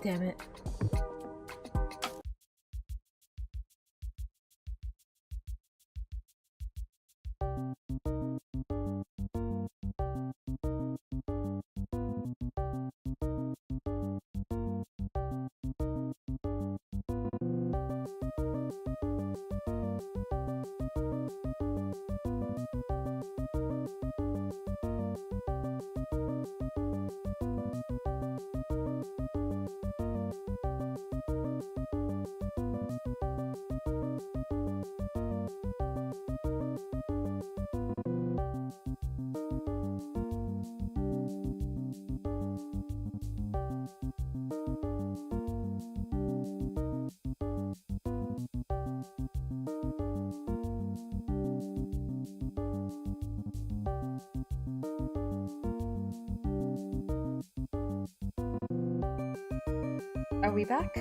Damn it. Are we back?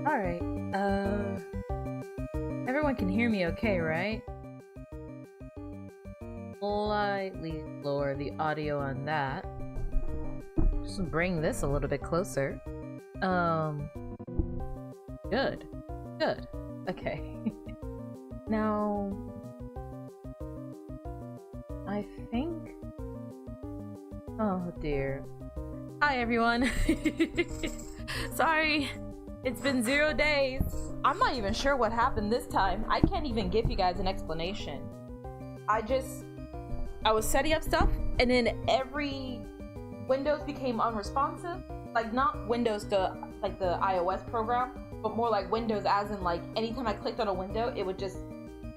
Alright, everyone can hear me okay, right? Slightly lower the audio on that. Just bring this a little bit closer. Good. Good. Okay. Now, I think... Oh dear. Hi everyone. Sorry, it's been 0 days. I'm not even sure what happened this time. I can't even give you guys an explanation. I was setting up stuff and then every Windows became unresponsive. Like not Windows like the iOS program, but more like Windows as in like anytime I clicked on a window, it would just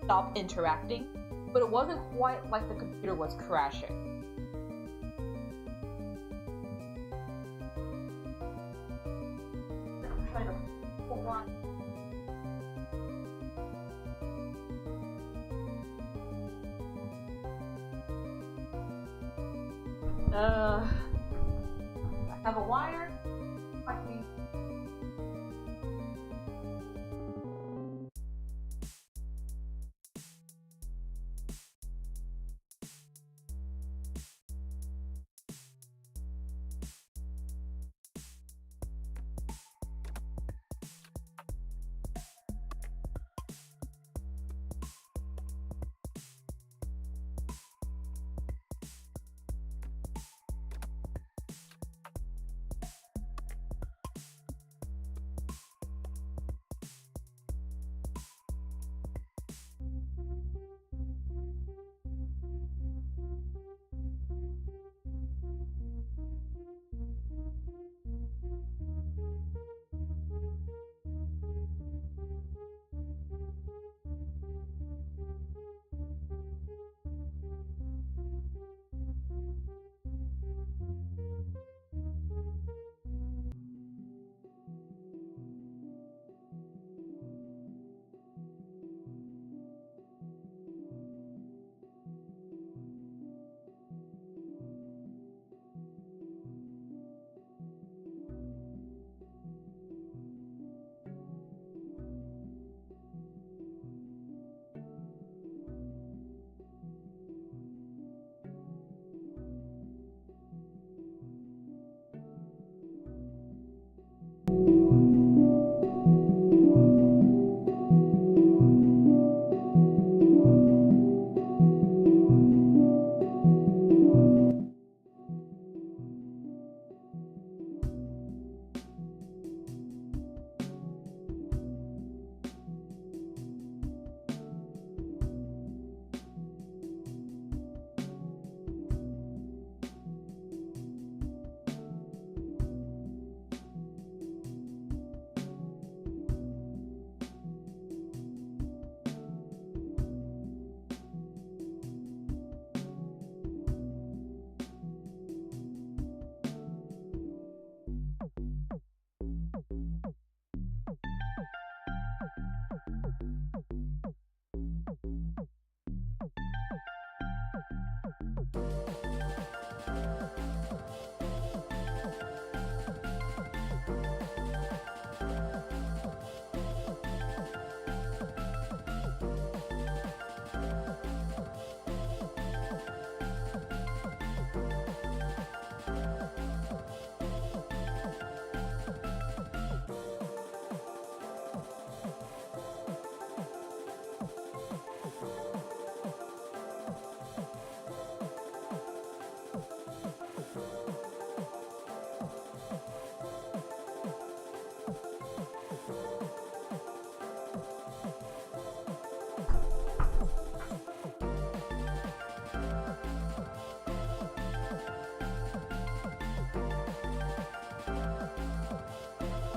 stop interacting. But it wasn't quite like the computer was crashing. I have a wire. Might be.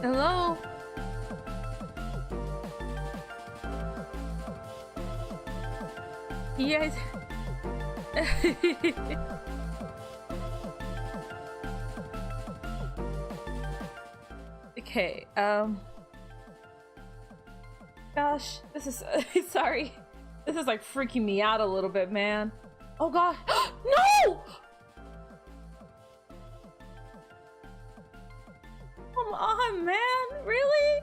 Hello? You guys... Okay, gosh, this is... sorry. This is like freaking me out a little bit, man. Oh god. No! Come on, man. Really?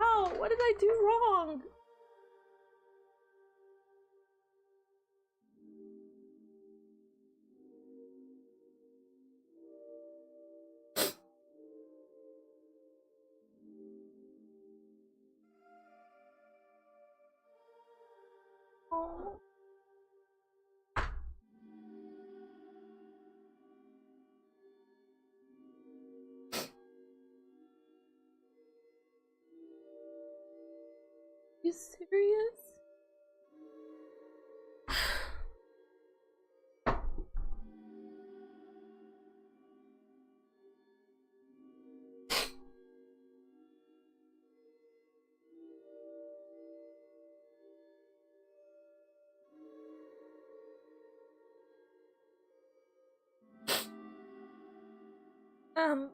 Oh, what did I do wrong? Oh. You serious? Um...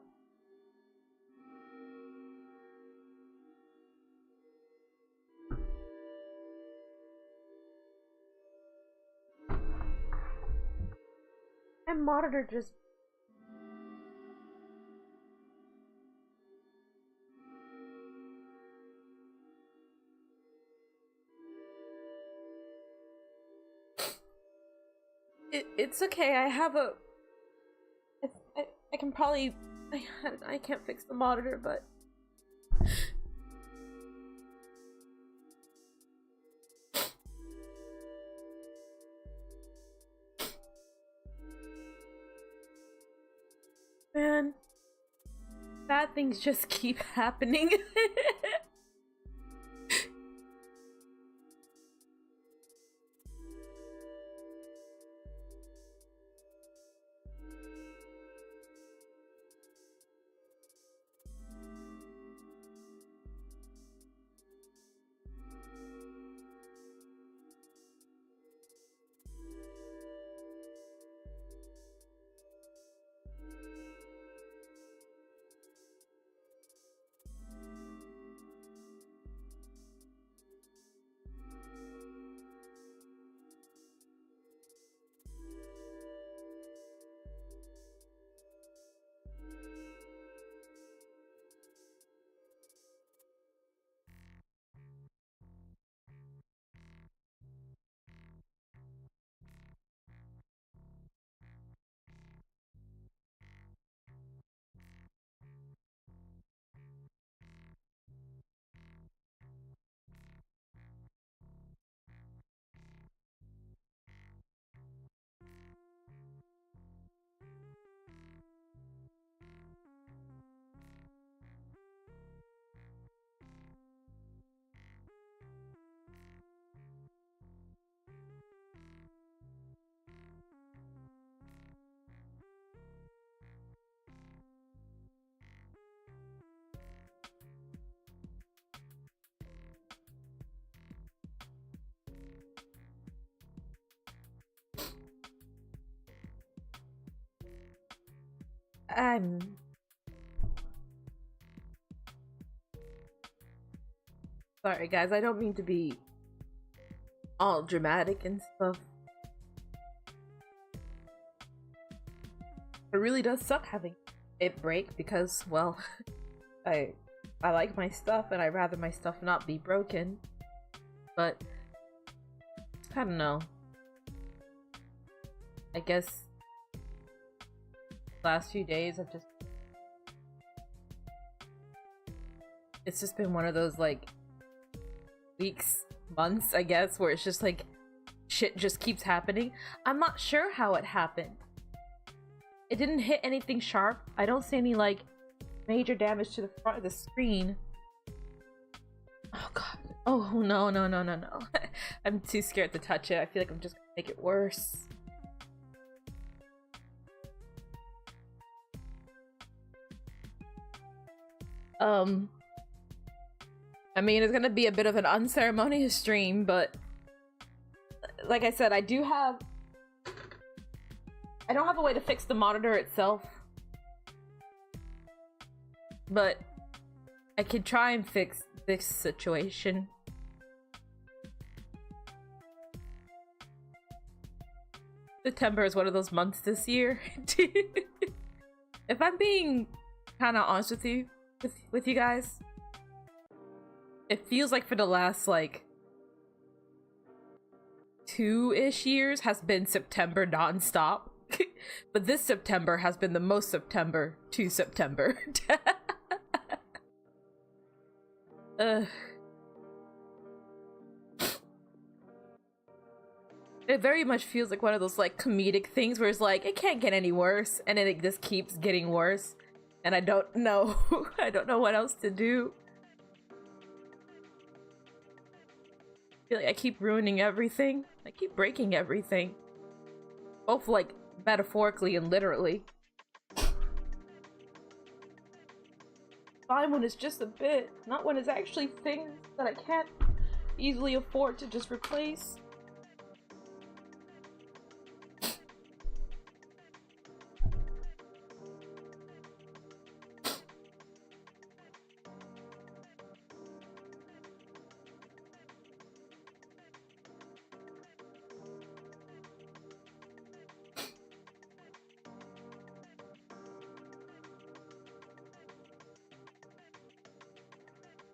My monitor just... It's okay, I have a... I can probably... I can't fix the monitor, but... Man, bad things just keep happening. I'm... Sorry guys, I don't mean to be all dramatic and stuff. It really does suck having it break because, well, I like my stuff and I'd rather my stuff not be broken. But I don't know. I guess last few days I've just... It's just been one of those like weeks, months, I guess, where it's just like shit just keeps happening. I'm not sure how it happened. It didn't hit anything sharp. I don't see any like major damage to the front of the screen. Oh god. Oh no, no, no, no, no. I'm too scared to touch it. I feel like I'm just gonna make it worse. I mean, it's gonna be a bit of an unceremonious stream, but like I said, I don't have a way to fix the monitor itself, but I could try and fix this situation. September is one of those months this year. If I'm being kind of honest with you, with you guys, it feels like for the last like 2-ish years has been September non-stop. But this September has been the most September to September. It very much feels like one of those like comedic things where it's like it can't get any worse, and then it just keeps getting worse, and I don't know. I don't know what else to do. I feel like I keep ruining everything. I keep breaking everything, both like metaphorically and literally. Fine when it's just a bit, not when it's actually things that I can't easily afford to just replace.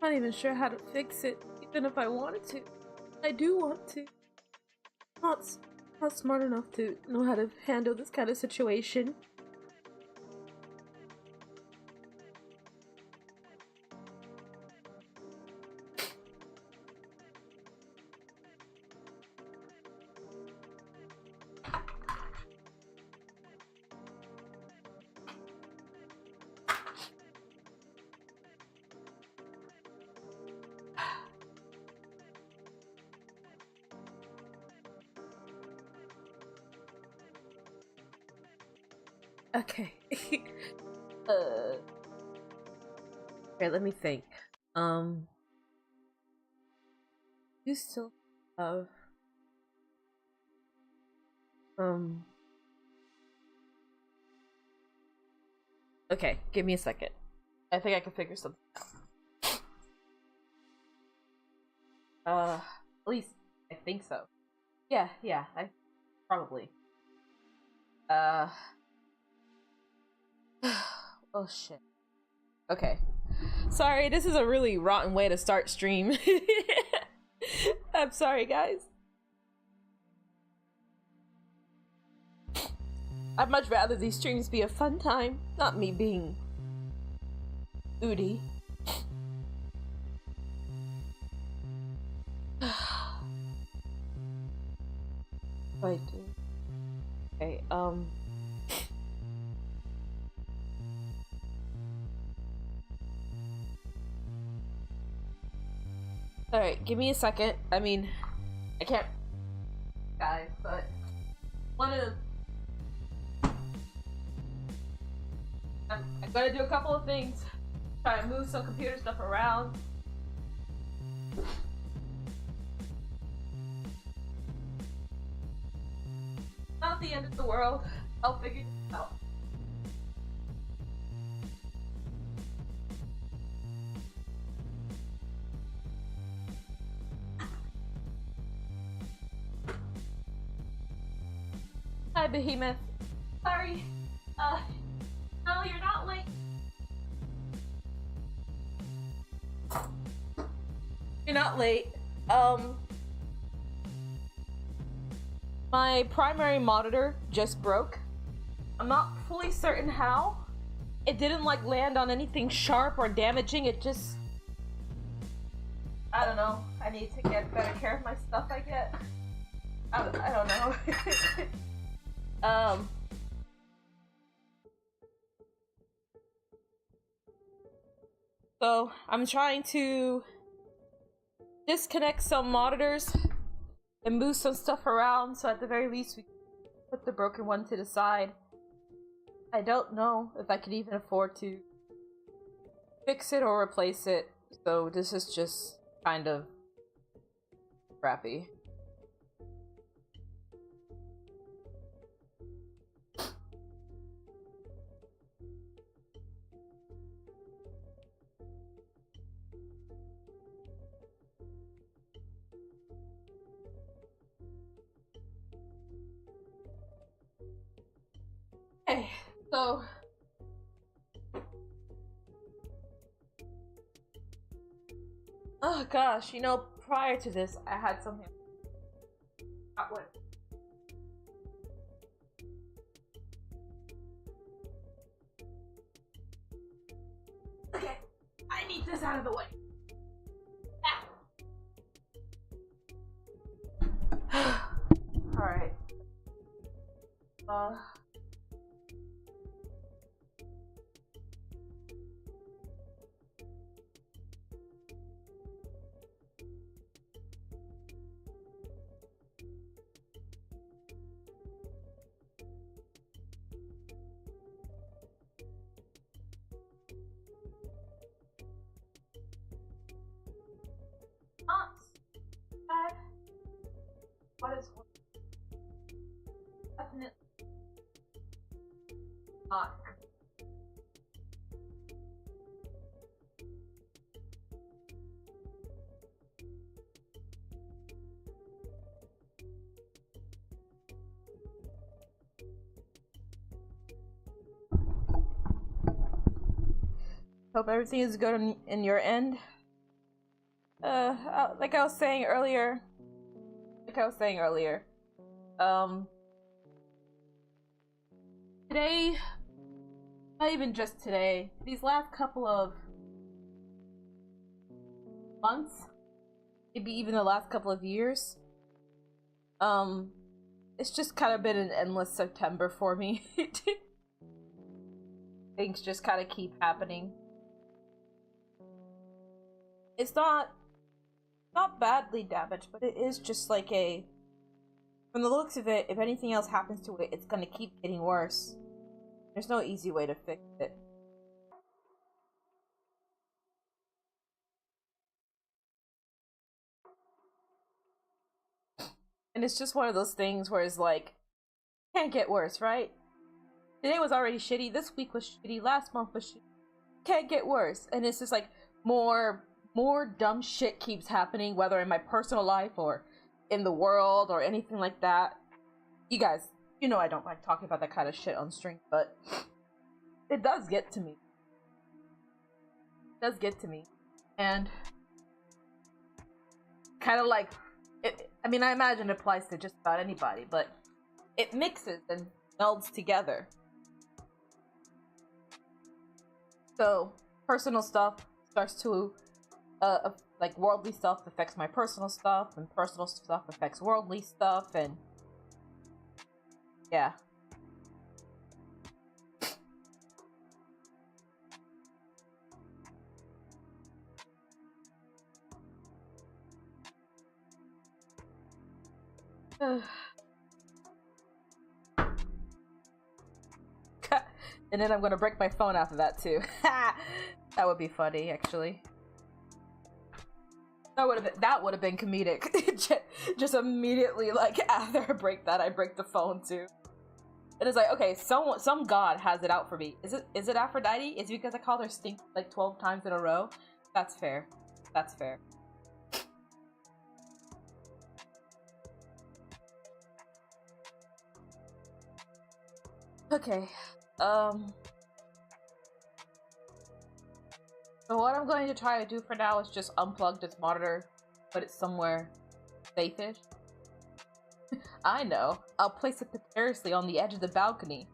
I'm not even sure how to fix it, even if I wanted to. I do want to. Not smart enough to know how to handle this kind of situation. Okay. Okay, let me think. You still have okay, give me a second. I think I can figure something out. At least I think so. Yeah, I probably. Oh shit. Okay. Sorry, this is a really rotten way to start stream. I'm sorry, guys. I'd much rather these streams be a fun time, not me being Udi. Wait. Okay, alright, give me a second. I mean, I can't, guys, but I'm gonna do a couple of things. Try to move some computer stuff around. Not the end of the world. I'll figure it out. Hi, Behemoth. Sorry. No, you're not late. You're not late. My primary monitor just broke. I'm not fully certain how. It didn't like land on anything sharp or damaging. It just, I don't know. I need to get better care of my stuff, I guess. I don't know. So I'm trying to disconnect some monitors and move some stuff around, so at the very least we can put the broken one to the side. I don't know if I could even afford to fix it or replace it, so this is just kind of crappy. Okay, so oh gosh, you know, prior to this, I had something. What? Okay, I need this out of the way. Ah. All right. What is definitely not. Hope everything is good in your end. Like I was saying earlier, today, not even just today, these last couple of months, maybe even the last couple of years, it's just kind of been an endless September for me. Things just kind of keep happening. It's not badly damaged, but it is just like a, from the looks of it, if anything else happens to it, it's gonna keep getting worse. There's no easy way to fix it. And it's just one of those things where it's like, can't get worse, right? Today was already shitty, this week was shitty, last month was shitty. Can't get worse. And it's just like, more dumb shit keeps happening, whether in my personal life or in the world or anything like that. You guys, you know I don't like talking about that kind of shit on stream, but it does get to me. It does get to me. And kind of like, I mean, I imagine it applies to just about anybody, but it mixes and melds together. So, personal stuff starts to, like, worldly stuff affects my personal stuff, and personal stuff affects worldly stuff, and yeah. And then I'm gonna break my phone after that too. That would be funny, actually. That would have been comedic. Just immediately, like, after I break that, I break the phone too. And it's like, okay, some god has it out for me. Is it Aphrodite? Is it because I called her stink like 12 times in a row? That's fair. That's fair. Okay. So what I'm going to try to do for now is just unplug this monitor, put it somewhere safe-ish. I know. I'll place it precariously on the edge of the balcony.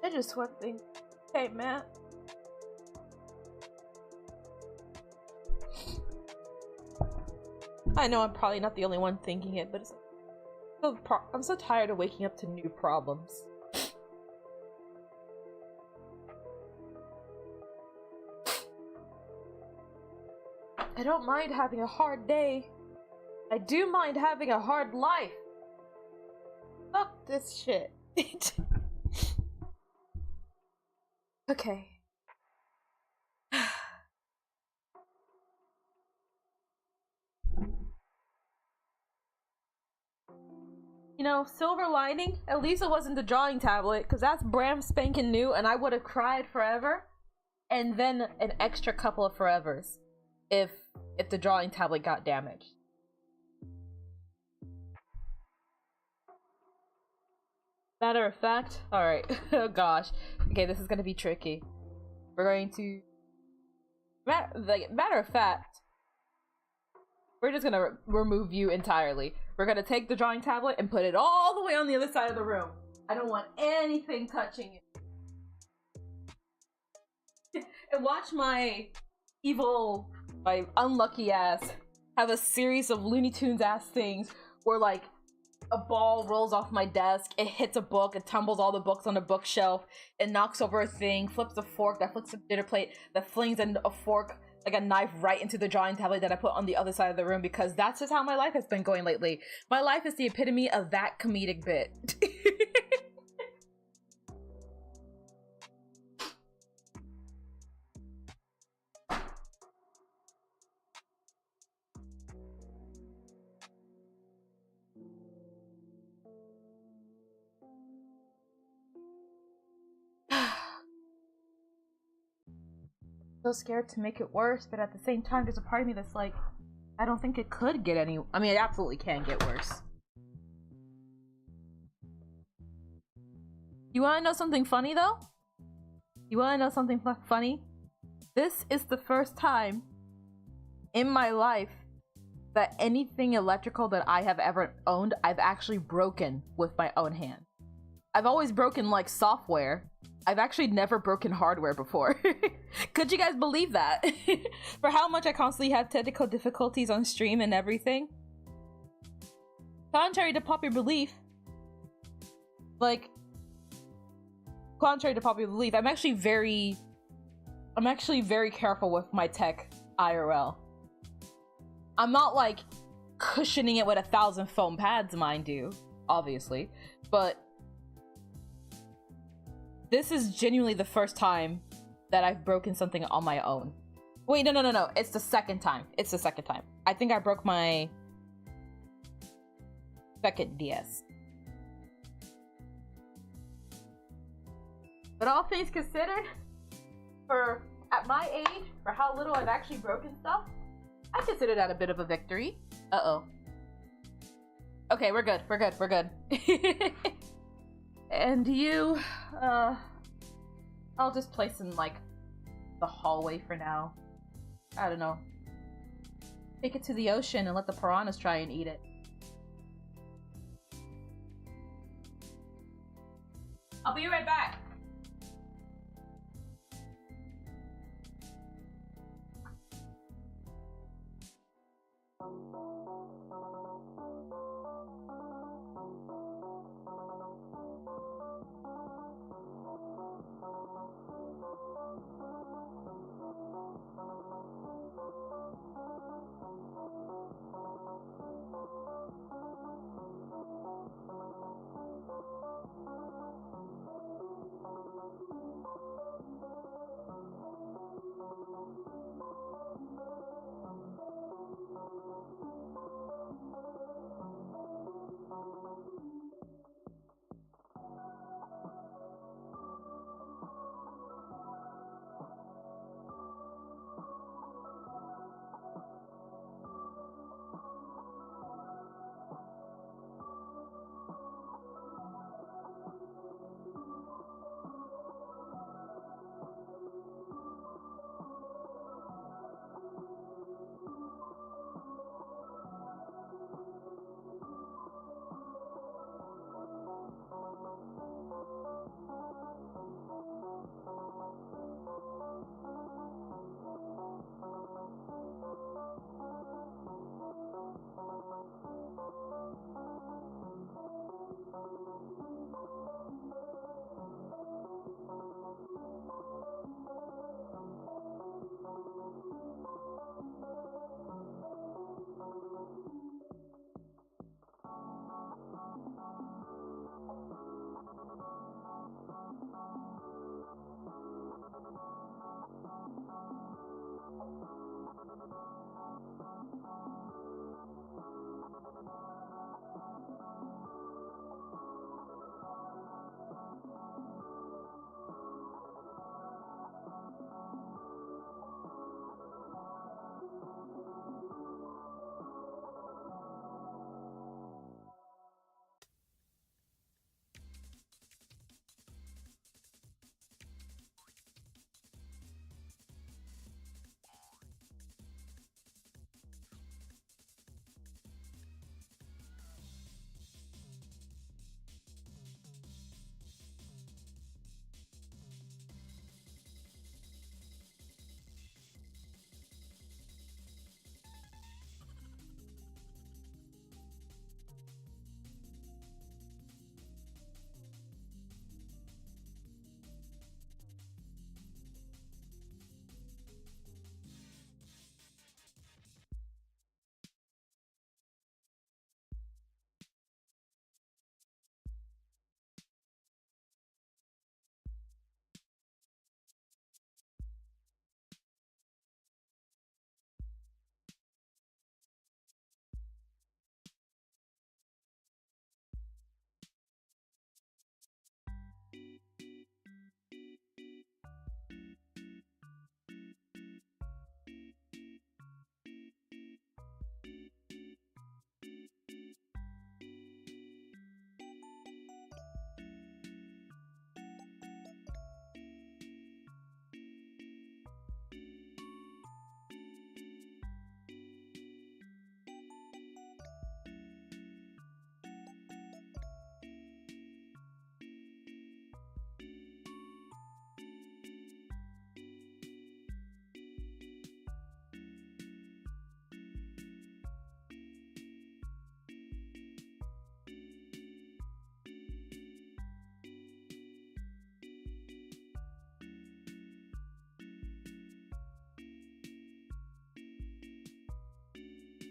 I just want to think, hey, Matt. I know I'm probably not the only one thinking it, but I'm so tired of waking up to new problems. I don't mind having a hard day. I do mind having a hard life. Fuck this shit. Okay. You know, silver lining, at least it wasn't the drawing tablet, because that's brand spanking new and I would have cried forever. And then an extra couple of forevers if the drawing tablet got damaged. Matter of fact, alright. Oh gosh. Okay, this is gonna be tricky. We're going to... Matter of fact, we're just gonna remove you entirely. We're gonna take the drawing tablet and put it all the way on the other side of the room. I don't want anything touching it. And watch my evil, my unlucky ass have a series of Looney Tunes ass things where like a ball rolls off my desk, it hits a book, it tumbles all the books on the bookshelf, it knocks over a thing, flips a fork, that flips a dinner plate, that flings a fork, like a knife, right into the drawing tablet that I put on the other side of the room, because that's just how my life has been going lately. My life is the epitome of that comedic bit. So scared to make it worse, but at the same time there's a part of me that's like, I don't think it could get any. I mean, it absolutely can get worse. You want to know something funny though? You want to know something funny? This is the first time in my life that anything electrical that I have ever owned I've actually broken with my own hand. I've always broken like software. I've actually never broken hardware before. Could you guys believe that? For how much I constantly have technical difficulties on stream and everything. Contrary to popular belief, I'm actually very careful with my tech IRL. I'm not like cushioning it with 1,000 foam pads, mind you, obviously, but this is genuinely the first time that I've broken something on my own. Wait, no. It's the second time. I think I broke my second DS. But all things considered, at my age, for how little I've actually broken stuff, I consider that a bit of a victory. Uh-oh. Okay, we're good. And you, I'll just place in, like, the hallway for now. I don't know. Take it to the ocean and let the piranhas try and eat it. I'll be right back.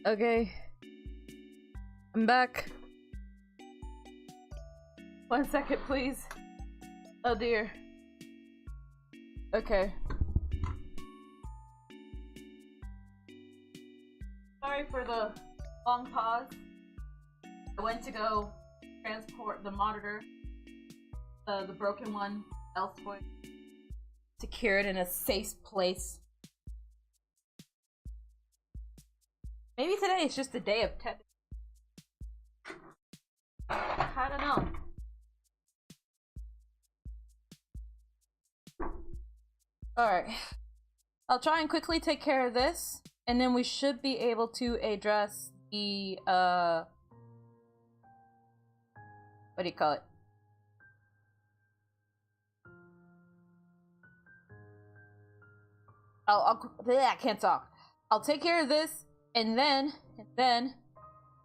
Okay. I'm back. 1 second, please. Oh dear. Okay. Sorry for the long pause. I went to go transport the monitor, the broken one, elsewhere. Secure it in a safe place. Maybe today is just a day of tech. I don't know. Alright. I'll try and quickly take care of this, and then we should be able to address the, what do you call it? I can't talk. I'll take care of this, and then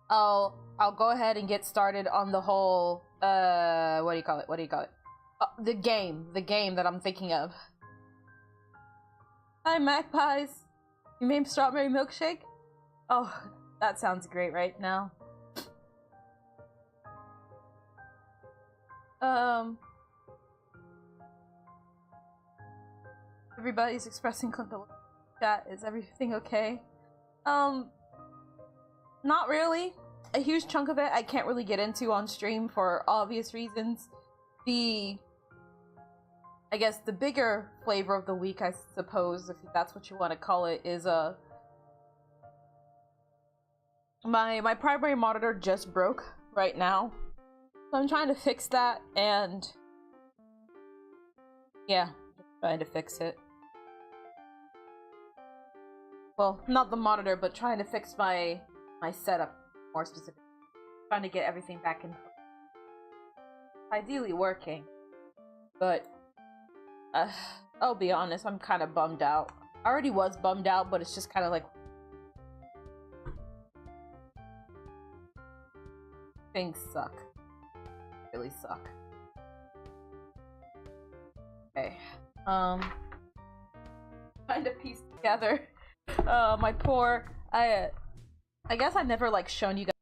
I'll go ahead and get started on the whole, what do you call it? The game that I'm thinking of. Hi, magpies. You made strawberry milkshake? Oh, that sounds great right now. Everybody's expressing condolences. Chat, is everything okay? Not really. A huge chunk of it I can't really get into on stream for obvious reasons. I guess the bigger flavor of the week, I suppose, if that's what you want to call it, is my primary monitor just broke right now. So I'm trying to fix that, and yeah, just trying to fix it. Well, not the monitor, but trying to fix my setup, more specifically. Trying to get everything back in place. Ideally working, but I'll be honest, I'm kind of bummed out. I already was bummed out, but it's just kind of like things suck. Really suck. Okay. Trying to piece together. My poor. I guess I've never like shown you guys.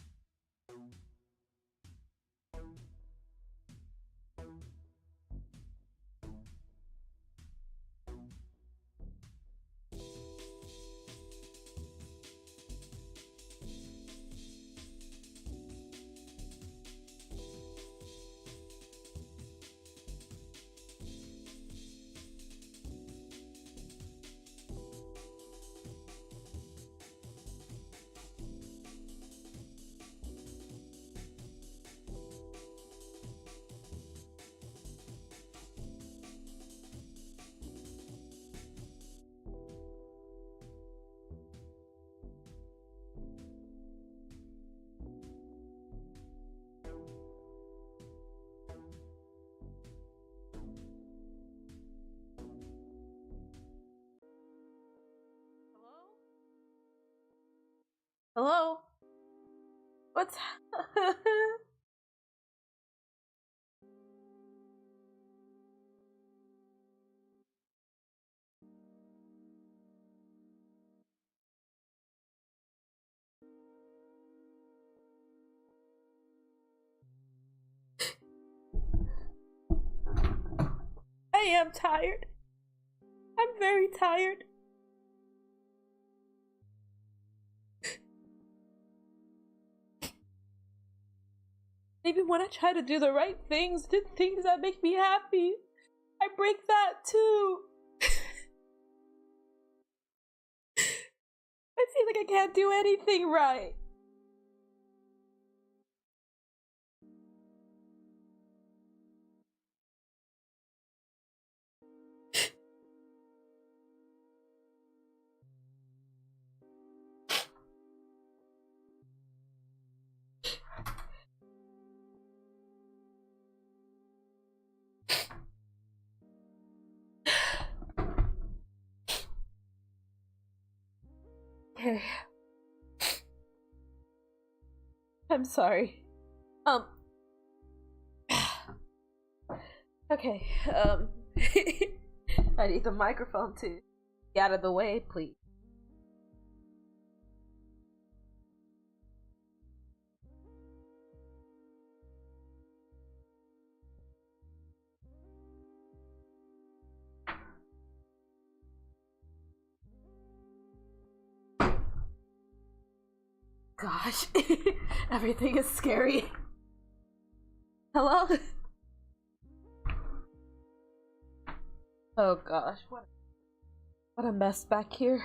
Hello? What's I am tired. I'm very tired. Maybe when I try to do the right things, the things that make me happy, I break that too. I feel like I can't do anything right. Okay. I'm sorry. Okay, I need the microphone to get out of the way, please. gosh. Everything is scary. Hello? Oh gosh, what a mess back here.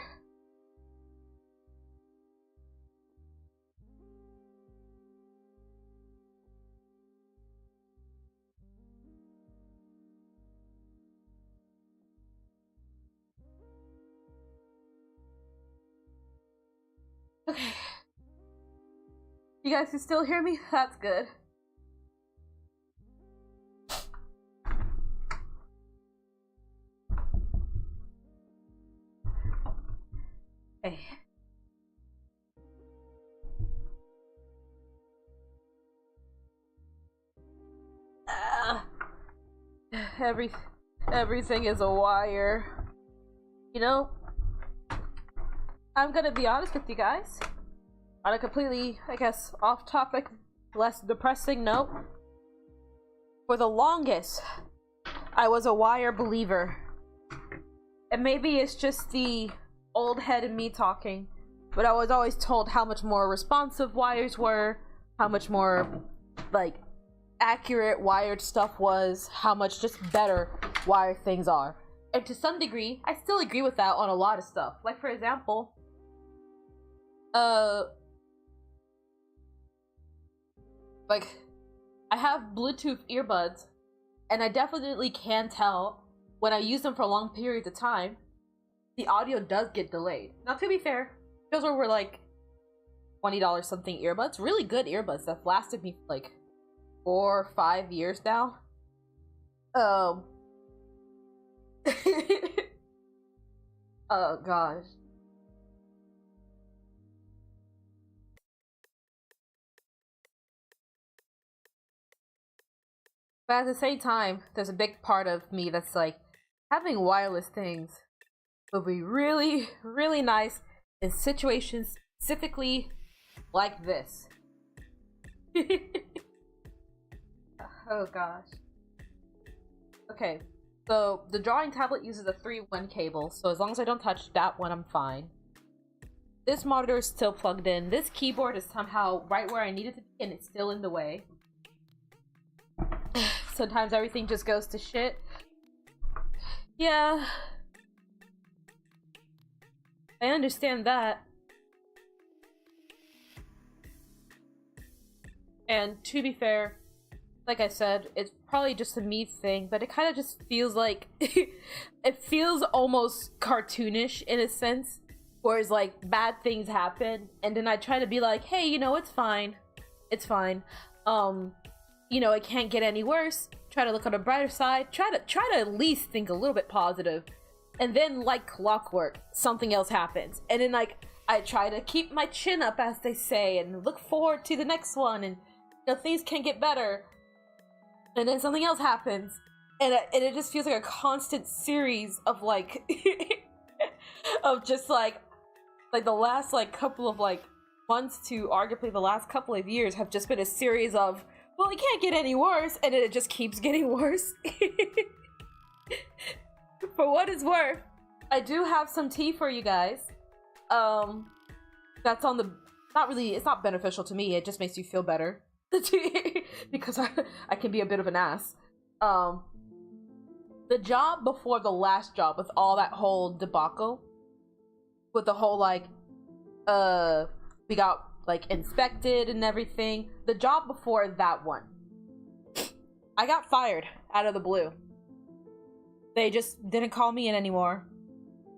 Okay. You guys can still hear me? That's good. Okay. Everything is a wire. You know, I'm gonna be honest with you guys. On a completely, I guess, off-topic, less depressing note. For the longest, I was a wire believer. And maybe it's just the old head in me talking, but I was always told how much more responsive wires were, how much more, like, accurate wired stuff was, how much just better wired things are. And to some degree, I still agree with that on a lot of stuff. Like, for example, like, I have Bluetooth earbuds, and I definitely can tell when I use them for long periods of time, the audio does get delayed. Now, to be fair, those were like $20 something earbuds. Really good earbuds that have lasted me for like 4 or 5 years now. Oh gosh. But at the same time, there's a big part of me that's like, having wireless things would be really, really nice in situations specifically like this. Oh gosh. Okay, so the drawing tablet uses a 3-in-1 cable, so as long as I don't touch that one, I'm fine. This monitor is still plugged in. This keyboard is somehow right where I need it to be, and it's still in the way. Sometimes everything just goes to shit. Yeah. I understand that. And to be fair, like I said, it's probably just a me thing, but it kind of just feels like it feels almost cartoonish in a sense, whereas like bad things happen, and then I try to be like, hey, you know, it's fine, you know, it can't get any worse. Try to look on the brighter side. Try to at least think a little bit positive, and then like clockwork, something else happens, and then like I try to keep my chin up, as they say, and look forward to the next one, and you know, things can get better. And then something else happens, and it just feels like a constant series of like of just like the last like couple of like months to arguably the last couple of years have just been a series of, well, it can't get any worse, and then it just keeps getting worse. For what it's worth, I do have some tea for you guys. That's on the, not really, it's not beneficial to me, it just makes you feel better. Because I can be a bit of an ass. The job before the last job, with all that whole debacle, with the whole like, we got like inspected and everything. The job before that one, I got fired out of the blue. They just didn't call me in anymore,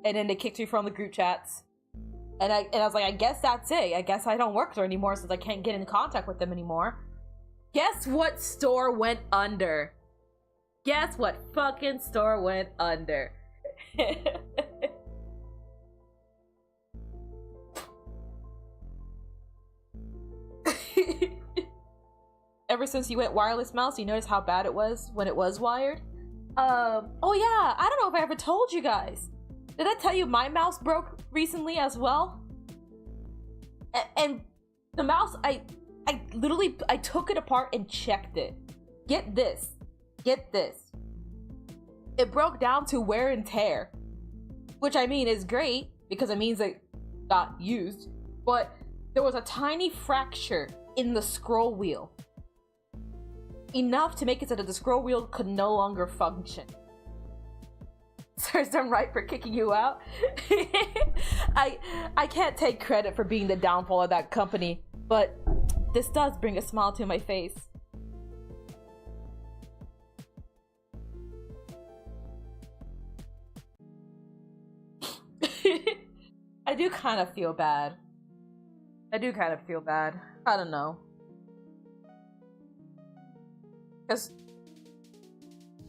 and then they kicked me from the group chats. And I was like, I guess that's it. I guess I don't work there anymore since I can't get in contact with them anymore. Guess what store went under? Guess what fucking store went under? Ever since you went wireless mouse, you notice how bad it was when it was wired? Oh yeah, I don't know if I ever told you guys. Did I tell you my mouse broke recently as well? And the mouse, I literally, I took it apart and checked it. Get this. It broke down to wear and tear. Which I mean is great, because it means it got used. But there was a tiny fracture in the scroll wheel. Enough to make it so that the scroll wheel could no longer function. Serves them right for kicking you out. I can't take credit for being the downfall of that company, but this does bring a smile to my face. I do kind of feel bad. I don't know. Because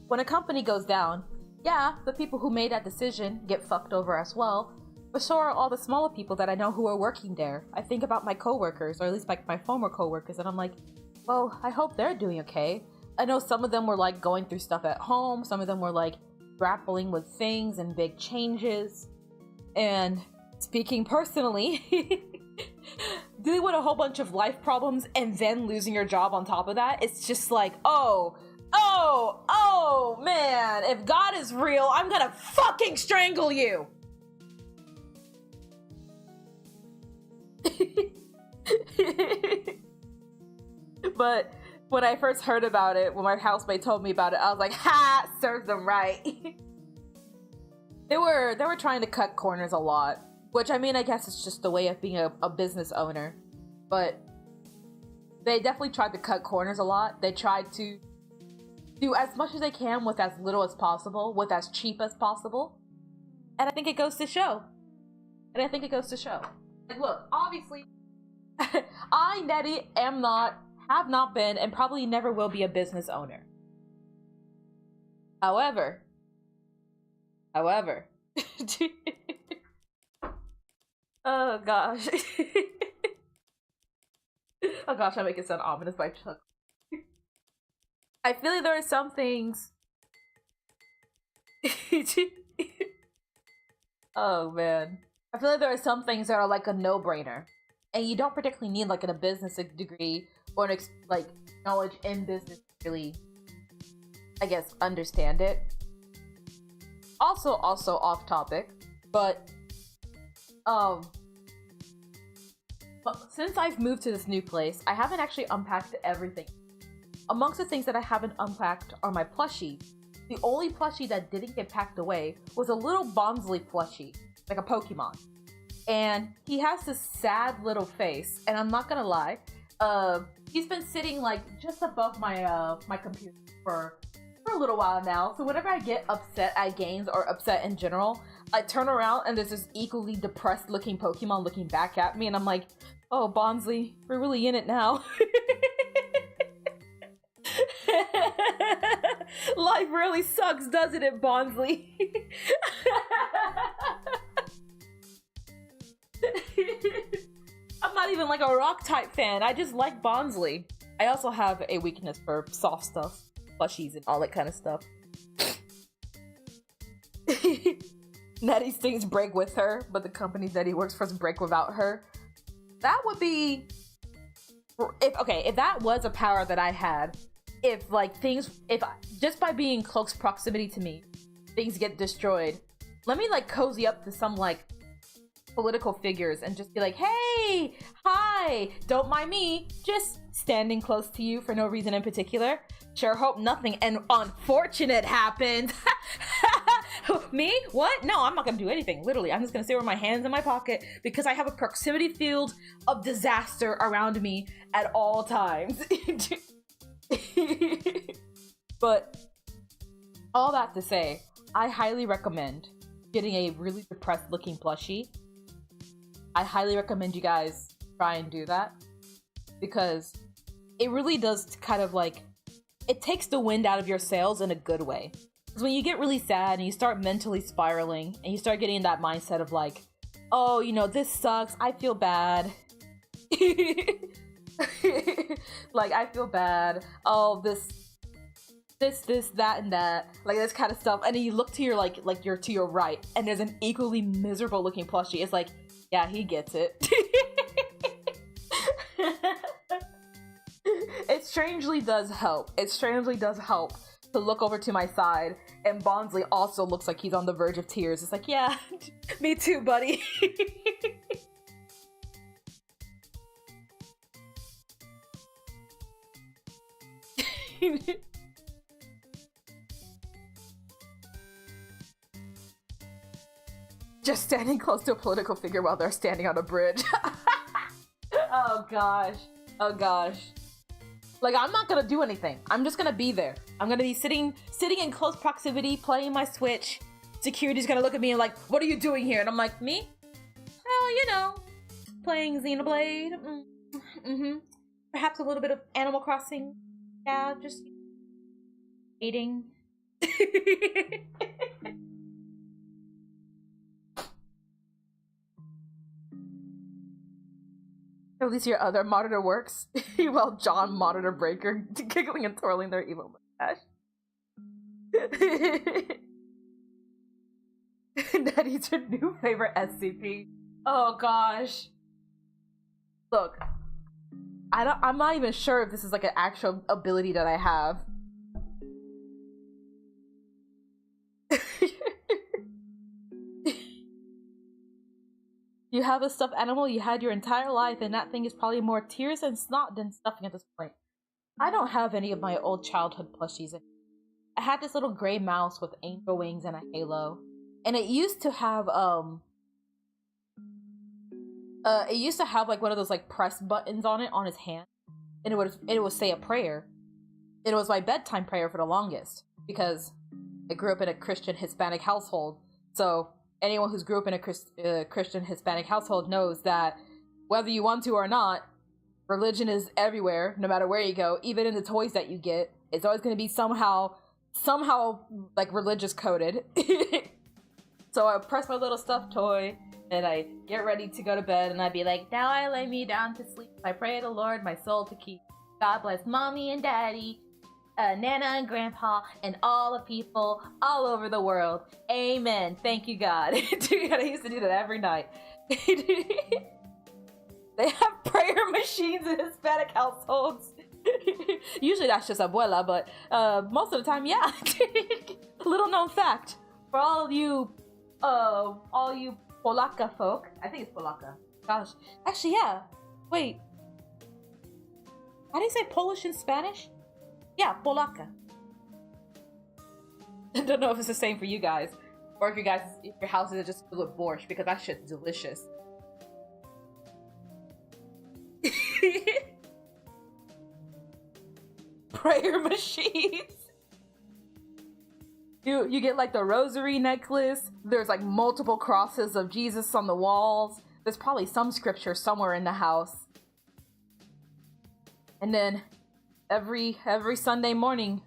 when a company goes down, yeah, the people who made that decision get fucked over as well, but so are all the smaller people that I know who are working there. I think about my coworkers, or at least like my former coworkers, and I'm like, well, I hope they're doing okay. I know some of them were like going through stuff at home, some of them were like grappling with things and big changes. And speaking personally, dealing with a whole bunch of life problems and then losing your job on top of that, it's just like, oh man, if God is real, I'm gonna fucking strangle you. But when I first heard about it, when my housemate told me about it, I was like, ha, serves them right. They were trying to cut corners a lot, which I mean, I guess it's just the way of being a business owner. But they definitely tried to cut corners a lot. They tried to do as much as they can with as little as possible, with as cheap as possible. And I think it goes to show. Like, look, obviously, I, Netty, have not been, and probably never will be a business owner. However, oh gosh. Oh gosh, I make it sound ominous by Chuck. I feel like there are some things. Oh man. I feel like there are some things that are like a no-brainer. And you don't particularly need like a business degree or like knowledge in business to really, I guess, understand it. Also off topic, but since I've moved to this new place, I haven't actually unpacked everything. Amongst the things that I haven't unpacked are my plushies. The only plushie that didn't get packed away was a little Bonsley plushie, like a Pokemon. And he has this sad little face, and I'm not gonna lie, he's been sitting like just above my my computer for a little while now. So whenever I get upset at games or upset in general, I turn around and there's this equally depressed looking Pokemon looking back at me, and I'm like, oh, Bonsley, we're really in it now. Life really sucks, doesn't it, Bonsley? I'm not even like a rock type fan. I just like Bonsley. I also have a weakness for soft stuff, plushies, and all that kind of stuff. Netty's things break with her, but the companies that he works for break without her. That would be... If that was a power that I had, if just by being in close proximity to me, things get destroyed, let me like cozy up to some like political figures and just be like, hey, hi, don't mind me, just standing close to you for no reason in particular. Sure hope nothing unfortunate happened. Me? What? No, I'm not gonna do anything. Literally, I'm just gonna sit with my hands in my pocket because I have a proximity field of disaster around me at all times. But all that to say, I highly recommend getting a really depressed looking plushie. I highly recommend you guys try and do that because it really does kind of like, it takes the wind out of your sails in a good way. Because when you get really sad and you start mentally spiraling and you start getting in that mindset of like, oh, you know, this sucks, I feel bad. Like, I feel bad. Oh, this, that, and that. Like, this kind of stuff. And then you look to your, you're to your right, and there's an equally miserable looking plushie. It's like, yeah, he gets it. It strangely does help. To look over to my side, and Bonsley also looks like he's on the verge of tears. It's like, yeah, me too, buddy. Just standing close to a political figure while they're standing on a bridge. Oh gosh. Oh gosh. Like, I'm not gonna do anything. I'm just gonna be there. I'm gonna be sitting in close proximity, playing my Switch. Security's gonna look at me and like, what are you doing here? And I'm like, me? Oh, you know, playing Xenoblade. Perhaps a little bit of Animal Crossing. Yeah, just eating. At least your other monitor works. While John monitor breaker giggling and twirling their evil mustache. Netty's your new favorite SCP. Oh gosh. Look, I'm not even sure if this is like an actual ability that I have. You have a stuffed animal you had your entire life, and that thing is probably more tears and snot than stuffing at this point. I don't have any of my old childhood plushies. I had this little gray mouse with angel wings and a halo, and it used to have like one of those like press buttons on it on his hand, and it would say a prayer. It was my bedtime prayer for the longest because I grew up in a Christian Hispanic household, so. Anyone who's grew up in a Christian Hispanic household knows that whether you want to or not, religion is everywhere, no matter where you go, even in the toys that you get. It's always going to be somehow like religious coded. So I press my little stuffed toy and I get ready to go to bed, and I'd be like, now I lay me down to sleep. I pray the Lord my soul to keep. God bless mommy and daddy, Nana and Grandpa, and all the people all over the world. Amen. Thank you, God. Dude, I used to do that every night. They have prayer machines in Hispanic households. Usually that's just abuela, but most of the time, yeah. Little known fact for all you Polaka folk. I think it's Polaka. Gosh, actually, yeah. Wait, how do you say Polish in Spanish? Yeah, Polaka. I don't know if it's the same for you guys, or if your houses are just filled with borscht, because that shit's delicious. Prayer machines. You get like the rosary necklace. There's like multiple crosses of Jesus on the walls. There's probably some scripture somewhere in the house. And then every Sunday morning,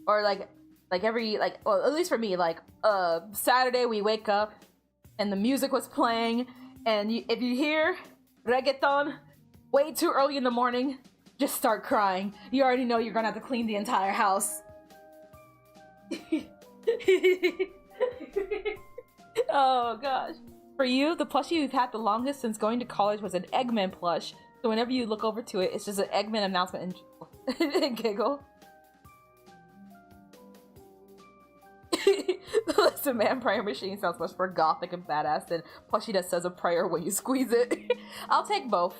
or well, at least for me, like Saturday we wake up and the music was playing, and if you hear reggaeton way too early in the morning, just start crying. You already know you're gonna have to clean the entire house. Oh gosh. For you, the plushie you've had the longest since going to college was an Eggman plush. So whenever you look over to it, it's just an Eggman announcement and giggle. Listen, man, prayer machine sounds much more gothic and badass than plushie that says a prayer when you squeeze it. I'll take both.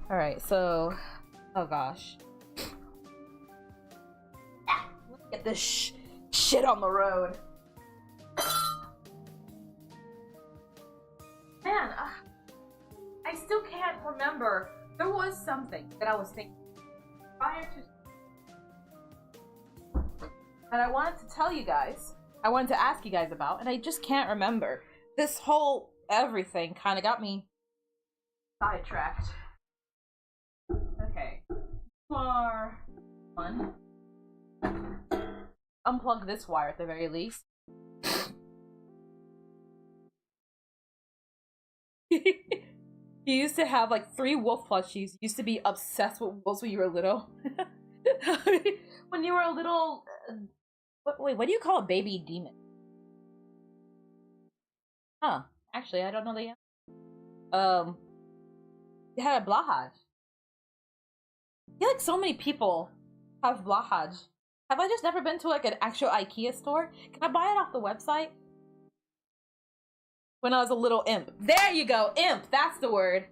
Alright, so... oh gosh. Let's get this shit on the road. Man, I still can't remember. There was something that I was thinking prior to that I wanted to tell you guys. I wanted to ask you guys about, and I just can't remember. This whole everything kind of got me sidetracked. Okay. More one. Unplug this wire at the very least. You used to have like 3 wolf plushies. You used to be obsessed with wolves when you were little. When you were a little... wait, what do you call a baby demon? Huh. Actually, I don't know the answer. You had a blahaj. I feel like so many people have blahaj. Have I just never been to like an actual IKEA store? Can I buy it off the website? When I was a little imp. There you go, imp, that's the word.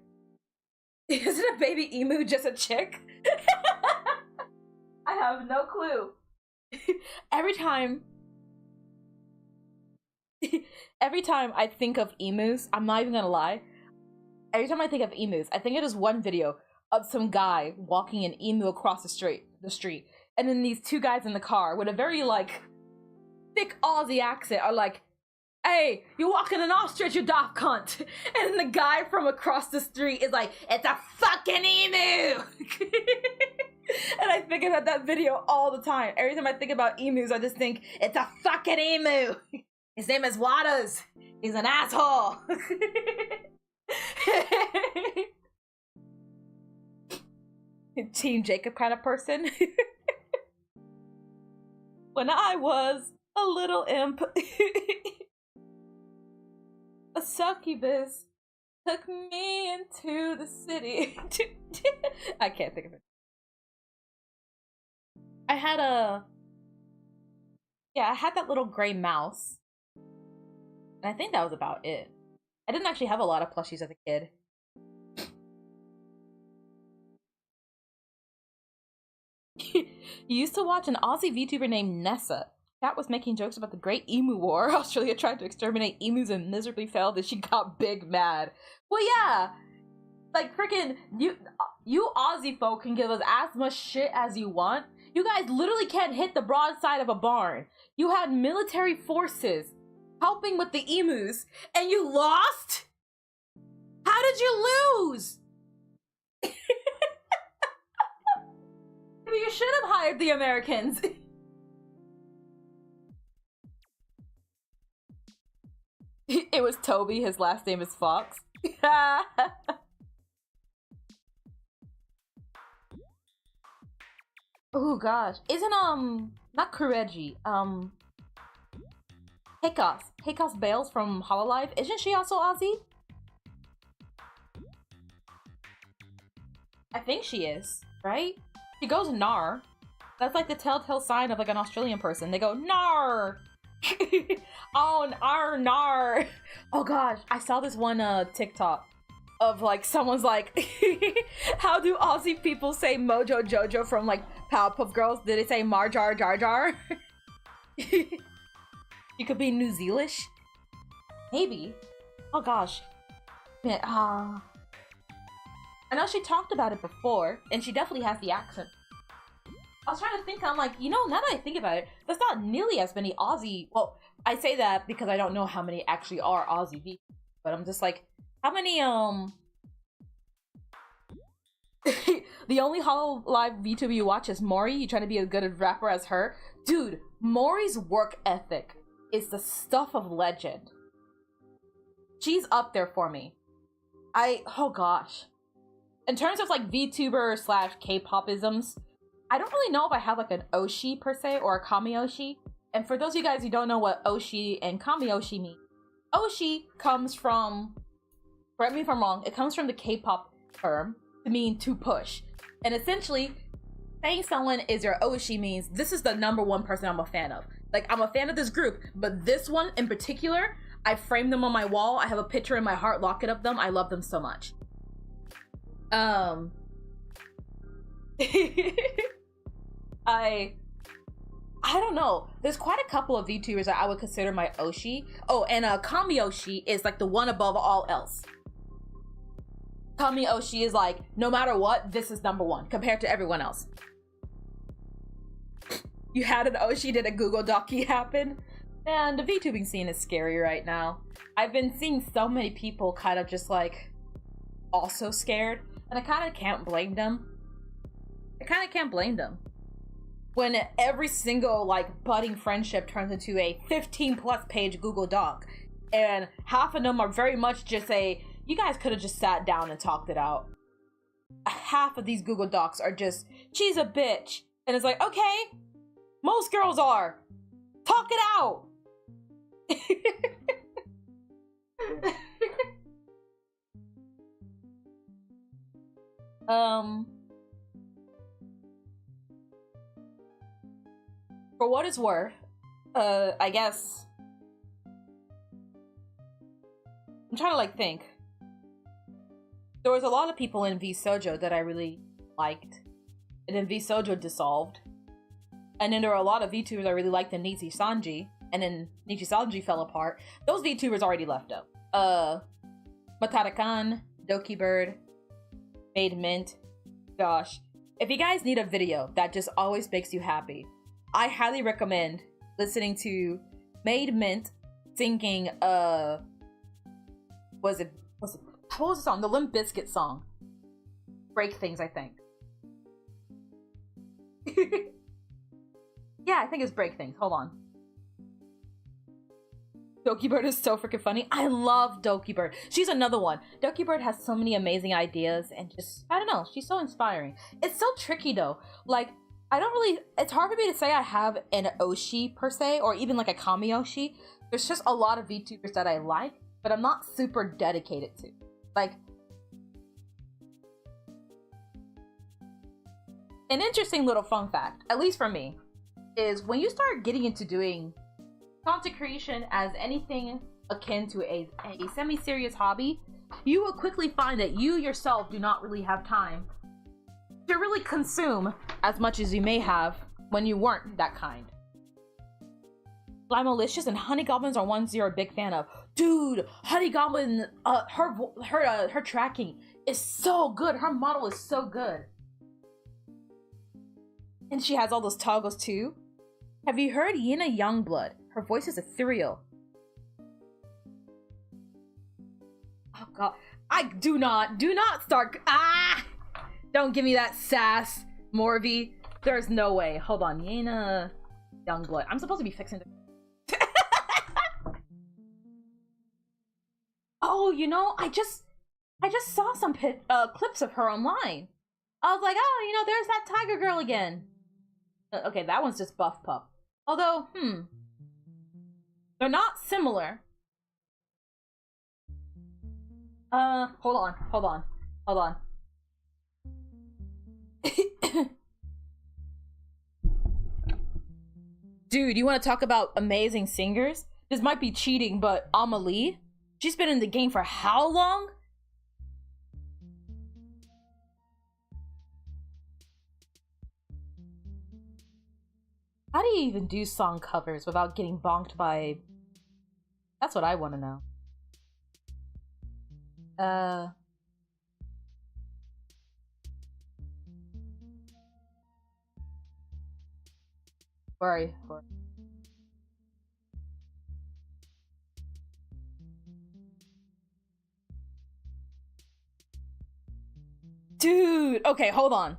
Isn't a baby emu just a chick? I have no clue. Every time I think of emus, I'm not even gonna lie. Every time I think of emus, I think of this one video of some guy walking an emu across the street, and then these two guys in the car with a very like thick Aussie accent are like, "Hey, you're walking an ostrich, you daft cunt," and then the guy from across the street is like, "It's a fucking emu." And I think about that video all the time. Every time I think about emus, I just think, it's a fucking emu. His name is Waters. He's an asshole. Team Jacob kind of person. When I was a little imp, a succubus took me into the city. I can't think of it. I had that little gray mouse. And I think that was about it. I didn't actually have a lot of plushies as a kid. You used to watch an Aussie VTuber named Nessa. Cat was making jokes about the Great Emu War. Australia tried to exterminate emus and miserably failed, and she got big mad. Well, yeah. Like, freaking, you Aussie folk can give us as much shit as you want. You guys literally can't hit the broadside of a barn. You had military forces helping with the emus, and you lost? How did you lose? You should have hired the Americans. It was Toby, his last name is Fox. Oh gosh, isn't not Kureji, Hikos Bales from Hololive, isn't she also Aussie? I think she is, right? She goes Nar. That's like the telltale sign of like an Australian person. They go Nar. Oh, Nar. Oh gosh, I saw this one TikTok of like someone's like, how do Aussie people say Mojo Jojo from like Powerpuff Girls? Did they say Marjar Jar Jar? You could be New Zealish, maybe. Oh gosh, man. I know she talked about it before, and she definitely has the accent. I was trying to think, I'm like, you know, now that I think about it, there's not nearly as many Aussie, well, I say that because I don't know how many actually are Aussie VTubers, but I'm just like, how many, the only Hololive VTuber you watch is Maury. You trying to be as good a rapper as her? Dude, Maury's work ethic is the stuff of legend. She's up there for me. Oh gosh. In terms of like VTuber slash K-pop-isms, I don't really know if I have like an Oshi per se or a Kami-Oshi. And for those of you guys who don't know what Oshi and Kami-Oshi mean, Oshi comes from, correct me if I'm wrong, it comes from the K-pop term to mean to push. And essentially, saying someone is your Oshi means this is the #1 person I'm a fan of. Like, I'm a fan of this group, but this one in particular, I framed them on my wall. I have a picture in my heart locket of them. I love them so much. I don't know. There's quite a couple of VTubers that I would consider my Oshi. Oh, and Kami-Oshi is like the one above all else. Kami-Oshi is like, no matter what, this is #1 compared to everyone else. You had an Oshi, did a Google Docu happen? Man, the VTubing scene is scary right now. I've been seeing so many people kind of just like, also scared. And I kind of can't blame them. When every single like budding friendship turns into a 15+ page Google Doc, and half of them are very much just you guys could have just sat down and talked it out. Half of these Google Docs are just, she's a bitch. And it's like, okay, most girls are. Talk it out. For what it's worth, I guess I'm trying to like think. There was a lot of people in Vise-Versa that I really liked, and then Vise-Versa dissolved. And then there are a lot of VTubers I really liked in Nichi Sanji, and then Nichi Sanji fell apart. Those VTubers already left out. Matara-kan, Doki Bird, Made Mint. Gosh, if you guys need a video that just always makes you happy, I highly recommend listening to Made Mint singing what was the song? The Limp Bizkit song. Break Things, I think. Yeah, I think it's Break Things. Hold on. Doki Bird is so freaking funny. I love Doki Bird. She's another one. Doki Bird has so many amazing ideas and just, I don't know, she's so inspiring. It's so tricky though. Like, it's hard for me to say I have an Oshi per se, or even like a Kami Oshi. There's just a lot of VTubers that I like, but I'm not super dedicated to. Like, an interesting little fun fact, at least for me, is when you start getting into doing content creation as anything akin to a semi-serious hobby, you will quickly find that you yourself do not really have time to really consume as much as you may have when you weren't that kind. Limelicious and Honey Goblins are ones you're a big fan of. Dude, Honey Goblin, her tracking is so good. Her model is so good. And she has all those toggles too. Have you heard Yina Youngblood? Her voice is ethereal. Oh god. Do not start. Don't give me that sass, Morby. There's no way. Hold on, Yina Youngblood. I'm supposed to be fixing the Oh, you know, I just saw some clips of her online. I was like, oh, you know, there's that tiger girl again. Okay, that one's just Buff Pup. Although, they're not similar. Hold on. Dude, you want to talk about amazing singers? This might be cheating, but Amelie, she's been in the game for how long? How do you even do song covers without getting bonked by... That's what I want to know. Where are you? Dude! Okay, hold on.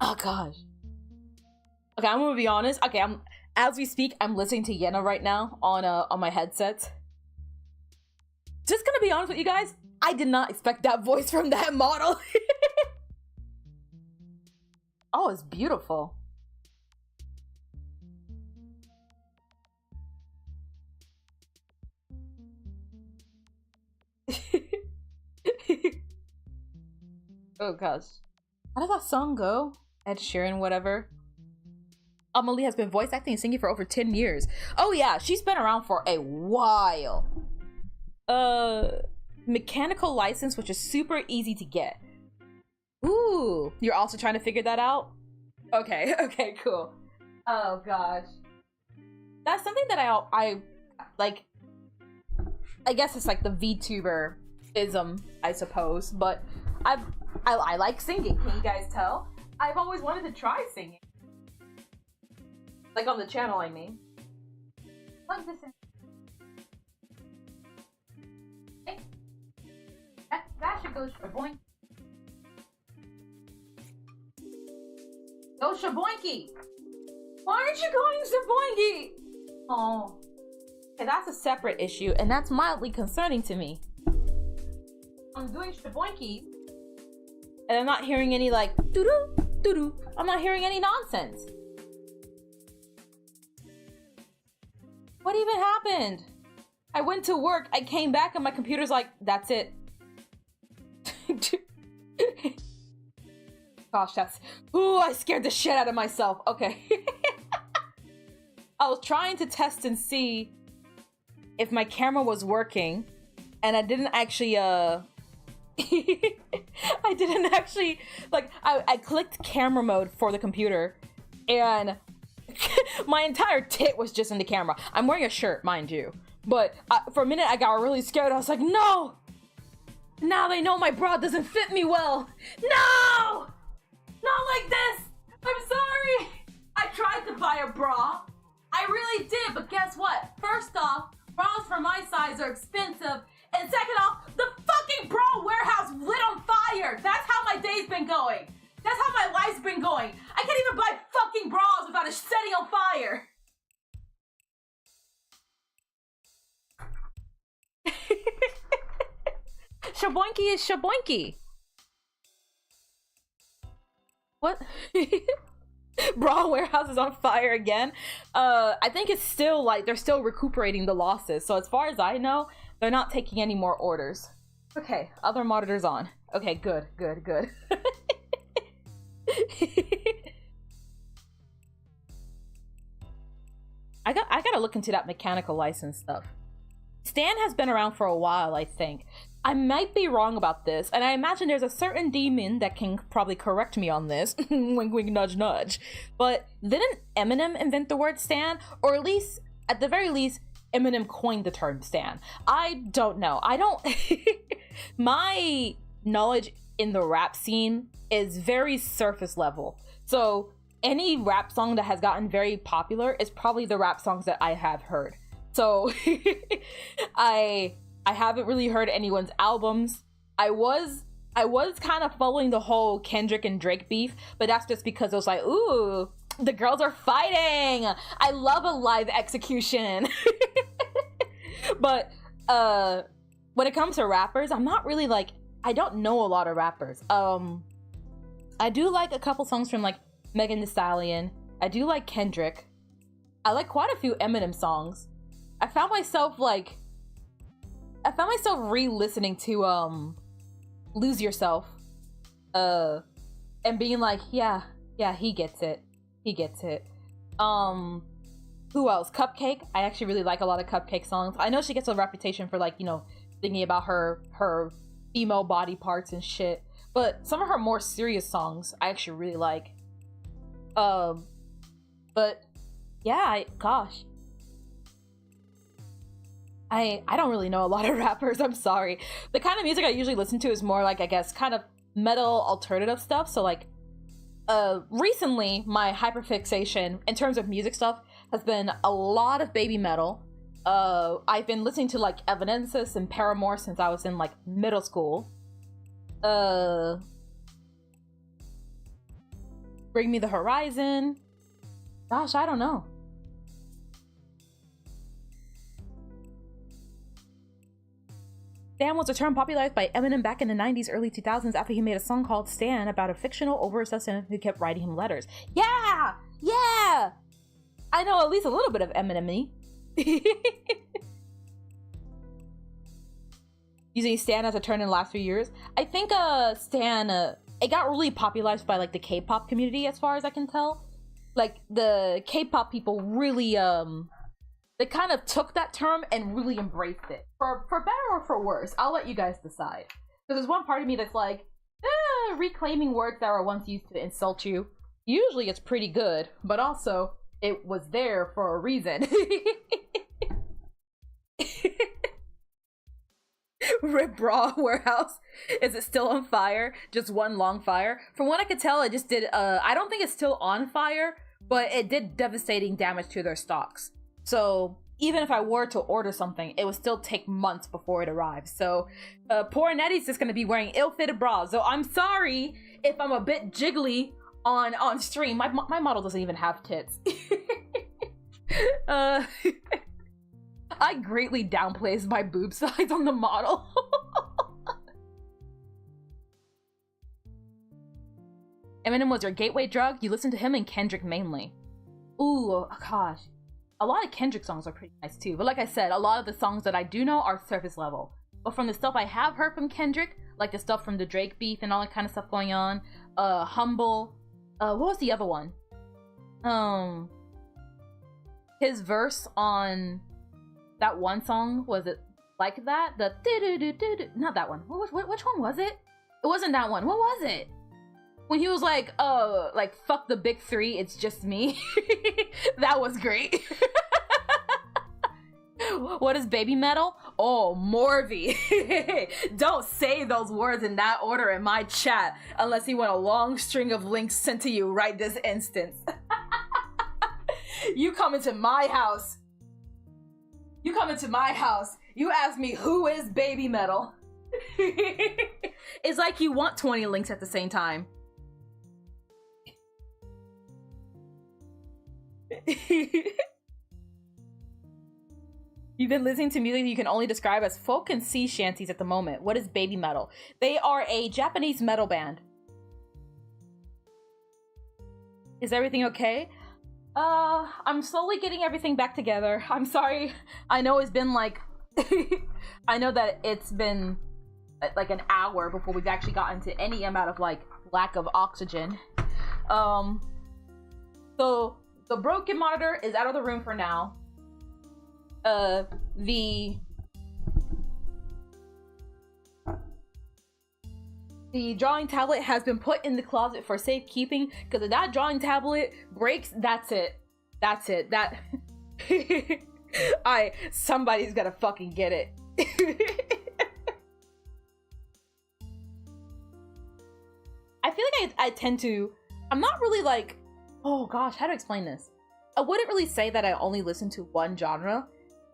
Oh gosh. Okay, I'm gonna be honest. Okay, as we speak, I'm listening to Yena right now on my headset. Just gonna be honest with you guys, I did not expect that voice from that model. Oh, it's beautiful. Oh gosh. How does that song go? Ed Sheeran, whatever. Amelie has been voice acting and singing for over 10 years. Oh yeah, she's been around for a while. Mechanical license, which is super easy to get. Ooh, you're also trying to figure that out? Okay, okay, cool. Oh gosh. That's something that I like. I guess it's like the VTuber-ism, I suppose, but I like singing, can you guys tell? I've always wanted to try singing. Like on the channel, I mean. Plug this in. Hey. That should go shaboink. Go shaboinky! Why aren't you going shaboinky? Oh. Okay, that's a separate issue, and that's mildly concerning to me. I'm doing shaboinky, and I'm not hearing any like doo-doo, doo-doo. I'm not hearing any nonsense. What even happened? I went to work, I came back, and my computer's like, that's it. Gosh, that's... Ooh, I scared the shit out of myself. Okay. I was trying to test and see if my camera was working, and I didn't actually, I didn't actually, like, I clicked camera mode for the computer, and my entire tit was just in the camera. I'm wearing a shirt, mind you, but for a minute I got really scared. I was like, no! Now they know my bra doesn't fit me well. No! Not like this! I'm sorry! I tried to buy a bra. I really did, but guess what? First off, bras for my size are expensive. And second off, the fucking bra warehouse lit on fire. That's how my day's been going. That's how my life's been going. I can't even buy fucking bras without it setting on fire. Shaboinky is shaboinky. What? Bra warehouse is on fire again. I think it's still like they're still recuperating the losses. So as far as I know, they're not taking any more orders. Okay, other monitors on. Okay, good. I gotta look into that mechanical license stuff. Stan has been around for a while, I think. I might be wrong about this, and I imagine there's a certain demon that can probably correct me on this. Wink, wink, nudge, nudge. But didn't Eminem invent the word stan? Or at least, at the very least, Eminem coined the term stan. I don't know. My knowledge in the rap scene is very surface level. So any rap song that has gotten very popular is probably the rap songs that I have heard. So I haven't really heard anyone's albums. I was kind of following the whole Kendrick and Drake beef, but that's just because I was like, ooh, the girls are fighting. I love a live execution. But when it comes to rappers, I'm not really like, I don't know a lot of rappers. I do like a couple songs from like Megan Thee Stallion. I do like Kendrick. I like quite a few Eminem songs. I found myself re-listening to Lose Yourself and being like, yeah, he gets it. Who else? Cupcake. I actually really like a lot of Cupcake songs. I know she gets a reputation for like, you know, thinking about her female body parts and shit, but some of her more serious songs I actually really like. But yeah, gosh. I don't really know a lot of rappers, I'm sorry. The kind of music I usually listen to is more like, I guess, kind of metal alternative stuff. So like, recently my hyperfixation in terms of music stuff has been a lot of baby metal. I've been listening to like Evanescence and Paramore since I was in like middle school. Bring Me the Horizon. Gosh, I don't know. Stan was a term popularized by Eminem back in the 90s, early 2000s after he made a song called Stan about a fictional over-obsessive who kept writing him letters. Yeah! I know at least a little bit of Eminem-y. Using Stan as a term in the last few years. I think Stan, it got really popularized by like the K-pop community as far as I can tell. Like the K-pop people really, they kind of took that term and really embraced it. For better or for worse, I'll let you guys decide. Because there's one part of me that's like, reclaiming words that were once used to insult you. Usually it's pretty good, but also it was there for a reason. Rip Bra Warehouse. Is it still on fire? Just one long fire? From what I could tell, it just did, I don't think it's still on fire, but it did devastating damage to their stocks. So even if I were to order something, it would still take months before it arrives. So poor Netty's just gonna be wearing ill-fitted bras. So I'm sorry if I'm a bit jiggly on stream. My model doesn't even have tits. I greatly downplays my boob size on the model. Eminem was your gateway drug? You listened to him and Kendrick mainly. Ooh, gosh. A lot of Kendrick songs are pretty nice too, but like I said, a lot of the songs that I do know are surface level. But from the stuff I have heard from Kendrick, like the stuff from the Drake beef and all that kind of stuff going on, Humble, what was the other one? His verse on that one song, was it like that? The not that one. Which one was it? It wasn't that one. What was it? When he was like fuck the big three, it's just me. That was great. What is baby metal? Oh, Morvy. Don't say those words in that order in my chat unless you want a long string of links sent to you right this instant. You come into my house. You ask me who is baby metal. It's like you want 20 links at the same time. You've been listening to music you can only describe as folk and sea shanties at the moment. What is baby metal? They are a Japanese metal band. Is everything okay? I'm slowly getting everything back together. I'm sorry. I know it's been like... I know that it's been like an hour before we've actually gotten to any amount of like lack of oxygen. So the broken monitor is out of the room for now. The drawing tablet has been put in the closet for safekeeping, because if that drawing tablet breaks, that's it. Somebody's gotta fucking get it. I feel like I tend to, I'm not really like, oh gosh, how to explain this? I wouldn't really say that I only listen to one genre.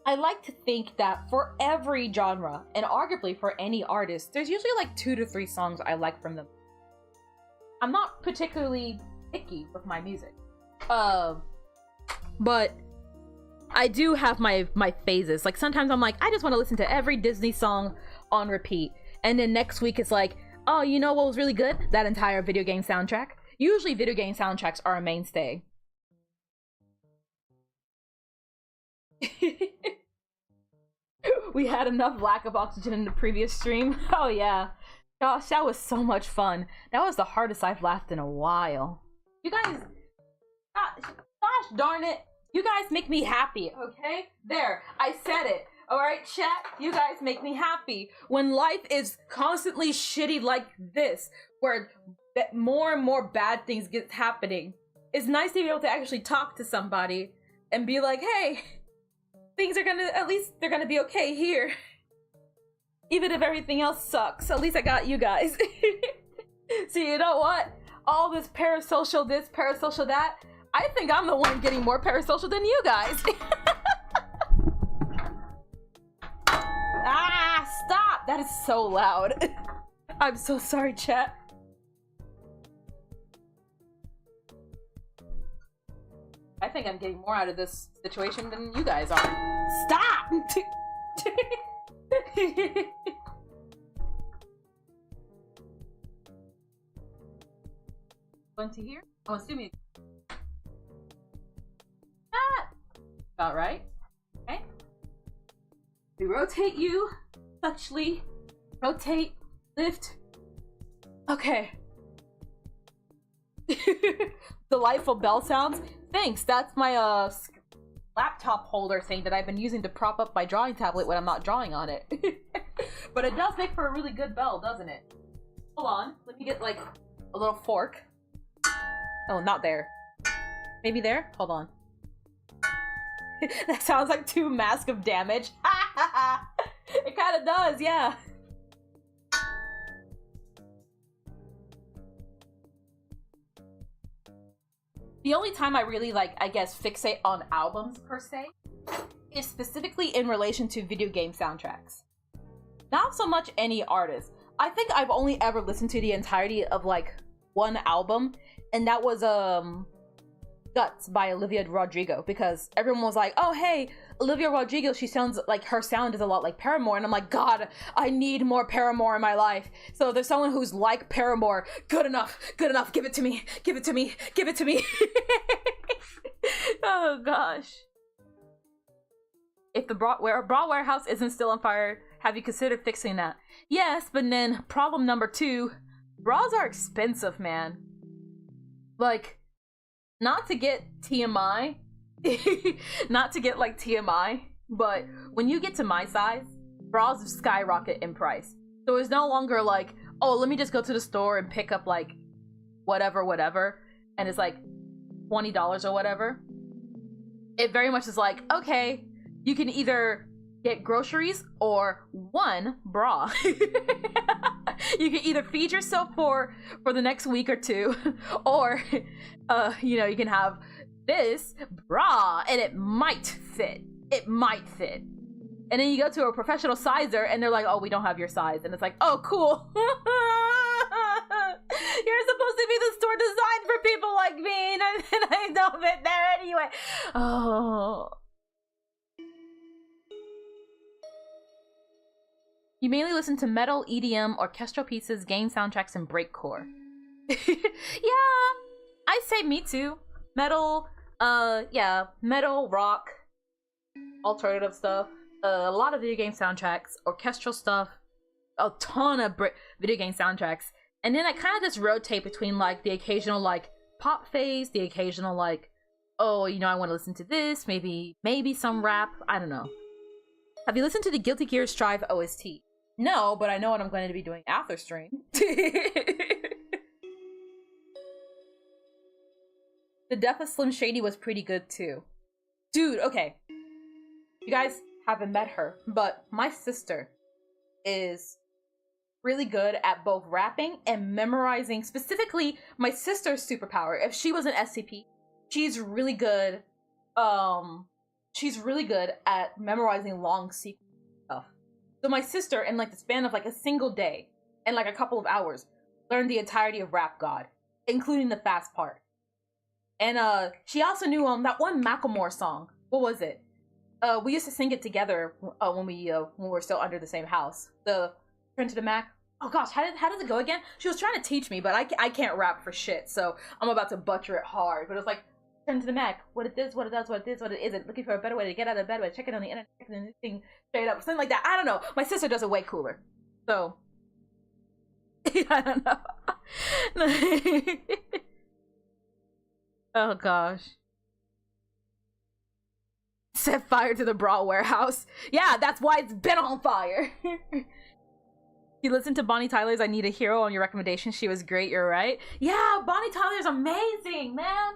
I like to think that for every genre, and arguably for any artist, there's usually like 2 to 3 songs I like from them. I'm not particularly picky with my music. But I do have my phases. Like sometimes I'm like, I just want to listen to every Disney song on repeat. And then next week it's like, oh, you know what was really good? That entire video game soundtrack. Usually video game soundtracks are a mainstay. We had enough lack of oxygen in the previous stream. Oh yeah. Gosh, that was so much fun. That was the hardest I've laughed in a while. You guys, gosh darn it. You guys make me happy, okay? There, I said it. Alright, chat, you guys make me happy. When life is constantly shitty like this, where more and more bad things get happening, it's nice to be able to actually talk to somebody and be like, hey, things are gonna, at least they're gonna be okay here. Even if everything else sucks, at least I got you guys. So you know what? All this parasocial this, parasocial that, I think I'm the one getting more parasocial than you guys. Ah, stop! That is so loud. I'm so sorry, chat. I think I'm getting more out of this situation than you guys are. Stop! Going to here? I'm assuming. Ah! About right. Okay. We rotate you. Touchly. Rotate. Lift. Okay. Delightful bell sounds. Thanks. That's my laptop holder thing that I've been using to prop up my drawing tablet when I'm not drawing on it. But it does make for a really good bell, doesn't it? Hold on. Let me get like a little fork. Oh, not there. Maybe there? Hold on. That sounds like 2 masks of damage. It kind of does, yeah. The only time I really, like, I guess, fixate on albums, per se, is specifically in relation to video game soundtracks. Not so much any artist. I think I've only ever listened to the entirety of, like, one album, and that was, Guts by Olivia Rodrigo, because everyone was like, oh, hey, Olivia Rodrigo, she sounds like, her sound is a lot like Paramore, and I'm like, God, I need more Paramore in my life. So if there's someone who's like Paramore, good enough, give it to me, give it to me, give it to me. Oh, gosh. If the bra warehouse isn't still on fire, have you considered fixing that? Yes, but then problem number 2, bras are expensive, man. Like, not to get TMI, not to get like TMI, but when you get to my size, bras skyrocket in price. So it's no longer like, oh, let me just go to the store and pick up like whatever, and it's like $20 or whatever, it very much is like, okay, you can either get groceries or one bra. You can either feed yourself for the next week or two, or you know, you can have this bra and it might fit. And then you go to a professional sizer and they're like, oh, we don't have your size. And it's like, oh, cool. You're supposed to be the store designed for people like me, and I don't fit there anyway. Oh. You mainly listen to metal, EDM, orchestral pieces, game soundtracks, and breakcore. Yeah, I say me too. Metal, yeah, metal, rock, alternative stuff, a lot of video game soundtracks, orchestral stuff, a ton of video game soundtracks. And then I kind of just rotate between like the occasional like pop phase, the occasional like, oh, you know, I want to listen to this, maybe some rap, I don't know. Have you listened to the Guilty Gear Strive OST? No, but I know what I'm going to be doing after stream. The Death of Slim Shady was pretty good too. Dude, okay. You guys haven't met her, but my sister is really good at both rapping and memorizing. Specifically, my sister's superpower, if she was an SCP, she's really good at memorizing long sequence stuff. So my sister, in like the span of like a single day and like a couple of hours, learned the entirety of Rap God, including the fast part. And she also knew that one Macklemore song. What was it? We used to sing it together when we were still under the same house. The Turn to the Mac. Oh gosh, how does it go again? She was trying to teach me, but I can't rap for shit, so I'm about to butcher it hard. But it's like, turn to the Mac. What it is, what it does, what it is, what it isn't. Looking for a better way to get out of bed. Check it on the internet. Checking the thing straight up. Something like that. I don't know. My sister does it way cooler. So, I don't know. Oh gosh. Set fire to the bra warehouse. Yeah, that's why it's been on fire. You listened to Bonnie Tyler's I Need a Hero on your recommendation. She was great, you're right. Yeah, Bonnie Tyler's amazing, man.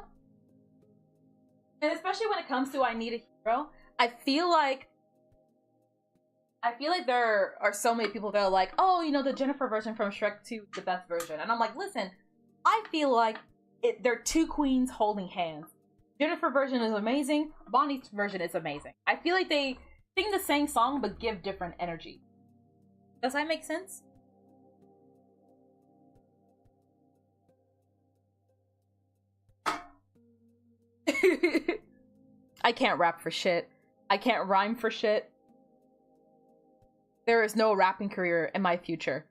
And especially when it comes to I Need a Hero, I feel like there are so many people that are like, oh, you know, the Jennifer version from Shrek 2 is the best version. And I'm like, listen, I feel like they're two queens holding hands. Jennifer version is amazing. Bonnie's version is amazing. I feel like they sing the same song but give different energy. Does that make sense? I can't rap for shit. I can't rhyme for shit. There is no rapping career in my future.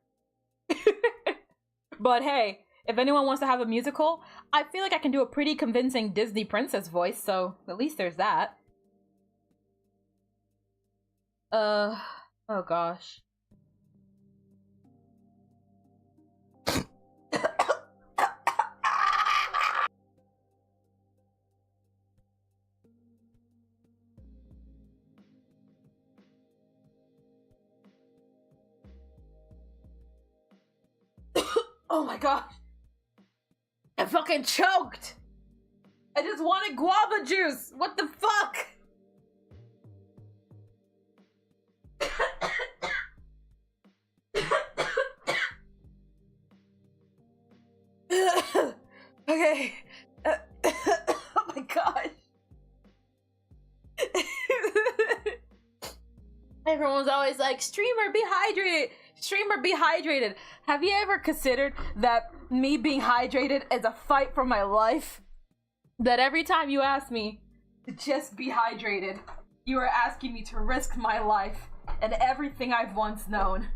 But hey, if anyone wants to have a musical, I feel like I can do a pretty convincing Disney princess voice, so at least there's that. Oh gosh. Oh my gosh. I fucking choked. I just wanted guava juice. What the fuck? Okay. Oh my gosh. Everyone's always like, streamer, be hydrated. Streamer, be hydrated. Have you ever considered that me being hydrated is a fight for my life? That every time you ask me to just be hydrated, you are asking me to risk my life and everything I've once known.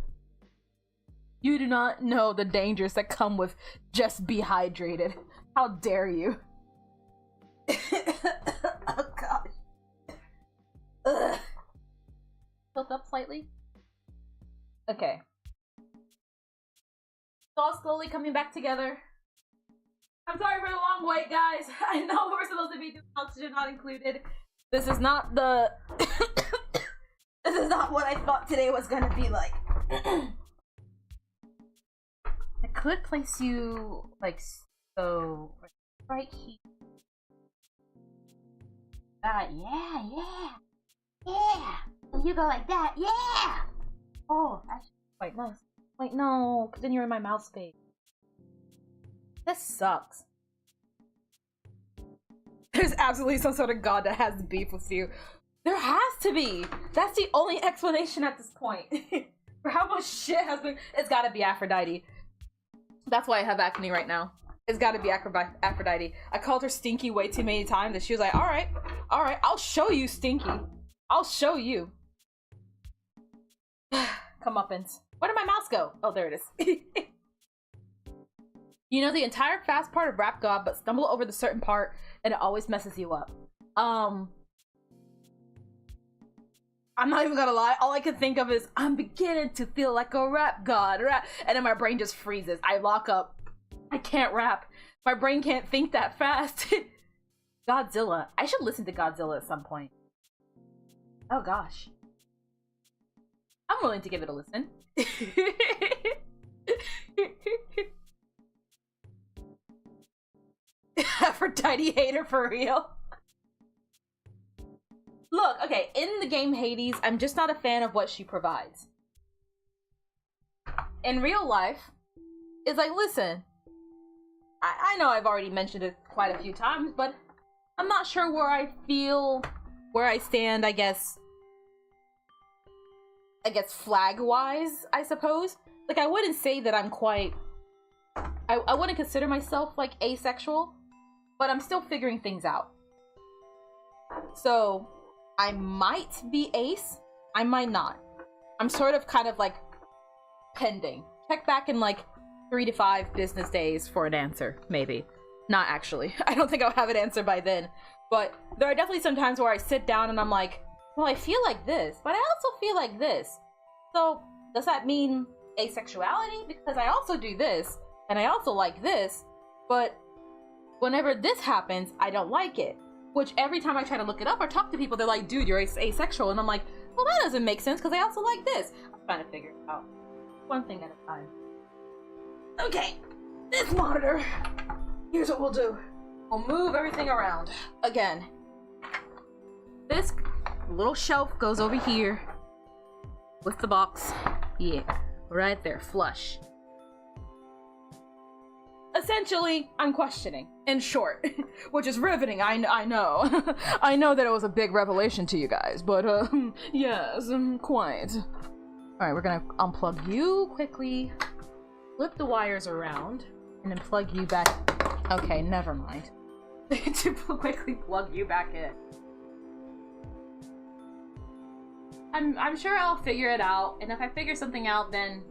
You do not know the dangers that come with just be hydrated. How dare you? Oh gosh. Ugh. Tilt up slightly? Okay. It's all slowly coming back together. I'm sorry for the long wait, guys. I know we're supposed to be doing oxygen not included. This is not the... This is not what I thought today was gonna be like. I could place you, like, So right here. Yeah. And you go like that, yeah. Oh, actually, quite nice. Wait, no, because then you're in my mouth space. This sucks. There's absolutely some sort of god that has beef with you. There has to be. That's the only explanation at this point. For how much shit has been. It's gotta be Aphrodite. That's why I have acne right now. It's gotta be Aphrodite. I called her Stinky way too many times and she was like, alright, I'll show you, Stinky. I'll show you. Comeuppance. Where did my mouse go? Oh, there it is. You know the entire fast part of Rap God, but stumble over the certain part and it always messes you up. I'm not even gonna lie, all I can think of is I'm beginning to feel like a rap god, and then my brain just freezes. I lock up. I can't rap. My brain can't think that fast. Godzilla. I should listen to Godzilla at some point. Oh gosh. I'm willing to give it a listen. Aphrodite hater for real. Look, okay, in the game Hades, I'm just not a fan of what she provides. In real life, it's like, listen, I know I've already mentioned it quite a few times, but I'm not sure where I stand, I guess flag-wise, I suppose. Like, I wouldn't say that I'm quite... I wouldn't consider myself, like, asexual, but I'm still figuring things out. So, I might be ace, I might not. I'm sort of kind of, like, pending. Check back in, like, 3 to 5 business days for an answer, maybe. Not actually. I don't think I'll have an answer by then. But there are definitely some times where I sit down and I'm like, well, I feel like this, but I also feel like this. So, does that mean asexuality? Because I also do this, and I also like this, but whenever this happens, I don't like it. Which every time I try to look it up or talk to people, they're like, dude, you're asexual. And I'm like, well, that doesn't make sense because I also like this. I'm trying to figure it out. One thing at a time. Okay, this monitor. Here's what we'll do. We'll move everything around. Again, this little shelf goes over here with the box. Yeah, right there, flush. Essentially, I'm questioning, in short, which is riveting, I know. I know that it was a big revelation to you guys, but, yes, quite. Alright, we're gonna unplug you quickly, flip the wires around, and then plug you back. Okay, never mind. To quickly plug you back in. I'm sure I'll figure it out, and if I figure something out, then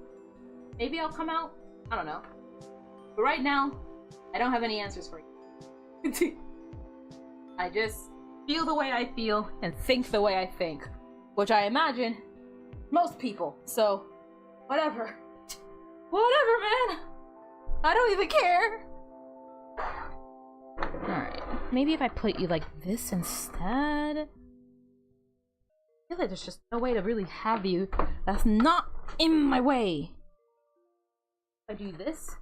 maybe I'll come out? I don't know. But right now, I don't have any answers for you. I just feel the way I feel and think the way I think, which I imagine most people. So, whatever. Whatever, man. I don't even care. Alright, maybe if I put you like this instead. I feel like there's just no way to really have you that's not in my way. If I do this,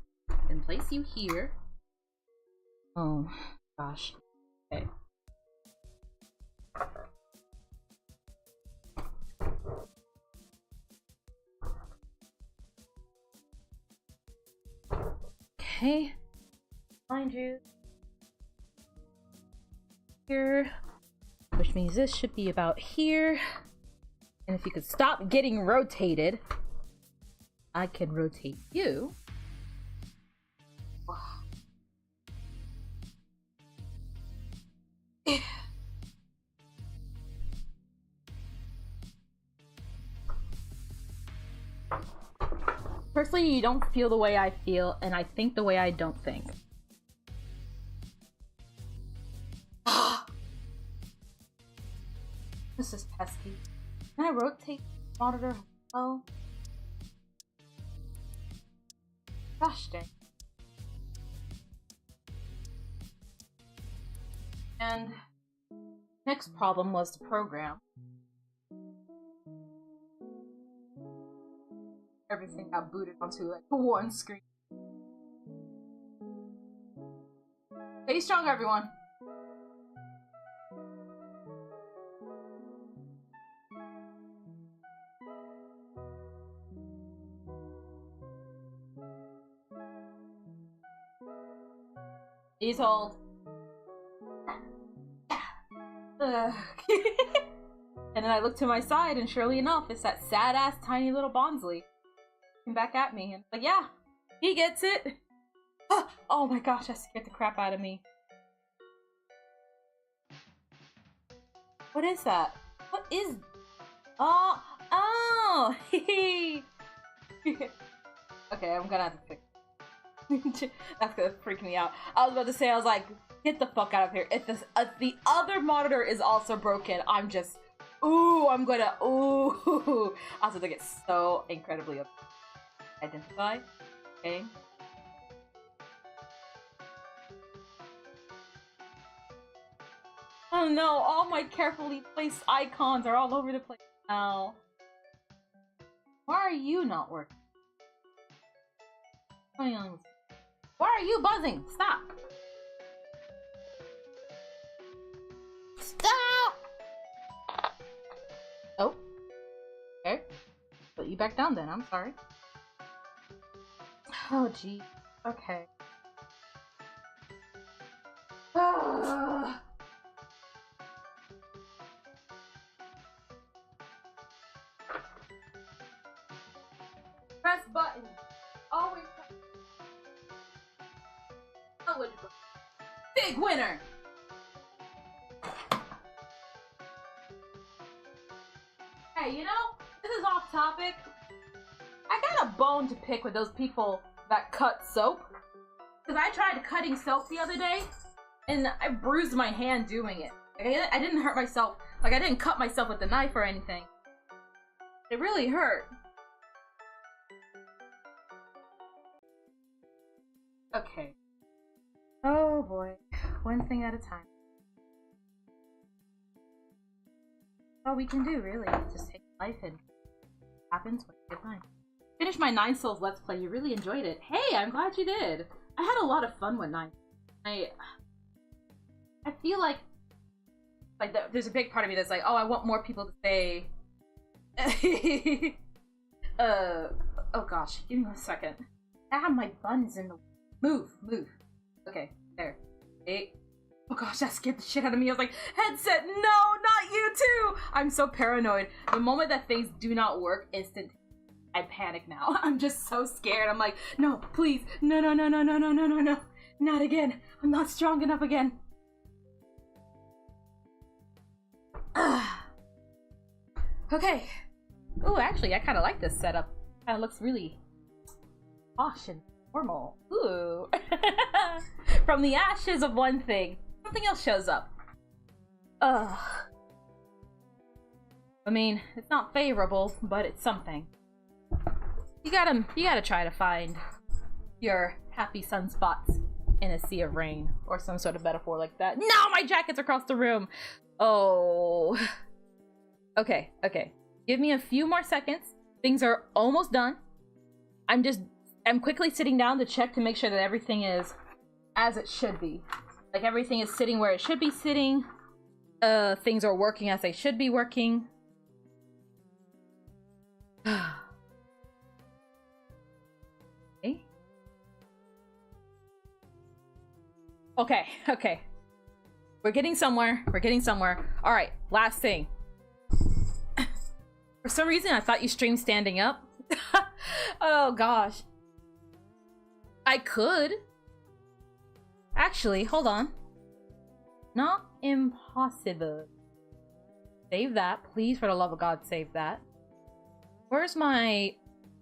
and place you here. Oh, gosh. Okay. Okay. Find you. Here. Which means this should be about here. And if you could stop getting rotated, I can rotate you. Personally, you don't feel the way I feel, and I think the way I don't think. This is pesky. Can I rotate the monitor? Oh. Gosh dang. And next problem was the program. Everything got booted onto like one screen. Stay strong, everyone. Please hold. And then I look to my side, and surely enough, it's that sad-ass tiny little Bonsley. Came back at me, and like, yeah, he gets it. Oh my gosh, that scared the crap out of me. What is that? What is... Oh! Okay, I'm gonna have to fix it. That's gonna freak me out. I was about to say, I was like, get the fuck out of here. If this, the other monitor is also broken, I'm just... Ooh, I'm gonna... Ooh! I was gonna get so incredibly upset. Identify. Okay. Oh no, all my carefully placed icons are all over the place now. Why are you not working? Why are you buzzing? Stop! Stop! Oh. Okay. Put you back down then, I'm sorry. Oh gee. Okay. Press button. Always press. Always press. Big winner. Hey, you know, this is off topic. I got a bone to pick with those people that cut soap. Because I tried cutting soap the other day, and I bruised my hand doing it. Like, I didn't hurt myself. Like, I didn't cut myself with the knife or anything. It really hurt. Okay. Oh boy. One thing at a time. All we can do, really, is just take life and happens when you get time. Finished my 9 Souls Let's Play. You really enjoyed it. Hey, I'm glad you did. I had a lot of fun with 9. I feel like there's a big part of me that's like, oh, I want more people to say. Oh gosh, give me 1 second. Ah, my bun's in the move. Okay, there. Hey. Oh gosh, that scared the shit out of me. I was like, headset, no, not you too! I'm so paranoid. The moment that things do not work, I panic now. I'm just so scared. I'm like, no, please, no. Not again. I'm not strong enough again. Okay. Ooh, actually, I kind of like this setup. Kind of looks really posh and formal. Ooh. From the ashes of one thing, something else shows up. Ugh. I mean, it's not favorable, but it's something. You gotta try to find your happy sunspots in a sea of rain, or some sort of metaphor like that. No, my jacket's across the room! Oh. Okay. Give me a few more seconds. Things are almost done. I'm quickly sitting down to check to make sure that everything is as it should be. Like, everything is sitting where it should be sitting. Things are working as they should be working. Okay. We're getting somewhere. Alright, last thing. For some reason, I thought you streamed standing up. Oh, gosh. I could. Actually, hold on. Not impossible. Save that. Please, for the love of God, save that. Where's my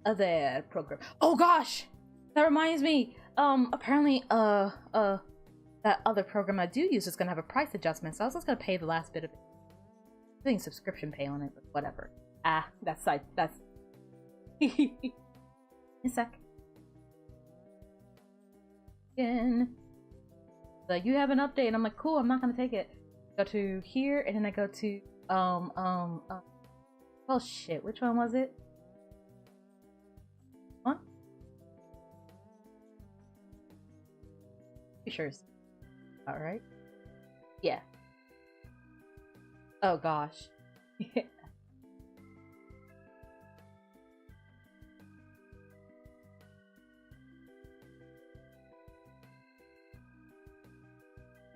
other program? Oh, gosh! That reminds me. Apparently, that other program I do use is gonna have a price adjustment, so I was just gonna pay the last bit of it. I'm doing subscription pay on it, but whatever. That's a sec. Again. So you have an update, and I'm like, cool, I'm not gonna take it. Go to here, and then I go to, oh shit, which one was it? Sure. Alright. Yeah. Oh gosh.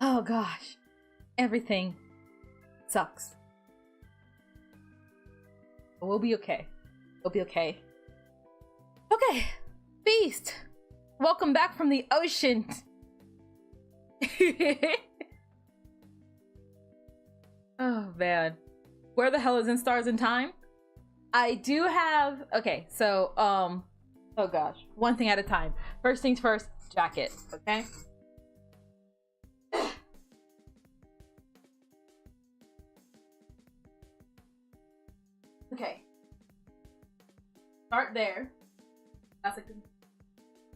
Oh gosh. Everything sucks. But we'll be okay. We'll be okay. Okay. Beast! Welcome back from the ocean! Oh man. Where the hell is In Stars in Time? I do have... Okay, so, oh gosh. One thing at a time. First things first, jacket, okay? Okay. Start there. That's a good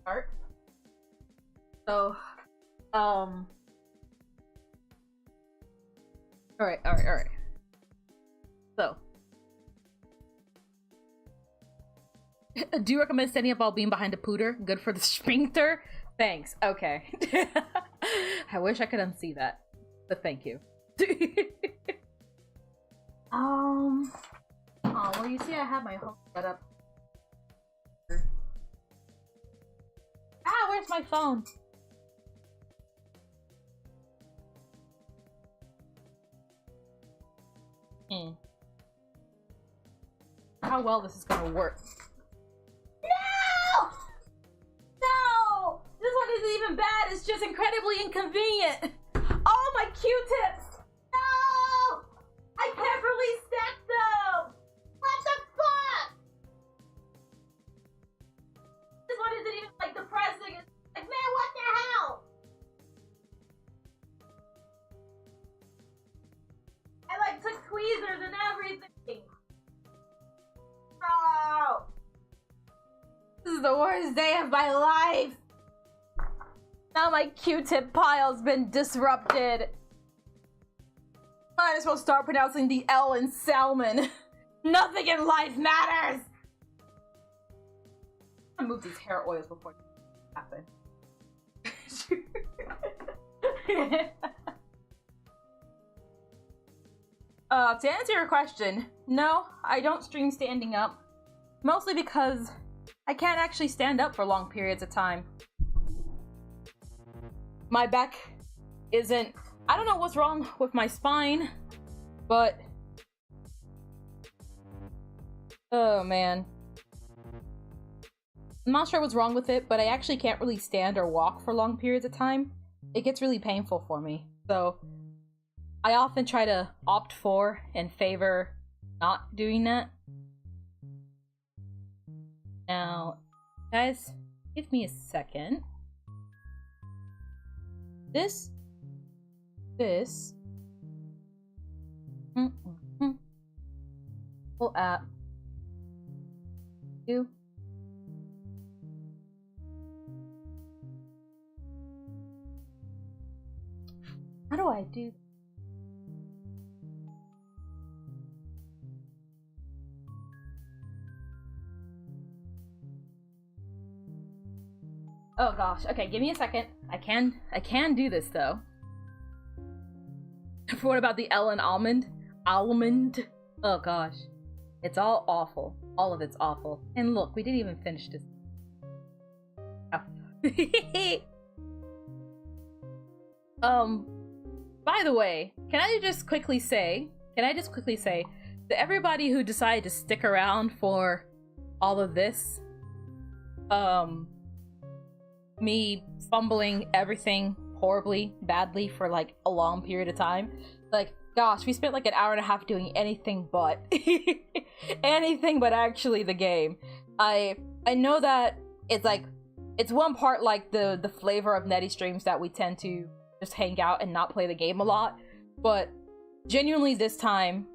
start. So, alright. So, do you recommend standing up while being behind a pooter? Good for the sphincter? Thanks. Okay. I wish I could unsee that, but thank you. Oh, well, you see I have my home set up. Ah, where's my phone? How well this is gonna work. No! No! This one isn't even bad, it's just incredibly inconvenient. Oh, my Q-tips! No! I carefully stacked them! What the fuck? This one isn't even like depressing. It's like, man, what the hell? I like took tweezers and everything. Oh! This is the worst day of my life. Now my Q-tip pile's been disrupted. Might as well start pronouncing the L in salmon. Nothing in life matters! I'm gonna move these hair oils before they happen. To answer your question, no, I don't stream standing up. Mostly because I can't actually stand up for long periods of time. My back isn't... I don't know what's wrong with my spine, but... Oh, man. I'm not sure what's wrong with it, but I actually can't really stand or walk for long periods of time. It gets really painful for me, so... I often try to opt for and favor not doing that. Now, guys, give me a second. This. Full app. You. How do I do? Oh gosh, okay, give me a second. I can do this though. What about the L and almond? Almond? Oh gosh. It's all awful. All of it's awful. And look, we didn't even finish this. Oh. By the way, can I just quickly say that everybody who decided to stick around for all of this, me fumbling everything horribly, badly for like a long period of time. Like, gosh, we spent like an hour and a half doing anything but anything but actually the game. I know that it's like, it's one part like the flavor of Netty streams that we tend to just hang out and not play the game a lot, but genuinely this time,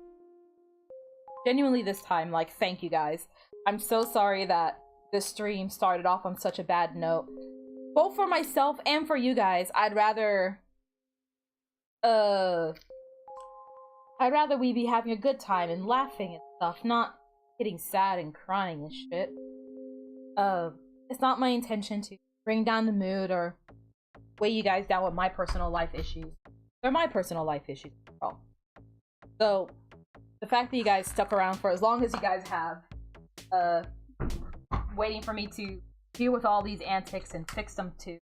like, thank you guys. I'm so sorry that this stream started off on such a bad note. Both for myself and for you guys, I'd rather we be having a good time and laughing and stuff, not getting sad and crying and shit. It's not my intention to bring down the mood or weigh you guys down with my personal life issues. They're my personal life issues. So the fact that you guys stuck around for as long as you guys have, waiting for me to deal with all these antics and fix them too,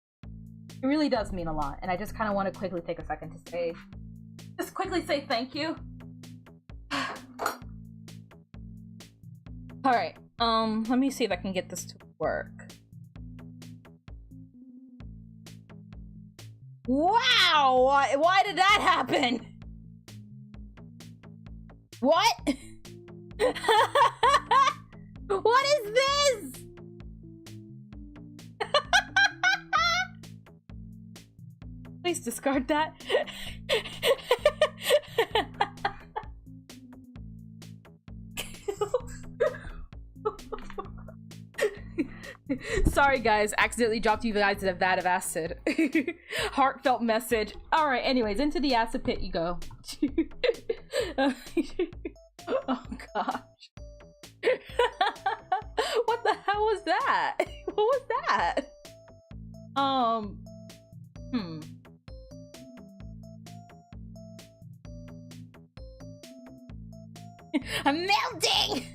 it really does mean a lot. And I just kind of want to quickly take a second to say, just quickly say thank you. All right, let me see if I can get this to work. Wow, why did that happen? What? What is this? Please discard that. Sorry guys, accidentally dropped you guys in a vat of acid. Heartfelt message. Alright, anyways, into the acid pit you go. Oh gosh. What the hell was that? What was that? I'm melting!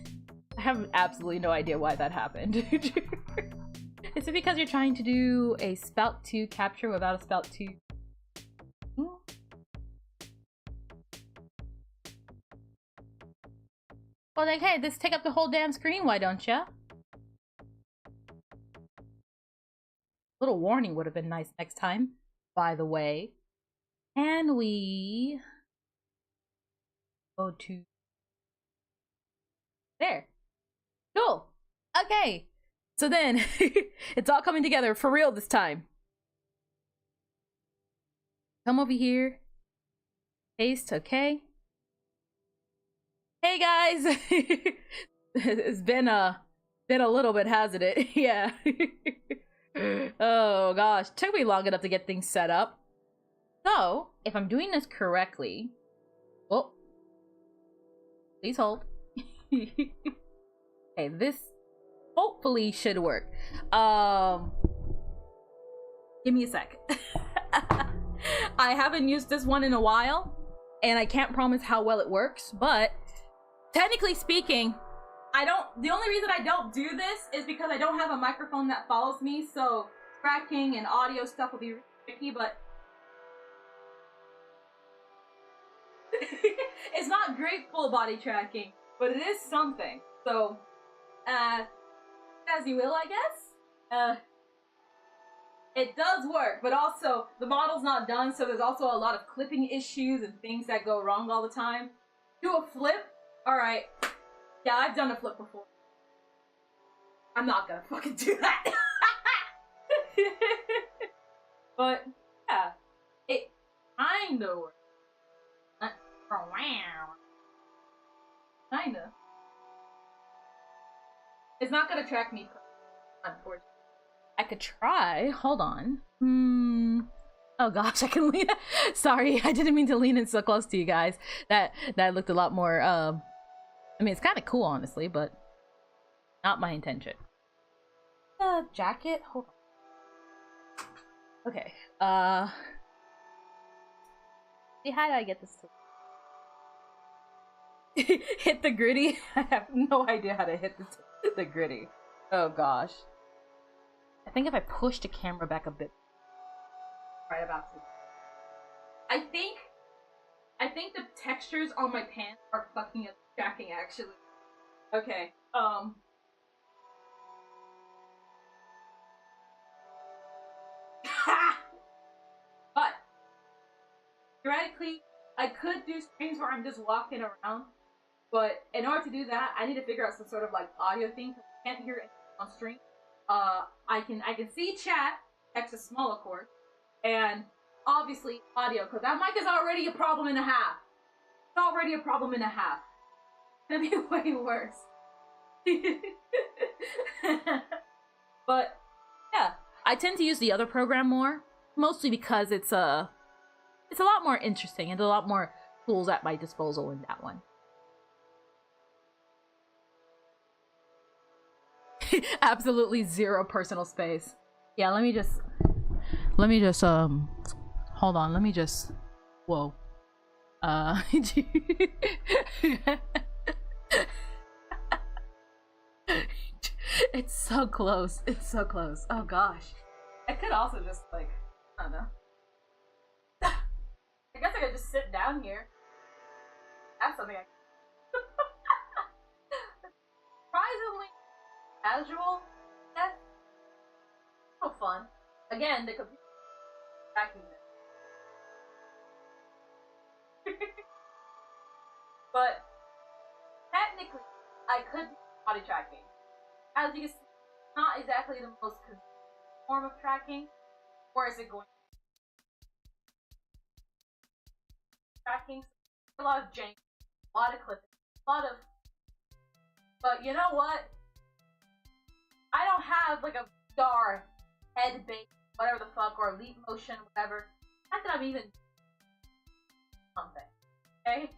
I have absolutely no idea why that happened. Is it because you're trying to do a spout 2 capture without a spout 2? Well, like, hey, just take up the whole damn screen, why don't ya? Little warning would have been nice next time, by the way. Can we go to there? Cool. Okay. So then, it's all coming together for real this time. Come over here. Paste, okay. Hey guys! It's been a little bit, hasn't it? Yeah. Oh gosh, took me long enough to get things set up. So, if I'm doing this correctly, oh, please hold. Okay, this hopefully should work. Give me a sec. I haven't used this one in a while, and I can't promise how well it works, but technically speaking, the only reason I don't do this is because I don't have a microphone that follows me, so tracking and audio stuff will be tricky, but it's not great full body tracking, but it is something. So, as you will, I guess. It does work, but also the model's not done, so there's also a lot of clipping issues and things that go wrong all the time. Do a flip? Alright. Yeah, I've done a flip before. I'm not gonna fucking do that. But, yeah. It kinda works. Kinda. It's not gonna track me, unfortunately. I could try. Hold on. Oh gosh, I can lean. Sorry, I didn't mean to lean in so close to you guys. That looked a lot more. I mean, it's kind of cool, honestly, but not my intention. Jacket. Hold on. Okay. See, how did I get this to hit the gritty? I have no idea how to hit the gritty. Oh gosh. I think if I push the camera back a bit. Right about to. I think the textures on my pants are fucking up tracking actually. Okay. But theoretically, I could do streams where I'm just walking around, but in order to do that, I need to figure out some sort of like audio thing. I can't hear it on stream. I can see chat, text is small of course, and obviously audio, because that mic is already a problem and a half. It's already a problem and a half. It's gonna be way worse. But yeah, I tend to use the other program more, mostly because it's a lot more interesting and a lot more tools at my disposal in that one. Absolutely zero personal space. Yeah, let me Let me just hold on, let me just whoa. It's so close. It's so close. Oh gosh. I could also just like, I don't know. I guess I could just sit down here. That's something I surprisingly casual. Yeah. So fun. Again, the computer tracking this. But technically, I could be body tracking. As you can see, it's not exactly the most form of tracking. Or is it going to be tracking? A lot of jank, a lot of clipping, a lot of. But you know what? I don't have like a star head bait, whatever the fuck, or leap motion, whatever. Not that I'm even something. Okay?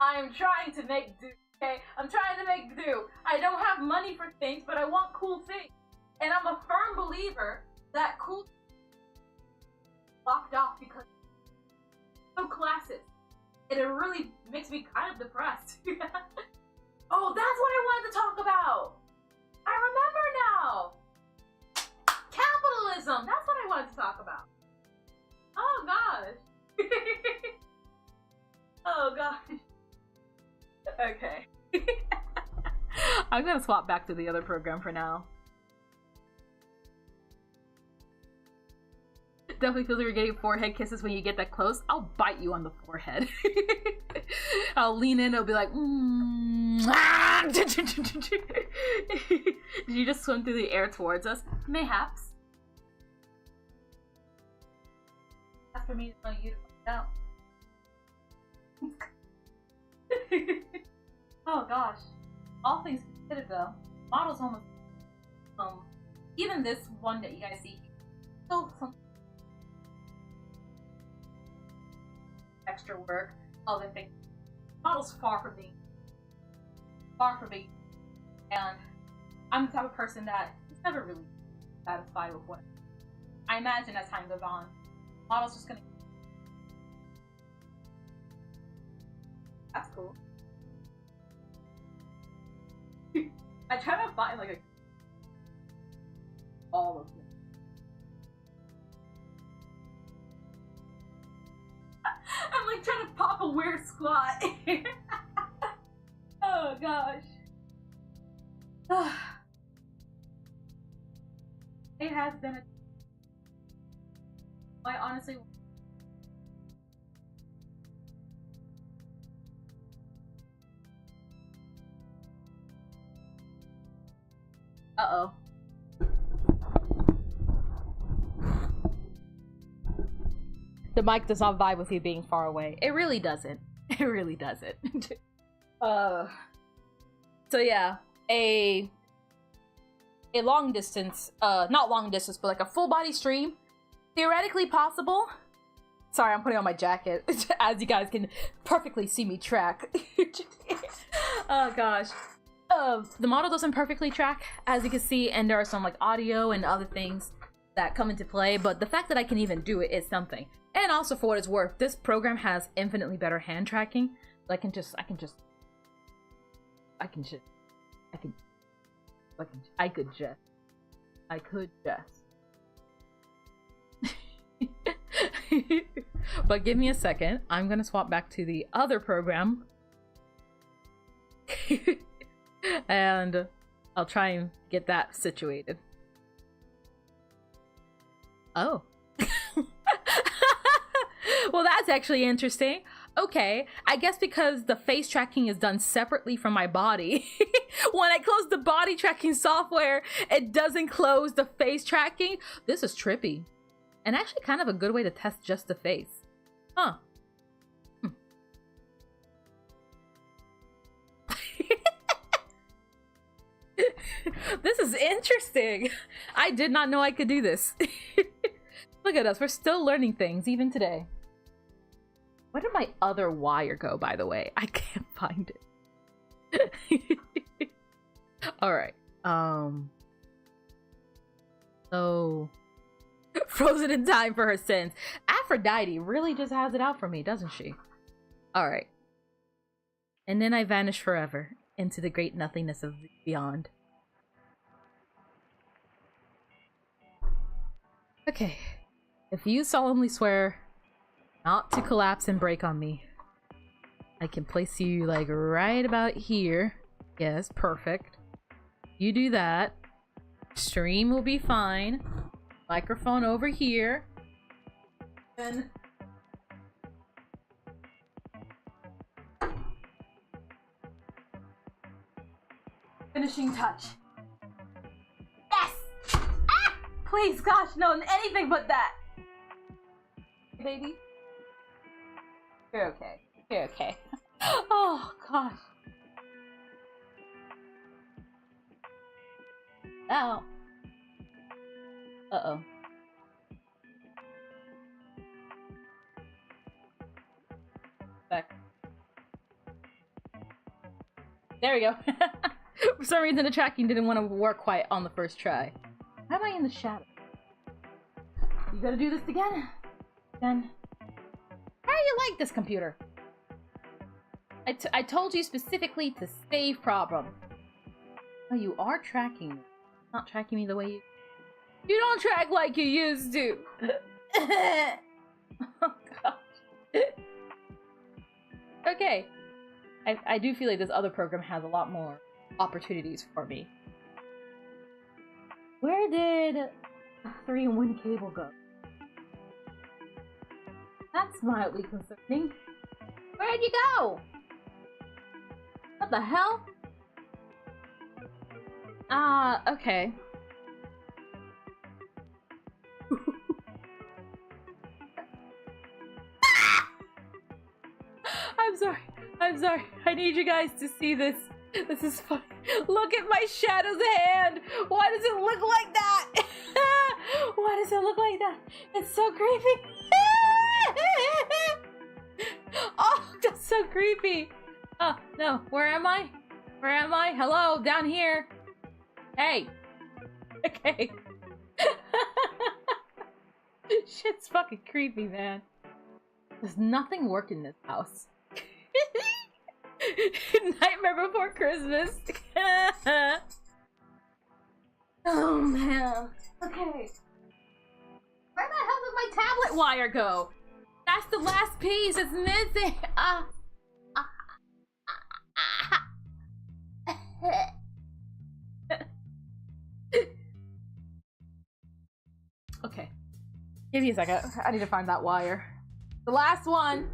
I am trying to make do. Okay? I'm trying to make do. I don't have money for things, but I want cool things. And I'm a firm believer that cool locked off because so classes. And it really makes me kind of depressed. Oh, that's what I wanted to talk about! I remember now! Capitalism! That's what I wanted to talk about. Oh gosh. Oh gosh. Okay. I'm gonna swap back to the other program for now. Definitely feels like you're getting forehead kisses when you get that close. I'll bite you on the forehead. I'll lean in, it'll be like, Did you just swim through the air towards us? Mayhaps. That's for me to know you to find out. Oh gosh. All things considered though, models almost even this one that you guys see still some extra work, other things. Models far from me. And I'm the type of person that is never really satisfied with what I imagine as time goes on. Models just gonna. That's cool. I try to find like all of them. I'm like trying to pop a weird squat. Oh gosh. It has been I honestly uh-oh. The mic does not vibe with you being far away. It really doesn't. It really doesn't. So yeah, a long distance, not long distance, but like a full body stream, theoretically possible. Sorry, I'm putting on my jacket, as you guys can perfectly see me track. Oh gosh. The model doesn't perfectly track, as you can see, and there are some like audio and other things that come into play, but the fact that I can even do it is something. And also, for what it's worth, this program has infinitely better hand tracking. I could just But give me a second. I'm gonna swap back to the other program. And I'll try and get that situated. Oh. Well, that's actually interesting. Okay, I guess because the face tracking is done separately from my body. When I close the body tracking software, it doesn't close the face tracking. This is trippy. And actually kind of a good way to test just the face. Huh. This is interesting. I did not know I could do this. Look at us, we're still learning things even today. Where did my other wire go, by the way? I can't find it. Alright. So Frozen in time for her sins. Aphrodite really just has it out for me, doesn't she? Alright. And then I vanish forever into the great nothingness of beyond. Okay. If you solemnly swear not to collapse and break on me, I can place you like right about here. Yes, perfect. You do that. Stream will be fine. Microphone over here. Then finishing touch. Yes! Ah! Please, gosh, no, anything but that. Baby. You're okay. You're okay. Oh, gosh. Ow. Uh-oh. Back. There we go. For some reason the tracking didn't want to work quite on the first try. How am I in the shadow? You gotta do this again? Then. How do you like this computer? I told you specifically to save problem. Oh, you are tracking me. Not tracking me the way you... You don't track like you used to! Oh, gosh. Okay. I do feel like this other program has a lot more opportunities for me. Where did the 3-in-1 cable go? That's mildly concerning. Where'd you go? What the hell? Okay. I'm sorry. I need you guys to see this. This is funny. Look at my shadow's hand. Why does it look like that? Why does it look like that? It's so creepy. Oh, that's so creepy. Oh, no. Where am I? Where am I? Hello, down here. Hey. Okay. Shit's fucking creepy, man. Does nothing work in this house? Nightmare Before Christmas. Oh, man. Okay. Where the hell did my tablet wire go? That's the last piece. It's missing. Okay. Give me a second. I need to find that wire. The last one.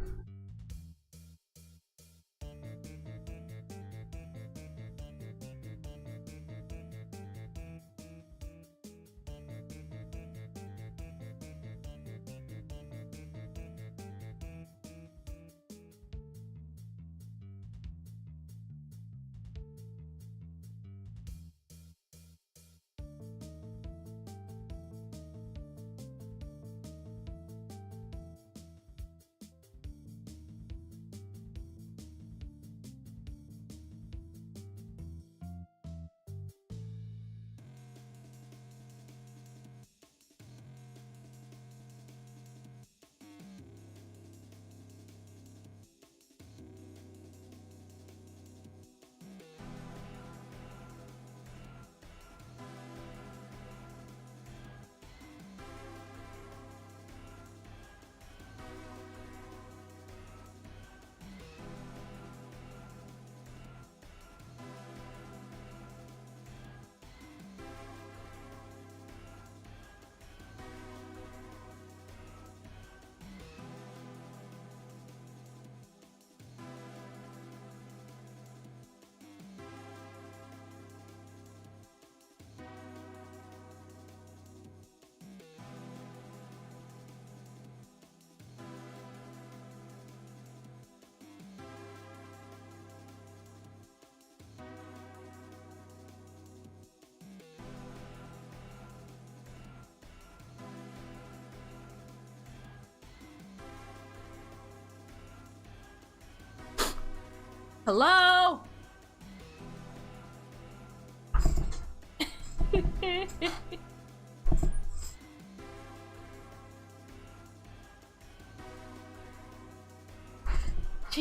Hello?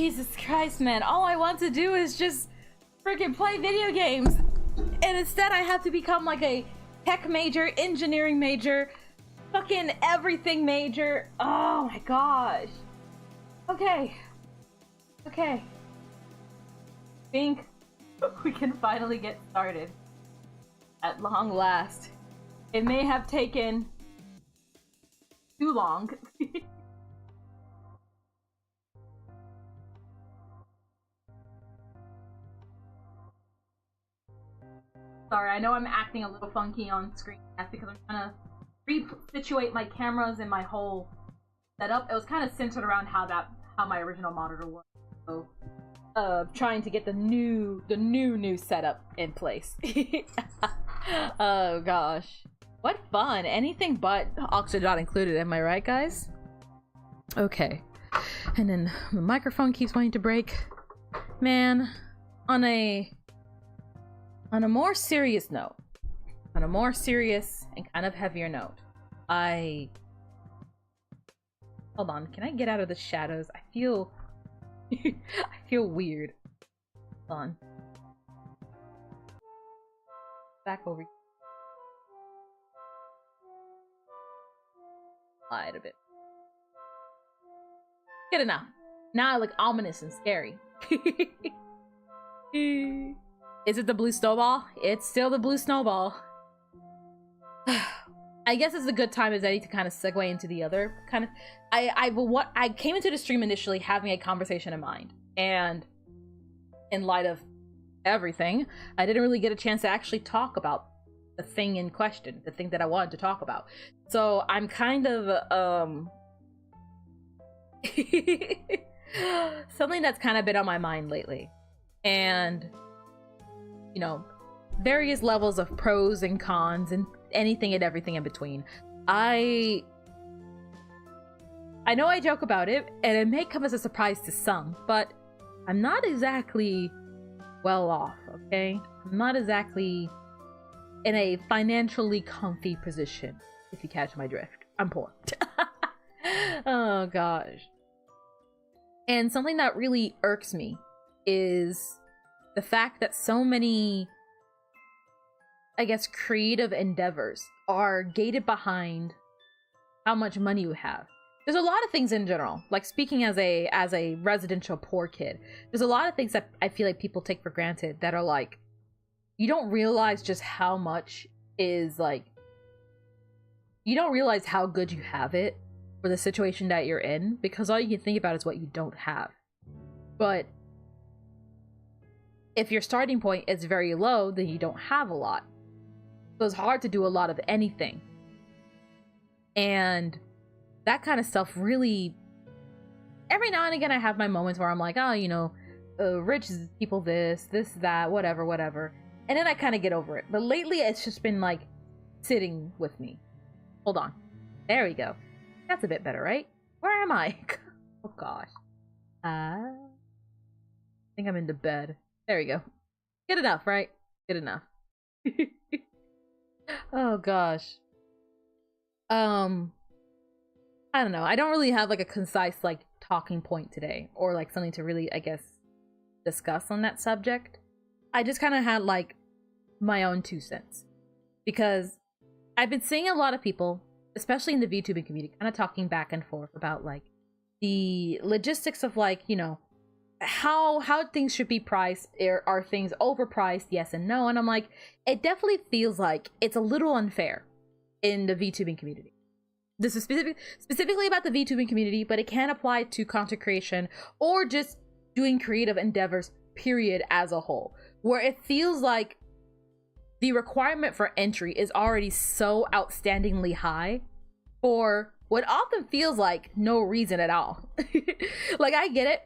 Jesus Christ, man. All I want to do is just freaking play video games. And instead I have to become like a tech major, engineering major, fucking everything major. Oh my gosh. Okay. Okay. Think we can finally get started. At long last. It may have taken too long. Sorry, I know I'm acting a little funky on screen. That's because I'm trying to re-situate my cameras and my whole setup. It was kind of centered around how my original monitor was. So, trying to get the new setup in place. Oh gosh, what fun! Anything but oxygen not included. Am I right, guys? Okay, and then the microphone keeps wanting to break. Man, on a more serious note, on a more serious and kind of heavier note, hold on, can I get out of the shadows? I feel I feel weird. Hold on. Back over. Slide a bit. Good enough. Now I look ominous and scary. Is it the blue snowball? It's still the blue snowball. I guess it's a good time as any to kind of segue into the other kind of. I came into the stream initially having a conversation in mind, and in light of everything, I didn't really get a chance to actually talk about the thing in question, the thing that I wanted to talk about. So I'm kind of something that's kind of been on my mind lately, and you know, various levels of pros and cons and anything and everything in between. I know I joke about it, and it may come as a surprise to some, but I'm not exactly well off, okay? I'm not exactly in a financially comfy position, if you catch my drift. I'm poor. Oh gosh. And something that really irks me is the fact that so many, I guess, creative endeavors are gated behind how much money you have. There's a lot of things in general, like speaking as a residential poor kid, there's a lot of things that I feel like people take for granted that are like, you don't realize just how much is like, you don't realize how good you have it for the situation that you're in, because all you can think about is what you don't have. But if your starting point is very low, then you don't have a lot. So it's hard to do a lot of anything. And that kind of stuff really, every now and again I have my moments where I'm like, oh, you know, rich people this, that, whatever. And then I kind of get over it. But lately it's just been like sitting with me. Hold on. There we go. That's a bit better, right? Where am I? Oh gosh. I think I'm into bed. There we go. Good enough, right? Good enough. Oh gosh. I don't know. I don't really have like a concise like talking point today, or like something to really, I guess, discuss on that subject. I just kind of had like my own 2 cents, because I've been seeing a lot of people, especially in the VTubing community, kind of talking back and forth about like the logistics of like, you know, how things should be priced. Are things overpriced? Yes and no. And I'm like, it definitely feels like it's a little unfair in the VTubing community. This is specifically about the VTubing community, but it can apply to content creation or just doing creative endeavors, period, as a whole, where it feels like the requirement for entry is already so outstandingly high for what often feels like no reason at all. Like, I get it.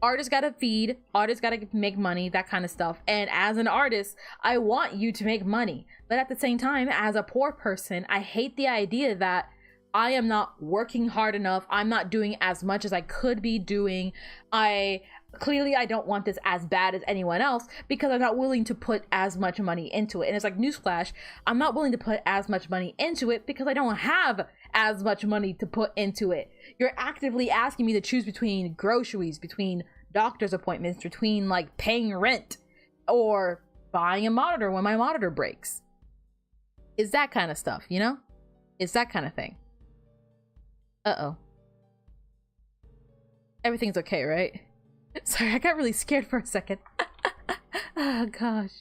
Artists gotta feed, artists gotta make money, that kind of stuff. And as an artist, I want you to make money. But at the same time, as a poor person, I hate the idea that I am not working hard enough. I'm not doing as much as I could be doing. I don't want this as bad as anyone else, because I'm not willing to put as much money into it. And it's like, newsflash, I'm not willing to put as much money into it because I don't have as much money to put into it. You're actively asking me to choose between groceries, between doctor's appointments, between like paying rent or buying a monitor when my monitor breaks. It's that kind of stuff, you know? It's that kind of thing. Uh-oh. Everything's okay, right? Sorry, I got really scared for a second. Oh, gosh.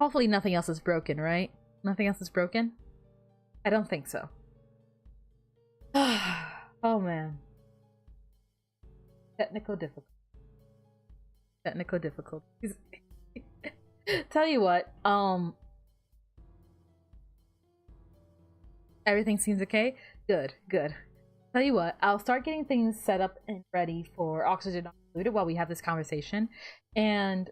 Hopefully nothing else is broken, right? Nothing else is broken? I don't think so. Oh, man. Technical difficulties. Technical difficulties. Tell you what, everything seems okay? Good, good. Tell you what, I'll start getting things set up and ready for Oxygen Not Included while we have this conversation. And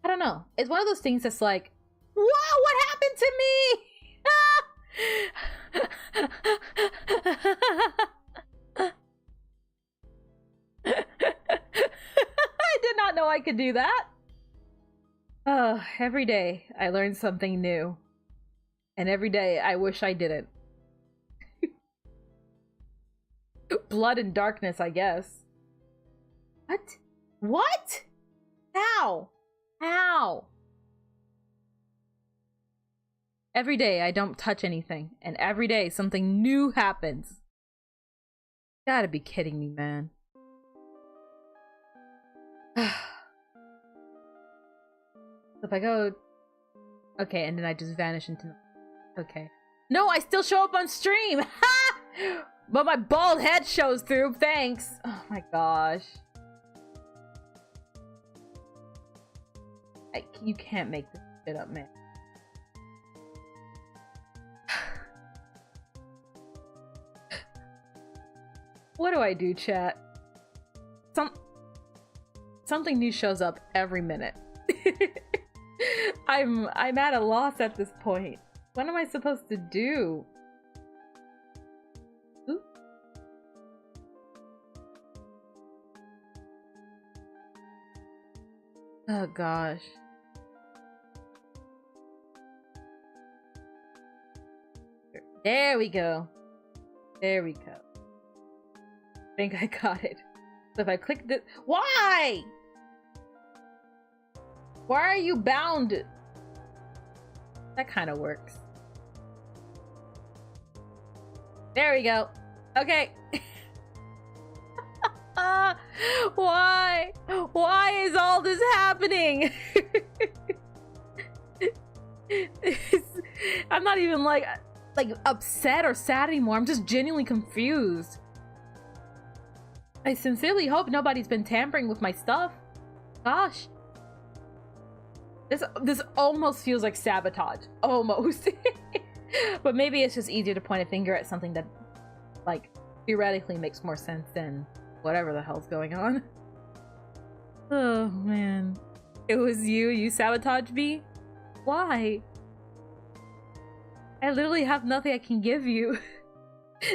I don't know. It's one of those things that's like, whoa, what happened to me? I did not know I could do that. Every day I learn something new. And every day I wish I didn't. Blood and darkness, I guess. What? What? How? How? Every day I don't touch anything, and every day something new happens. Gotta be kidding me, man. If I go... Okay, and then I just vanish into... Okay. No, I still show up on stream! Ha! But my bald head shows through, thanks! Oh my gosh. You can't make this shit up, man. What do I do, chat? Something new shows up every minute. I'm at a loss at this point. What am I supposed to do? Ooh. Oh gosh. There we go. There we go. I think I got it. So if I click this... Why? Why are you bound? That kind of works. There we go. Okay. Why? Why is all this happening? I'm not even like upset or sad anymore. I'm just genuinely confused. I sincerely hope nobody's been tampering with my stuff. Gosh. This almost feels like sabotage. Almost. But maybe it's just easier to point a finger at something that, like, theoretically makes more sense than whatever the hell's going on. Oh, man. It was you? You sabotaged me? Why? I literally have nothing I can give you.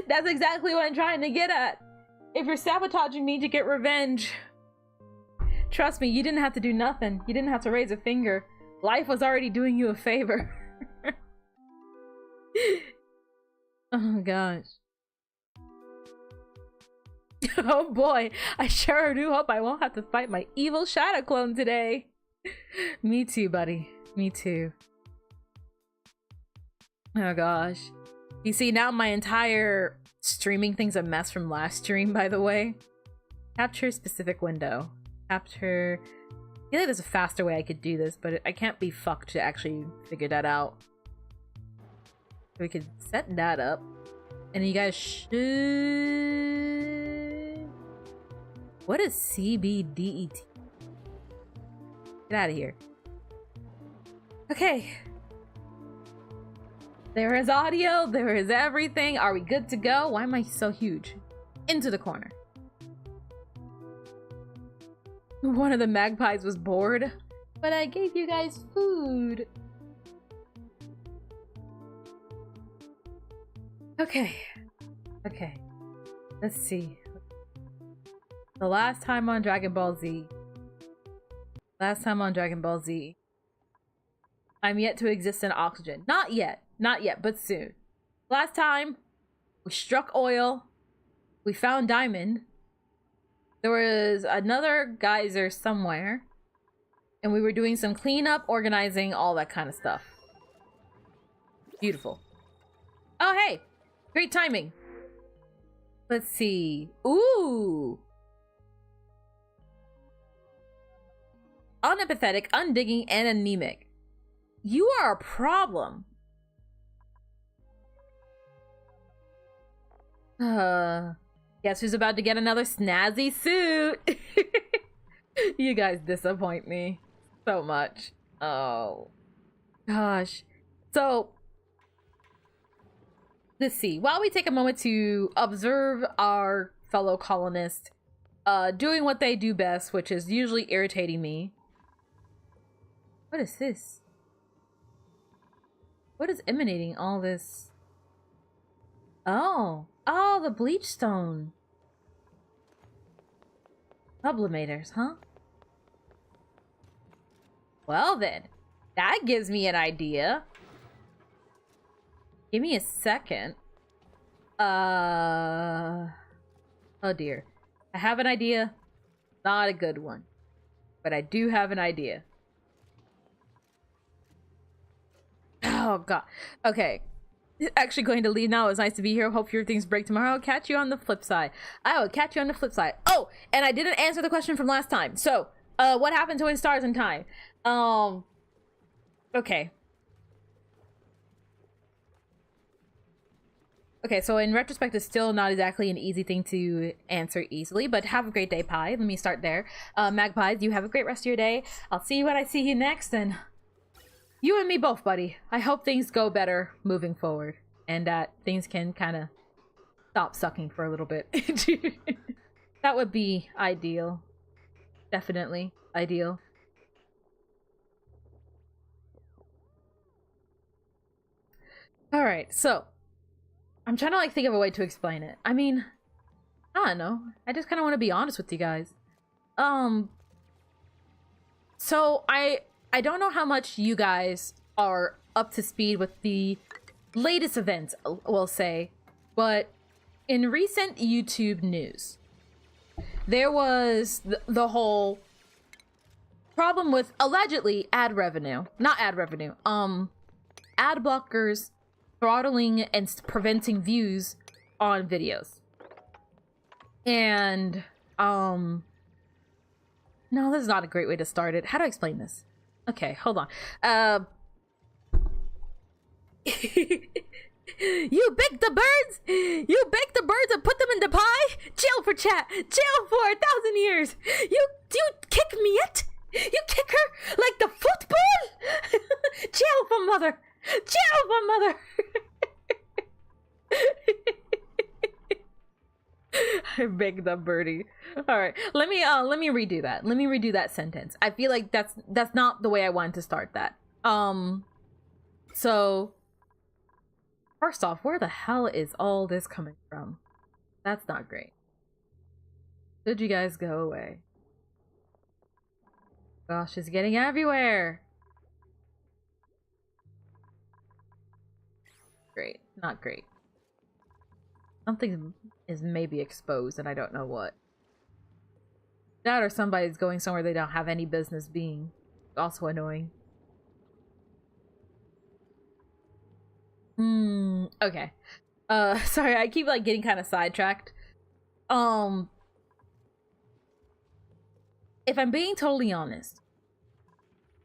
That's exactly what I'm trying to get at. If you're sabotaging me to get revenge, trust me, you didn't have to do nothing. You didn't have to raise a finger. Life was already doing you a favor. Oh gosh. Oh boy, I sure do hope I won't have to fight my evil shadow clone today. Me too, buddy. Me too. Oh gosh. You see, now my entire streaming thing's a mess from last stream, by the way. Capture specific window. Capture... I feel like there's a faster way I could do this, but I can't be fucked to actually figure that out. So we could set that up. And you guys should... What is CBDET? Get out of here. Okay. There is audio, there is everything. Are we good to go? Why am I so huge? Into the corner. One of the magpies was bored, but I gave you guys food. Okay. Okay. Let's see. The last time on Dragon Ball Z. I'm yet to exist in oxygen. Not yet. Not yet, but soon. Last time, we struck oil. We found diamond. There was another geyser somewhere. And we were doing some cleanup, organizing, all that kind of stuff. Beautiful. Oh, hey! Great timing. Let's see. Ooh! Unempathetic, undigging, and anemic. You are a problem. Guess who's about to get another snazzy suit? You guys disappoint me so much. Oh, gosh. So, let's see. While we take a moment to observe our fellow colonists doing what they do best, which is usually irritating me. What is this? What is emanating all this? Oh, the bleach stone. Sublimators, huh? Well then, that gives me an idea. Give me a second. Oh dear. I have an idea. Not a good one. But I do have an idea. Oh god. Okay. Actually going to leave now. It was nice to be here. Hope your things break tomorrow. I'll catch you on the flip side. I will catch you on the flip side. Oh, and I didn't answer the question from last time. So, what happened to In Stars and Time? Okay. Okay, so in retrospect, it's still not exactly an easy thing to answer easily, but have a great day, Pie. Let me start there. Magpies, you have a great rest of your day. I'll see you when I see you next, and you and me both, buddy. I hope things go better moving forward, and that things can kind of stop sucking for a little bit. That would be ideal. Definitely ideal. Alright, so I'm trying to think of a way to explain it. I mean, I don't know. I just kind of want to be honest with you guys. So I don't know how much you guys are up to speed with the latest events, we'll say, but in recent YouTube news, there was the whole problem with allegedly ad blockers throttling and preventing views on videos. And no, this is not a great way to start it. How do I explain this? Okay, hold on. You baked the birds? You baked the birds and put them in the pie? Jail for chat. Jail for 1,000 years. You kick me it? You kick her like the football? Jail for mother. Jail for mother. I baked the birdie. All right, let me redo that. Let me redo that sentence. I feel like that's not the way I wanted to start that. So first off, where the hell is all this coming from? That's not great. Should you guys go away? Gosh, it's getting everywhere. Great, not great. Something is maybe exposed and I don't know what. That or somebody's going somewhere they don't have any business being. Also annoying. Okay. Sorry, I keep getting kind of sidetracked. If I'm being totally honest,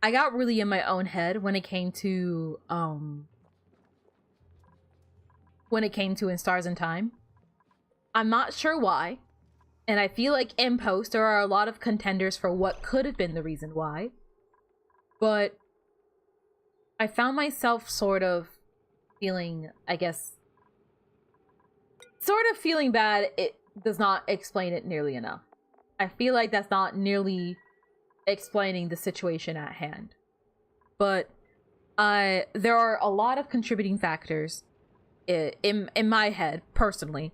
I got really in my own head when it came to In Stars and Time. I'm not sure why, and I feel like in post there are a lot of contenders for what could have been the reason why, but I found myself sort of feeling, I guess, sort of feeling bad. It does not explain it nearly enough. I feel like that's not nearly explaining the situation at hand, but there are a lot of contributing factors in my head personally,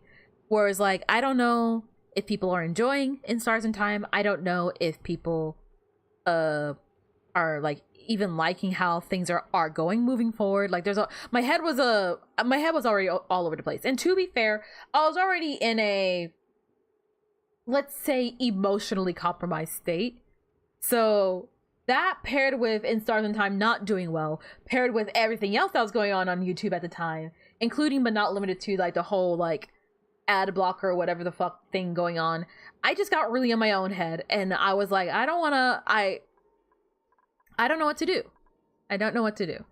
whereas I don't know if people are enjoying In Stars and Time. I don't know if people are even liking how things are going moving forward. My head was already all over the place, and to be fair, I was already in a let's say, emotionally compromised state. So that paired with In Stars and Time not doing well, paired with everything else that was going on YouTube at the time, including but not limited to like the whole like ad blocker or whatever the fuck thing going on, I just got really in my own head, and I was like, I don't know what to do. I don't know what to do.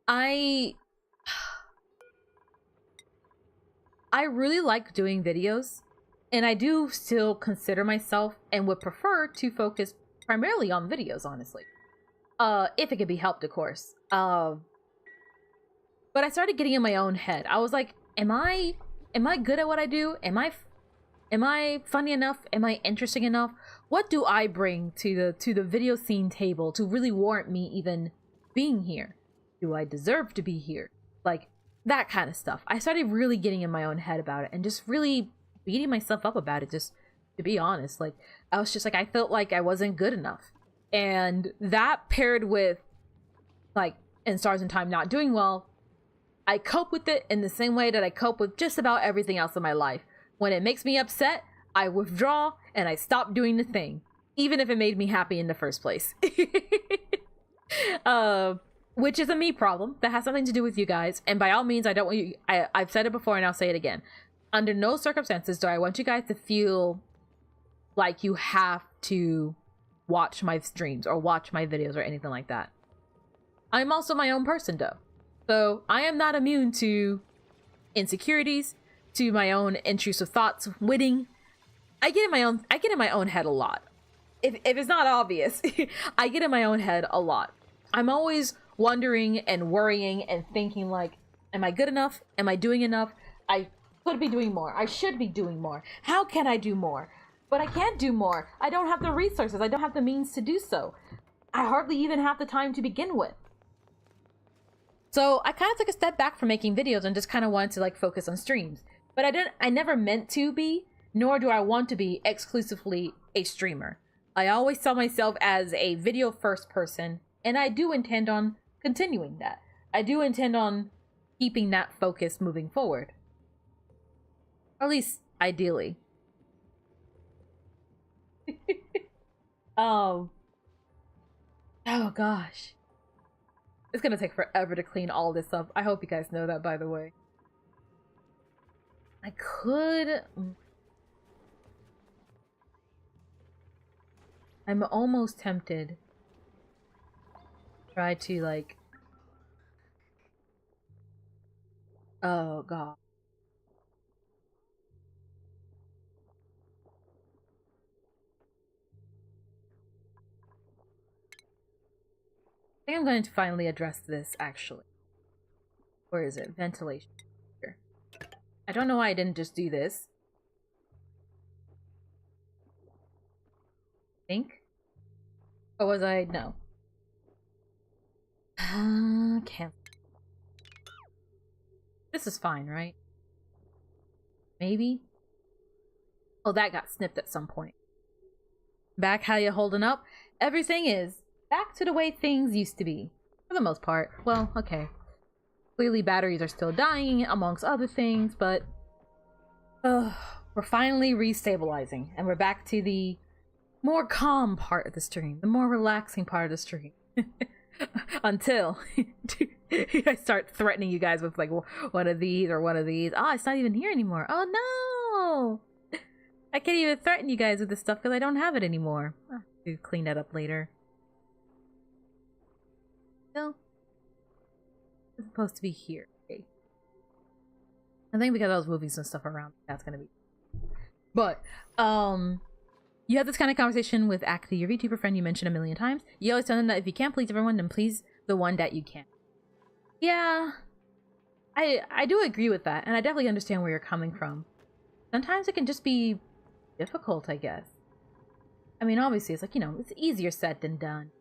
I really like doing videos, and I do still consider myself and would prefer to focus primarily on videos, honestly. If it could be helped, of course. But I started getting in my own head. I was like, am I good at what I do? Am I funny enough? Am I interesting enough? What do I bring to the video scene table to really warrant me even being here? Do I deserve to be here? Like, that kind of stuff. I started really getting in my own head about it and just really beating myself up about it, just to be honest. Like, I was just like, I felt like I wasn't good enough. And that paired with, like, In Stars and Time not doing well, I cope with it in the same way that I cope with just about everything else in my life. When it makes me upset, I withdraw and I stop doing the thing, even if it made me happy in the first place. Which is a me problem that has something to do with you guys. And by all means, I don't want you, I've said it before and I'll say it again. Under no circumstances do I want you guys to feel like you have to watch my streams or watch my videos or anything like that. I'm also my own person though. So I am not immune to insecurities, to my own intrusive thoughts, witting. I get in my own head a lot. If it's not obvious, I get in my own head a lot. I'm always wondering and worrying and thinking like, am I good enough? Am I doing enough? I could be doing more. I should be doing more. How can I do more? But I can't do more. I don't have the resources. I don't have the means to do so. I hardly even have the time to begin with. So I kind of took a step back from making videos and just kind of wanted to like focus on streams. But I never meant to be, nor do I want to be exclusively a streamer. I always saw myself as a video first person, and I do intend on continuing that. I do intend on keeping that focus moving forward. Or at least ideally. Oh gosh. It's gonna take forever to clean all this up. I hope you guys know that, by the way. I could... I'm almost tempted to try to, like... Oh, God. I think I'm going to finally address this, actually. Where is it? Ventilation. Here. I don't know why I didn't just do this. Think? Or was I? No. Can't. This is fine, right? Maybe? Oh, that got snipped at some point. Back, how you holding up? Everything is back to the way things used to be. For the most part. Well, okay. Clearly batteries are still dying, amongst other things, but... we're finally restabilizing, and we're back to the more calm part of the stream. The more relaxing part of the stream. Until I start threatening you guys with, like, one of these or one of these. Ah, it's not even here anymore. Oh, no! I can't even threaten you guys with this stuff because I don't have it anymore. I'll have to clean that up later. No. It's supposed to be here. Okay. I think because I was moving some stuff around, that's gonna be. But, you have this kind of conversation with Acti, your VTuber friend you mentioned a million times. You always tell them that if you can't please everyone, then please the one that you can. Yeah. I do agree with that, and I definitely understand where you're coming from. Sometimes it can just be difficult, I guess. I mean, obviously, it's like, you know, it's easier said than done.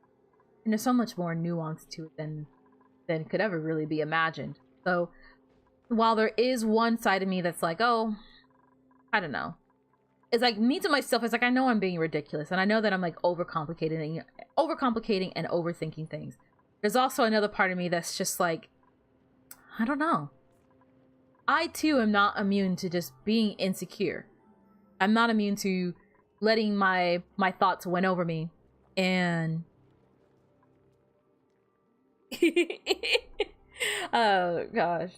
And there's so much more nuance to it than could ever really be imagined. So, while there is one side of me that's like, oh, I don't know. It's like, me to myself, it's like, I know I'm being ridiculous. And I know that I'm like overcomplicating and overthinking things. There's also another part of me that's just like, I don't know. I too am not immune to just being insecure. I'm not immune to letting my thoughts win over me, and oh gosh.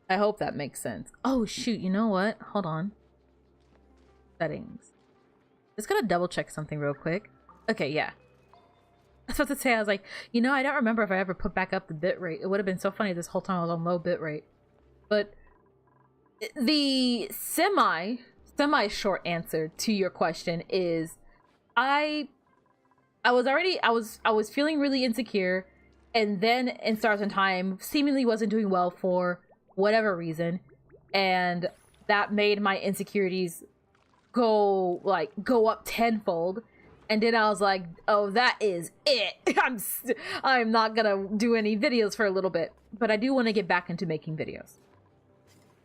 I hope that makes sense. Oh shoot, you know what? Hold on. Settings. Just gonna double check something real quick. Okay, yeah. I was about to say, I was like, you know, I don't remember if I ever put back up the bitrate. It would have been so funny this whole time I was on low bitrate. But the semi short answer to your question is I was feeling really insecure, and then in Stars in Time seemingly wasn't doing well for whatever reason, and that made my insecurities go up tenfold. And then I was like, oh, that is it. I'm not gonna do any videos for a little bit, but I do want to get back into making videos.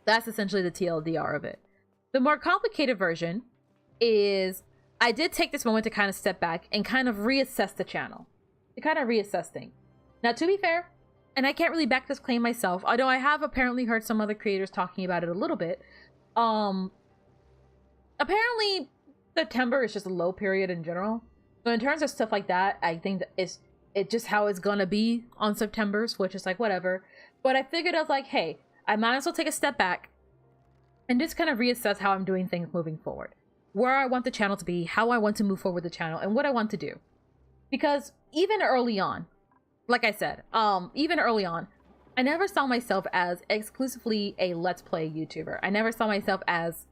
That's essentially the TLDR of it. The more complicated version is I did take this moment to kind of step back and kind of reassess the channel, to kind of reassess things. Now, to be fair, and I can't really back this claim myself, although I have apparently heard some other creators talking about it a little bit. Apparently September is just a low period in general. So in terms of stuff like that, I think that it's just how it's gonna be on September's, which is like whatever. But I figured I was like, hey, I might as well take a step back and just kind of reassess how I'm doing things moving forward, where I want the channel to be, how I want to move forward the channel, and what I want to do. Because even early on, like I said, even early on, I never saw myself as exclusively a Let's Play YouTuber. I never saw myself as,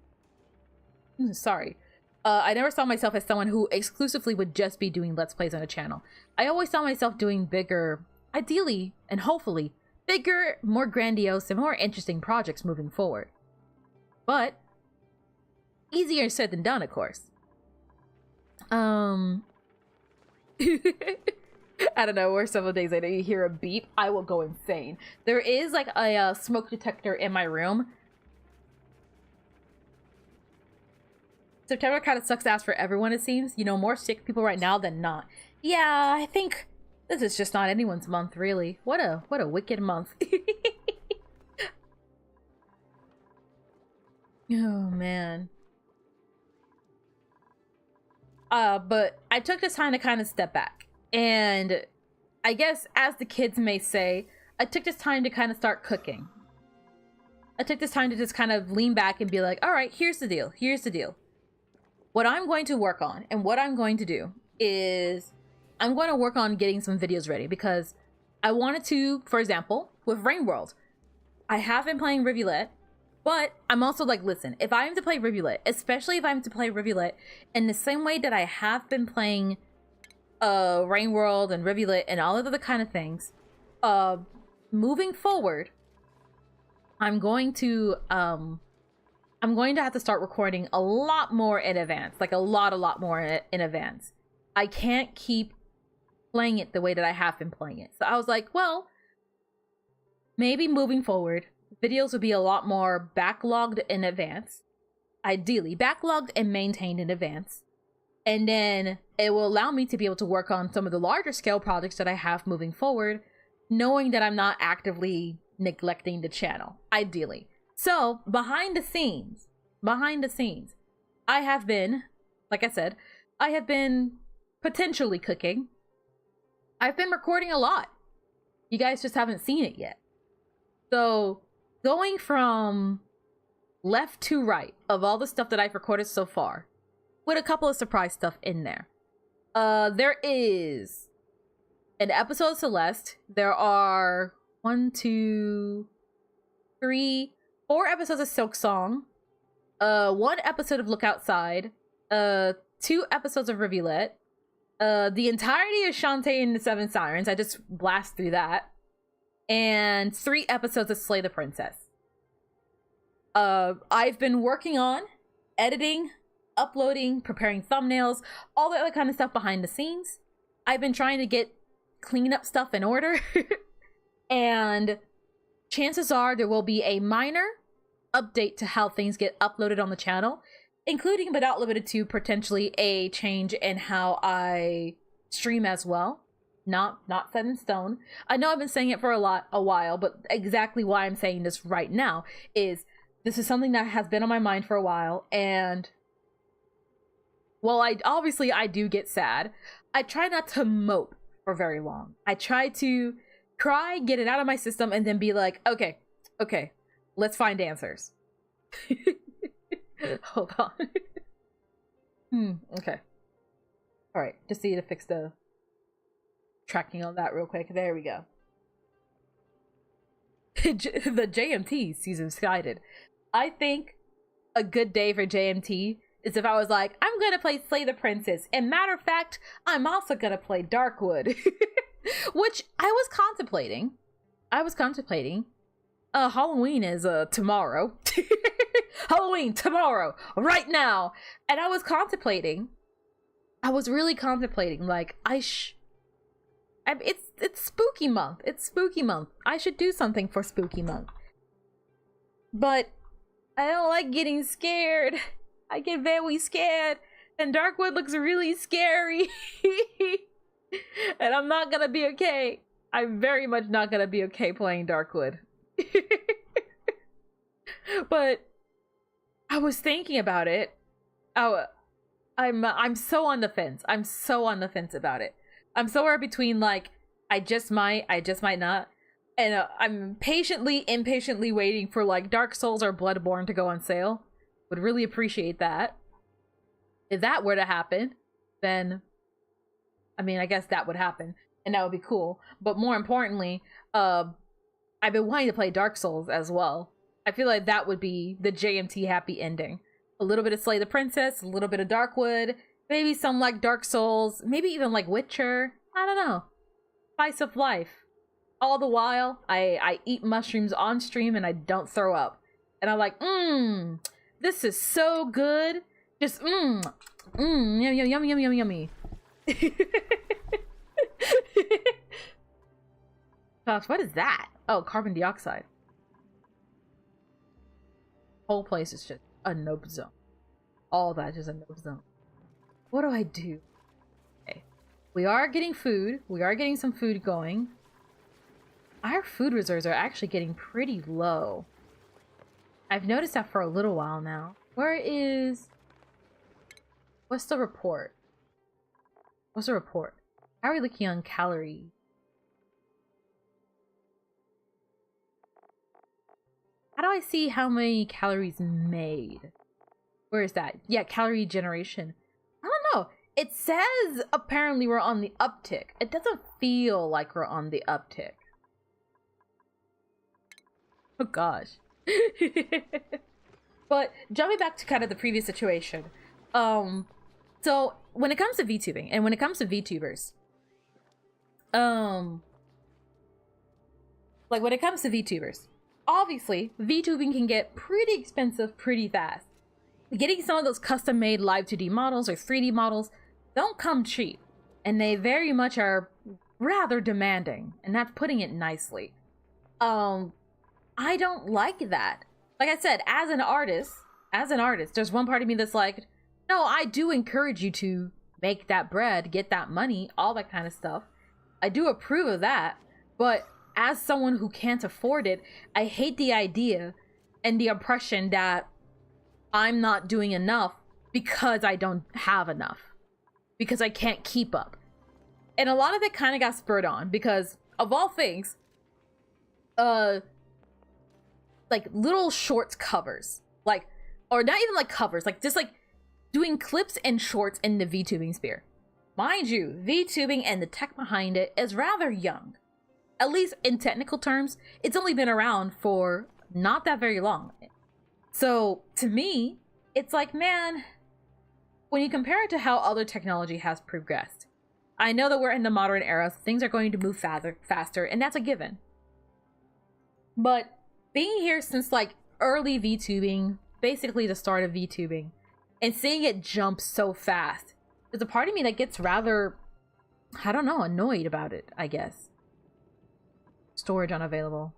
I never saw myself as someone who exclusively would just be doing Let's Plays on a channel. I always saw myself doing bigger, ideally, and hopefully, bigger, more grandiose, and more interesting projects moving forward. But easier said than done, of course. I don't know, where several days later you hear a beep, I will go insane. There is like a smoke detector in my room. September kind of sucks ass for everyone, it seems. You know, more sick people right now than not. Yeah, I think this is just not anyone's month, really. What a wicked month. Oh, man. But I took this time to kind of step back. And I guess, as the kids may say, I took this time to kind of start cooking. I took this time to just kind of lean back and be like, all right, here's the deal. Here's the deal. What I'm going to work on and what I'm going to do is I'm going to work on getting some videos ready, because I wanted to, for example, with Rain World, I have been playing Rivulet, but I'm also like, listen, if I'm to play Rivulet, especially if I'm to play Rivulet in the same way that I have been playing Rain World and Rivulet and all of the kind of things, moving forward, I'm going to have to start recording a lot more in advance, like a lot more in advance. I can't keep playing it the way that I have been playing it. So I was like, well, maybe moving forward, videos will be a lot more backlogged in advance, ideally backlogged and maintained in advance. And then it will allow me to be able to work on some of the larger scale projects that I have moving forward, knowing that I'm not actively neglecting the channel, ideally. So behind the scenes, I have been, like I said, I have been potentially cooking. I've been recording a lot. You guys just haven't seen it yet. So going from left to right of all the stuff that I've recorded so far, with a couple of surprise stuff in there. There is an episode of Celeste. There are 4 episodes of Silk Song, 1 episode of Look Outside, 2 episodes of Rivulet, the entirety of Shantae and the Seven Sirens. I just blast through that. And 3 episodes of Slay the Princess. I've been working on editing, uploading, preparing thumbnails, all that other kind of stuff behind the scenes. I've been trying to get clean up stuff in order. And chances are there will be a minor update to how things get uploaded on the channel, including but not limited to potentially a change in how I stream as well. Not set in stone. I know I've been saying it for a while, but exactly why I'm saying this right now is This is something that has been on my mind for a while, and well, I do get sad. I try not to mope for very long. I try to get it out of my system, and then be like, okay, let's find answers. Hold on. Okay. All right, just need to fix the tracking on that real quick. There we go. The JMT season's excited. I think a good day for JMT is if I was like, I'm gonna play Slay the Princess, and matter of fact, I'm also gonna play Darkwood. Which I was contemplating. Halloween is tomorrow. Halloween tomorrow, right now. And I was really contemplating, like, it's spooky month. It's spooky month. I should do something for spooky month. But I don't like getting scared. I get very scared. And Darkwood looks really scary. And I'm not gonna be okay. I'm very much not gonna be okay playing Darkwood. But I was thinking about it. I'm so on the fence. I'm so on the fence about it. I'm somewhere between, like, I just might not. And I'm impatiently waiting for, like, Dark Souls or Bloodborne to go on sale. Would really appreciate that. If that were to happen, then, I mean, I guess that would happen. And that would be cool. But more importantly, I've been wanting to play Dark Souls as well. I feel like that would be the JMT happy ending. A little bit of Slay the Princess, a little bit of Darkwood, maybe some, like, Dark Souls, maybe even, like, Witcher. I don't know. Spice of life. All the while, I eat mushrooms on stream and I don't throw up. And I'm like, this is so good. Just, yummy. Gosh, what is that? Oh, carbon dioxide. Whole place is just a nope zone. All that is a nope zone. What do I do? Okay. We are getting food. We are getting some food going. Our food reserves are actually getting pretty low. I've noticed that for a little while now. What's the report? How are we looking on calorie? How do I see how many calories made? Where is that? Yeah, calorie generation. I don't know. It says apparently we're on the uptick. It doesn't feel like we're on the uptick. Oh gosh. But jumping back to kind of the previous situation. So when it comes to VTubing and when it comes to VTubers, like when it comes to VTubers, obviously VTubing can get pretty expensive pretty fast. Getting some of those custom-made live 2D models or 3D models don't come cheap, and they very much are rather demanding, and that's putting it nicely. I don't like that. Like I said, as an artist, there's one part of me that's like, no, I do encourage you to make that bread, get that money, all that kind of stuff. I do approve of that, but as someone who can't afford it, I hate the idea and the impression that I'm not doing enough because I don't have enough, because I can't keep up. And a lot of it kind of got spurred on because, of all things, like little shorts covers, like, or not even like covers, like just like doing clips and shorts in the VTubing sphere. Mind you, VTubing and the tech behind it is rather young. At least in technical terms, it's only been around for not that very long. So to me, it's like, man, when you compare it to how other technology has progressed, I know that we're in the modern era, so things are going to move faster, and that's a given. But being here since like early VTubing, basically the start of VTubing, and seeing it jump so fast, there's a part of me that gets rather, I don't know, annoyed about it, I guess. Storage unavailable.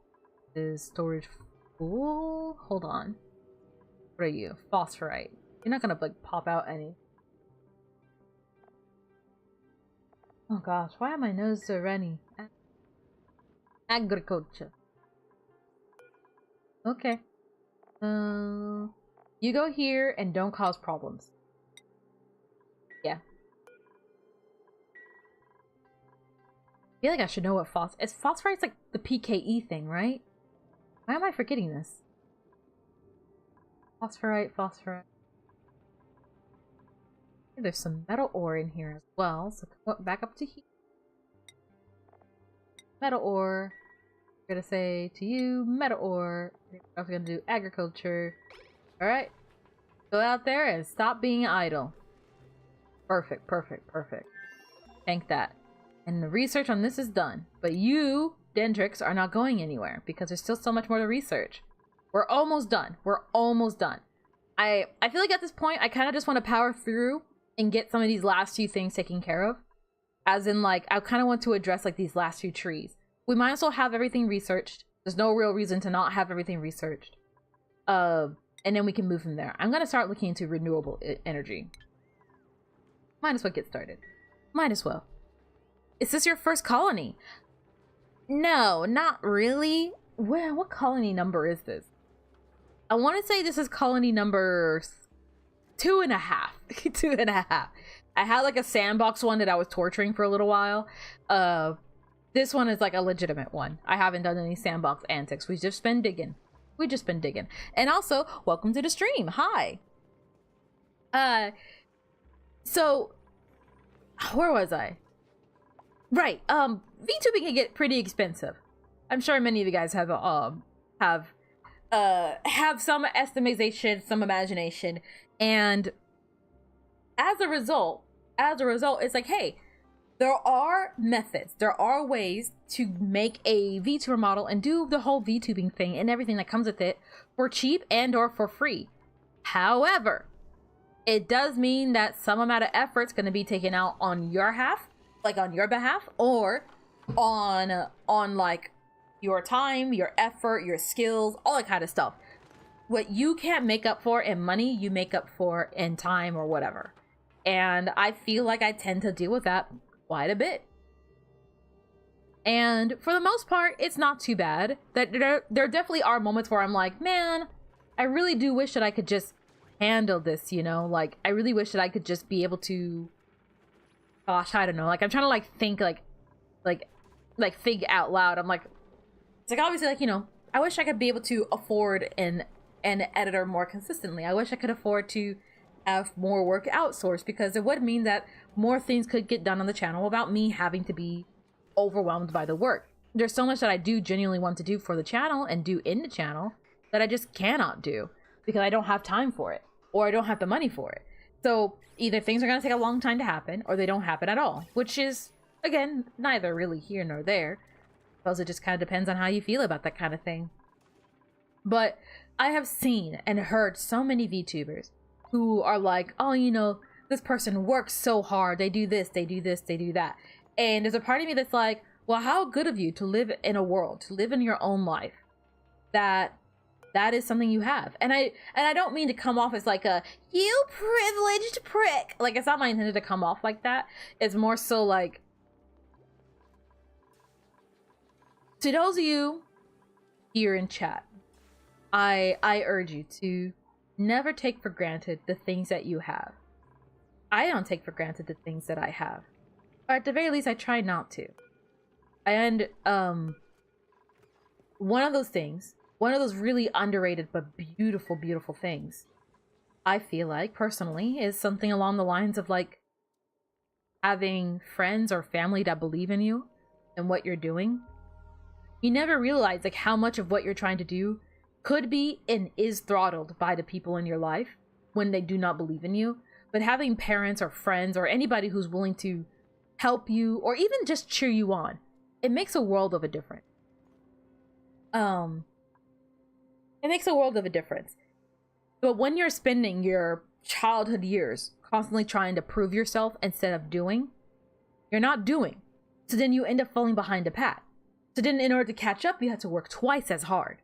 Is storage full? Hold on. What are you? Phosphorite. You're not gonna like pop out any. Oh gosh, why am my nose so runny? Agriculture. Okay. You go here and don't cause problems. Yeah. I feel like I should know what phosphorite's like the PKE thing, right? Why am I forgetting this? Phosphorite. There's some metal ore in here as well, so come back up to here. Metal ore. I'm gonna say to you, metal ore. We're also gonna do agriculture. Alright. Go out there and stop being idle. Perfect. Thank that. And the research on this is done. But you, Dendrix, are not going anywhere because there's still so much more to research. We're almost done. I feel like at this point, I kind of just want to power through and get some of these last few things taken care of. As in, like, I kind of want to address, like, these last few trees. We might as well have everything researched. There's no real reason to not have everything researched. And then we can move from there. I'm going to start looking into renewable energy. Might as well get started. Might as well. Is this your first colony? No, not really. Well, what colony number is this? I want to say this is colony number 2.5. 2.5. I had like a sandbox one that I was torturing for a little while. This one is like a legitimate one. I haven't done any sandbox antics. We've just been digging. And also, welcome to the stream. Hi. So where was I? Right. VTubing can get pretty expensive. I'm sure many of you guys have some estimation, some imagination, and as a result, it's like, hey, there are methods, there are ways to make a VTuber model and do the whole VTubing thing and everything that comes with it for cheap and or for free. However, it does mean that some amount of effort's going to be taken out on your half, like on your behalf, or on like your time, your effort, your skills, all that kind of stuff. What you can't make up for in money, you make up for in time or whatever. And I feel like I tend to deal with that quite a bit. And for the most part, it's not too bad. That there definitely are moments where I'm like, man, I really do wish that I could just handle this, you know? Like, I really wish that I could just be able to, gosh, I don't know. Like, I'm trying to like think think out loud. I'm like, it's like, obviously, like, you know, I wish I could be able to afford an editor more consistently. I wish I could afford to have more work outsourced, because it would mean that more things could get done on the channel without me having to be overwhelmed by the work. There's so much that I do genuinely want to do for the channel and do in the channel that I just cannot do because I don't have time for it or I don't have the money for it. So either things are going to take a long time to happen or they don't happen at all, which is, again, neither really here nor there, because it just kind of depends on how you feel about that kind of thing. But I have seen and heard so many VTubers who are like, oh, you know, this person works so hard. They do this, they do this, they do that. And there's a part of me that's like, well, how good of you to live in a world, to live in your own life, that is something you have. And I don't mean to come off as like a, you privileged prick. Like, it's not my intention to come off like that. It's more so like, to those of you here in chat, I urge you to never take for granted the things that you have. I don't take for granted the things that I have. Or at the very least, I try not to. And one of those things, one of those really underrated but beautiful, beautiful things, I feel like, personally, is something along the lines of like having friends or family that believe in you and what you're doing. You never realize like how much of what you're trying to do could be and is throttled by the people in your life when they do not believe in you. But having parents or friends or anybody who's willing to help you or even just cheer you on, it makes a world of a difference. It makes a world of a difference. But when you're spending your childhood years constantly trying to prove yourself instead of doing, you're not doing. So then you end up falling behind the pack. So then in order to catch up, you have to work twice as hard.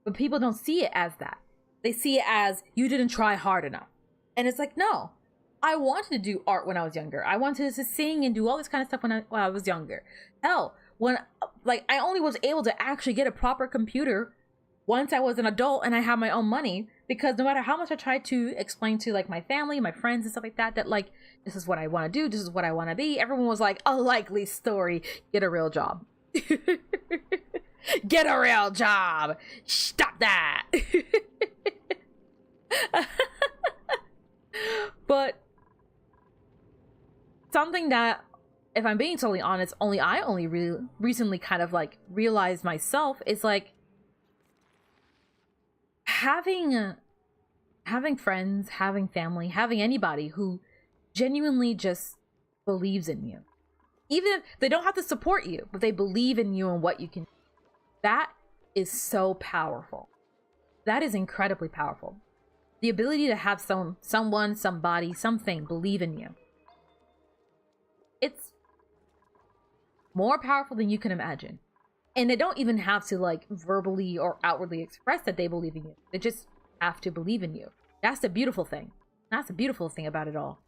But people don't see it as that. They see it as, you didn't try hard enough. And it's like, no, I wanted to do art when I was younger. I wanted to sing and do all this kind of stuff when I was younger. Hell, when like I only was able to actually get a proper computer once I was an adult and I had my own money, because no matter how much I tried to explain to like my family, my friends and stuff like that, that like, this is what I want to do, this is what I want to be, everyone was like, a likely story, get a real job. Get a real job. Stop that. But something that, if I'm being totally honest, I recently kind of like realized myself is like having friends, having family, having anybody who genuinely just believes in you. Even if they don't have to support you, but they believe in you and what you can do. That is so powerful. That is incredibly powerful. The ability to have someone, somebody, something believe in you. It's more powerful than you can imagine. And they don't even have to like verbally or outwardly express that they believe in you. They just have to believe in you. That's the beautiful thing. That's the beautiful thing about it all.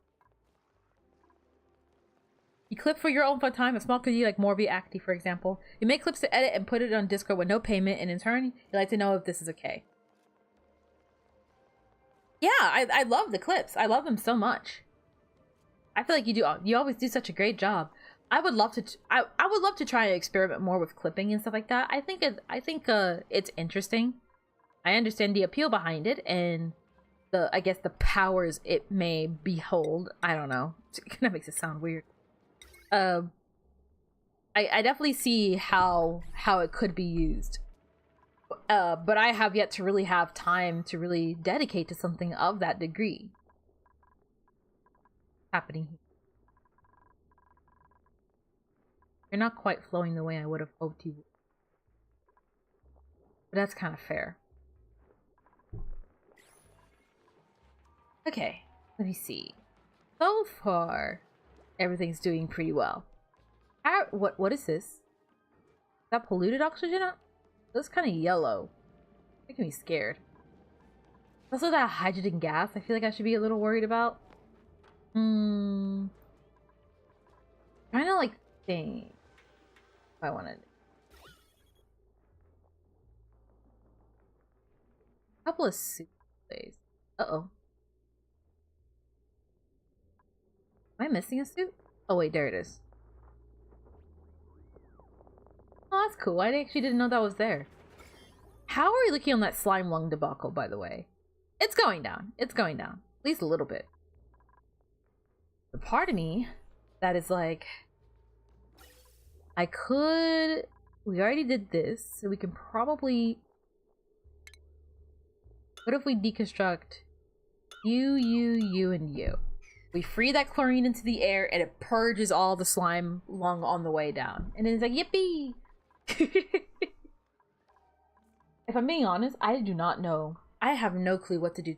You clip for your own fun time, a small community like Morbi Acti, for example. You make clips to edit and put it on Discord with no payment, and in turn, you like to know if this is okay. Yeah, I love the clips. I love them so much. I feel like you always do such a great job. I would love to I would love to try and experiment more with clipping and stuff like that. I think it's interesting. I understand the appeal behind it and I guess the powers it may behold. I don't know. It kind of makes it sound weird. I definitely see how it could be used. But I have yet to really have time to really dedicate to something of that degree. Happening here. You're not quite flowing the way I would have hoped you would. But that's kind of fair. Okay, let me see. So far, everything's doing pretty well. What is this? Is that polluted oxygen? That's kind of yellow. Making me scared. Also, that hydrogen gas, I feel like I should be a little worried about. Trying to like think if I wanted. A couple of soup plays. Uh-oh. Am I missing a suit? Oh wait, there it is. Oh, that's cool. I actually didn't know that was there. How are we looking on that slime lung debacle, by the way? It's going down. It's going down. At least a little bit. The part of me that is like, we already did this, so we can probably, what if we deconstruct you, and you? We free that chlorine into the air and it purges all the slime lung on the way down. And then it's like, yippee! If I'm being honest, I do not know. I have no clue what to do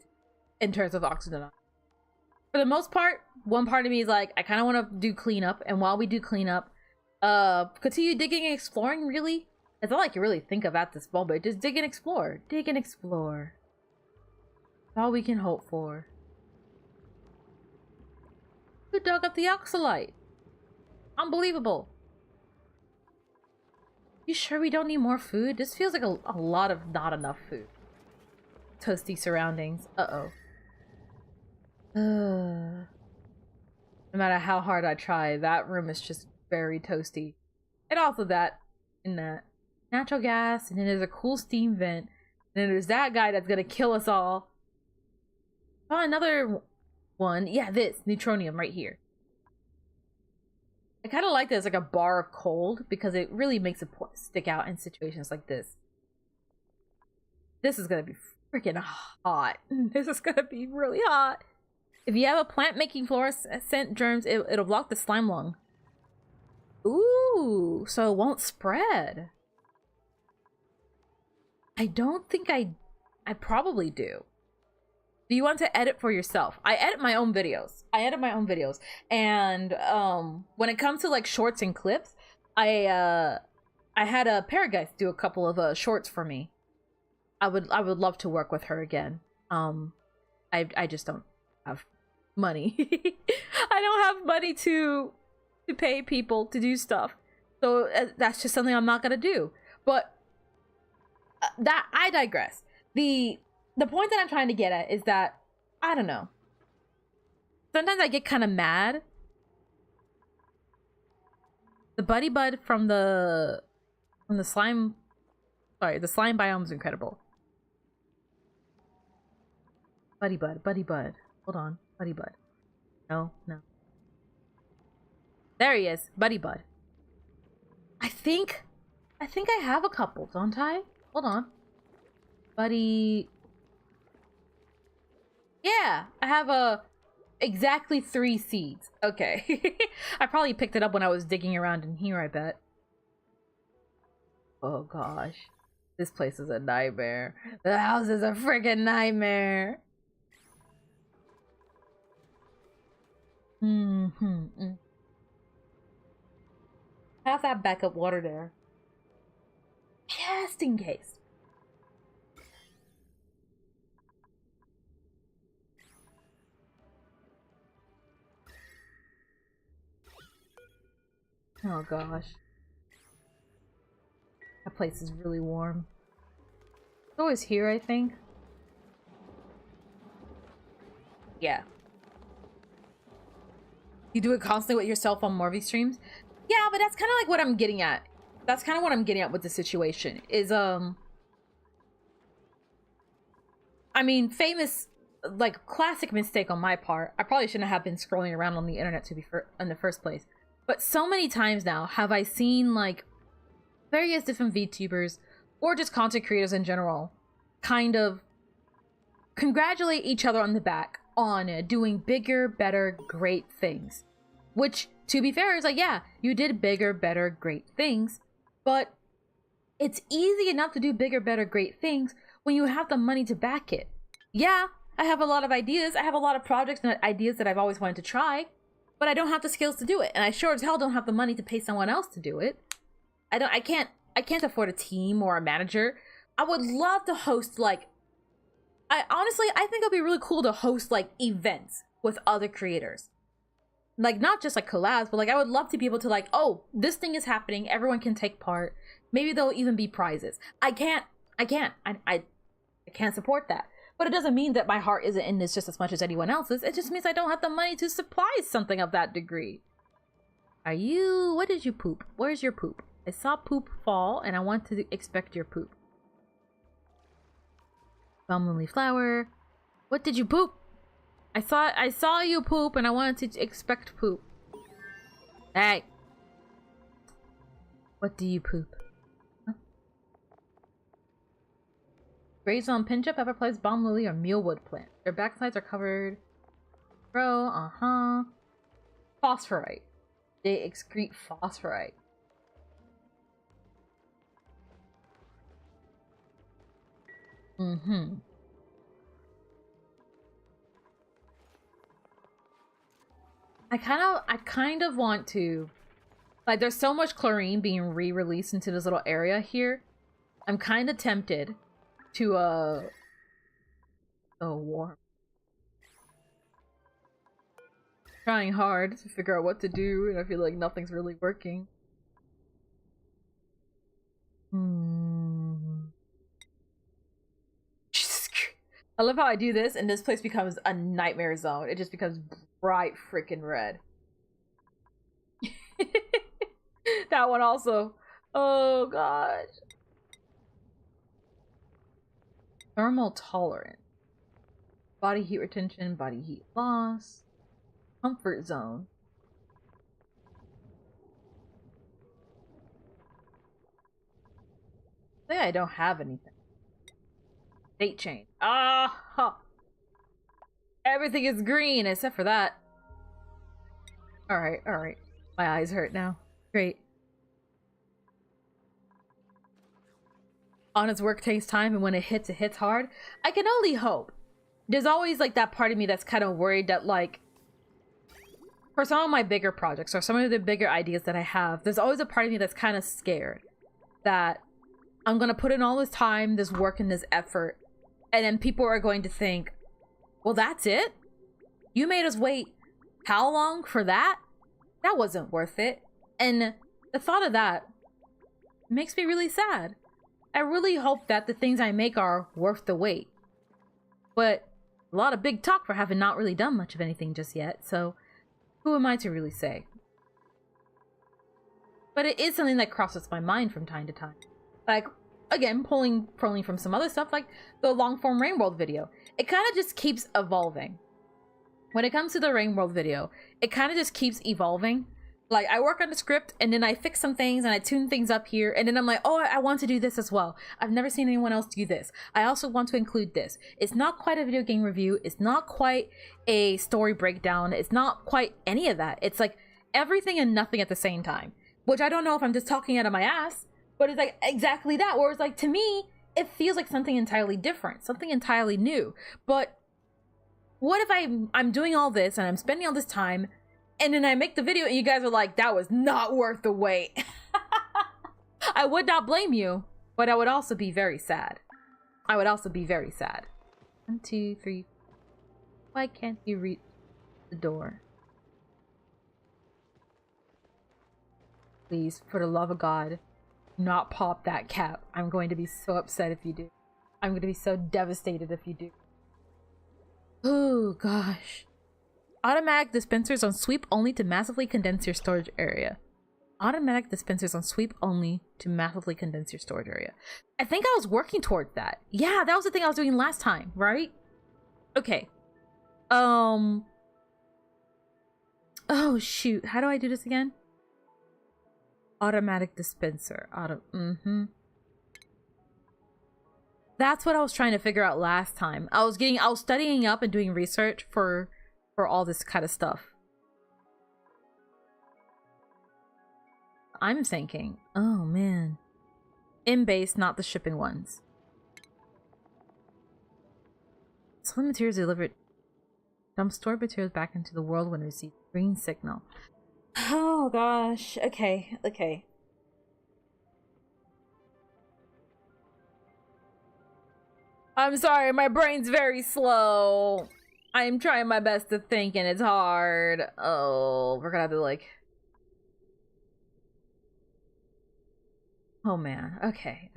in terms of oxygen. For the most part, one part of me is like, I kind of want to do cleanup. And while we do cleanup, continue digging and exploring, really? That's all I can really think of at this moment. Just dig and explore. Dig and explore. That's all we can hope for. Who dug up the oxalite? Unbelievable. You sure we don't need more food? This feels like a lot of not enough food. Toasty surroundings. Uh-oh. No matter how hard I try, that room is just very toasty. And also that natural gas, and then there's a cool steam vent, and then there's that guy that's gonna kill us all. Oh, another one. Yeah, this neutronium right here. I kind of like this, like a bar of cold, because it really makes it stick out in situations like this. This is gonna be freaking hot. This is gonna be really hot. If you have a plant making fluorescent germs, it'll block the slime lung. Ooh, so it won't spread. I don't think I probably do. Do you want to edit for yourself? I edit my own videos. And when it comes to like shorts and clips, I had a Parageist do a couple of shorts for me. I would love to work with her again. I just don't have money. I don't have money to pay people to do stuff. So that's just something I'm not gonna do. But That I digress. The point that I'm trying to get at is that I don't know. Sometimes I get kind of mad. The Buddy Bud from the slime, sorry, the slime biome is incredible. Buddy Bud, Buddy Bud. Hold on, Buddy Bud. No. There he is, Buddy Bud. I think I have a couple, don't I? Hold on. Buddy. Yeah, I have exactly 3 seeds. Okay. I probably picked it up when I was digging around in here, I bet. Oh gosh. This place is a nightmare. The house is a freaking nightmare. Have that backup water there. Just in case. Oh gosh. That place is really warm. It's always here, I think. Yeah. You do it constantly with yourself on Morvie streams? Yeah, but that's kind of like what I'm getting at. That's kind of what I'm getting at with the situation. Is, I mean, famous, like, classic mistake on my part. I probably shouldn't have been scrolling around on the internet to be in the first place. But so many times now have I seen, like, various different VTubers, or just content creators in general, kind of congratulate each other on the back on doing bigger, better, great things. Which, to be fair, is like, yeah, you did bigger, better, great things, but it's easy enough to do bigger, better, great things when you have the money to back it. Yeah, I have a lot of ideas. I have a lot of projects and ideas that I've always wanted to try, but I don't have the skills to do it, and I sure as hell don't have the money to pay someone else to do it. I can't afford a team or a manager. I would love to host, like, I think it'd be really cool to host, like, events with other creators. Like, not just, like, collabs, but, like, I would love to be able to, like, oh, this thing is happening, everyone can take part. Maybe there'll even be prizes. I can't support that. But it doesn't mean that my heart isn't in this just as much as anyone else's. It just means I don't have the money to supply something of that degree. What did you poop? Where's your poop? I saw poop fall, and I want to expect your poop. Balm lily flower. What did you poop? I saw you poop, and I wanted to expect poop. Hey. What do you poop? Huh? Graze on pinch-up, pepper-plays, balm lily, or mealwood plant. Their backsides are covered. Bro, Phosphorite. They excrete phosphorite. I kind of want to, like, there's so much chlorine being re-released into this little area here. I'm kind of tempted to, oh, warm. Trying hard to figure out what to do, and I feel like nothing's really working. I love how I do this, and this place becomes a nightmare zone. It just becomes bright freaking red. That one also. Oh, gosh. Thermal tolerant. Body heat retention, body heat loss. Comfort zone. I think I don't have anything. Date chain. Ah! Everything is green except for that. Alright, alright. My eyes hurt now. Great. Honest work takes time, and when it hits hard. I can only hope. There's always, like, that part of me that's kind of worried that, like, for some of my bigger projects or some of the bigger ideas that I have, there's always a part of me that's kind of scared that I'm gonna put in all this time, this work, and this effort, and then people are going to think, well, that's it? You made us wait how long for that? That wasn't worth it. And the thought of that makes me really sad. I really hope that the things I make are worth the wait. But a lot of big talk for having not really done much of anything just yet, so who am I to really say? But it is something that crosses my mind from time to time. Like, again, pulling from some other stuff, like the long-form Rain World video. It kind of just keeps evolving. When it comes to the Rain World video, it kind of just keeps evolving. Like, I work on the script, and then I fix some things, and I tune things up here, and then I'm like, oh, I want to do this as well. I've never seen anyone else do this. I also want to include this. It's not quite a video game review. It's not quite a story breakdown. It's not quite any of that. It's like everything and nothing at the same time. Which I don't know if I'm just talking out of my ass, but it's like exactly that. Where it's like, to me, it feels like something entirely different, something entirely new. But what if I'm doing all this, and I'm spending all this time, and then I make the video and you guys are like, that was not worth the wait. I would not blame you, but I would also be very sad. I would also be very sad. 1, 2, 3. Why can't you reach the door? Please, for the love of God, not pop that cap. I'm going to be so upset if you do. I'm going to be so devastated if you do. Oh, gosh. Automatic dispensers on sweep only to massively condense your storage area. Automatic dispensers on sweep only to massively condense your storage area. I think I was working towards that. Yeah, that was the thing I was doing last time, right? Okay. Oh, shoot. How do I do this again? Automatic dispenser. That's what I was trying to figure out last time. I was studying up and doing research for all this kind of stuff. I'm thinking, oh man, in base, not the shipping ones. Some materials delivered. Dump stored materials back into the world when received green signal. Oh gosh. Okay. I'm sorry, my brain's very slow. I'm trying my best to think and it's hard. Oh, we're gonna have to like... Oh man, okay.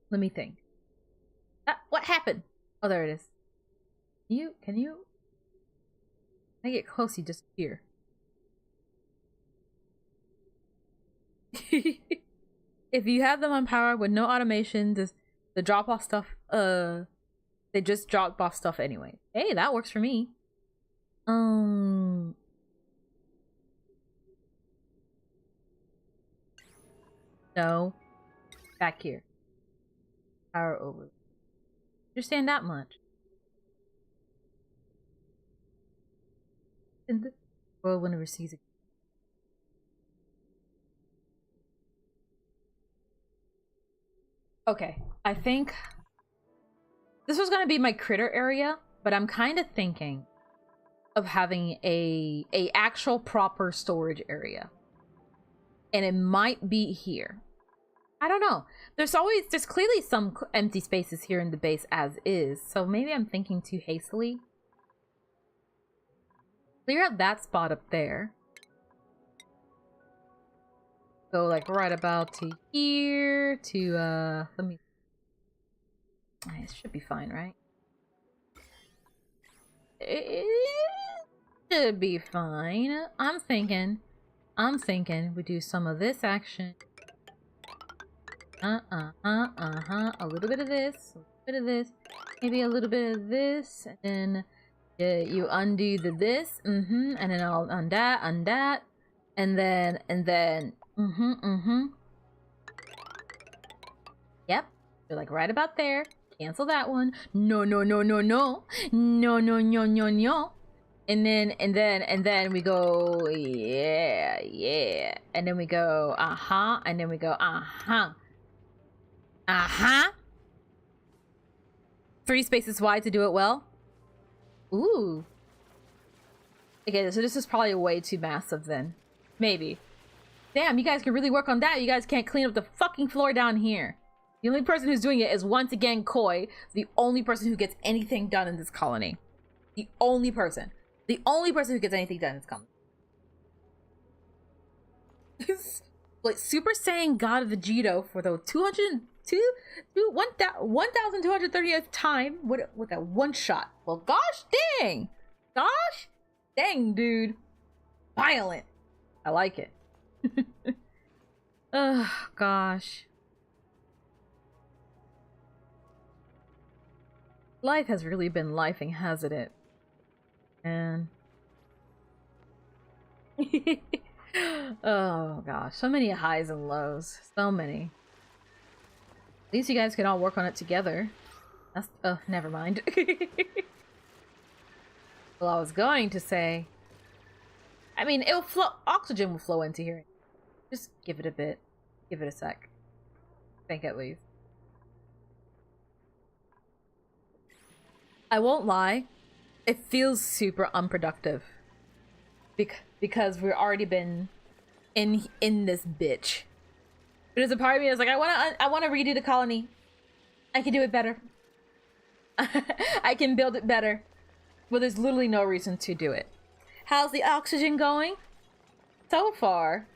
Let me think. What happened? Oh, there it is. Can you? When I get close, you disappear. If you have them on power with no automation, the drop off stuff, they just drop off stuff anyway. Hey, that works for me. No. Back here. Power over. Understand that much. In the world when it receives it. Okay, I think this was gonna be my critter area, but I'm kind of thinking of having a actual proper storage area, and it might be here. I don't know. There's clearly some empty spaces here in the base as is, so maybe I'm thinking too hastily. Clear out that spot up there. Go like right about to here to let me. It should be fine, right? It should be fine. I'm thinking we do some of this action. A little bit of this, a little bit of this, maybe a little bit of this, and then you undo this, and then I'll that, and then. Yep. You're like right about there. Cancel that one. No. And then we go, yeah. And then we go, and then we go, 3 spaces wide to do it well. Ooh. Okay, so this is probably way too massive then. Maybe. Damn, you guys can really work on that. You guys can't clean up the fucking floor down here. The only person who's doing it is once again Koi, the only person who gets anything done in this colony. The only person. The only person who gets anything done in this colony. like Super Saiyan God Vegito for the 1230th time with that one shot. Well, gosh dang, dude, violent. I like it. Oh gosh, life has really been lifing, hasn't it? And oh gosh, so many highs and lows, so many. At least you guys can all work on it together. That's never mind. Well, I was going to say, I mean, it'll flow, oxygen will flow into here. Just give it a bit, give it a sec. I think at least. I won't lie, it feels super unproductive because we've already been in this bitch. But there's a part of me that's like, I want to redo the colony. I can do it better. I can build it better. Well, there's literally no reason to do it. How's the oxygen going? So far,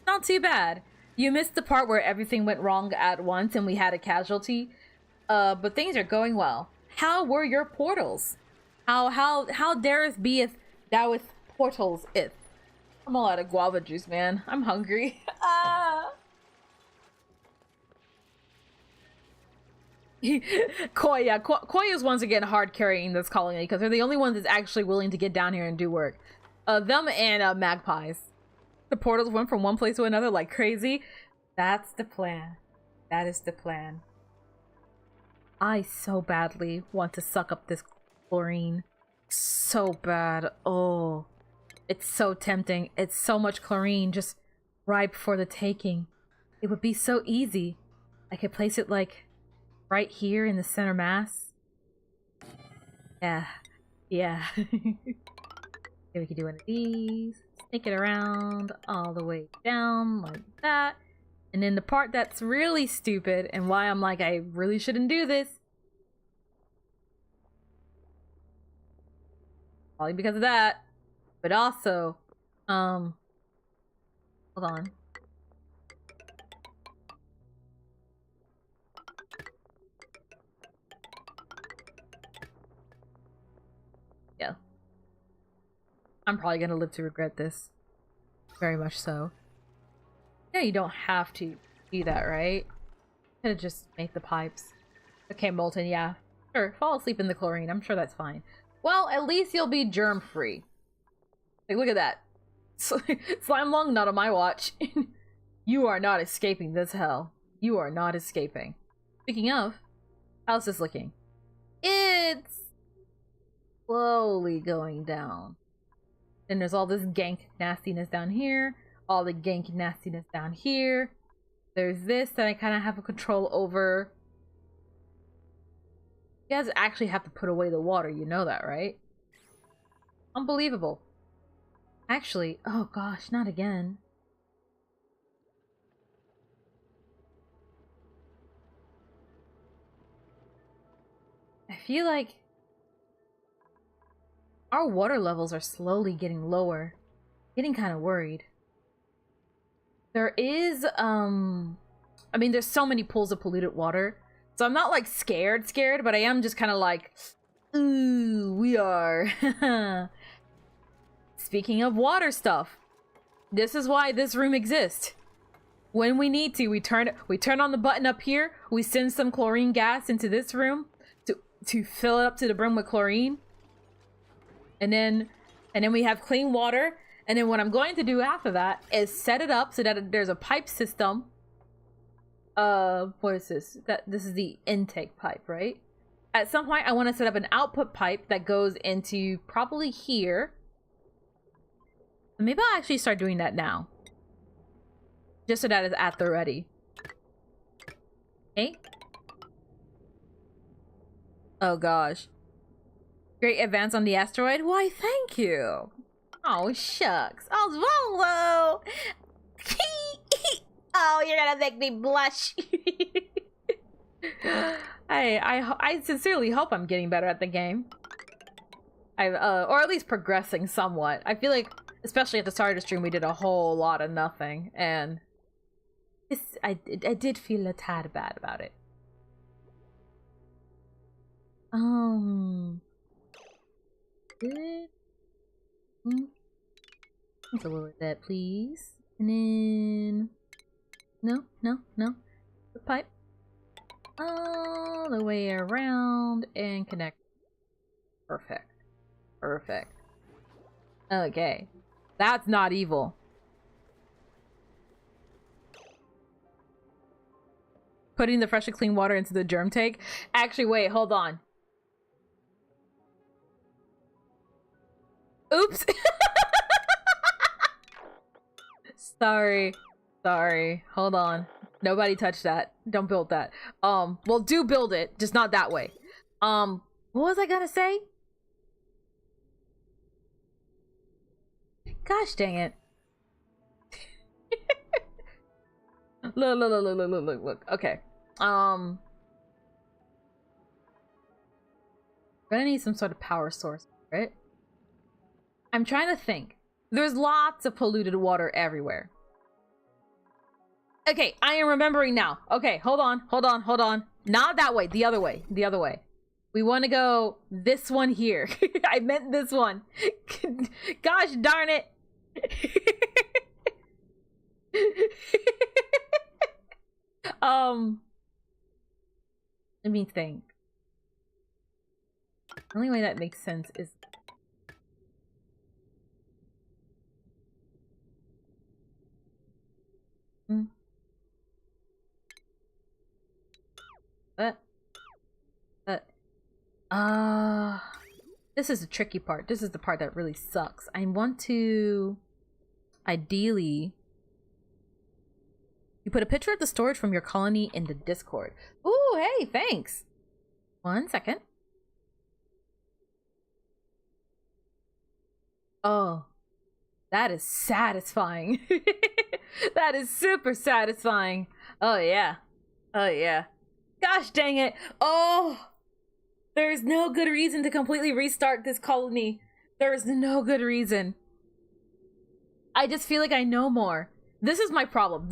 not too bad. You missed the part where everything went wrong at once and we had a casualty. But things are going well. How were your portals? How dareth be if thou with portals if? I'm all out of guava juice, man. I'm hungry. Koi is once again hard carrying this colony because they're the only ones that's actually willing to get down here and do work. Them and magpies. The portals went from one place to another like crazy. That's the plan. That is the plan. I so badly want to suck up this chlorine. So bad. Oh, it's so tempting. It's so much chlorine just ripe for the taking. It would be so easy. I could place it like right here in the center mass. Yeah. Maybe we could do one of these. Snake it around all the way down like that. And then the part that's really stupid and why I'm like, I really shouldn't do this. Probably because of that. But also, hold on. Yeah. I'm probably gonna live to regret this. Very much so. Yeah, you don't have to do that, right? Could have just made the pipes. Okay, Molten, yeah. Sure, fall asleep in the chlorine. I'm sure that's fine. Well, at least you'll be germ-free. Like, look at that. Slime lung, not on my watch. You are not escaping this hell. You are not escaping. Speaking of, how's this looking? It's slowly going down. Then there's all this gank nastiness down here. All the gank nastiness down here. There's this that I kind of have a control over. You guys actually have to put away the water, you know that, right? Unbelievable. Actually, oh gosh, not again. I feel like our water levels are slowly getting lower. Getting kind of worried. There is, I mean, there's so many pools of polluted water. So I'm not like scared, but I am just kind of like, ooh, we are. Speaking of water stuff, this is why this room exists. When we need to, we turn on the button up here. We send some chlorine gas into this room to fill it up to the brim with chlorine. And then we have clean water. And then what I'm going to do after that is set it up so that there's a pipe system. What is this? This is the intake pipe, right? At some point, I want to set up an output pipe that goes into probably here. Maybe I'll actually start doing that now. Just so that it's at the ready. Okay. Oh gosh. Great advance on the asteroid. Why, thank you. Oh, shucks. Oh, Zwolo! Oh, you're gonna make me blush. I sincerely hope I'm getting better at the game. Or at least progressing somewhat. I feel like Especially at the start of the stream, we did a whole lot of nothing, and I did feel a tad bad about it. Good. Let's lower that, please. And then no. The pipe all the way around and connect. Perfect. Okay. That's not evil. Putting the fresh and clean water into the germ tank. Actually, wait, hold on. Oops. Sorry. Hold on. Nobody touch that. Don't build that. Well, do build it, just not that way. What was I gonna say? Gosh dang it. Look. Okay. Gonna need some sort of power source, right? I'm trying to think. There's lots of polluted water everywhere. Okay, I am remembering now. Okay, hold on. Not that way, the other way. We want to go this one here. I meant this one. Gosh darn it. Let me think. The only way that makes sense is this is the tricky part. This is the part that really sucks. I want to ideally you put a picture of the storage from your colony in the Discord. Ooh, hey, thanks. 1 second. Oh, that is satisfying. That is super satisfying. Oh yeah. Gosh dang it. Oh, there's no good reason to completely restart this colony. There's no good reason. I just feel like I know more. This is my problem.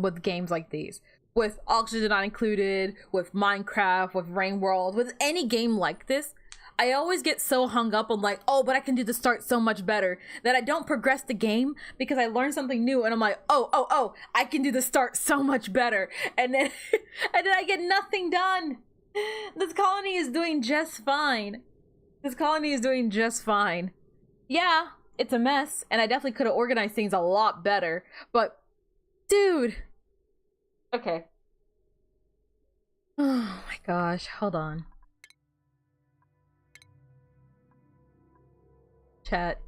With games like these. With Oxygen Not Included, with Minecraft, with Rain World, with any game like this. I always get so hung up on like, oh, but I can do the start so much better, that I don't progress the game because I learned something new and I'm like, oh, I can do the start so much better. And then, I get nothing done. This colony is doing just fine. Yeah, it's a mess and I definitely could have organized things a lot better, but dude. Okay. Oh my gosh, hold on. Chat,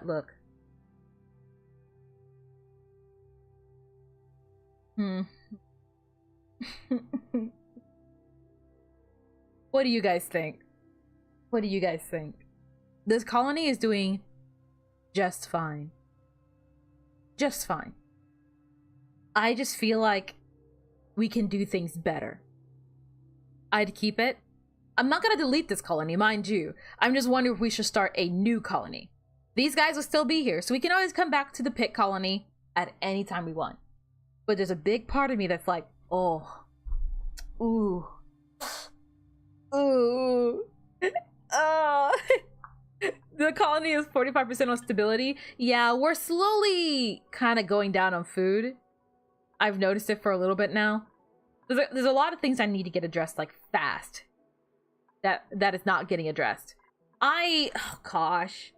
look. What do you guys think? This colony is doing just fine. I just feel like we can do things better. I'd keep it. I'm not gonna delete this colony, mind you. I'm just wondering if we should start a new colony. These guys will still be here, so we can always come back to the pit colony at any time we want. But there's a big part of me that's like, oh, ooh, the colony is 45% on stability. Yeah, we're slowly kind of going down on food. I've noticed it for a little bit now. There's a lot of things I need to get addressed like fast. That is not getting addressed. Oh gosh.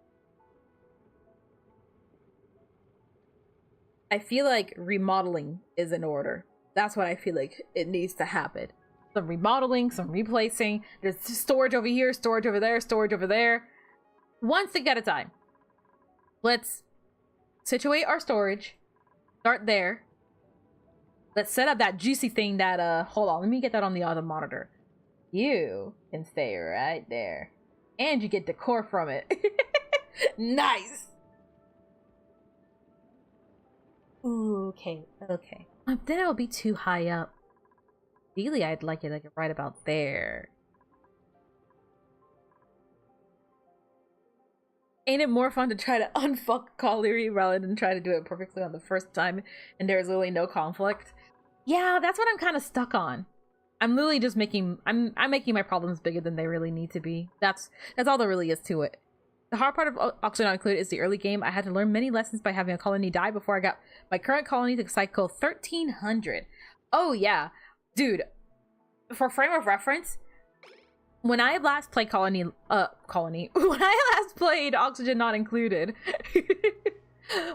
I feel like remodeling is in order. That's what I feel like it needs to happen. Some remodeling, some replacing. There's storage over here, storage over there, storage over there. One thing at a time. Let's situate our storage. Start there. Let's set up that juicy thing that, hold on, let me get that on the other monitor. You can stay right there. And you get decor from it. Nice! Ooh, okay. Then it'll be too high up. Ideally, I'd like it right about there. Ain't it more fun to try to unfuck Collery rather than try to do it perfectly on the first time and there's literally no conflict? Yeah, that's what I'm kind of stuck on. I'm literally just making I'm making my problems bigger than they really need to be. That's all there really is to it. The hard part of Oxygen Not Included is the early game. I had to learn many lessons by having a colony die before I got my current colony to cycle 1300. Oh yeah, dude. For frame of reference, when I last played when I last played Oxygen Not Included,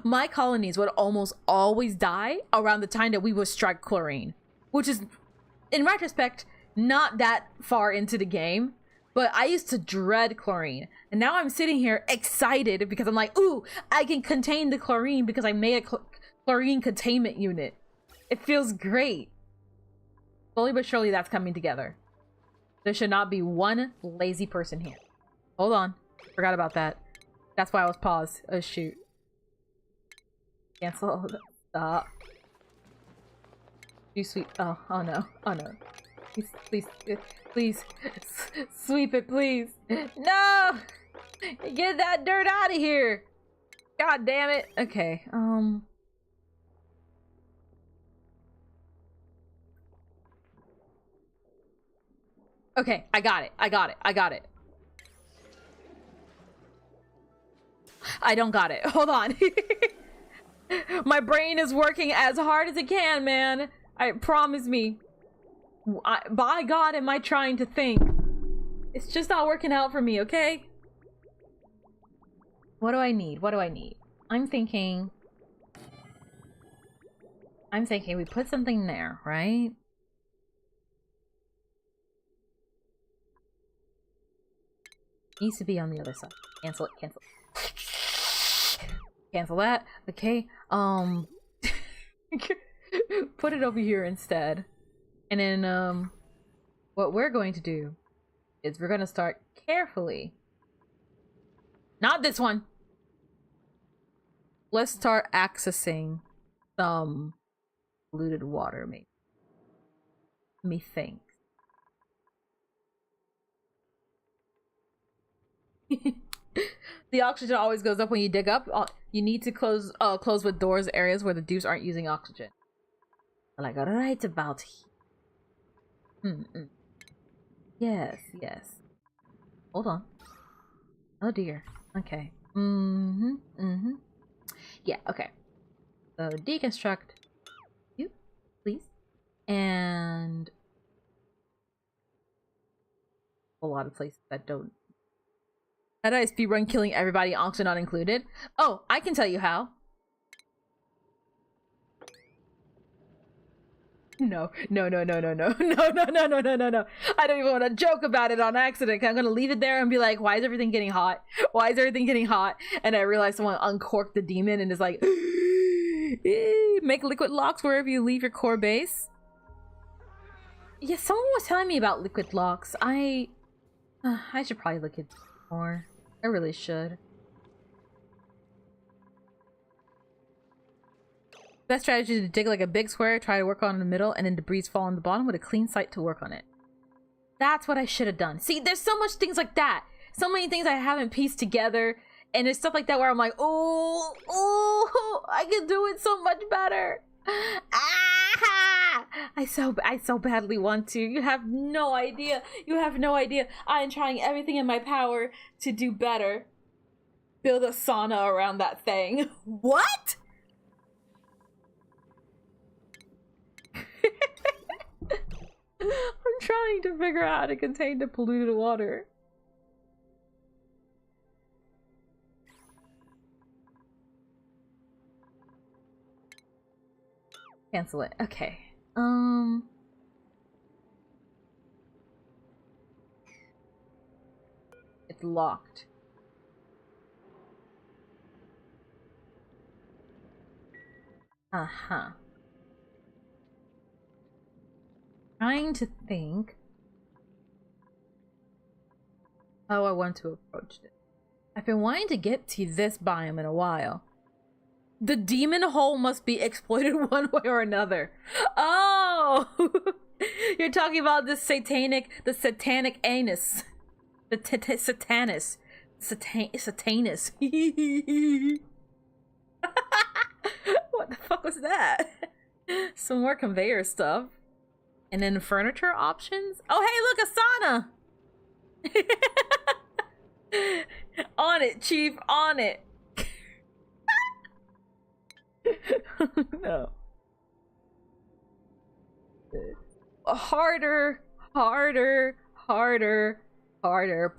my colonies would almost always die around the time that we would strike chlorine, which is, in retrospect, not that far into the game, but I used to dread chlorine. And now I'm sitting here excited because I'm like, ooh, I can contain the chlorine because I made a chlorine containment unit. It feels great. Slowly but surely that's coming together. There should not be one lazy person here. Hold on. Forgot about that. That's why I was paused. Oh, shoot. Cancel. Stop. You sweep. Oh no. Oh no. Please. Sweep it, please. No! Get that dirt out of here! God damn it. Okay, Okay, I got it. I don't got it. Hold on. My brain is working as hard as it can, man. I promise me. By God, am I trying to think? It's just not working out for me, okay? What do I need? I'm thinking we put something there, right? Needs to be on the other side. Cancel it. Cancel that. Okay. Put it over here instead. And then, what we're going to do is we're going to start carefully. Not this one. Let's start accessing some polluted water, maybe. Methinks. The oxygen always goes up when you dig up. You need to close with doors areas where the dupes aren't using oxygen. Like right about here. Yes. Hold on. Oh dear. Okay. Yeah, okay. So deconstruct you, please. And a lot of places that don't. How do I speedrun killing everybody, oxygen not included? Oh, I can tell you how. No. I don't even want to joke about it on accident. I'm gonna leave it there and be like, why is everything getting hot? And I realize someone uncorked the demon and is like, make liquid locks wherever you leave your core base. Yeah, someone was telling me about liquid locks. I should probably look at more. I really should. Best strategy is to dig like a big square, try to work on in the middle, and then debris fall on the bottom with a clean site to work on it. That's what I should have done. See, there's so much things like that. So many things I haven't pieced together. And there's stuff like that where I'm like, oh, I can do it so much better. I so badly want to. You have no idea. I am trying everything in my power to do better. Build a sauna around that thing. What? I'm trying to figure out how to contain the polluted water. Cancel it. Okay. It's locked. Trying to think how I want to approach this. I've been wanting to get to this biome in a while. The demon hole must be exploited one way or another. Oh! You're talking about the satanic anus. The satanus. Satanus. What the fuck was that? Some more conveyor stuff. And then furniture options. Oh, hey, look, a sauna. On it, Chief, on it. No. Harder, harder, harder, harder. Harder,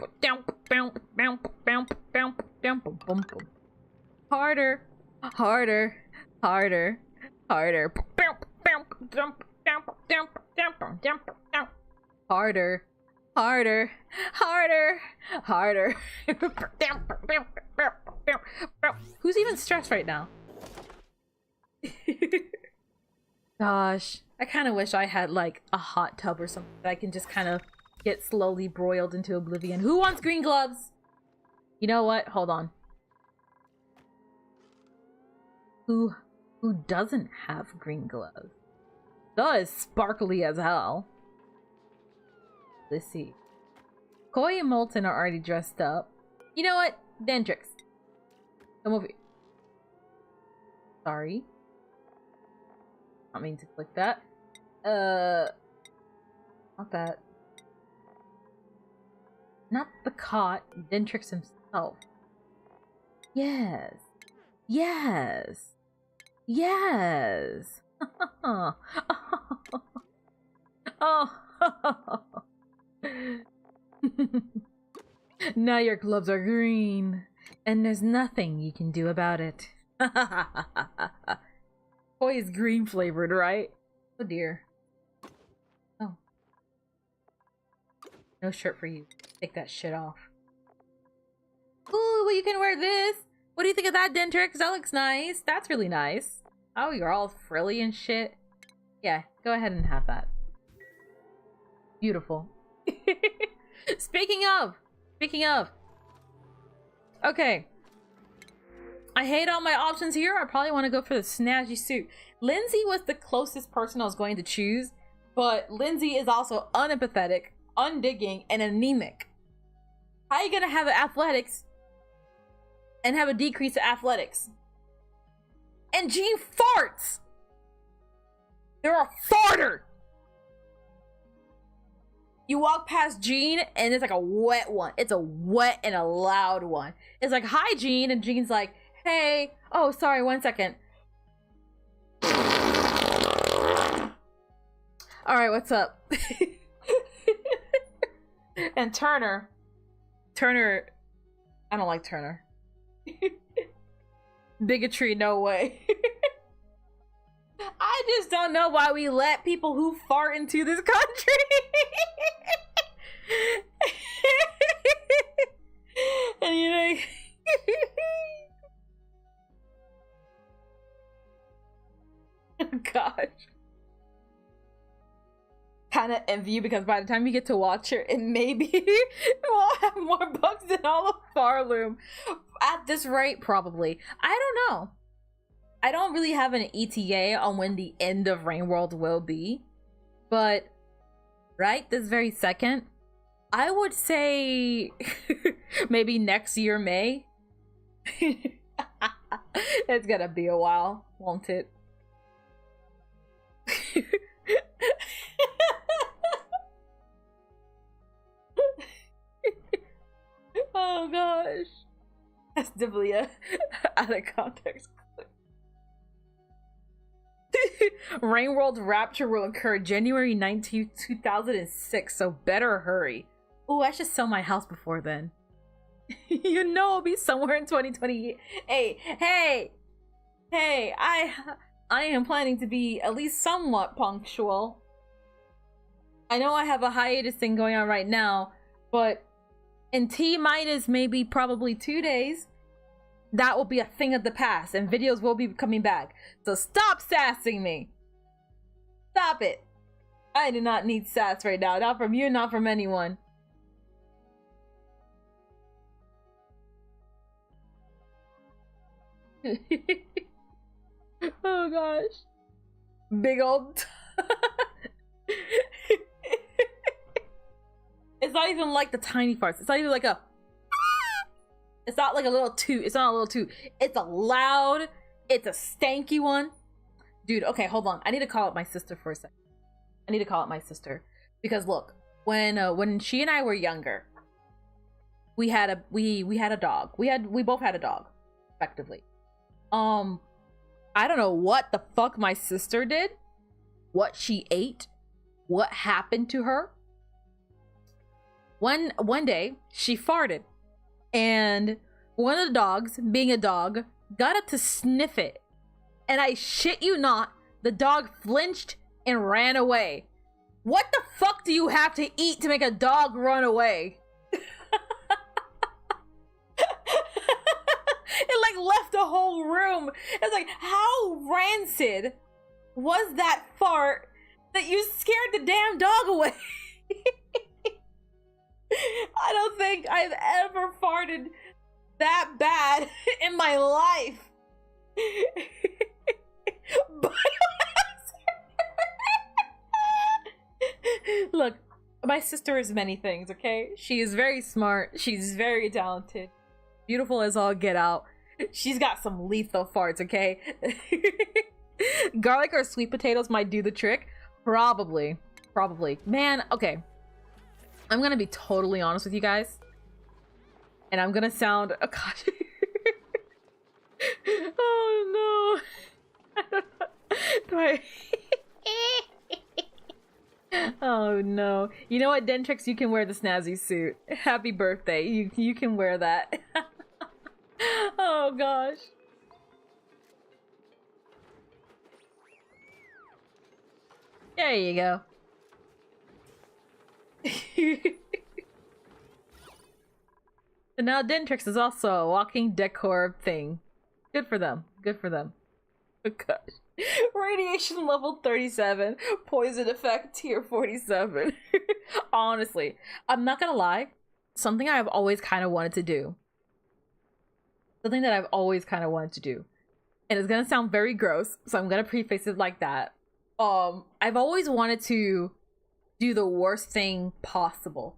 harder, harder, harder. Harder, harder, harder, harder. Who's even stressed right now? Gosh, I kind of wish I had like a hot tub or something that I can just kind of get slowly broiled into oblivion. Who wants green gloves? You know what? Hold on. Who doesn't have green gloves? That is sparkly as hell. Let's see. Koi and Molten are already dressed up. You know what? Dendrix. Come over here. Sorry. Not mean to click that. Not that. Not the cot. Dentrix himself. Yes. Yes. Yes. Oh. Now your gloves are green, and there's nothing you can do about it. Boy, is green flavored, right? Oh dear. Oh. No shirt for you. Take that shit off. Ooh, well, you can wear this. What do you think of that, Dentrix? That looks nice. That's really nice. Oh, you're all frilly and shit. Yeah, go ahead and have that. Beautiful. Speaking of. Okay. I hate all my options here. I probably want to go for the snazzy suit. Lindsay was the closest person I was going to choose, but Lindsay is also unempathetic, undigging, and anemic. How are you gonna have athletics and have a decrease of athletics? And Jean farts! They're a farter! You walk past Jean and it's like a wet one. It's a wet and a loud one. It's like, hi Jean, and Jean's like, hey, oh sorry, 1 second. Alright, what's up? And Turner, I don't like Turner. Bigotry, no way. I just don't know why we let people who fart into this country. And you're like, oh gosh. Kind of envy you, because by the time you get to watch it, maybe we'll have more bugs than all of Farloom. At this rate, probably. I don't know. I don't really have an ETA on when the end of Rain World will be. But, right this very second, I would say maybe next year, May. It's gonna be a while, won't it? Oh gosh. That's definitely a out of context. Rain World Rapture will occur January 19th, 2006, so better hurry. Oh, I should sell my house before then. You know it'll be somewhere in 2020. Hey, I am planning to be at least somewhat punctual. I know I have a hiatus thing going on right now, but in T-minus maybe probably 2 days, that will be a thing of the past and videos will be coming back. So stop sassing me. Stop it. I do not need sass right now. Not from you, not from anyone. Oh gosh. Big old... It's not even like the tiny farts. It's not even like a... It's not like a little toot. It's not a little toot. It's a loud, it's a stanky one. Dude, okay, hold on. I need to call up my sister for a second. I need to call up my sister. Because look, when she and I were younger, we had a dog. We both had a dog, effectively. I don't know what the fuck my sister did, what she ate, what happened to her. One day she farted, and one of the dogs, being a dog, got up to sniff it. And I shit you not, the dog flinched and ran away. What the fuck do you have to eat to make a dog run away? It like left the whole room. It's like, how rancid was that fart that you scared the damn dog away? I don't think I've ever farted that bad in my life. But look, my sister is many things, okay? She is very smart. She's very talented. Beautiful as all get out. She's got some lethal farts, okay? Garlic or sweet potatoes might do the trick. Probably. Man, okay. I'm gonna be totally honest with you guys. And I'm gonna sound... Oh, gosh. Oh, no. Do I... Oh, no. You know what, Dentrix? You can wear the snazzy suit. Happy birthday. You can wear that. Oh, gosh. There you go. So now Dentrix is also a walking decor thing. Good for them. Good for them. Oh, gosh. Radiation level 37. Poison effect tier 47. Honestly, I'm not gonna lie. Something I've always kind of wanted to do. Something that I've always kind of wanted to do. And it's gonna sound very gross, so I'm gonna preface it like that. I've always wanted to do the worst thing possible,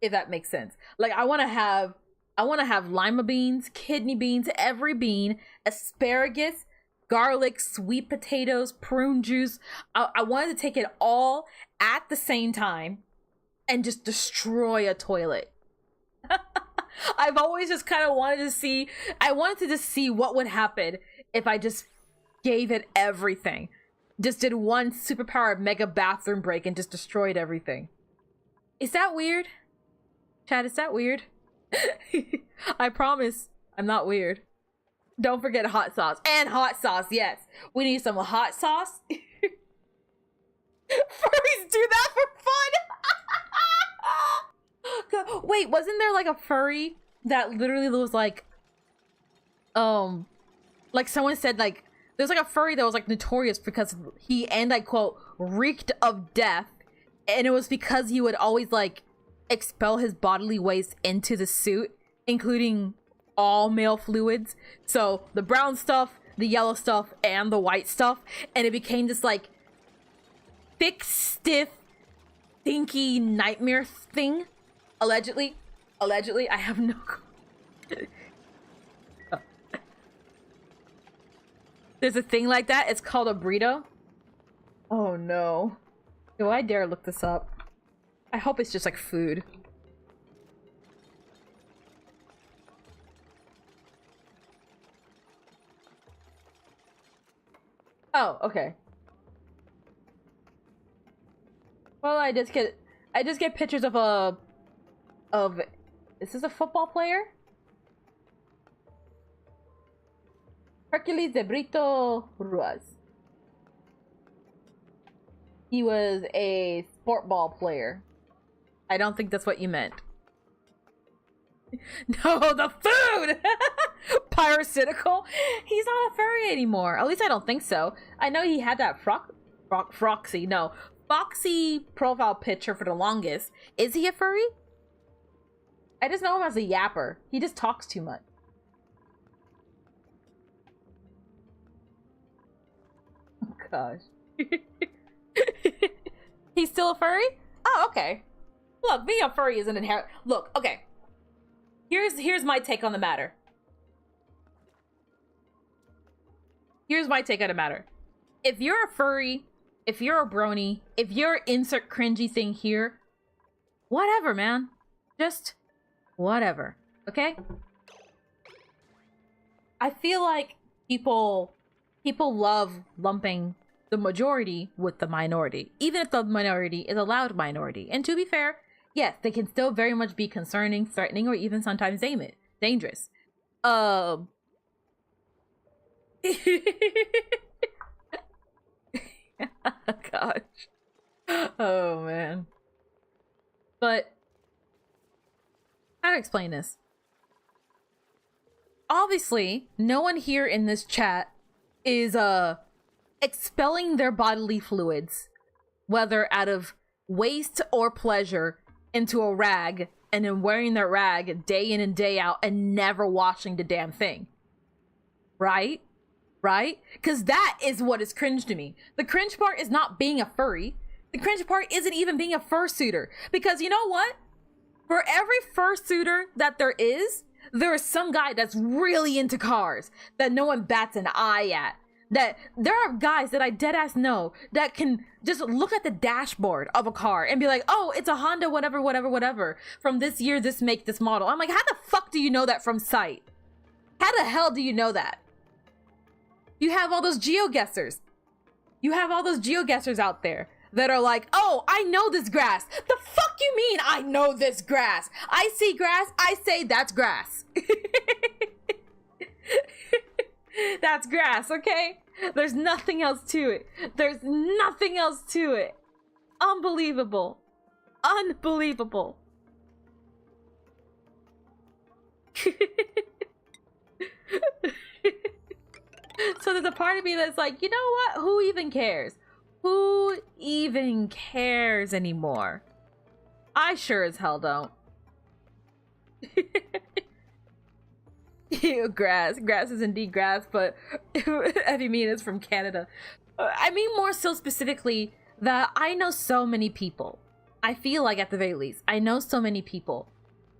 if that makes sense. Like, I want to have lima beans, kidney beans, every bean, asparagus, garlic, sweet potatoes, prune juice. I wanted to take it all at the same time and just destroy a toilet. I've always just kind of wanted to see, I wanted to just see what would happen if I just gave it everything. Just did one superpowered mega bathroom break and just destroyed everything. Is that weird? Chad, is that weird? I promise I'm not weird. Don't forget hot sauce. And hot sauce, yes. We need some hot sauce. Furries do that for fun. Wait, wasn't there like a furry that literally was like someone said like there's like a furry that was like notorious because he, and I quote, reeked of death, and it was because he would always like expel his bodily waste into the suit, including all male fluids. So the brown stuff, the yellow stuff, and the white stuff, and it became this like thick, stiff, stinky nightmare thing. Allegedly, I have no There's a thing like that. It's called a burrito. Oh no. Do I dare look this up? I hope it's just like food. Oh, okay. Well, I just get pictures of is this a football player? Hercules de Brito Ruiz. He was a sport ball player. I don't think that's what you meant. No, the food! Parasitical? He's not a furry anymore. At least I don't think so. I know he had that Foxy profile picture for the longest. Is he a furry? I just know him as a yapper. He just talks too much. Oh gosh. He's still a furry? Oh, okay. Look, being a furry isn't inherent. Look, okay. Here's my take on the matter. Here's my take on the matter. If you're a furry, if you're a brony, if you're insert cringy thing here, whatever, man. Just whatever. Okay? I feel like people love lumping the majority with the minority, even if the minority is a loud minority. And to be fair, yes, they can still very much be concerning, threatening, or even sometimes dangerous. Oh gosh. Oh man. But how to explain this? Obviously, no one here in this chat is expelling their bodily fluids, whether out of waste or pleasure, into a rag and then wearing that rag day in and day out and never washing the damn thing. Right? Right? Because that is what is cringe to me. The cringe part is not being a furry. The cringe part isn't even being a fursuiter. Because you know what? For every fursuiter that there is some guy that's really into cars that no one bats an eye at. That there are guys that I deadass know that can just look at the dashboard of a car and be like, oh, it's a Honda, whatever, from this year, this make, this model. I'm like, how the fuck do you know that from sight? How the hell do you know that? You have all those geoguessers. You have all those geoguessers out there that are like, oh, I know this grass. The fuck you mean I know this grass? I see grass, I say that's grass. That's grass, okay? There's nothing else to it. There's nothing else to it. Unbelievable. Unbelievable. So there's a part of me that's like, you know what? Who even cares? Who even cares anymore? I sure as hell don't. Ew, grass. Grass is indeed grass, but if you mean it's from Canada. I mean more so specifically that I know so many people. I feel like at the very least, I know so many people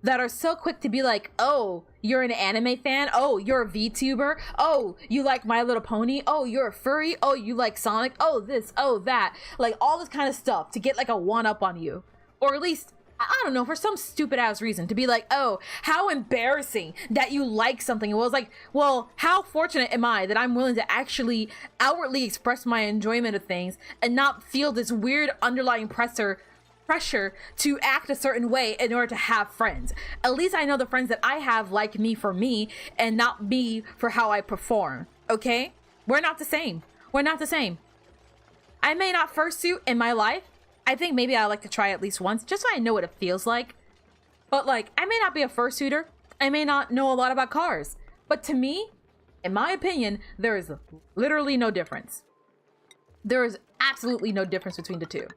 that are so quick to be like, oh, you're an anime fan? Oh, you're a VTuber? Oh, you like My Little Pony? Oh, you're a furry? Oh, you like Sonic? Oh, this, oh, that. Like all this kind of stuff to get like a one-up on you. Or at least, I don't know, for some stupid ass reason to be like, oh, how embarrassing that you like something. Well, it's like, well, how fortunate am I that I'm willing to actually outwardly express my enjoyment of things and not feel this weird underlying pressure to act a certain way in order to have friends. At least I know the friends that I have like me for me and not me for how I perform. Okay? We're not the same. We're not the same. I may not fursuit in my life. I think maybe I like to try at least once just so I know what it feels like. But like, I may not be a fursuiter. I may not know a lot about cars. But to me, in my opinion, there is literally no difference. There is absolutely no difference between the two.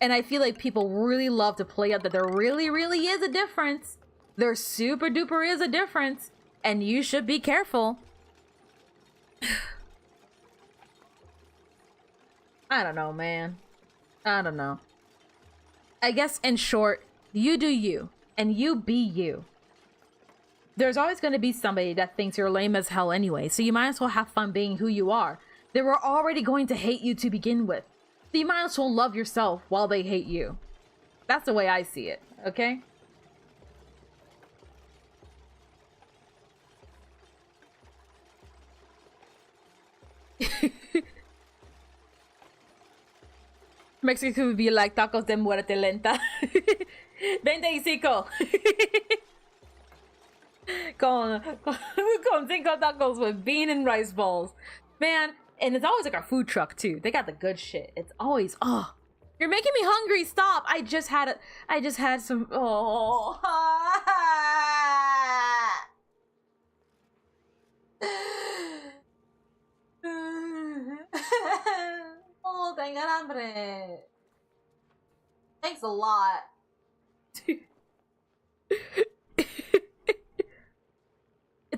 And I feel like people really love to play up that there really, really is a difference. There super duper is a difference. And you should be careful. I don't know, man. I don't know. I guess in short, you do you. And you be you. There's always going to be somebody that thinks you're lame as hell anyway. So you might as well have fun being who you are. They were already going to hate you to begin with. So you might as well love yourself while they hate you. That's the way I see it, okay? Mexico would be like tacos de muerte lenta. 25. con 5 tacos with bean and rice balls. Man. And it's always like our food truck too. They got the good shit. It's always, oh, you're making me hungry. Stop. I just had some, oh. Oh, tengo hambre. Thanks a lot.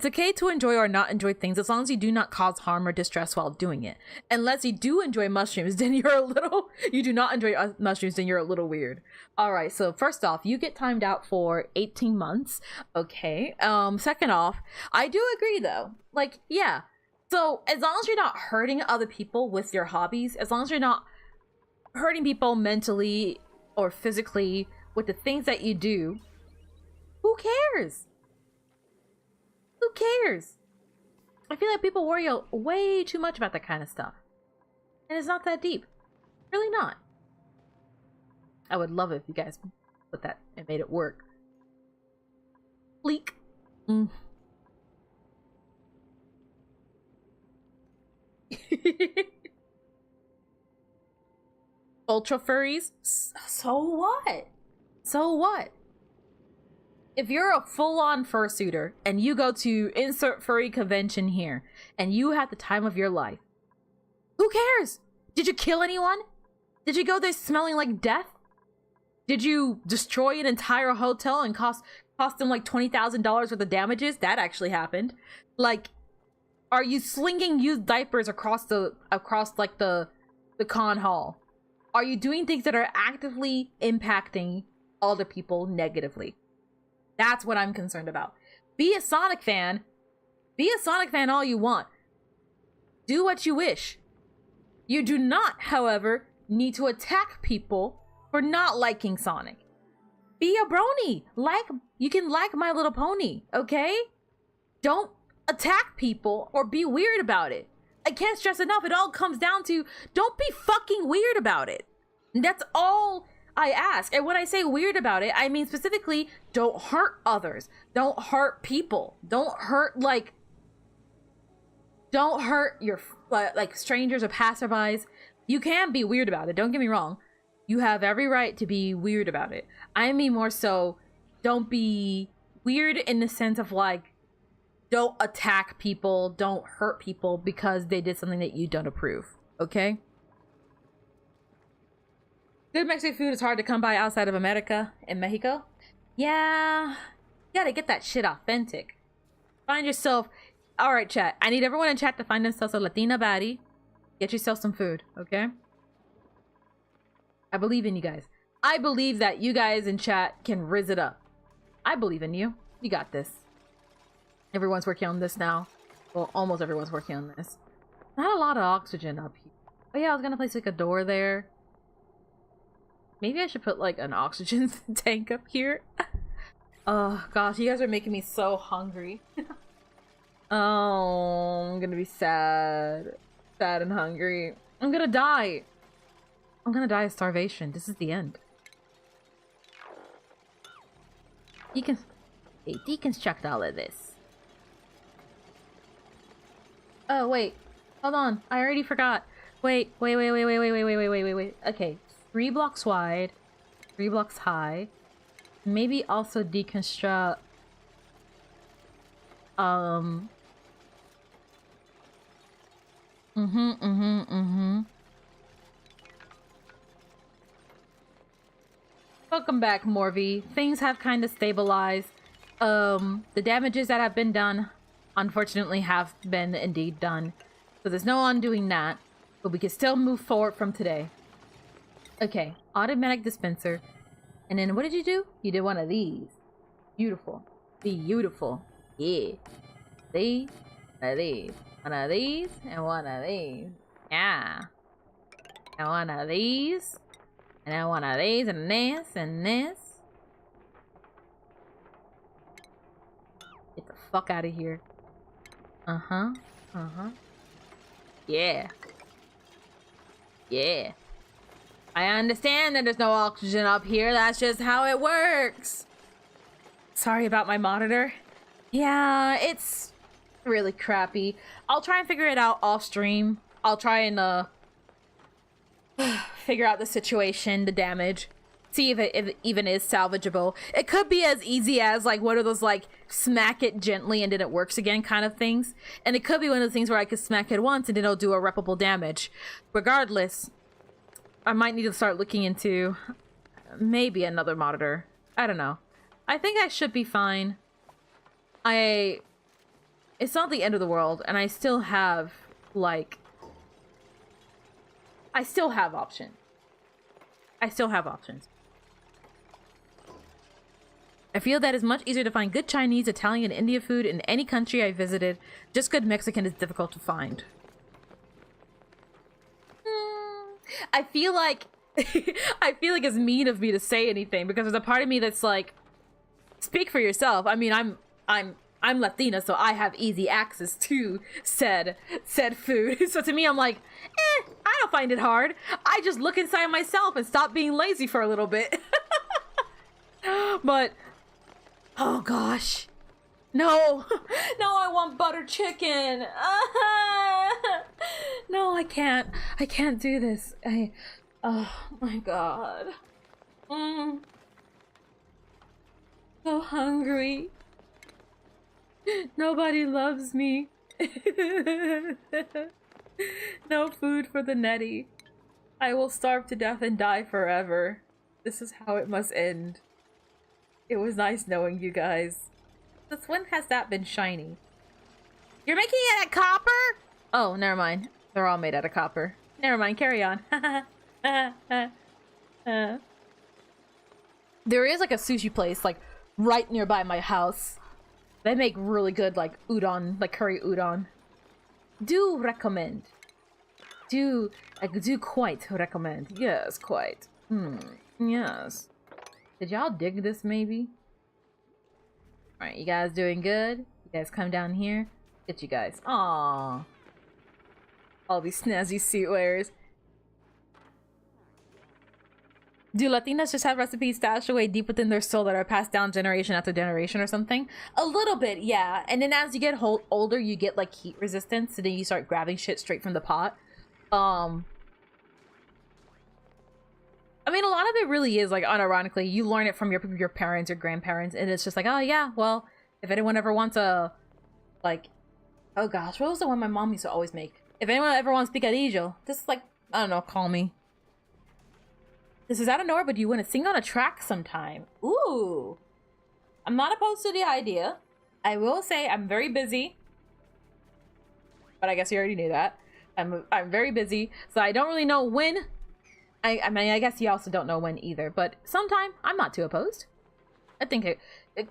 It's okay to enjoy or not enjoy things as long as you do not cause harm or distress while doing it. Unless you do enjoy mushrooms, then you're a little... You do not enjoy mushrooms, then you're a little weird. Alright, so first off, you get timed out for 18 months. Okay. Second off, I do agree though. Like, yeah. So, as long as you're not hurting other people with your hobbies, as long as you're not hurting people mentally or physically with the things that you do, who cares? Who cares? I feel like people worry way too much about that kind of stuff. And it's not that deep. Really not. I would love it if you guys put that and made it work. Leak. Ultra furries? So what? So what? If you're a full-on fursuiter and you go to insert furry convention here and you have the time of your life, who cares? Did you kill anyone? Did you go there smelling like death? Did you destroy an entire hotel and cost them like $20,000 worth of damages? That actually happened. Like, are you slinging used diapers across like the con hall? Are you doing things that are actively impacting other people negatively? That's what I'm concerned about. Be a Sonic fan. Be a Sonic fan all you want. Do what you wish. You do not, however, need to attack people for not liking Sonic. Be a brony. You can like My Little Pony, okay? Don't attack people or be weird about it. I can't stress enough. It all comes down to don't be fucking weird about it. That's all I ask. And when I say weird about it, I mean specifically don't hurt others. Don't hurt people. Don't hurt your like strangers or passerbys. You can be weird about it. Don't get me wrong. You have every right to be weird about it. I mean more so don't be weird in the sense of like don't attack people, don't hurt people because they did something that you don't approve. Okay? Good Mexican food is hard to come by outside of America in Mexico. Yeah, you gotta get that shit authentic. Find yourself. All right, chat. I need everyone in chat to find themselves a Latina baddie. Get yourself some food, okay? I believe in you guys. I believe that you guys in chat can rizz it up. I believe in you. You got this. Everyone's working on this now. Well, almost everyone's working on this. Not a lot of oxygen up here. Oh yeah, I was gonna place like a door there. Maybe I should put like an oxygen tank up here. Oh gosh, you guys are making me so hungry. Oh, I'm gonna be sad. Sad and hungry. I'm gonna die. I'm gonna die of starvation. This is the end. Deconstruct all of this. Oh, wait. Hold on. I already forgot. Wait. Okay. 3 blocks wide. 3 blocks high. Maybe also deconstruct... Welcome back, Morvy. Things have kind of stabilized. The damages that have been done, unfortunately, have been indeed done. So there's no undoing that. But we can still move forward from today. Okay, automatic dispenser. And then what did you do? You did one of these. Beautiful. Beautiful. Yeah. See? One of these. One of these. And one of these. Yeah. And one of these. And then one of these. And this. And this. Get the fuck out of here. Uh-huh. Uh-huh. Yeah. Yeah. I understand that there's no oxygen up here. That's just how it works. Sorry about my monitor. Yeah, it's really crappy. I'll try and figure it out off stream. I'll try and figure out the situation, the damage. See if it even is salvageable. It could be as easy as like one of those like smack it gently and then it works again kind of things. And it could be one of the things where I could smack it once and then it'll do irreparable damage. Regardless, I might need to start looking into maybe another monitor. I don't know. I think I should be fine. I It's not the end of the world, and I still have, like... I still have options. I still have options. I feel that it's much easier to find good Chinese, Italian, and Indian food in any country I visited. Just good Mexican is difficult to find. I feel like... I feel like it's mean of me to say anything, because there's a part of me that's like... Speak for yourself. I mean, I'm Latina, so I have easy access to said food. So to me, I'm like, I don't find it hard. I just look inside myself and stop being lazy for a little bit. But, oh gosh. No, no, I want butter chicken. No, I can't do this. Oh my God. So hungry. Nobody loves me. No food for the Netty. I will starve to death and die forever. This is how it must end. It was nice knowing you guys. Since when has that been shiny? You're making it out of copper? Oh, never mind. They're all made out of copper. Never mind, carry on. There is like a sushi place like right nearby my house. They make really good, like, udon, like curry udon. Do recommend. Do quite recommend. Yes, quite. Yes. Did y'all dig this, maybe? Alright, you guys doing good? You guys come down here? Get you guys. Aww. All these snazzy suit wearers. Do Latinas just have recipes stashed away deep within their soul that are passed down generation after generation or something? A little bit, yeah. And then as you get older, you get like heat resistance, and then you start grabbing shit straight from the pot. I mean, a lot of it really is like unironically, you learn it from your parents or grandparents, and it's just like, oh yeah, well, if anyone ever wants a, like, oh gosh, what was the one my mom used to always make? If anyone ever wants picadillo, just like, I don't know, call me. This is out of nowhere, but do you want to sing on a track sometime? Ooh. I'm not opposed to the idea. I will say I'm very busy. But I guess you already knew that. I'm very busy, so I don't really know when. I mean, I guess you also don't know when either, but sometime I'm not too opposed. I think it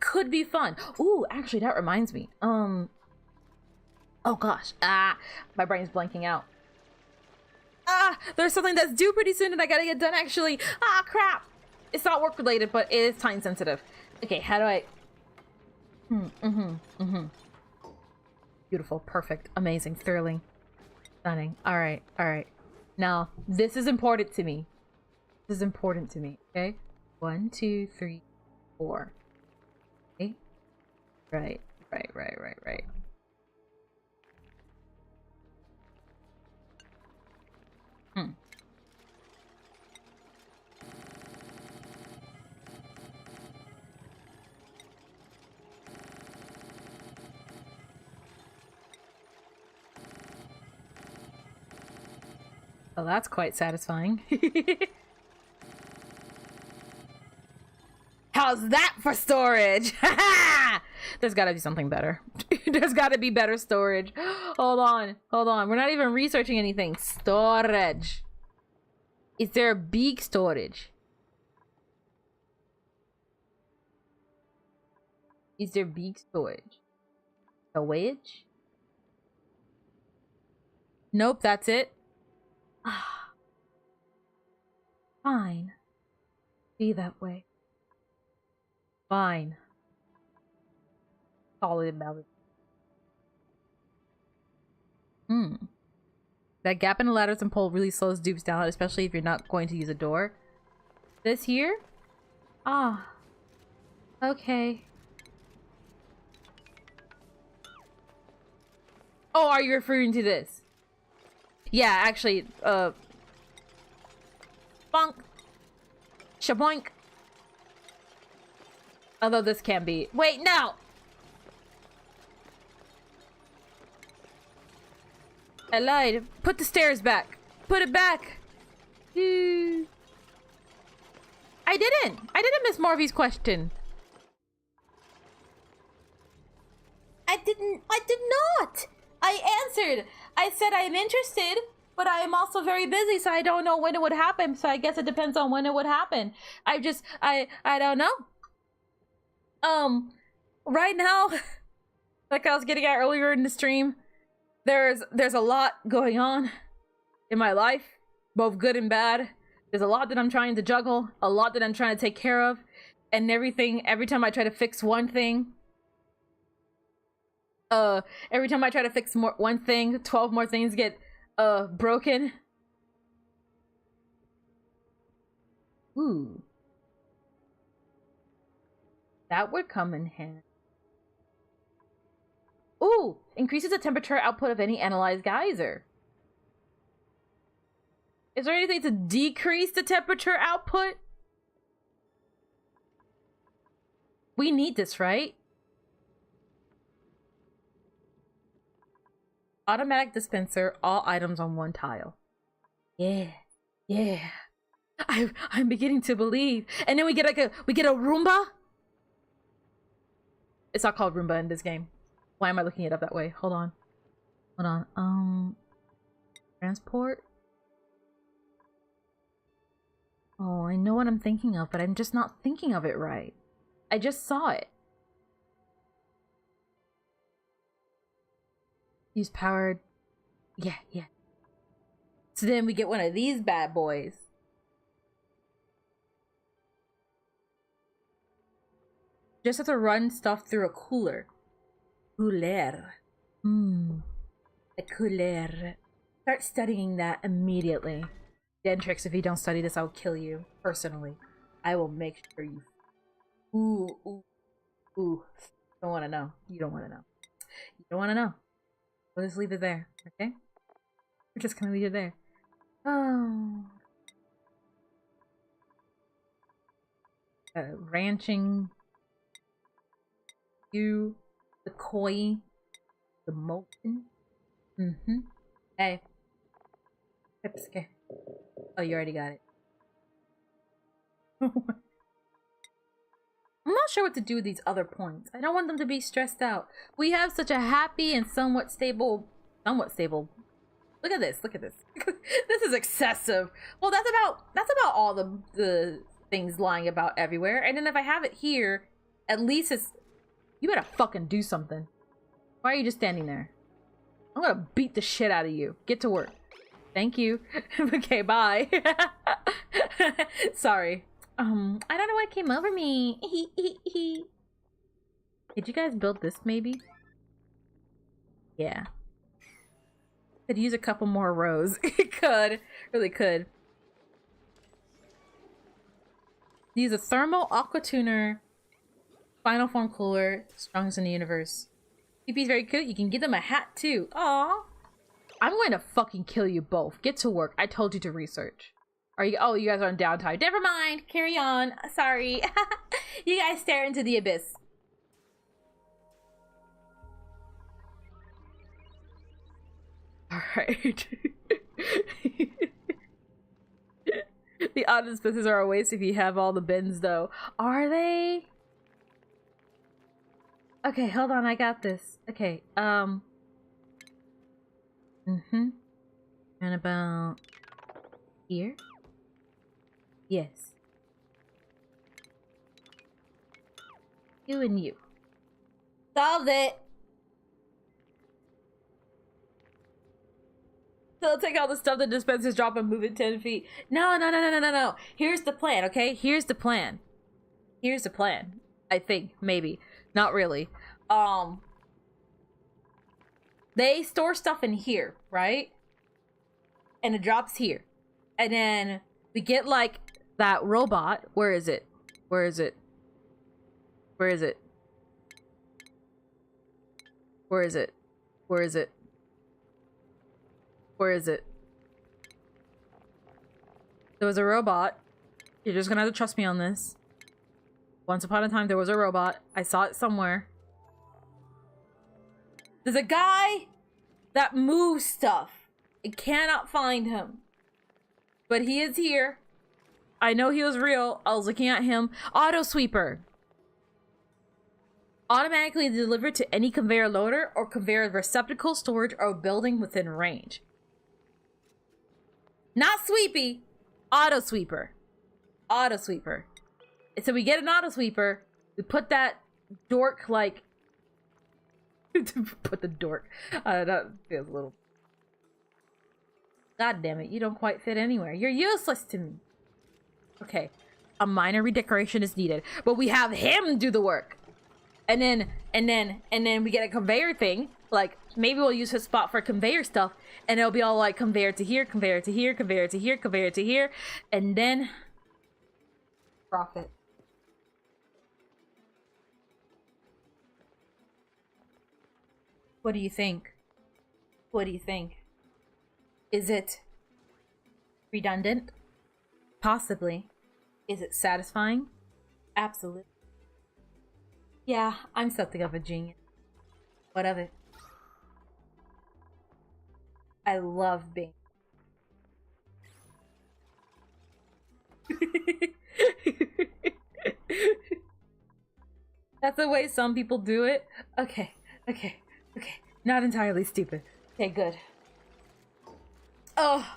could be fun. Ooh, actually, that reminds me. Oh gosh. My brain's blanking out. There's something that's due pretty soon and I gotta get done actually. Crap. It's not work related, but it is time sensitive. Okay, how do I... Beautiful, perfect, amazing, thrilling, stunning. Alright. Now, this is important to me. This is important to me, okay? 1, 2, 3, 4. Okay? Right. Well, that's quite satisfying. How's that for storage? There's gotta be something better. There's gotta be better storage. Hold on. We're not even researching anything. Storage. Is there a big storage? Is there big storage? Storage? Nope, that's it. Fine. Be that way. Fine. Solid melody. That gap in the ladders and pole really slows dupes down, especially if you're not going to use a door. This here? Okay. Oh, are you referring to this? Yeah, actually, bonk. Shaboink. Although this can be... Wait, no! I lied. Put the stairs back. Put it back. I didn't miss Marvy's question. I did not. I answered. I said I am interested, but I am also very busy, so I don't know when it would happen. So I guess it depends on when it would happen. I don't know. Right now, like I was getting at earlier in the stream, there's a lot going on in my life, both good and bad. There's a lot that I'm trying to juggle, a lot that I'm trying to take care of, and everything. Every time I try to fix one thing, every time I try to fix one thing, 12 more things get broken. Ooh, that would come in handy. Ooh, increases the temperature output of any analyzed geyser. Is there anything to decrease the temperature output? We need this, right? Automatic dispenser, all items on one tile. Yeah, yeah. I'm beginning to believe. And then we get a Roomba. It's not called Roomba in this game. Why am I looking it up that way? Hold on. Transport. Oh, I know what I'm thinking of, but I'm just not thinking of it right. I just saw it. Use powered. Yeah. So then we get one of these bad boys. Just have to run stuff through a cooler. Cooler. A cooler. Start studying that immediately. Dentrix, if you don't study this, I'll kill you. Personally. I will make sure you... Ooh. Don't want to know. You don't want to know. You don't want to know. We'll just leave it there, okay? We're just gonna leave it there. Oh. Ranching. You. The koi. The molten. Hey. Pipske. Oh, you already got it. I'm not sure what to do with these other points. I don't want them to be stressed out. We have such a happy and somewhat stable. Look at this. This is excessive. Well, that's about all the things lying about everywhere. And then if I have it here, at least it's... You better fucking do something. Why are you just standing there? I'm gonna beat the shit out of you. Get to work. Thank you. Okay, bye. Sorry. I don't know what came over me. Did you guys build this maybe? Yeah. Could use a couple more rows. It could. Really could. Use a thermal aqua tuner. Final form cooler. Strongest in the universe. TP's very cute. You can give them a hat too. Aww. I'm going to fucking kill you both. Get to work. I told you to research. Are you? Oh, you guys are on downtime. Never mind. Carry on. Sorry. You guys stare into the abyss. Alright. The odd dispensers are a waste if you have all the bins, though. Are they? Okay, hold on. I got this. Okay, And about here? Yes. You and you. Solved it! So take all the stuff the dispensers drop and move it 10 feet. No. Here's the plan, okay? Here's the plan. I think, maybe. Not really. They store stuff in here, right? And it drops here. And then we get like that robot. Where is it? There was a robot. You're just gonna have to trust me on this. Once upon a time, there was a robot. I saw it somewhere. There's a guy that moves stuff. I cannot find him. But he is here. I know he was real. I was looking at him. Auto sweeper. Automatically delivered to any conveyor loader or conveyor receptacle, storage, or building within range. Not sweepy. Auto sweeper. Auto sweeper. So we get an auto sweeper. We put that dork like... put the dork. That feels a little... God damn it, you don't quite fit anywhere. You're useless to me. Okay, a minor redecoration is needed, but we have him do the work. And then we get a conveyor thing. Like, maybe we'll use his spot for conveyor stuff, and it'll be all like conveyor to here, conveyor to here, conveyor to here, conveyor to here, and then profit. What do you think? What do you think? Is it redundant? Possibly. Is it satisfying? Absolutely. Yeah, I'm something of a genius. What of it? I love being. That's the way some people do it? Okay. Not entirely stupid. Okay, good. Oh.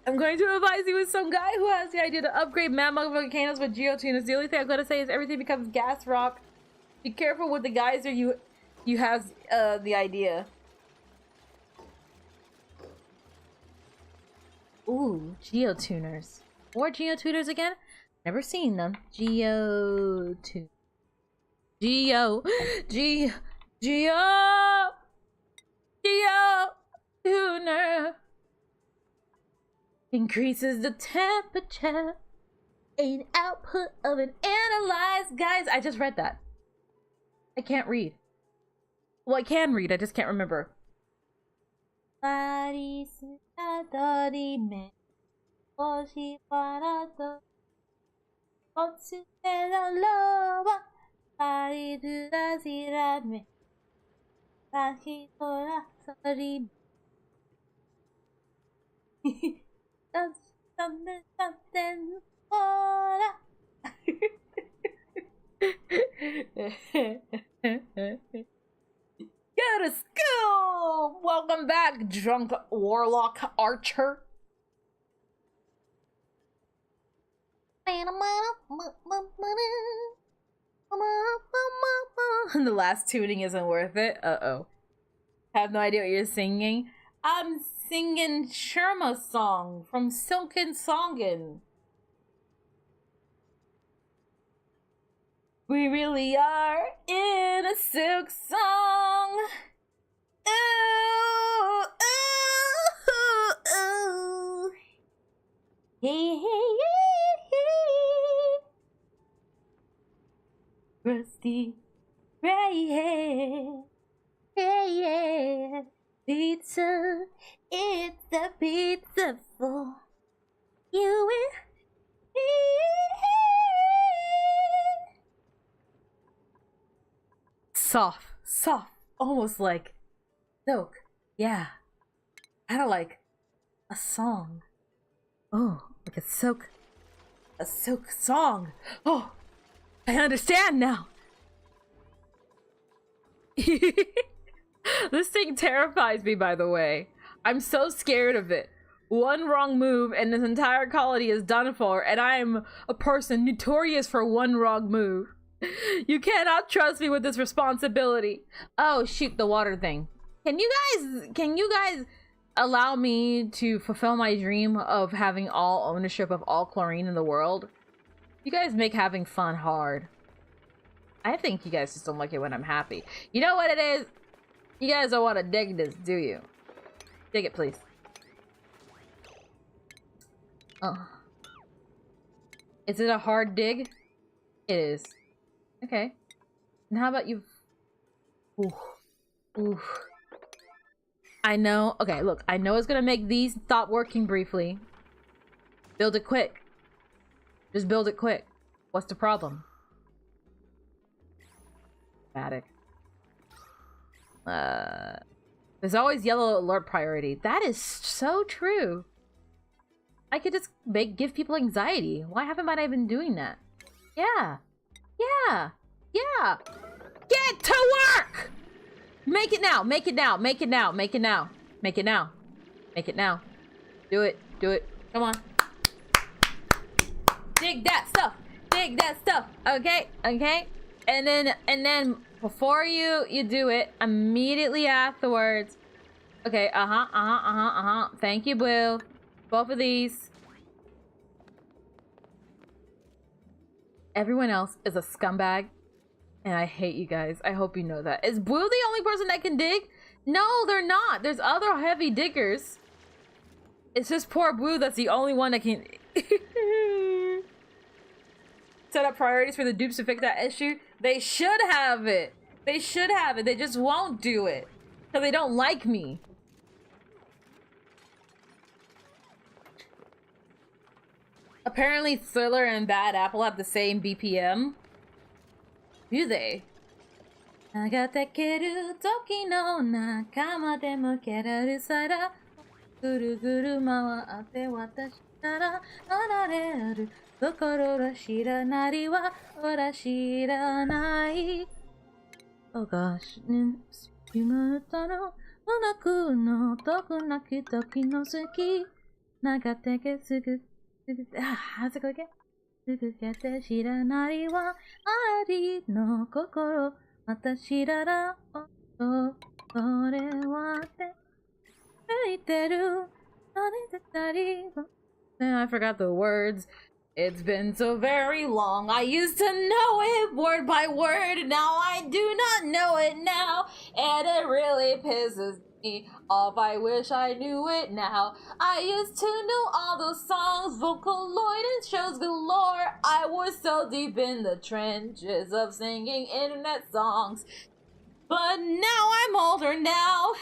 I'm going to advise you with some guy who has the idea to upgrade mammoth volcanoes with geotuners. The only thing I've got to say is everything becomes gas rock. Be careful with the geyser you have the idea. Ooh, geotuners. Or geotuners again? Never seen them. Geotuner. Geotuner. Increases the temperature. An output of an analyzed. Guys, I just read that. I can't read. Well, I can read, I just can't remember. Something. Go to school! Welcome back, drunk warlock archer. The last tuning isn't worth it. Uh-oh. Have no idea what you're singing. I'm singing Sherma's song from Silken Songin'. We really are in a silk song. Ooh, ooh, ooh. Hey, hey, hey, hey. Rusty gray hair. Hey, yeah. Pizza, it's a pizza for you and me. Soft, almost like silk. Yeah, kind of like a song. Oh, like a silk song. Oh, I understand now. This thing terrifies me, by the way. I'm so scared of it. One wrong move and this entire colony is done for, and I am a person notorious for one wrong move. You cannot trust me with this responsibility. Oh shoot, the water thing. Can you guys allow me to fulfill my dream of having all ownership of all chlorine in the world? You guys make having fun hard. I think you guys just don't like it when I'm happy. You know what it is? You guys don't want to dig this, do you? Dig it, please. Oh. Is it a hard dig? It is. Okay. And how about you? Ooh. Ooh. I know. Okay, look. I know it's gonna make these stop working briefly. Build it quick. Just build it quick. What's the problem? Static. There's always yellow alert priority. That is so true. I could just give people anxiety. Why haven't I been doing that? Yeah. Yeah. Get to work! Make it now. Make it now. Make it now. Make it now. Make it now. Make it now. Do it. Do it. Come on. Dig that stuff. Dig that stuff. Okay. Okay. And then before you do it, immediately afterwards. Okay. Thank you, Blue. Both of these. Everyone else is a scumbag. And I hate you guys. I hope you know that. Is Blue the only person that can dig? No, they're not. There's other heavy diggers. It's just poor Blue that's the only one that can... Set up priorities for the dupes to fix that issue. They should have it. They should have it. They just won't do it. Because they don't like me. Apparently Thriller and Bad Apple have the same BPM. Do they? 上がってける時の仲間でも蹴られさらぐるぐる回って私から離れるところら知らないはほら知らないおかしね決まったの泣くの遠くなき時の好き流ってけすぐhow's it go again? すぐけて知らないはありの心私らら音それはって吹いてる慣れてたり I forgot the words. It's been so very long. I used to know it word by word. Now I do not know it now. And it really pisses me off. I wish I knew it now. I used to know all those songs, Vocaloid and shows galore. I was so deep in the trenches of singing internet songs. But now I'm older now.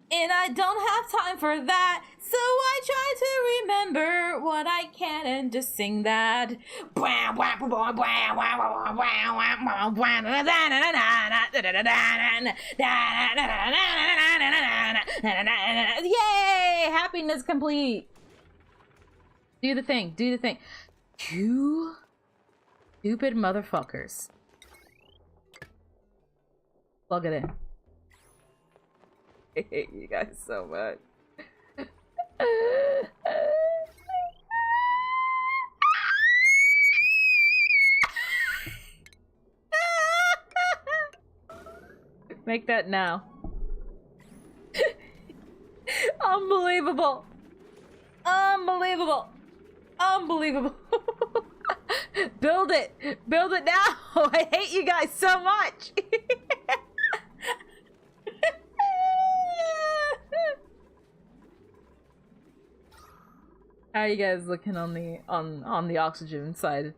And I don't have time for that, so I try to remember what I can and just sing that. Yay! Happiness complete. Do the thing. Do the thing. You stupid motherfuckers. Plug it in. I hate you guys so much. Make that now. Unbelievable. Unbelievable. Unbelievable. Build it. Build it now. I hate you guys so much. How are you guys looking on the oxygen side?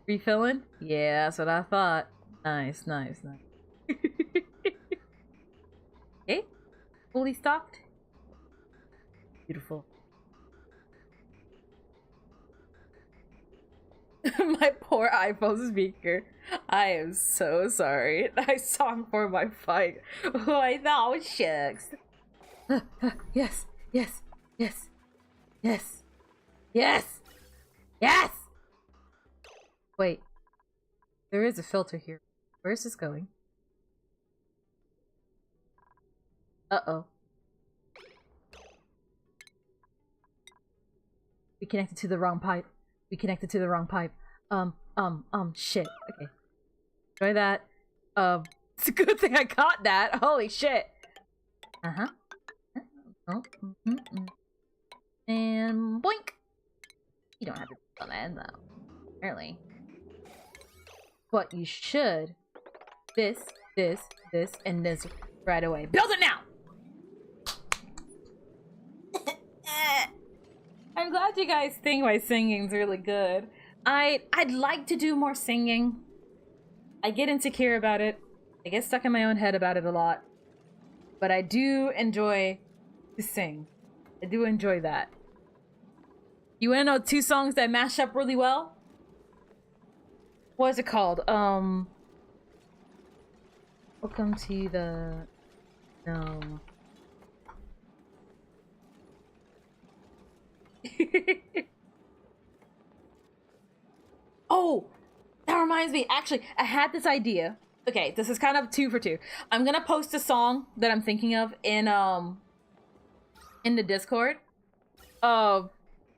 Refilling? Yeah, that's what I thought. Nice, nice, nice. Okay, fully stocked. Beautiful. My poor iPhone speaker. I am so sorry. I song for my fight. Oh, I know, shucks. Yes, yes, yes. Yes! Yes! Yes! Wait. There is a filter here. Where is this going? Uh-oh. We connected to the wrong pipe. We connected to the wrong pipe. Shit. Okay. Try that. It's a good thing I caught that. Holy shit. Uh-huh. Oh, and boink! You don't have to do that though, apparently. But you should. This, and this right away. Build it now! I'm glad you guys think my singing's really good. I'd like to do more singing. I get insecure about it. I get stuck in my own head about it a lot. But I do enjoy to sing. I do enjoy that. You wanna know 2 songs that mash up really well? What is it called? Welcome to the... No. Oh! That reminds me, actually, I had this idea. Okay, this is kind of 2 for 2. I'm gonna post a song that I'm thinking of in the Discord.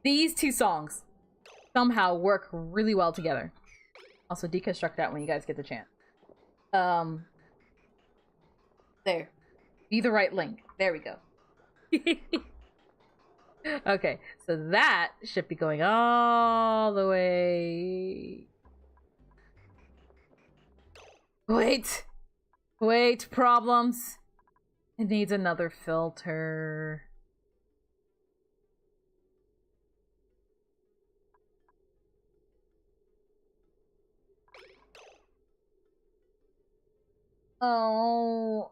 These 2 songs somehow work really well together. Also, deconstruct that when you guys get the chance. There. Be the right link. There we go. Okay, so that should be going all the way. Wait, problems. It needs another filter. Oh,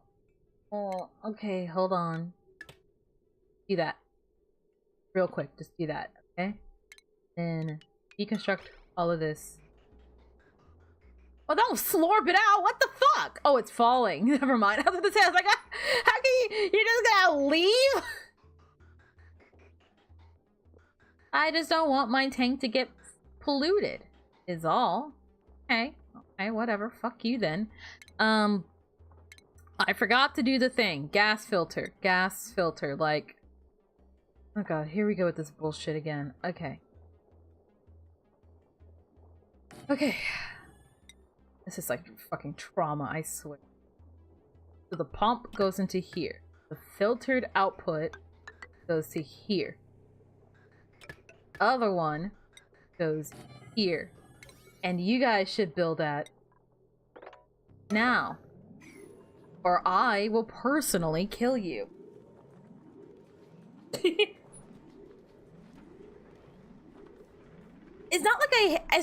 okay, hold on. Do that. Real quick, just do that, okay? Then deconstruct all of this. Oh, don't slurp it out! What the fuck? Oh, it's falling. Never mind. I was gonna say, I was like, how can you're just gonna leave? I just don't want my tank to get polluted, is all. Okay, whatever. Fuck you then. I forgot to do the thing. Gas filter, like... Oh god, here we go with this bullshit again. Okay. This is like fucking trauma, I swear. So the pump goes into here. The filtered output goes to here. Other one goes here. And you guys should build that now. Or I will personally kill you. It's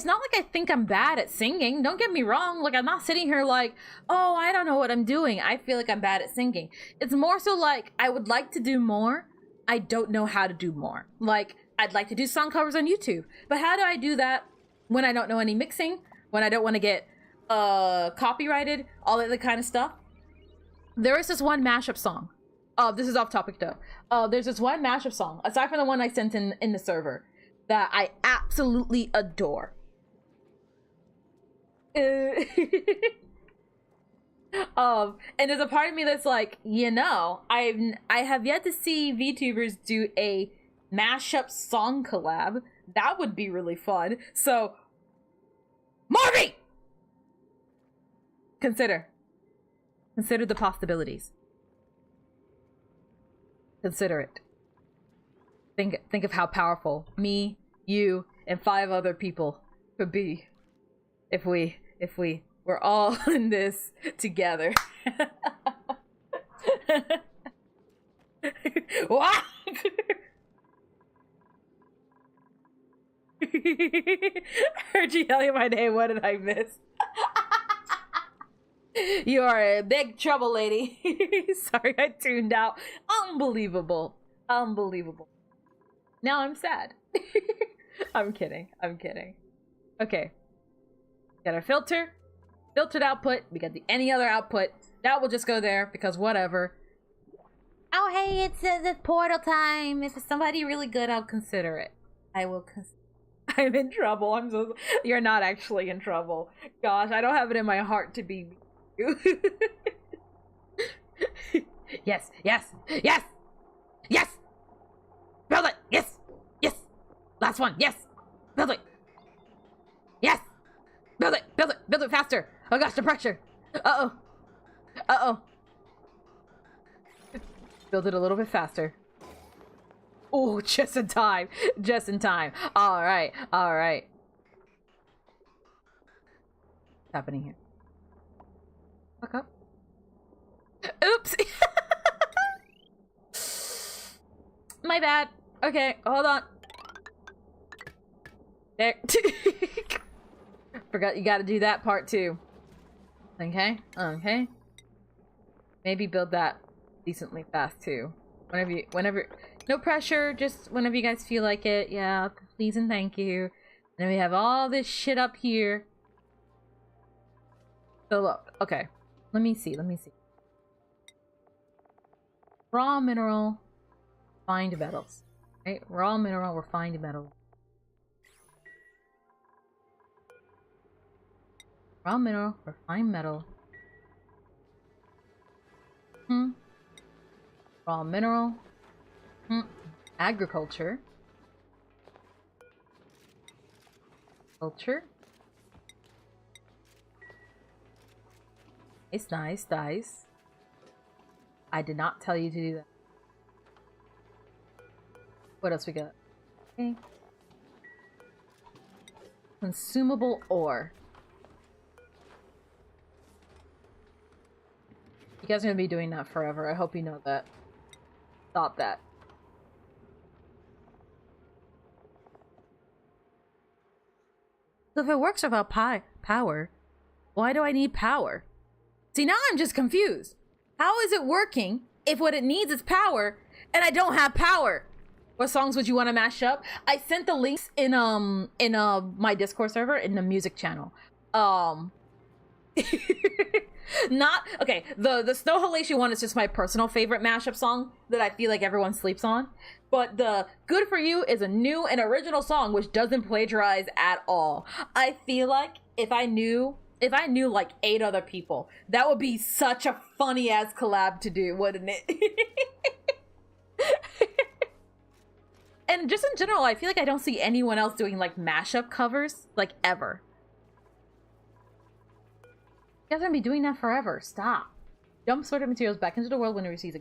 not like I think I'm bad at singing. Don't get me wrong. Like, I'm not sitting here like, oh, I don't know what I'm doing. I feel like I'm bad at singing. It's more so like, I would like to do more. I don't know how to do more. Like, I'd like to do song covers on YouTube. But how do I do that when I don't know any mixing? When I don't want to get copyrighted? All that kind of stuff? There is this one mashup song. This is off topic though. There's this one mashup song, aside from the one I sent in the server, that I absolutely adore. And there's a part of me that's like, you know, I have yet to see VTubers do a mashup song collab. That would be really fun. So, Morby! Consider the possibilities. Consider it. Think of how powerful me, you, and 5 other people could be if we were all in this together. What? Heard you yelling my name. What did I miss? You are in big trouble, lady. Sorry, I tuned out. Unbelievable. Now I'm sad. I'm kidding. Okay. Got our filtered output. We got the any other output. That will just go there because whatever. Oh, hey, it's portal time. If it's somebody really good, I'll consider it. I will consider. I'm in trouble. You're not actually in trouble. Gosh, I don't have it in my heart to be you. Yes. Build it. Yes. Last one. Yes. Build it. Yes. Build it faster. Oh gosh, the pressure. Uh-oh. Build it a little bit faster. Oh, just in time. All right. What's happening here? Fuck up. Oops. My bad. Okay, hold on. There. Forgot you gotta do that part too. Okay. Maybe build that decently fast too. Whenever, no pressure, just whenever you guys feel like it. Yeah, please and thank you. And then we have all this shit up here. So look, okay. Let me see. Raw mineral, refined metals. Right? Raw mineral, refined metal. Raw mineral, refined metal. Raw mineral. Agriculture. Culture. It's nice, nice. I did not tell you to do that. What else we got? Okay. Consumable ore. You guys are gonna be doing that forever. I hope you know that. Stop that. So if it works without power, why do I need power? See, now I'm just confused. How is it working if what it needs is power and I don't have power? What songs would you want to mash up? I sent the links in my Discord server in the music channel. Not okay. The Snow Halation one is just my personal favorite mashup song that I feel like everyone sleeps on. But the Good For You is a new and original song which doesn't plagiarize at all. I feel like if I knew like 8 other people, that would be such a funny ass collab to do, wouldn't it? And just in general, I feel like I don't see anyone else doing like mashup covers, like ever. You guys are gonna be doing that forever. Stop. Dump sorted materials back into the world when it receives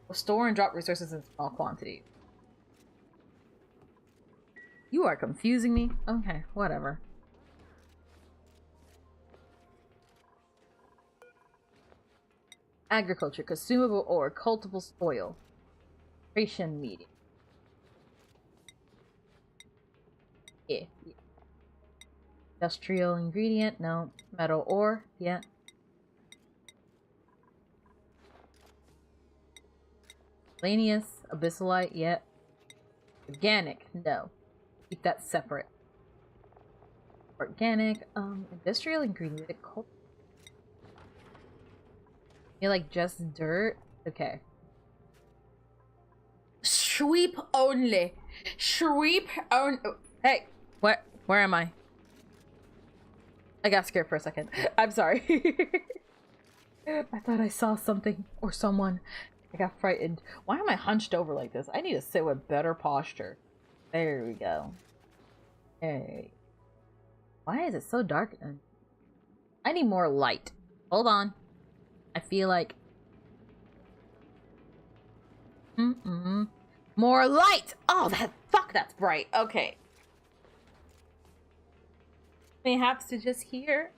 a store and drop resources in small quantities. You are confusing me. Okay, whatever. Agriculture, consumable ore, cultivable soil, creation medium. Yeah. Industrial ingredient, no. Metal ore, yeah. Miscellaneous, abyssalite, yeah. Organic, no. Keep that separate. Organic, industrial ingredient, you like just dirt? Okay. Sweep only. Sweep only. Hey, where am I? I got scared for a second. I'm sorry. I thought I saw something or someone. I got frightened. Why am I hunched over like this? I need to sit with better posture. There we go. Hey. Why is it so dark? I need more light. Hold on. I feel like... More light! Oh, fuck, that's bright. Okay. Mayhaps to just here.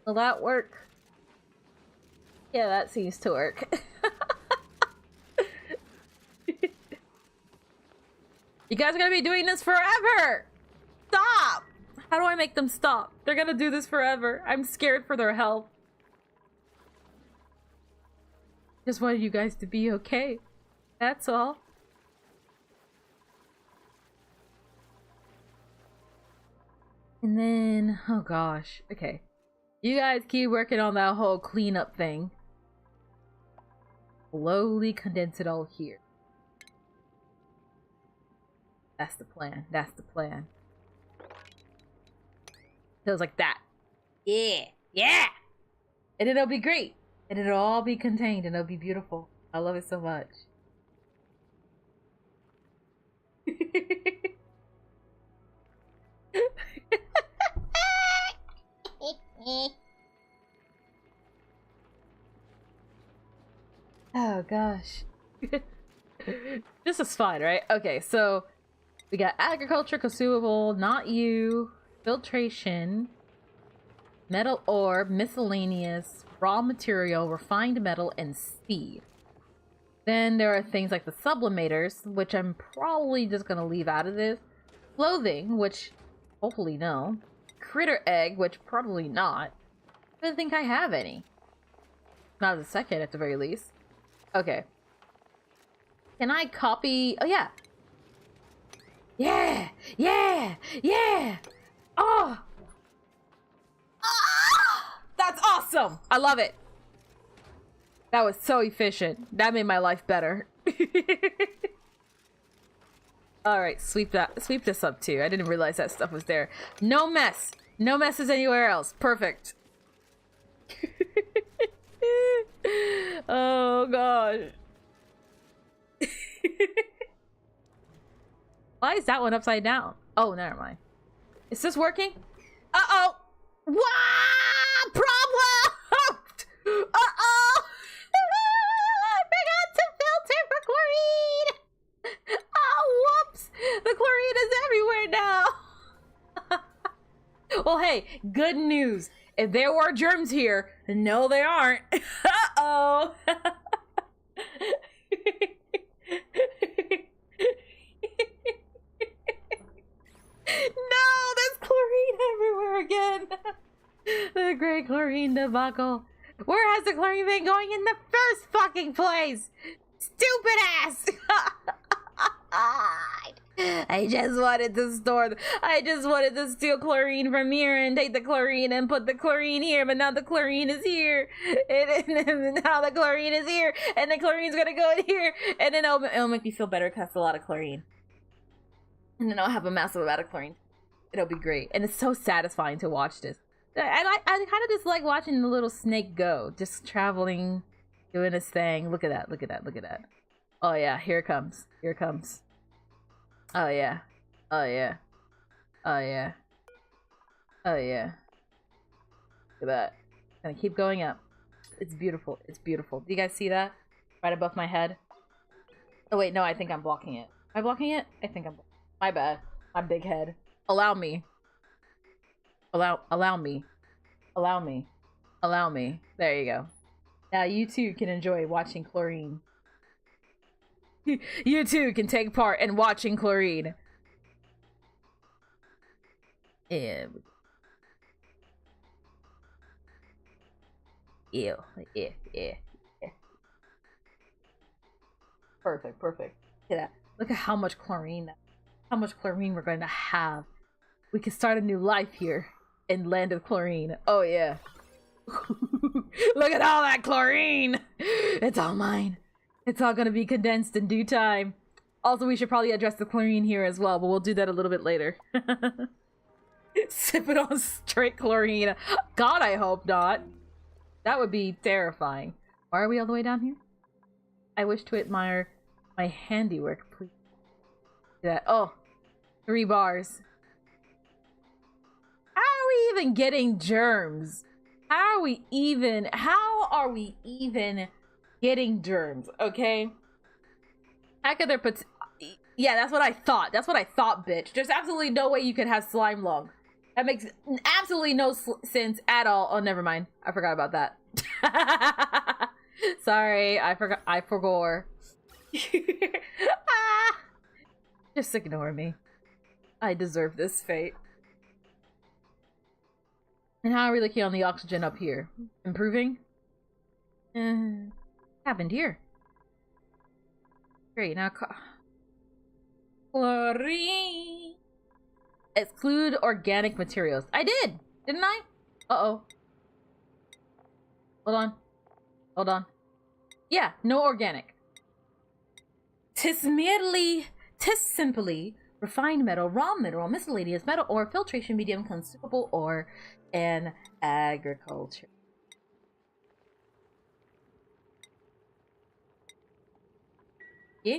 Will that work? Yeah, that seems to work. You guys are gonna be doing this forever! Stop! How do I make them stop? They're gonna do this forever. I'm scared for their health. Just wanted you guys to be okay. That's all. And then, oh gosh, okay. You guys keep working on that whole cleanup thing. Slowly condense it all here. That's the plan. That's the plan. Feels like that. Yeah. Yeah! And it'll be great. And it'll all be contained and it'll be beautiful. I love it so much. Oh gosh. This is fun, right? Okay, so we got agriculture, consumable, not you, filtration, metal ore, miscellaneous, raw material, refined metal, and seed. Then there are things like the sublimators, which I'm probably just gonna leave out of this. Clothing, which hopefully no. Critter egg, which probably not. I don't think I have any. Not a second at the very least. Okay. Can I copy? Oh yeah. Yeah! Yeah! Yeah! Oh! Ah! That's awesome! I love it. That was so efficient. That made my life better. Alright, sweep this up too. I didn't realize that stuff was there. No mess! No messes anywhere else. Perfect. Oh gosh. Why is that one upside down? Oh, never mind. Is this working? Uh-oh. Wow! Problem! Uh-oh! I forgot to filter for chlorine! Oh, whoops! The chlorine is everywhere now! Well, hey, good news. If there were germs here, no, they aren't. Uh-oh! No, there's chlorine everywhere again. The great chlorine debacle. Where has the chlorine been going in the first fucking place? Stupid ass. I just wanted to steal chlorine from here and take the chlorine and put the chlorine here, but now the chlorine is here. And now the chlorine is here, and the chlorine's gonna go in here, and then it'll make me feel better because it's a lot of chlorine. And then I'll have a massive amount of chlorine. It'll be great. And it's so satisfying to watch this. I kind of just like watching the little snake go. Just traveling, doing his thing. Look at that, look at that, look at that. Oh yeah, here it comes. Here it comes. Oh yeah. Oh yeah. Oh yeah. Oh yeah. Look at that. Gonna keep going up. It's beautiful. It's beautiful. Do you guys see that? Right above my head? Oh wait, no, I think I'm blocking it. Am I blocking it? I think I'm blocking it. My bad. My big head. Allow me. Allow me. Allow me. Allow me. There you go. Now you too can enjoy watching chlorine. You too can take part in watching chlorine. Yeah. Ew. Yeah. Perfect, perfect. Look at that. Look at how much chlorine we're going to have. We can start a new life here in land of chlorine. Oh yeah. Look at all that chlorine. It's all mine. It's all gonna be condensed in due time. Also, we should probably address the chlorine here as well, but we'll do that a little bit later. Sipping on straight chlorine. God, I hope not. That would be terrifying. Why are we all the way down here? I wish to admire my handiwork, please. That. Oh, 3 bars. How are we even getting germs? How are we even getting germs? Okay. How could there yeah, that's what I thought. That's what I thought, bitch. There's absolutely no way you could have slime lung. That makes absolutely no sense at all. Oh, never mind. I forgot about that. Sorry, I forgot. I forgot. Just ignore me. I deserve this fate. And how are we looking on the oxygen up here? Improving? Happened here. Great, now chlorine. Exclude organic materials. I did, didn't I? Uh-oh. Hold on. Hold on. Yeah, no organic. Tis simply refined metal, raw mineral, miscellaneous metal, or filtration medium, consumable ore, and agriculture. Yeah?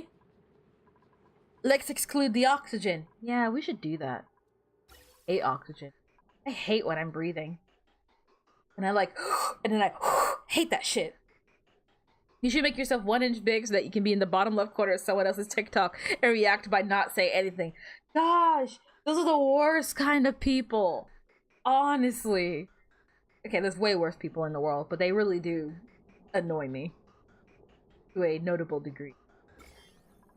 Let's exclude the oxygen. Yeah, we should do that. I hate oxygen. I hate when I'm breathing. And I like, and then I hate that shit. You should make yourself 1 inch big so that you can be in the bottom left corner of someone else's TikTok and react by not saying anything. Gosh, those are the worst kind of people. Honestly. Okay, there's way worse people in the world, but they really do annoy me. To a notable degree.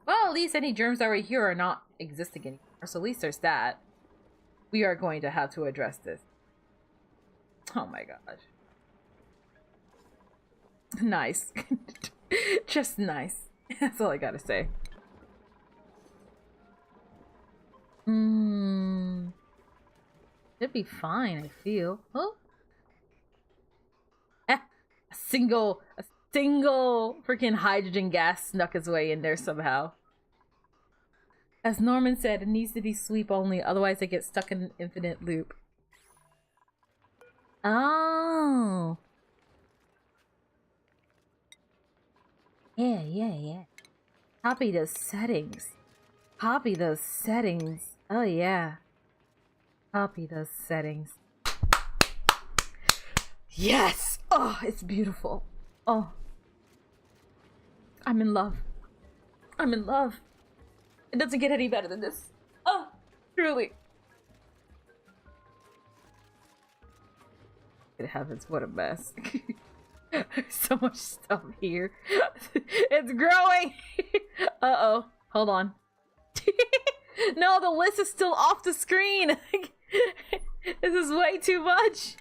Well, at least any germs that were here are not existing anymore, so at least there's that. We are going to have to address this. Oh my gosh. Nice. Just nice. That's all I gotta say. Should be fine, I feel. Oh. A single freaking hydrogen gas snuck its way in there somehow. As Norman said, it needs to be sweep only, otherwise they get stuck in an infinite loop. Oh. Yeah. Copy those settings. Copy those settings. Oh, yeah. Copy those settings. Yes! Oh, it's beautiful. Oh. I'm in love. I'm in love. It doesn't get any better than this. Oh, truly. Good heavens, what a mess. So much stuff here. It's growing. Uh-oh. Hold on. No, the list is still off the screen. This is way too much.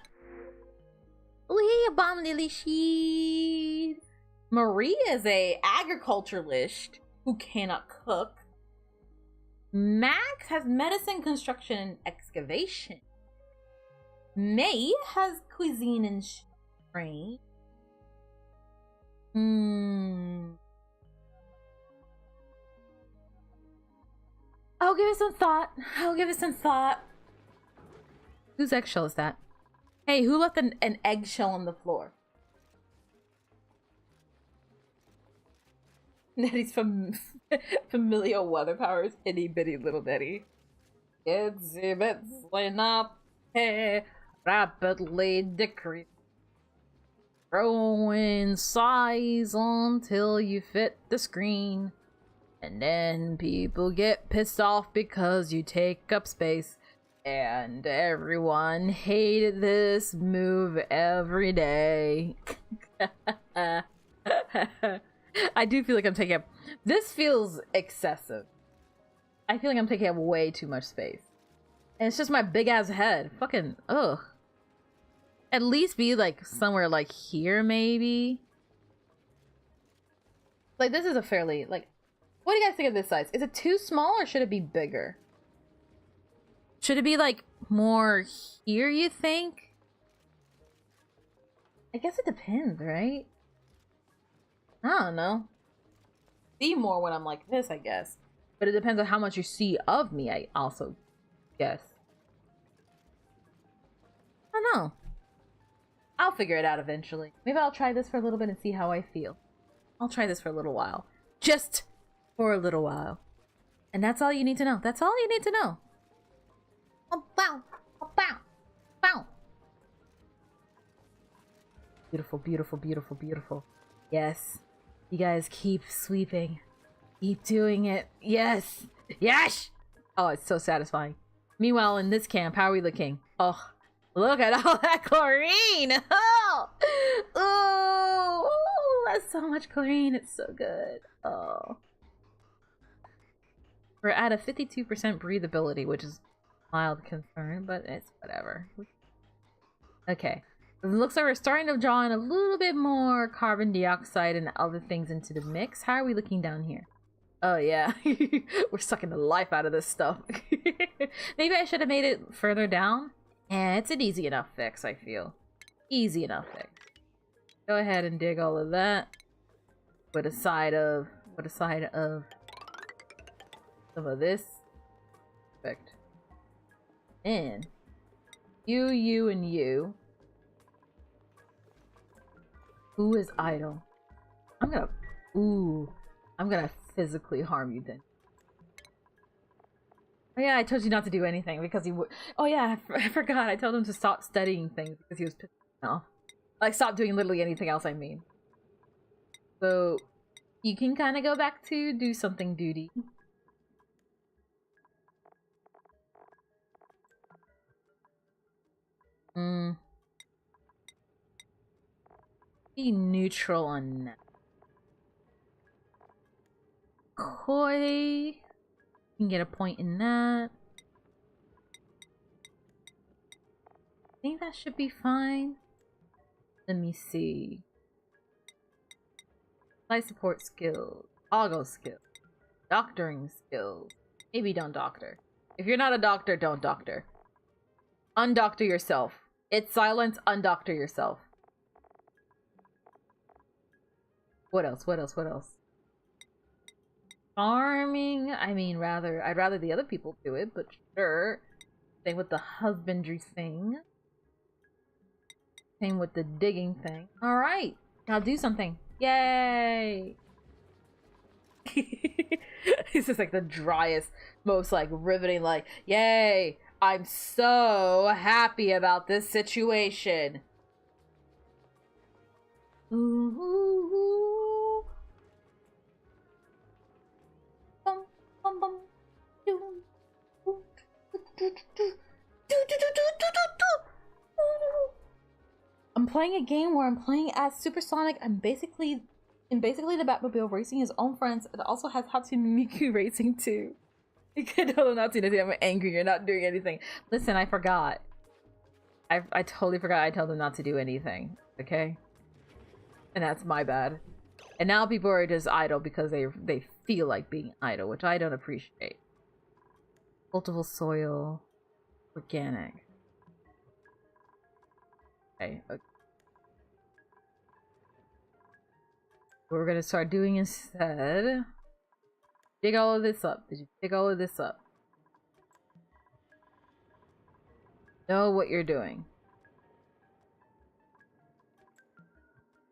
Maria is a agriculturalist who cannot cook. Max has medicine, construction, and excavation. May has cuisine and trade. I'll give it some thought. Whose eggshell is that? Hey, who left an eggshell on the floor? Netty's familial weather powers, itty bitty little Netty. Exhibits line up, rapidly decrease. Grow in size until you fit the screen. And then people get pissed off because you take up space. And everyone hated this move every day. I do feel like I'm taking up... This feels excessive. I feel like I'm taking up way too much space. And it's just my big ass head. Fucking, ugh. At least be like somewhere like here, maybe. Like, this is a fairly, like... What do you guys think of this size? Is it too small or should it be bigger? Should it be like more here, you think? I guess it depends, right? I don't know. See more when I'm like this, I guess. But it depends on how much you see of me, I also guess. I don't know. I'll figure it out eventually. Maybe I'll try this for a little bit and see how I feel. I'll try this for a little while. Just for a little while. And that's all you need to know. That's all you need to know. Oh, bow. Oh, bow. Bow. Beautiful, beautiful, beautiful, beautiful. Yes. You guys keep sweeping. Keep doing it. Yes. Yes! Oh, it's so satisfying. Meanwhile, in this camp, how are we looking? Oh, look at all that chlorine! Oh! Ooh! That's so much chlorine. It's so good. Oh. We're at a 52% breathability, which is mild concern, but it's whatever. Okay. It looks like we're starting to draw in a little bit more carbon dioxide and other things into the mix. How are we looking down here? Oh yeah, we're sucking the life out of this stuff. Maybe I should have made it further down. Yeah, it's an easy enough fix, I feel. Easy enough fix. Go ahead and dig all of that. Put aside of some of this. Perfect. And you, and you. Who is idle? I'm gonna physically harm you then. Oh yeah, I told you not to do anything because he would. Oh yeah, I forgot. I told him to stop studying things because he was pissed off. Like, stop doing literally anything else, I mean. So, you can kind of go back to do something duty. Be neutral on that. Koi. You can get a point in that. I think that should be fine. Let me see. Life support skills. Toggle skills. Doctoring skills. Maybe don't doctor. If you're not a doctor, don't doctor. Undoctor yourself. It's silence, undoctor yourself. What else? What else? What else? Farming? I mean, I'd rather the other people do it, but sure. Same with the husbandry thing. Came with the digging thing. All right, now do something. Yay! This is like the driest, most like riveting. Like, yay! I'm so happy about this situation. Ooh. Bum, bum, bum. I'm playing a game where I'm playing as Supersonic. I'm basically the Batmobile racing his own friends. It also has Hatsune Miku racing too. You can tell them not to do anything. I'm angry. You're not doing anything. Listen, I forgot. I totally forgot. I told them not to do anything. Okay, and that's my bad. And now people are just idle because they feel like being idle, which I don't appreciate. Cultivable soil, organic. Okay. What we're gonna start doing instead. Dig all of this up. Did you dig all of this up? Know what you're doing.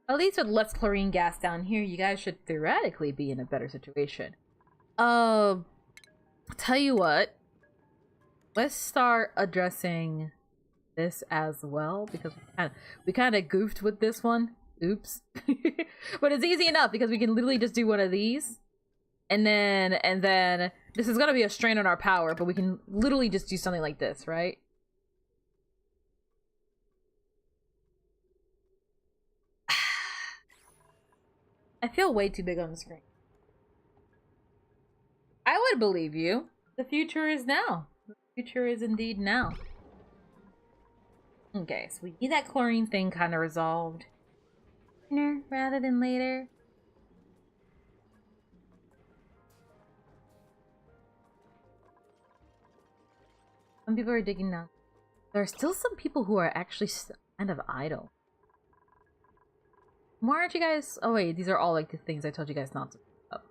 At least with less chlorine gas down here, you guys should theoretically be in a better situation. Tell you what. Let's start addressing this as well, because we kind of goofed with this one. Oops. But it's easy enough because we can literally just do one of these. And then this is gonna be a strain on our power, but we can literally just do something like this, right? I feel way too big on the screen. I would believe you. The future is now. The future is indeed now. Okay, so we need that chlorine thing kind of resolved sooner rather than later. Some people are digging now. There are still some people who are actually kind of idle. Why aren't you guys... Oh wait, these are all like the things I told you guys not to sweep up.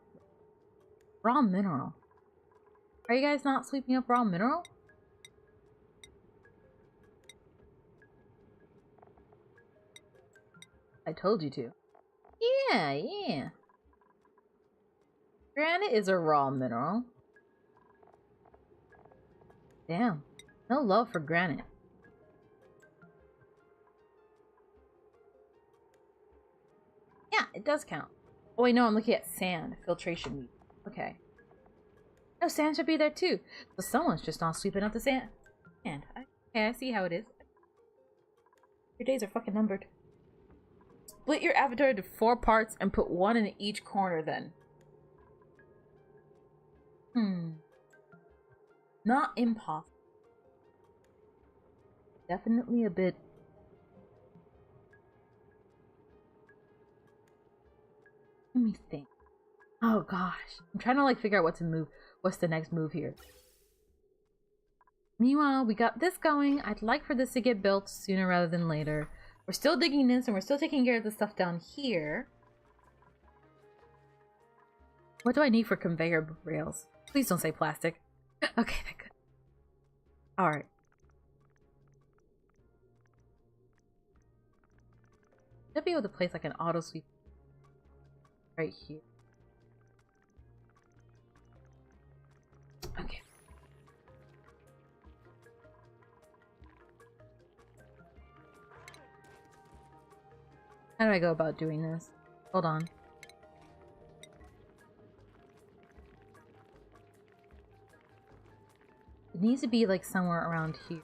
Raw mineral. Are you guys not sweeping up raw mineral? I told you to. Yeah. Granite is a raw mineral. Damn. No love for granite. Yeah, it does count. Oh wait, no, I'm looking at sand. Filtration. Okay. No, sand should be there too. So someone's just not sweeping up the sand. Okay, I see how it is. Your days are fucking numbered. Split your avatar into 4 parts and put 1 in each corner then. Not impossible. Definitely a bit... Let me think. Oh gosh. I'm trying to like figure out what to move. What's the next move here? Meanwhile, we got this going. I'd like for this to get built sooner rather than later. We're still digging this and we're still taking care of the stuff down here. What do I need for conveyor rails? Please don't say plastic. Okay, thank God. Alright. Should be able to place like an auto sweep right here. Okay. How do I go about doing this? Hold on. It needs to be like somewhere around here.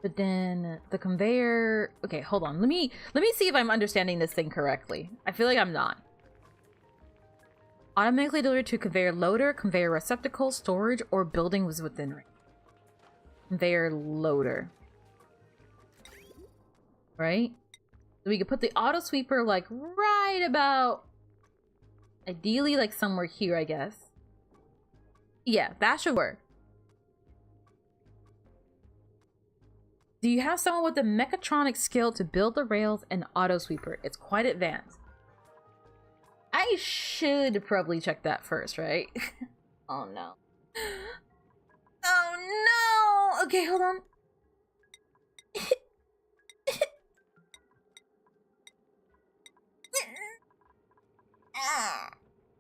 But then the conveyor... Okay, hold on. Let me see if I'm understanding this thing correctly. I feel like I'm not. Automatically delivered to conveyor loader, conveyor receptacle, storage, or building was within range. Conveyor loader. Right? So we could put the auto sweeper like right about... Ideally like somewhere here, I guess. Yeah, that should work. Do you have someone with the mechatronic skill to build the rails and auto sweeper? It's quite advanced. I should probably check that first, right? Oh no. Oh no! Okay, hold on.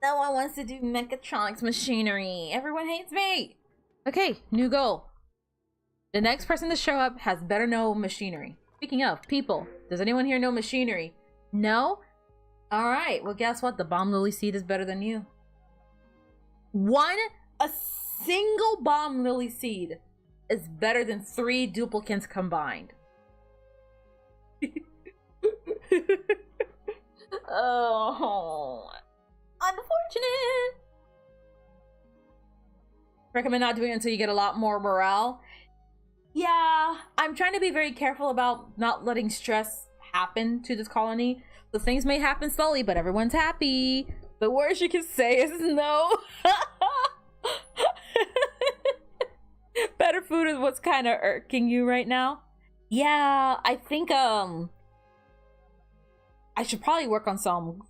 No one wants to do mechatronics machinery. Everyone hates me. Okay, new goal. The next person to show up has better know machinery. Speaking of people, does anyone here know machinery? No? Alright, well guess what? The bomb lily seed is better than you. A single bomb lily seed is better than 3 duplicates combined. Oh, unfortunate. Recommend not doing it until you get a lot more morale. Yeah, I'm trying to be very careful about not letting stress happen to this colony. So things may happen slowly, but everyone's happy. The worst you can say is no. Better food is what's kind of irking you right now. Yeah, I think I should probably work on some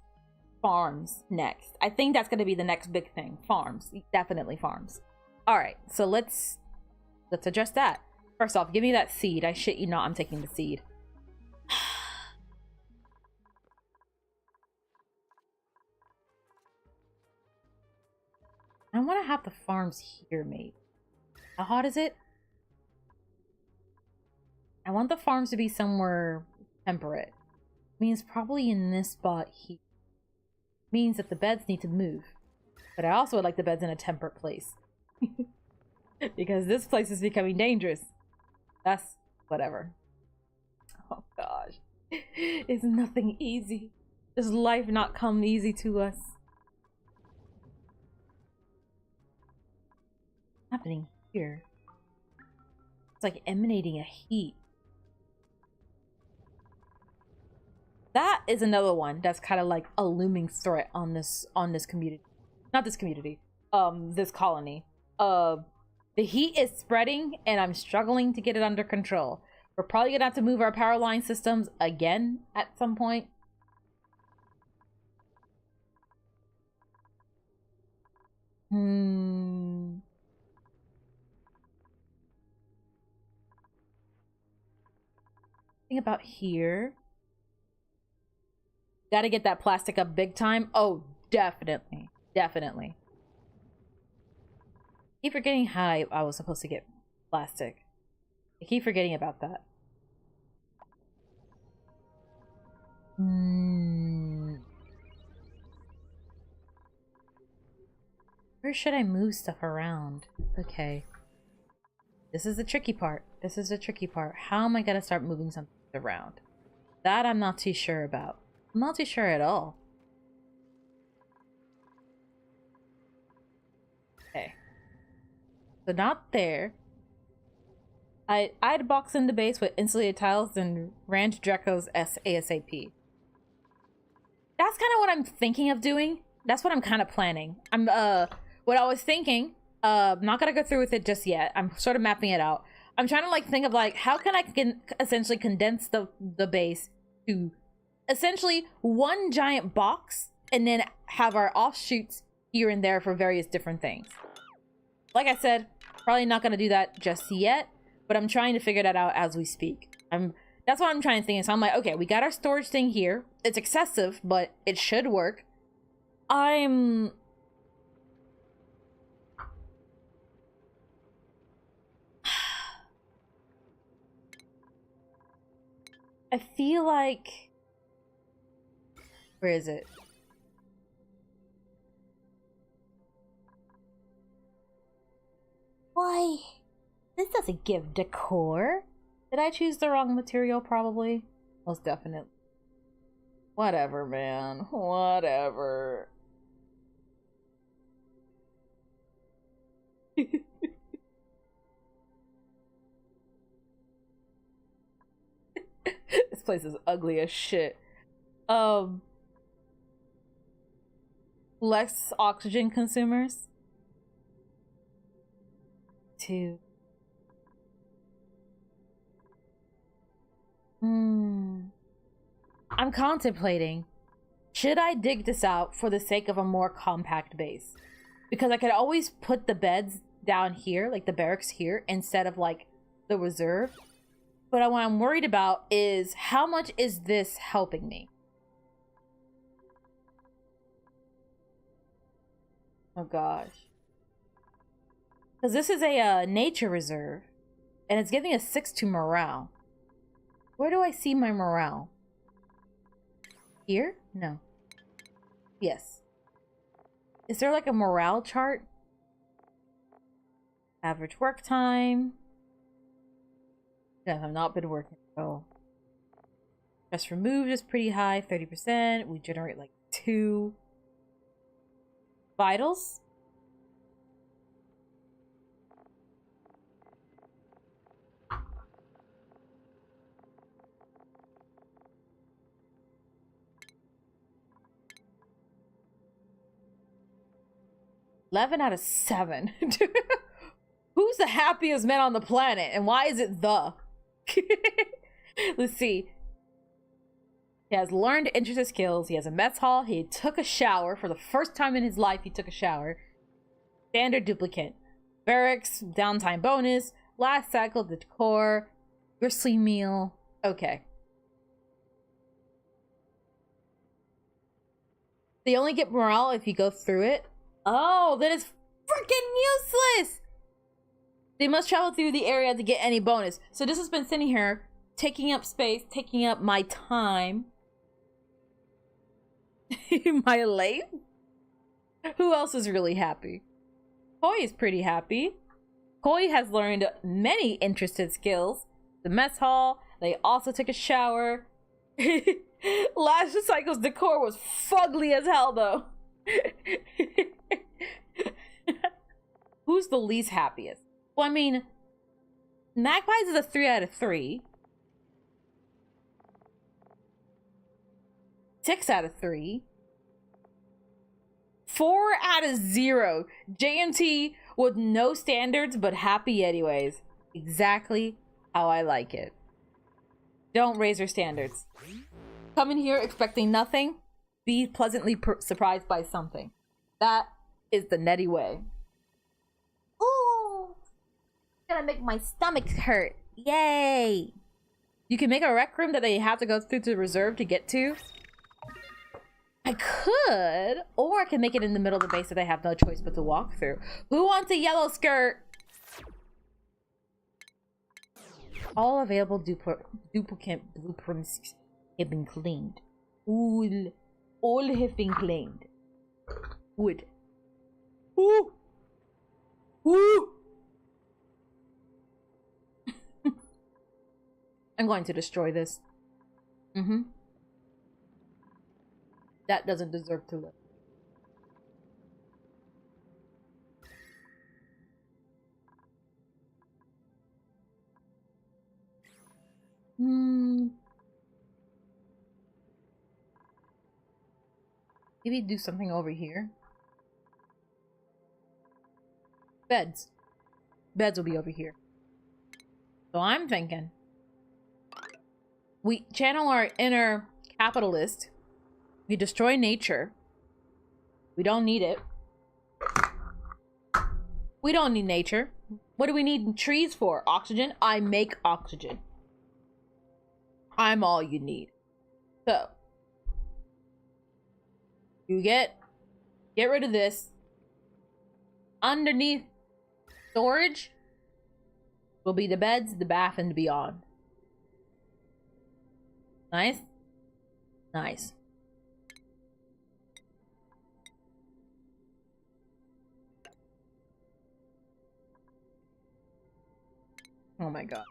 farms next. I think that's gonna be the next big thing. Farms, definitely farms. All right, so let's address that. First off, give me that seed. I shit you not, I'm taking the seed. I want to have the farms here, mate. How hot is it? I want the farms to be somewhere temperate. Means probably in this spot here. Means that the beds need to move. But I also would like the beds in a temperate place. Because this place is becoming dangerous. That's whatever. Oh gosh. It's nothing easy. Does life not come easy to us? What's happening here? It's like emanating a heat. That is another one that's kind of like a looming threat on this community. Not this community. This colony. The heat is spreading and I'm struggling to get it under control. We're probably gonna have to move our power line systems again at some point. Think about here. Gotta get that plastic up big time. Oh, definitely. Definitely. I keep forgetting how I was supposed to get plastic. I keep forgetting about that. Where should I move stuff around? Okay. This is the tricky part. This is the tricky part. How am I gonna start moving something around? That I'm not too sure about. I'm not too sure at all. Okay. So not there. I'd box in the base with insulated tiles and ranch Draco's ASAP. That's kind of what I'm thinking of doing. That's what I'm kind of planning. What I was thinking, not gonna go through with it just yet. I'm sort of mapping it out. I'm trying to like think of like, how can I essentially condense the base to essentially one giant box and then have our offshoots here and there for various different things. Like I said, probably not gonna do that just yet, but I'm trying to figure that out as we speak. That's what I'm trying to think. So I'm like, okay, we got our storage thing here. It's excessive, but it should work. I feel like... Where is it? Why? This doesn't give decor. Did I choose the wrong material? Probably. Most definitely. Whatever, man. Whatever. This place is ugly as shit. Less oxygen consumers. 2. I'm contemplating. Should I dig this out for the sake of a more compact base? Because I could always put the beds down here, like the barracks here, instead of like the reserve. But what I'm worried about is how much is this helping me? Oh gosh. Because this is a nature reserve. And it's giving a 6 to morale. Where do I see my morale? Here? No. Yes. Is there like a morale chart? Average work time. Yeah, I've not been working. Oh. Stress removed is pretty high, 30%. We generate like 2. Vitals. $11 out of 7. Who's the happiest man on the planet? And why is it the? Let's see. He has learned interesting skills. He has a mess hall. He took a shower. For the first time in his life, he took a shower. Standard duplicate. Barracks, downtime bonus. Last cycle, the decor. Gristly meal. Okay. They only get morale if you go through it. Oh, that is freaking useless! They must travel through the area to get any bonus. So this has been sitting here, taking up space, taking up my time. My life? Who else is really happy? Koi is pretty happy. Koi has learned many interesting skills. The mess hall, they also took a shower. Last cycle's decor was fugly as hell though. Who's the least happiest? Well, I mean, Magpies is a 3 out of 3. 6 out of 3. 4 out of 0. JMT with no standards, but happy anyways. Exactly how I like it. Don't raise your standards. Come in here expecting nothing. Be pleasantly surprised by something. That is the Netty way. Ooh! It's gonna make my stomach hurt. Yay! You can make a rec room that they have to go through to the reserve to get to. I could, or I can make it in the middle of the base that I have no choice but to walk through. Who wants a yellow skirt? All available duplicate blueprints have been cleaned. All have been cleaned. Wood. Ooh! Ooh! I'm going to destroy this. That doesn't deserve to live. Maybe do something over here. Beds. Beds will be over here. So I'm thinking we channel our inner capitalist. We destroy nature. We don't need it. We don't need nature. What do we need trees for? Oxygen? I make oxygen. I'm all you need. So you get rid of this. Underneath storage will be the beds, the bath, and beyond. Nice? Nice. Oh my god.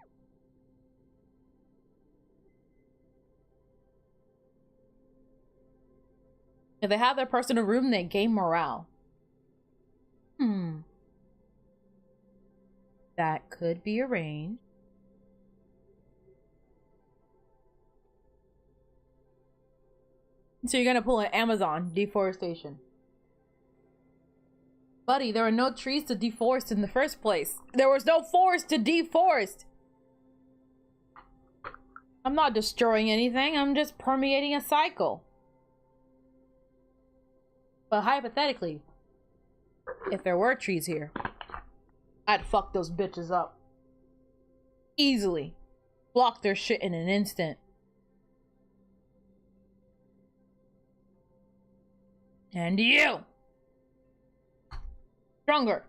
If they have their personal room, they gain morale. That could be arranged. So you're gonna pull an Amazon deforestation. Buddy, there are no trees to deforest in the first place. There was no forest to deforest. I'm not destroying anything. I'm just permeating a cycle. But hypothetically, if there were trees here, I'd fuck those bitches up. Easily. Block their shit in an instant. And you! Stronger.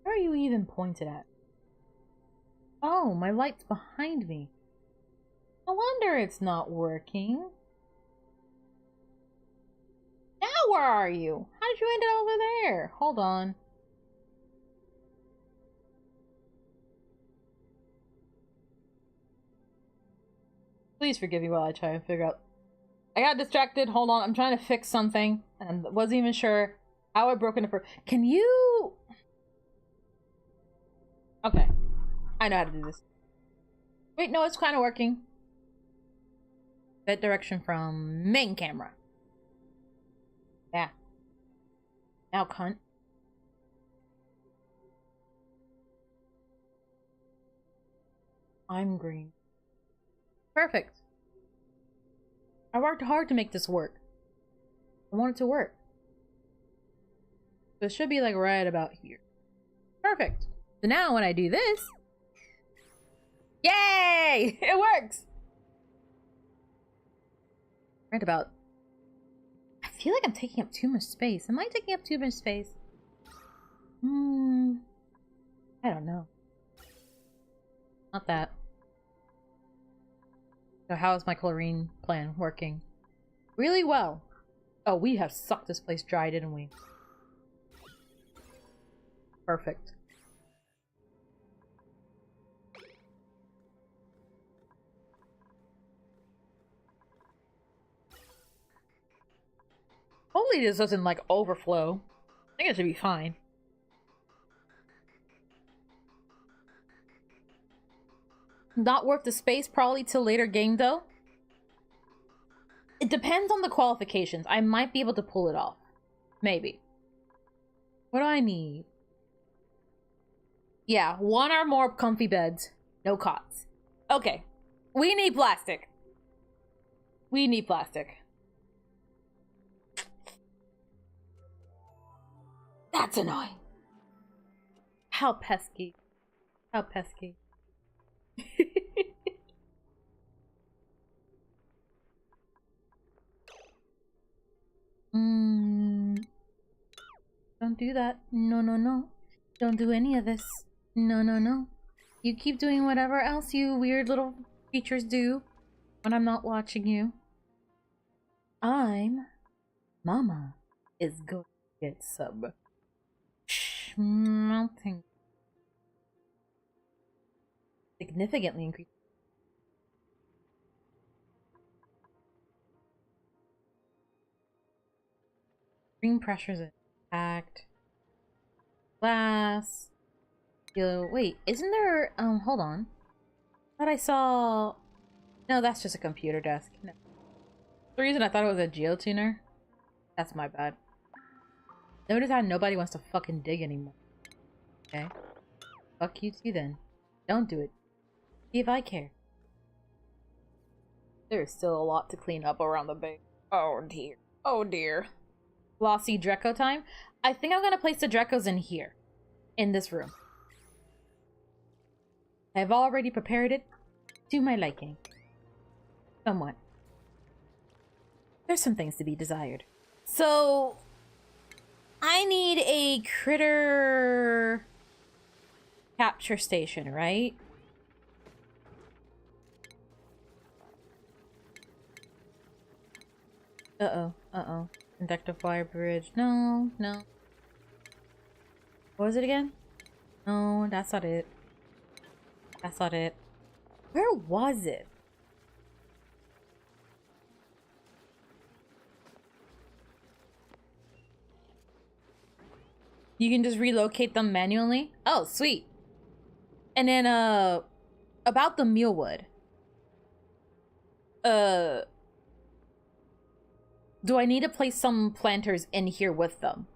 Where are you even pointed at? Oh, my light's behind me. No wonder it's not working. Now where are you? How did you end up over there? Hold on. Please forgive me while I try and figure out. I got distracted. Hold on. I'm trying to fix something and wasn't even sure how I broke it apart. Can you... Okay. I know how to do this. Wait, no, it's kind of working. That direction from main camera. Yeah. Now, cunt. I'm green. Perfect. I worked hard to make this work. I want it to work. So it should be like right about here. Perfect. So now when I do this... Yay! It works! Right about... I feel like I'm taking up too much space. Am I taking up too much space? I don't know. Not that. So how is my chlorine plan working? Really well. Oh, we have sucked this place dry, didn't we? Perfect. Hopefully this doesn't, like, overflow. I think it should be fine. Not worth the space probably till later game, though. It depends on the qualifications. I might be able to pull it off. Maybe. What do I need? Yeah, 1 or more comfy beds. No cots. Okay. We need plastic. We need plastic. That's annoying. How pesky. How pesky. Don't do that. No, no, no. Don't do any of this. No, no, no. You keep doing whatever else you weird little creatures do when I'm not watching you. Mama is going to get some melting. Significantly increased. Screen pressures intact. Glass. Yo, wait, isn't there, hold on. I thought I saw... No, that's just a computer desk. No. For the reason I thought it was a geotuner. That's my bad. Notice how nobody wants to fucking dig anymore. Okay. Fuck you too then. Don't do it. See if I care. There's still a lot to clean up around the base. Oh dear. Oh dear. Glossy Dreco time? I think I'm gonna place the Drecos in here. In this room. I've already prepared it to my liking. Somewhat. There's some things to be desired. So... I need a critter... capture station, right? Uh-oh, uh-oh. Conductive wire bridge. No, no. What was it again? No, that's not it. That's not it. Where was it? You can just relocate them manually? Oh, sweet. And then, about the mealwood. Do I need to place some planters in here with them?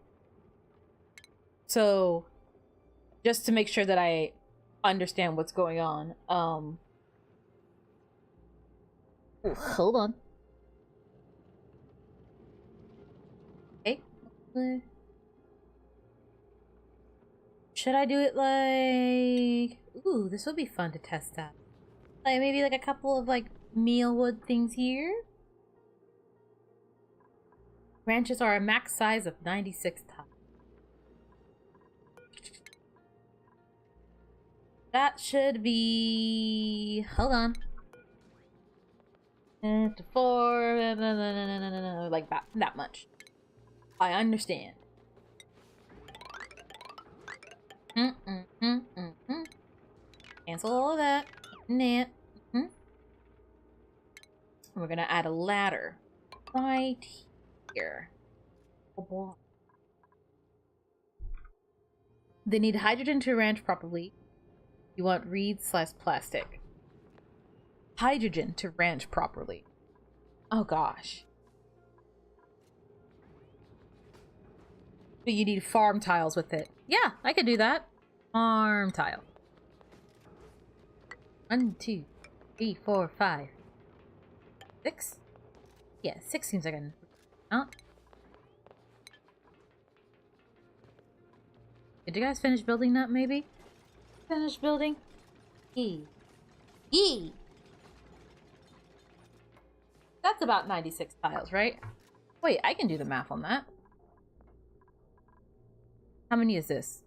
So, just to make sure that I understand what's going on. Ooh, hold on. Okay. Should I do it like... Ooh, this would be fun to test out. Like, maybe like a couple of like mealwood things here? Ranches are a max size of 96 tiles. That should be... Hold on. 4... like that much. I understand. Cancel all of that. Nah. We're gonna add a ladder right here. Oh boy. They need hydrogen to ranch properly. You want reed/plastic. Hydrogen to ranch properly. Oh gosh. But you need farm tiles with it. Yeah, I could do that. Farm tile. 1, 2, 3, 4, 5, 6. Yeah, 6 seems like an amount. Did you guys finish building that, maybe? Finish building? Yee! That's about 96 tiles, right? Wait, I can do the math on that. How many is this?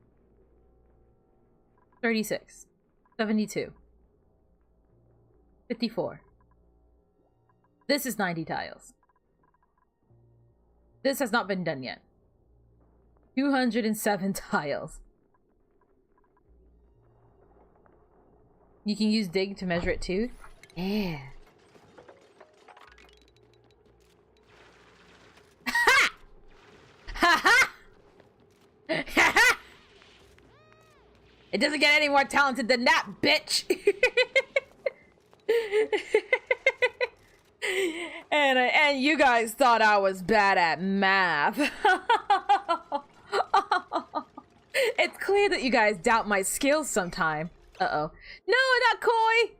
36. 72. 54. This is 90 tiles. This has not been done yet. 207 tiles. You can use dig to measure it too? Yeah. Ha! Ha ha! Ha ha! It doesn't get any more talented than that, bitch! And you guys thought I was bad at math. It's clear that you guys doubt my skills sometime. Uh-oh. No, not Koi!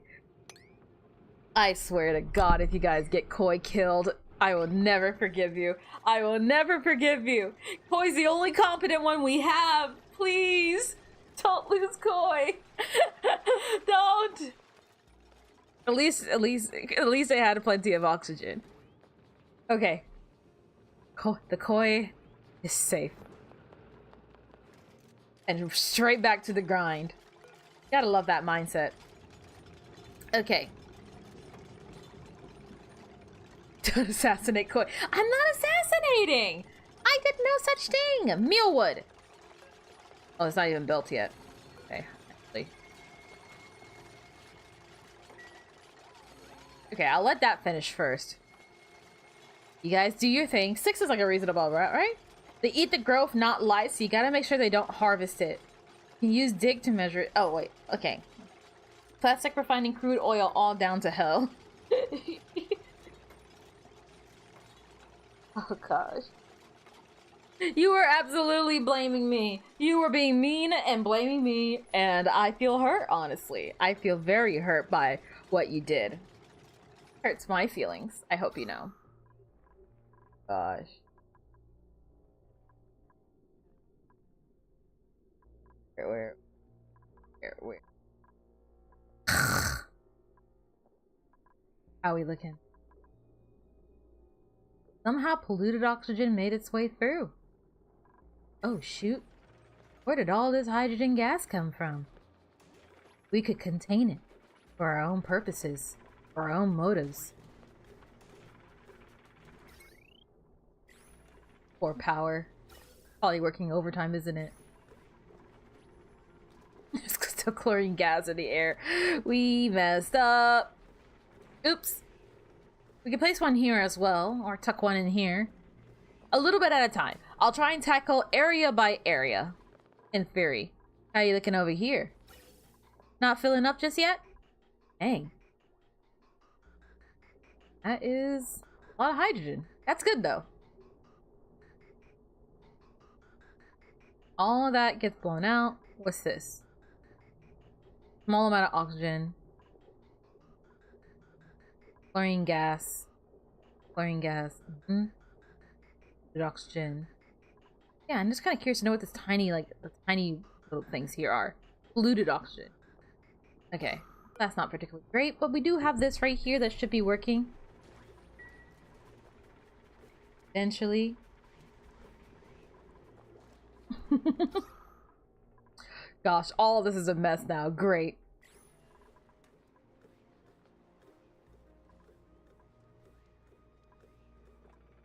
I swear to God, if you guys get Koi killed, I will never forgive you. I will never forgive you. Koi's the only competent one we have. Please, don't lose Koi. Don't. At least I had plenty of oxygen. Okay. The Koi is safe. And straight back to the grind. Gotta love that mindset. Okay. Don't assassinate Koi. I'm not assassinating! I did no such thing! Mealwood! Oh, it's not even built yet. Okay, actually. Okay, I'll let that finish first. You guys do your thing. 6 is like a reasonable amount, right? They eat the growth, not light, so you gotta make sure they don't harvest it. You can use dig to measure it. Oh, wait. Okay. Plastic refining crude oil all down to hell. Oh, gosh. You were absolutely blaming me. You were being mean and blaming me, and I feel hurt, honestly. I feel very hurt by what you did. Hurts my feelings. I hope you know. Gosh. Where? How are we looking? Somehow polluted oxygen made its way through. Oh shoot. Where did all this hydrogen gas come from? We could contain it for our own purposes, for our own motives. Poor power. Probably working overtime, isn't it? There's still chlorine gas in the air. We messed up. Oops. We can place one here as well, or tuck one in here. A little bit at a time. I'll try and tackle area by area, in theory. How you looking over here? Not filling up just yet? Dang. That is a lot of hydrogen. That's good, though. All of that gets blown out. What's this? Small amount of oxygen. Chlorine gas. Chlorine gas. Good oxygen. Yeah, I'm just kind of curious to know what this tiny, like, the tiny little things here are. Polluted oxygen. Okay. That's not particularly great, but we do have this right here that should be working. Eventually. Gosh, all of this is a mess now. Great.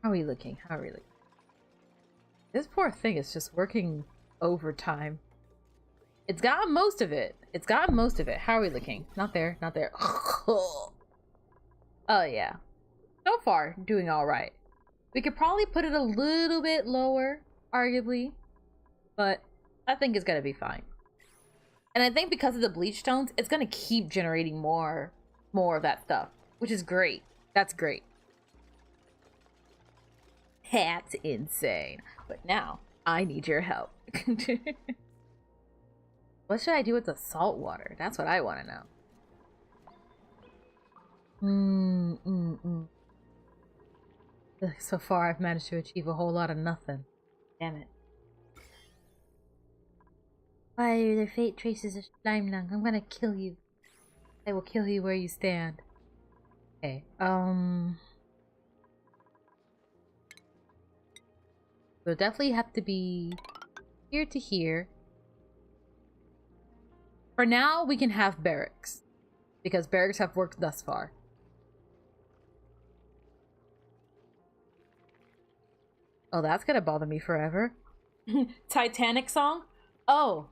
How are we looking? How are we looking? This poor thing is just working overtime. It's gotten most of it. It's gotten most of it. How are we looking? Not there. Not there. Oh, yeah. So far, doing all right. We could probably put it a little bit lower, arguably. But I think it's going to be fine. And I think because of the bleach tones, it's going to keep generating more of that stuff. Which is great. That's great. That's insane. But now, I need your help. What should I do with the salt water? That's what I want to know. So far, I've managed to achieve a whole lot of nothing. Damn it. Why are there fate traces of slime lung? I'm gonna kill you. I will kill you where you stand. Okay, we'll definitely have to be here to here. For now, we can have barracks. Because barracks have worked thus far. Oh, that's gonna bother me forever. Titanic song? Oh.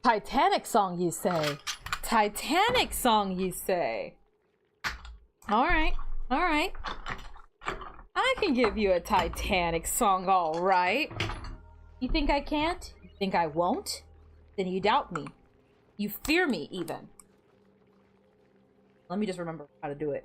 Titanic song, you say? Titanic song, you say? Alright. Alright. I can give you a Titanic song, alright. You think I can't? You think I won't? Then you doubt me. You fear me, even. Let me just remember how to do it.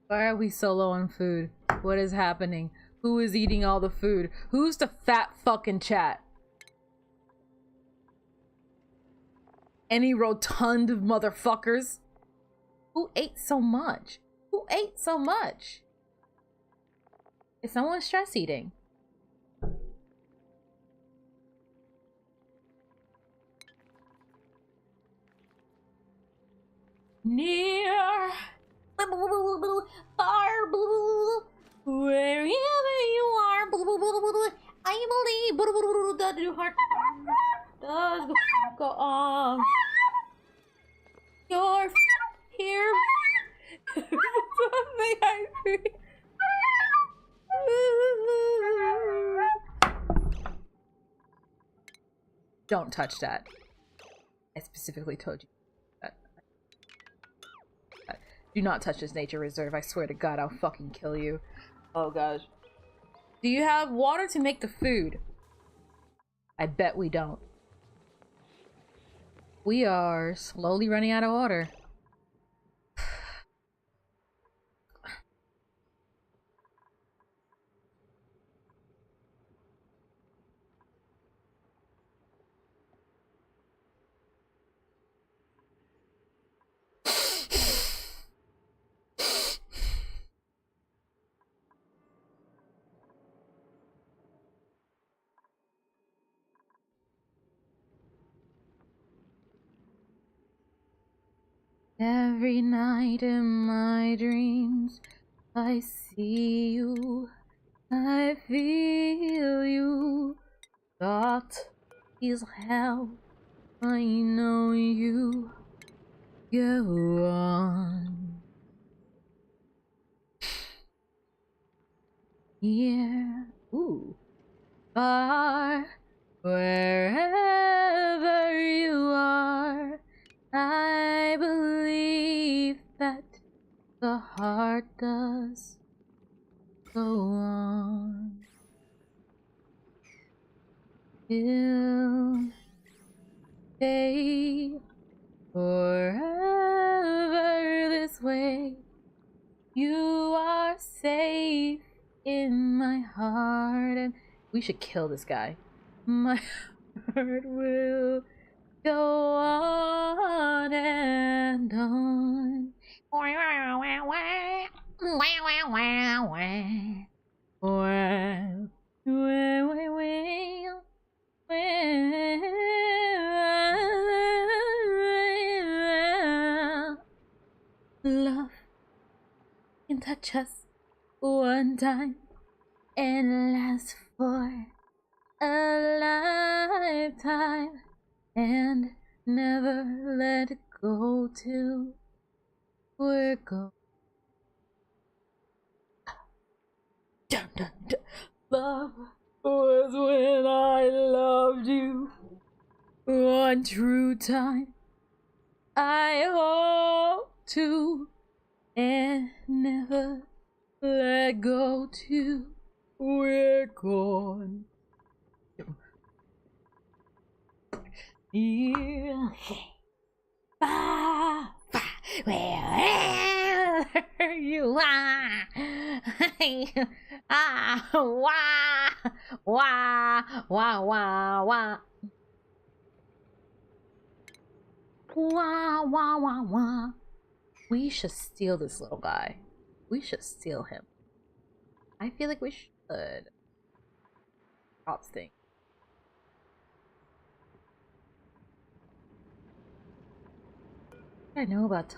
Why are we so low on food? What is happening? Who is eating all the food? Who's the fat fucking chat? Any rotund motherfuckers? Who ate so much? Who ate so much? Is someone stress eating? Near far, wherever you are, I believe that your heart does go on. You're here. Something I see. Don't touch that. I specifically told you that. Do not touch this nature reserve. I swear to God, I'll fucking kill you. Oh gosh. Do you have water to make the food? I bet we don't. We are slowly running out of water. Every night in my dreams, I see you, I feel you. Thought is hell, I know you. Go on. Yeah, ooh. Far, wherever you are, I believe that the heart does go on. Till day We should kill this guy. My heart will go on and on. Love can touch us one time and last for a lifetime and never let go till we're gone. Dun, dun, dun. Love was when I loved you one true time. I hope to and never let go till we're gone. Yeah. Wherever you are. Wah, wah, wah, wah. Wah, wah, wah, wah. We should steal this little guy. We should steal him. I feel like we should. Cops thing. I know about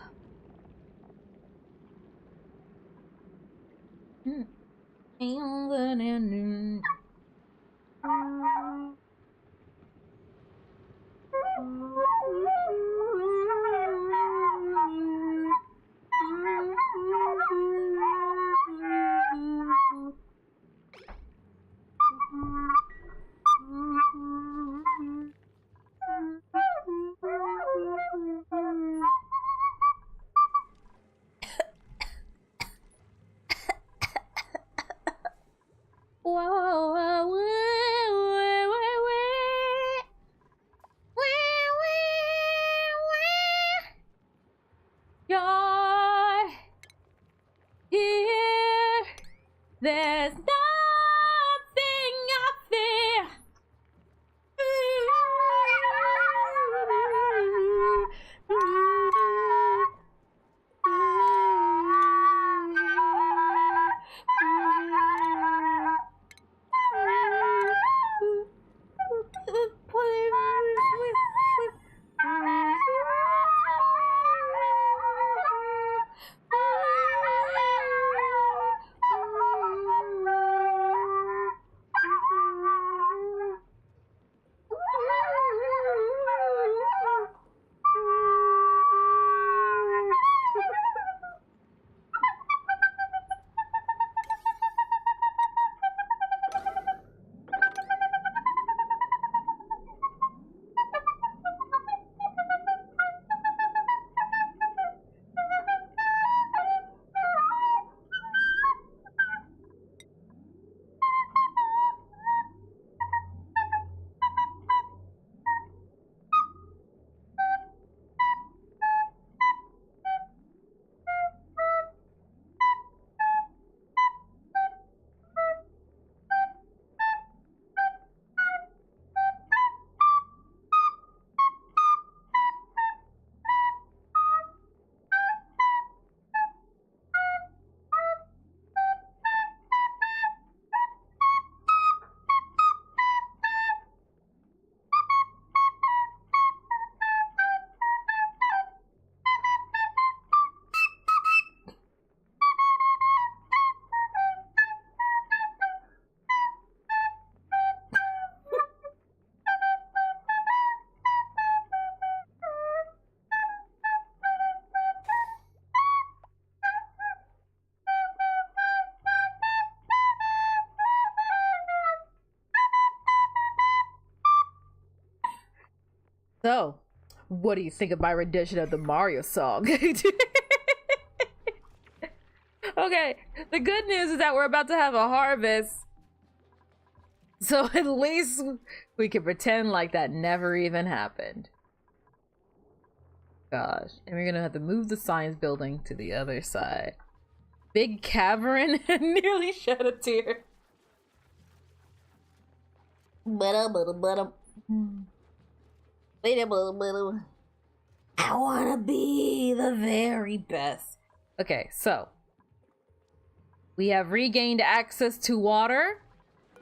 You're here. There's nothing I fear. So, what do you think of my rendition of the Mario song? Okay, the good news is that we're about to have a harvest. So at least we can pretend like that never even happened. Gosh, and we're gonna have to move the science building to the other side. Big cavern and nearly shed a tear. I wanna be the very best. Okay, so we have regained access to water.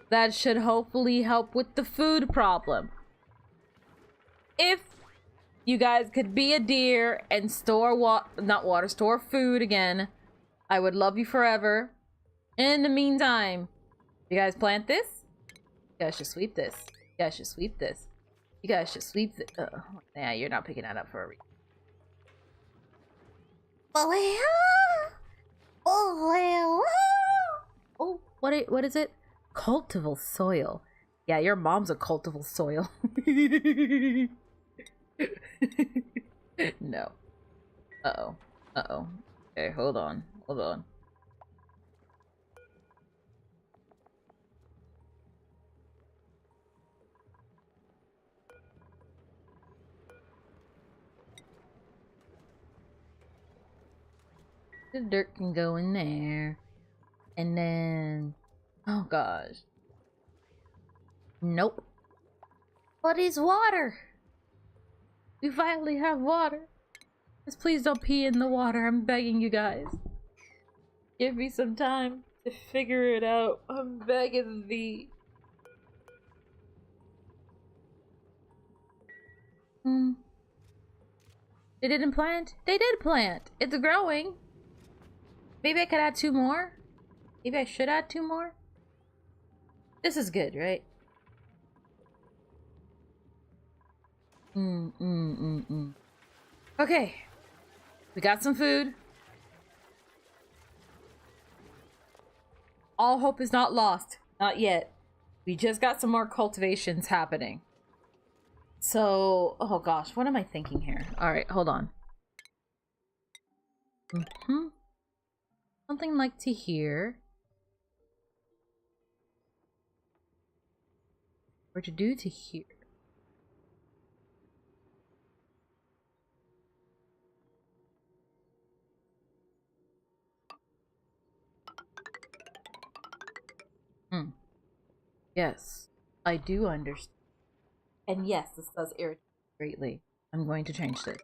That should hopefully help with the food problem. If you guys could be a deer and store store food again, I would love you forever. In the meantime, you guys plant this? You guys should sweep this. You guys should sweep this. You guys should sweep this. Yeah, you're not picking that up for a reason. Oh, what is it? Cultival soil. Yeah, your mom's a cultival soil. No. Uh-oh. Uh-oh. Okay, hold on. Hold on. The dirt can go in there. And then... oh gosh. Nope. What is water? We finally have water. Just please don't pee in the water. I'm begging you guys. Give me some time to figure it out. I'm begging thee. They didn't plant? They did plant. It's growing. Maybe I could add 2 more? Maybe I should add 2 more? This is good, right? Okay. We got some food. All hope is not lost. Not yet. We just got some more cultivations happening. So, oh gosh, what am I thinking here? Alright, hold on. Something like to here. Or to do to here. Yes, I do understand. And yes, this does irritate me greatly. I'm going to change this.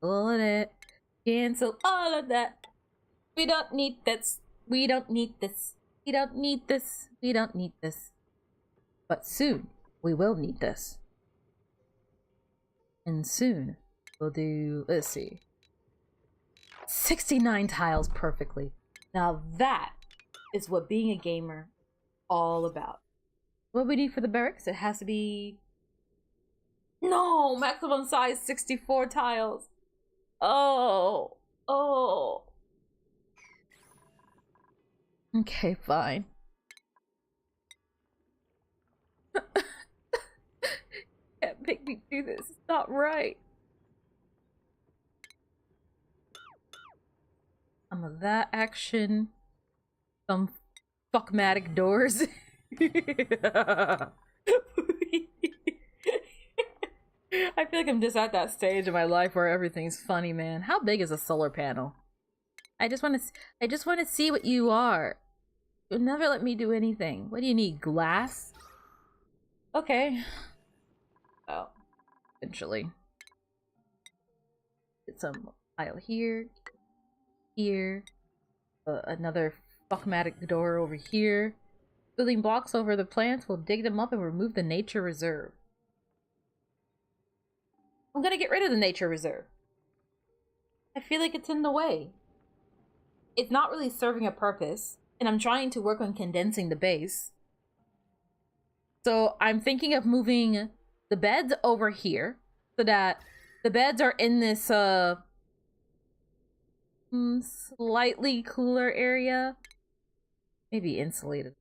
All of it. Cancel all of that. We don't need this. We don't need this. We don't need this. We don't need this. But soon, we will need this. And soon, we'll do, let's see, 69 tiles perfectly. Now that is what being a gamer is all about. What we need for the barracks, it has to be... no! Maximum size 64 tiles. Oh. Oh. Okay, fine. Can't make me do this. It's not right. Some of that action. Some fuckmatic doors. I feel like I'm just at that stage of my life where everything's funny, man. How big is a solar panel? I just want to see what you are. You'll never let me do anything. What do you need? Glass? Okay. Oh, eventually. Get some tile here. Here. Another fuckmatic door over here. Building blocks over the plants will dig them up and remove the nature reserve. I'm gonna get rid of the nature reserve. I feel like it's in the way. It's not really serving a purpose, and I'm trying to work on condensing the base. So I'm thinking of moving the beds over here so that the beds are in this slightly cooler area. Maybe insulated.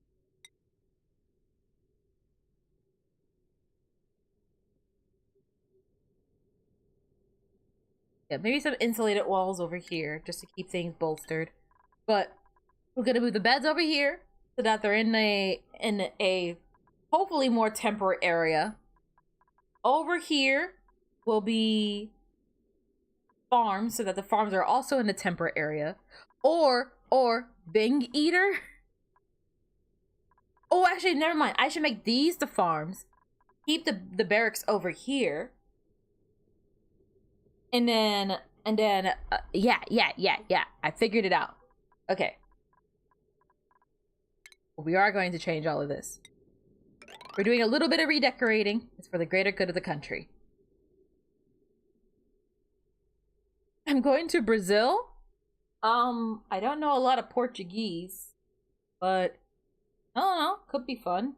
Yeah, maybe some insulated walls over here just to keep things bolstered. But we're gonna move the beds over here so that they're in a hopefully more temperate area. Over here will be farms so that the farms are also in a temperate area. Or Bing Eater. Oh, actually, never mind. I should make these the farms. Keep the barracks over here. And then, yeah. I figured it out. Okay. We are going to change all of this. We're doing a little bit of redecorating. It's for the greater good of the country. I'm going to Brazil. I don't know a lot of Portuguese, but I don't know. Could be fun.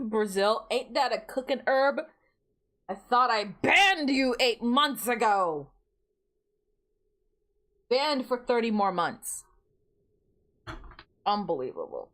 Brazil, ain't that a cooking herb? I thought I banned you 8 months ago. Banned for 30 more months. Unbelievable.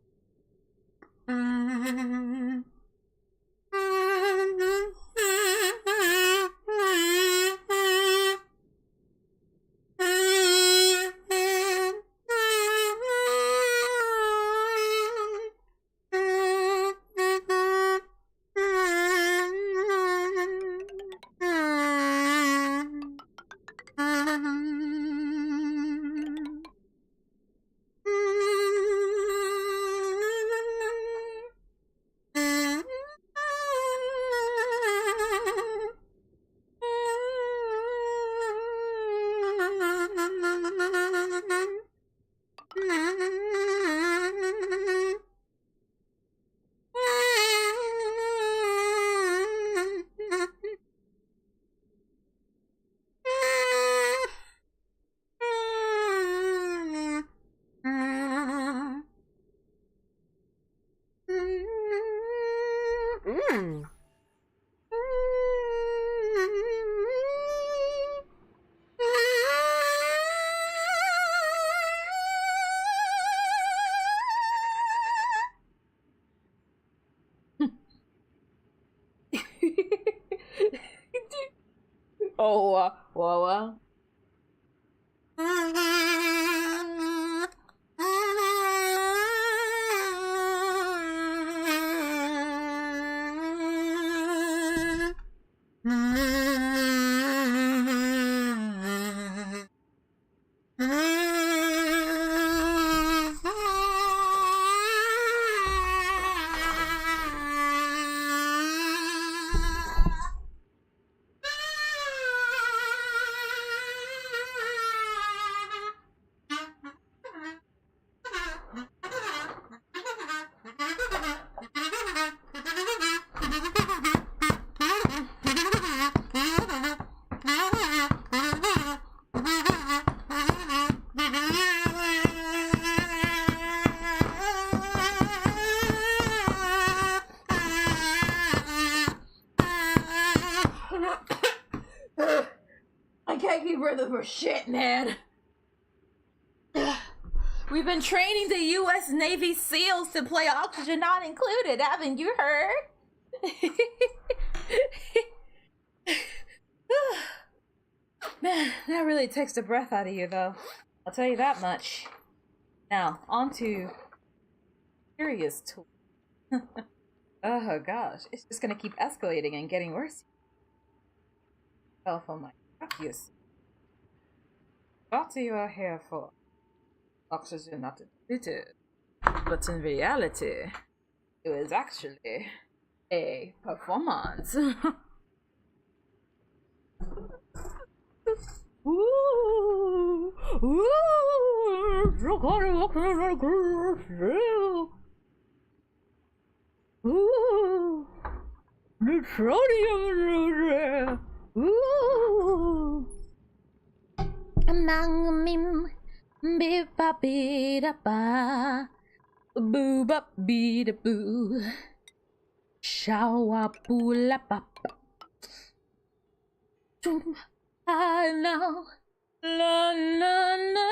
Oh, well. I can't keep breathing for shit, man. We've been training the U.S. Navy SEALs to play Oxygen Not Included, haven't you heard? Man, that really takes the breath out of you, though. I'll tell you that much. Now, on to serious tool. Oh gosh, it's just gonna keep escalating and getting worse. Oh, for my yes. What you are here for? Oxygen not included. But in reality, it was actually a performance. Ooh, ooh, neutronium. Ooh, among mim, Beep ba bee da ba. Boo ba bee da boo. Shawa boo la ba. I know. La la la.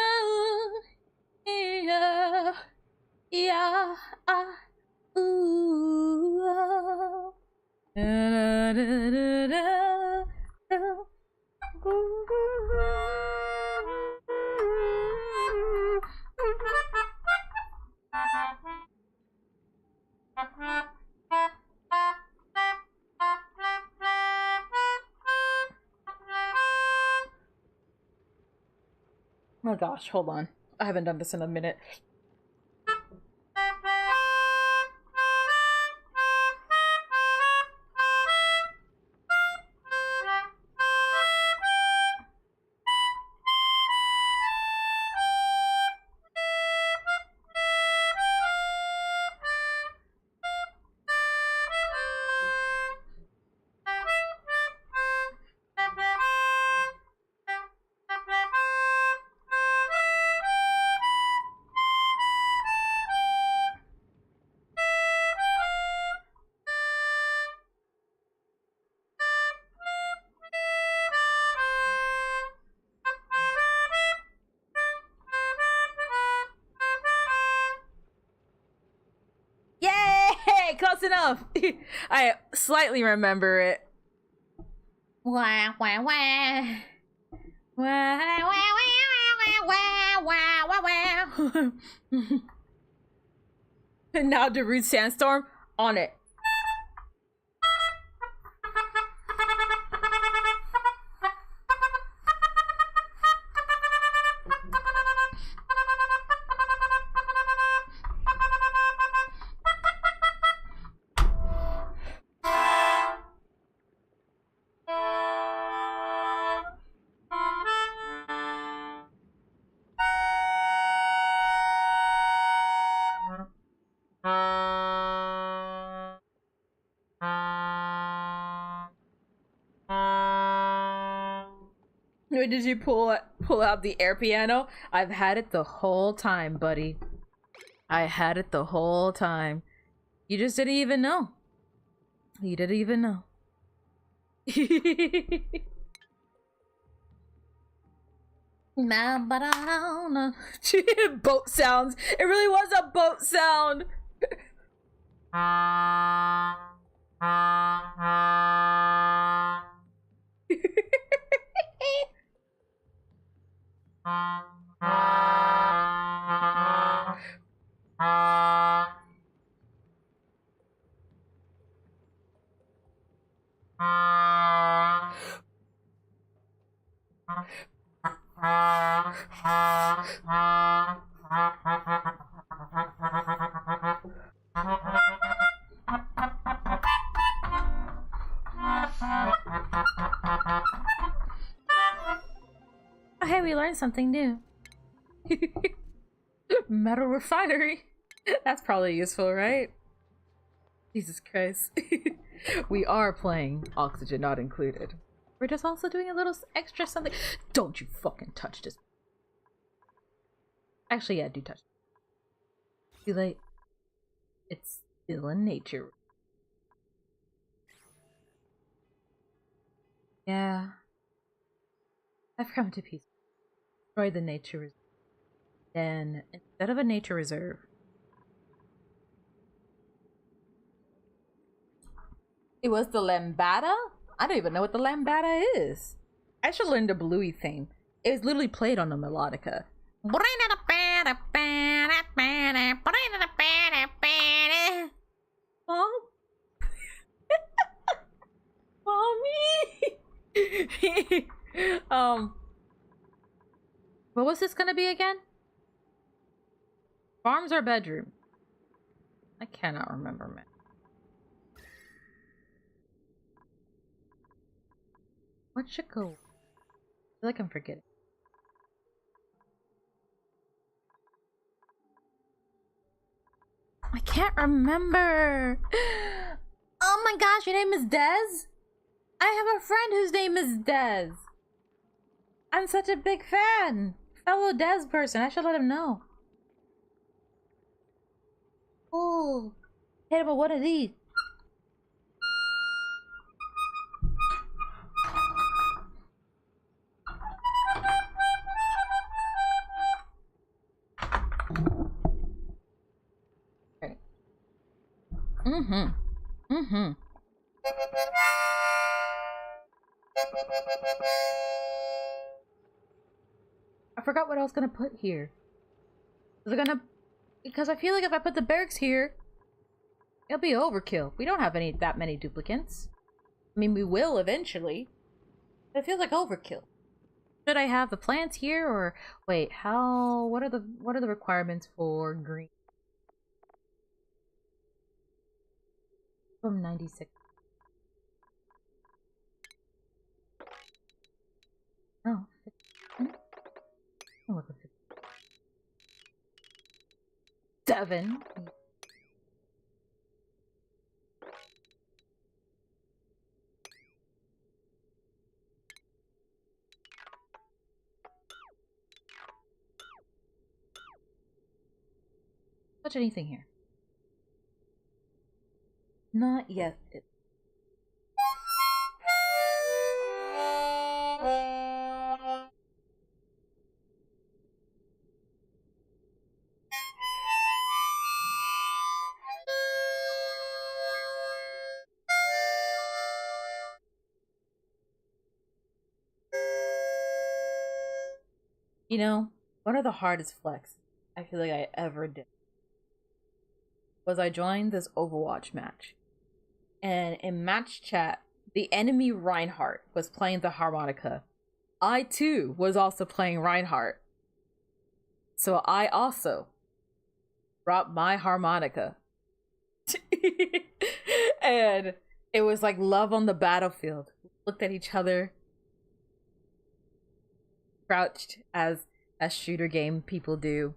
Yeah. Yeah. Ah. Ooh. Ah. Da, da, da, da, da. Oh gosh, hold on. I haven't done this in a minute. Yay! Close enough! I slightly remember it. Wah, wah, wah. Wah, wah, wah, wah, wah, wah, wah, wah. And now the root sandstorm on it. Did you pull out the air piano? I've had it the whole time, buddy. I had it the whole time. You just didn't even know. You didn't even know. Boat sounds. It really was a boat sound. Oh, hey, we learned something new. Metal refinery. That's probably useful, right? Jesus Christ. We are playing Oxygen Not Included. We're just also doing a little extra something. Don't you fucking touch this. Actually, yeah, do touch it. Too late. It's still in nature. Yeah. I've come to peace. Destroy the nature reserve. Then, instead of a nature reserve, it was the lambada? I don't even know what the lambada is. I should learn the bluey thing. It was literally played on the melodica. Mom? Mommy! What was this gonna be again? Farms or bedroom? I cannot remember, man. What should go? I feel like I'm forgetting. I can't remember. Oh my gosh, your name is Dez? I have a friend whose name is Dez. I'm such a big fan. fellow Des person. I should let him know. Oh, hit him with one of these. Okay. I forgot what I was gonna put here. Is it gonna... Because I feel like if I put the barracks here, it'll be overkill. We don't have that many duplicants. I mean, we will eventually. But it feels like overkill. Should I have the plants here, or wait? What are the requirements for green? From 96. Oh, 15. Oh, look at 7. Touch anything here? Not yet. You know, one of the hardest flex I feel like I ever did was I joined this Overwatch match. And in match chat, the enemy Reinhardt was playing the harmonica. I too was also playing Reinhardt. So I also brought my harmonica. And it was like love on the battlefield. We looked at each other, crouched as shooter game people do.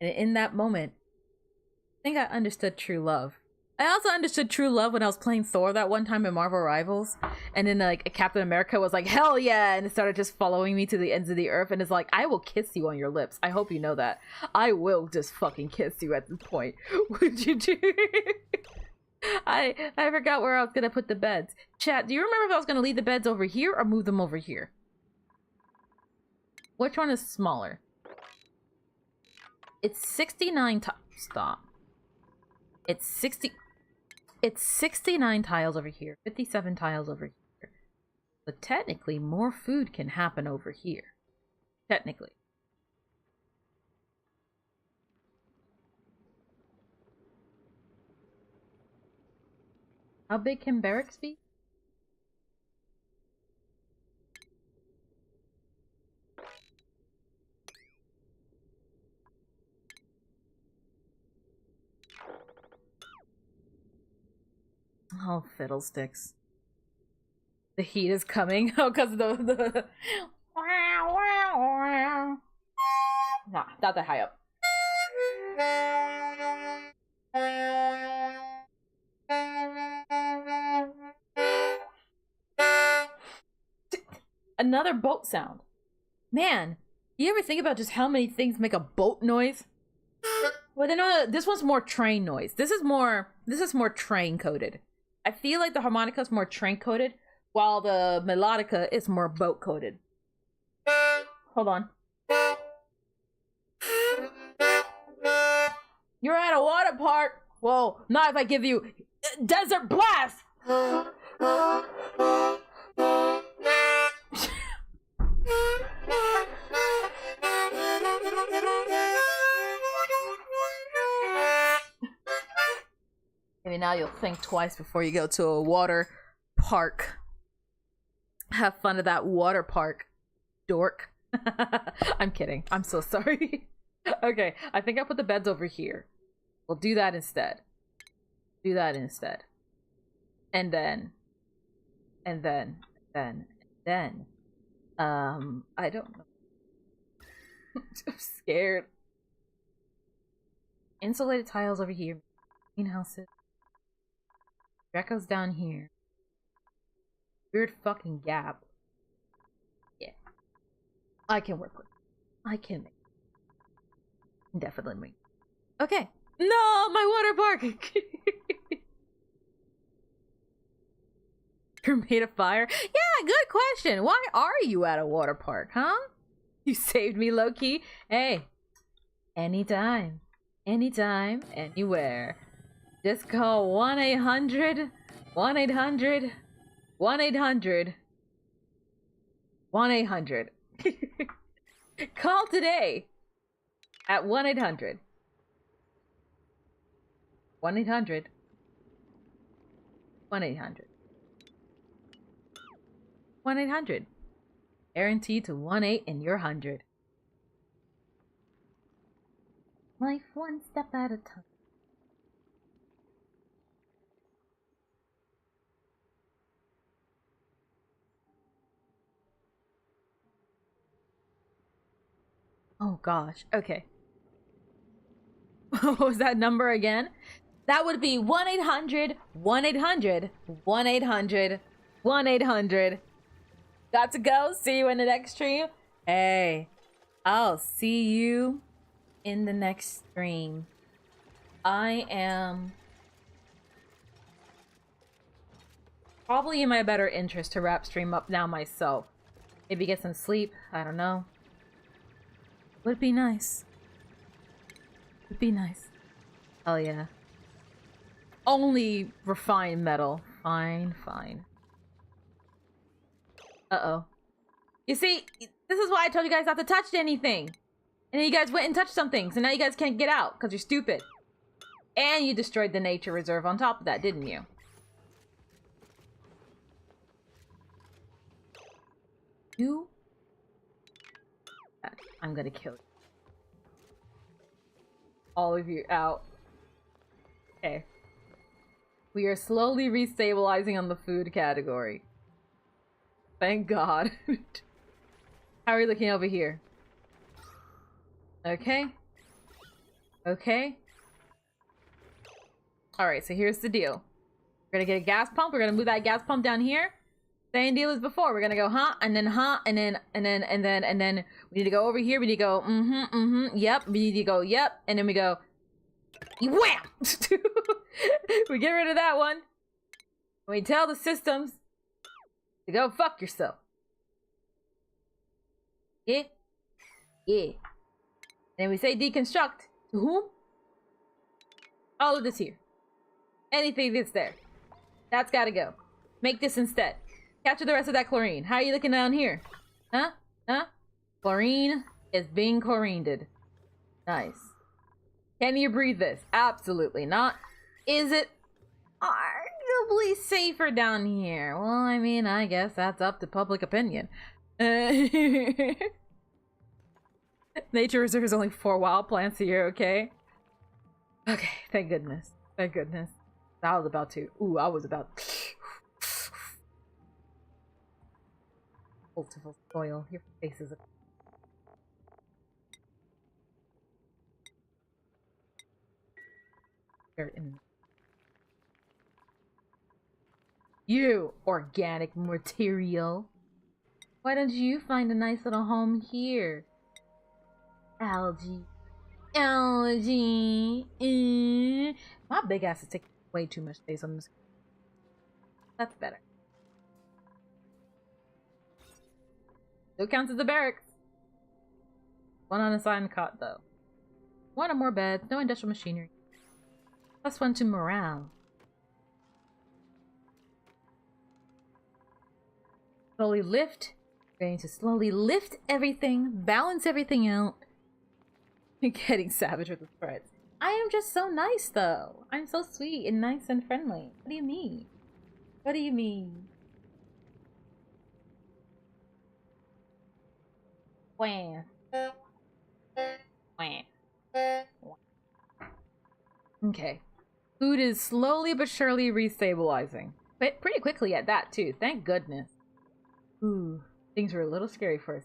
And in that moment, I think I understood true love. I also understood true love when I was playing Thor that one time in Marvel Rivals, and then like Captain America was like, hell yeah, and it started just following me to the ends of the earth, and it's like, I will kiss you on your lips. I hope you know that. I will just fucking kiss you at this point. Would you do? I forgot where I was gonna put the beds. Chat, do you remember if I was gonna leave the beds over here or move them over here? Which one is smaller? It's 69 stop. It's 69 tiles over here, 57 tiles over here. But technically, more food can happen over here. Technically. How big can barracks be? Oh, fiddlesticks. The heat is coming. Oh, because the... Nah, not that high up. Another boat sound. Man, you ever think about just how many things make a boat noise? Well, they know this one's more train noise. This is more train coded. I feel like the harmonica is more train coded, while the melodica is more boat coded. Hold on. You're at a water park. Whoa, not if I give you Desert Blast. Maybe now you'll think twice before you go to a water park. Have fun at that water park, dork. I'm kidding. I'm so sorry. Okay, I think I put the beds over here. We'll do that instead. Do that instead. And then. I don't know. I'm scared. Insulated tiles over here. Greenhouses. Draco's down here. Weird fucking gap. Yeah. I can work with it. I can make. Definitely make. Okay. No, my water park. You're made of fire? Yeah, good question. Why are you at a water park, huh? You saved me, low-key. Hey, anytime, anywhere. Just call 1-800, 1-800, 1-800, 1-800. Call today at 1-800. 1-800. 1-800. 1-800. Guaranteed to 1-8 and you're 100. Life one step at a time. Oh gosh, okay. What was that number again? That would be 1-800, 1-800, 1-800, 1-800. Got to go. See you in the next stream. Hey, I'll see you in the next stream. I am probably in my better interest to wrap stream up now myself. Maybe get some sleep. I don't know. Would be nice. Would be nice. Oh yeah. Only refined metal. Fine, fine. Uh-oh. You see, this is why I told you guys not to touch anything. And then you guys went and touched something, so now you guys can't get out, because you're stupid. And you destroyed the nature reserve on top of that, didn't you? You? I'm gonna kill you. All of you out. Okay. We are slowly restabilizing on the food category. Thank God. How are you looking over here? Okay. Okay. Alright, so here's the deal. We're gonna get a gas pump. We're gonna move that gas pump down here. Same deal as before. We're gonna go and then and then we need to go over here. We need to go yep. We need to go yep, and then we go wham. We get rid of that one. We tell the systems to go fuck yourself. Yeah, yeah. And then we say deconstruct to whom? All of this here. Anything that's there. That's gotta go. Make this instead. Capture the rest of that chlorine. How are you looking down here? Huh? Huh? Chlorine is being chlorined. Nice. Can you breathe this? Absolutely not. Is it arguably safer down here? Well, I mean, I guess that's up to public opinion. Nature reserve is only 4 wild plants a year, okay? Okay, thank goodness. Thank goodness. I was about to. Ooh, I was about. Multiple soil. Your face is. You organic material. Why don't you find a nice little home here? Algae. Algae. My big ass is taking way too much space on this. That's better. Still counts as the barracks. One unassigned cot though. One or more beds, no industrial machinery. +1 to morale. Slowly lift. We're going to slowly lift everything, balance everything out. Getting savage with the threats. I am just so nice though. I'm so sweet and nice and friendly. What do you mean? What do you mean? Wham. Wham. Okay. Food is slowly but surely restabilizing. But pretty quickly at that too, thank goodness. Ooh, things were a little scary for us.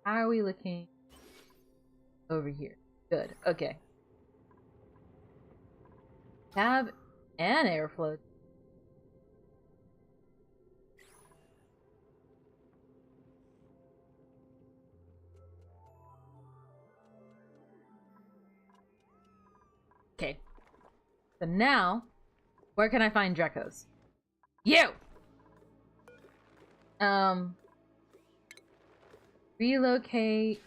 How are we looking over here? Good, okay. Tab and airflow. Okay. So now, where can I find Drekos? You! Relocate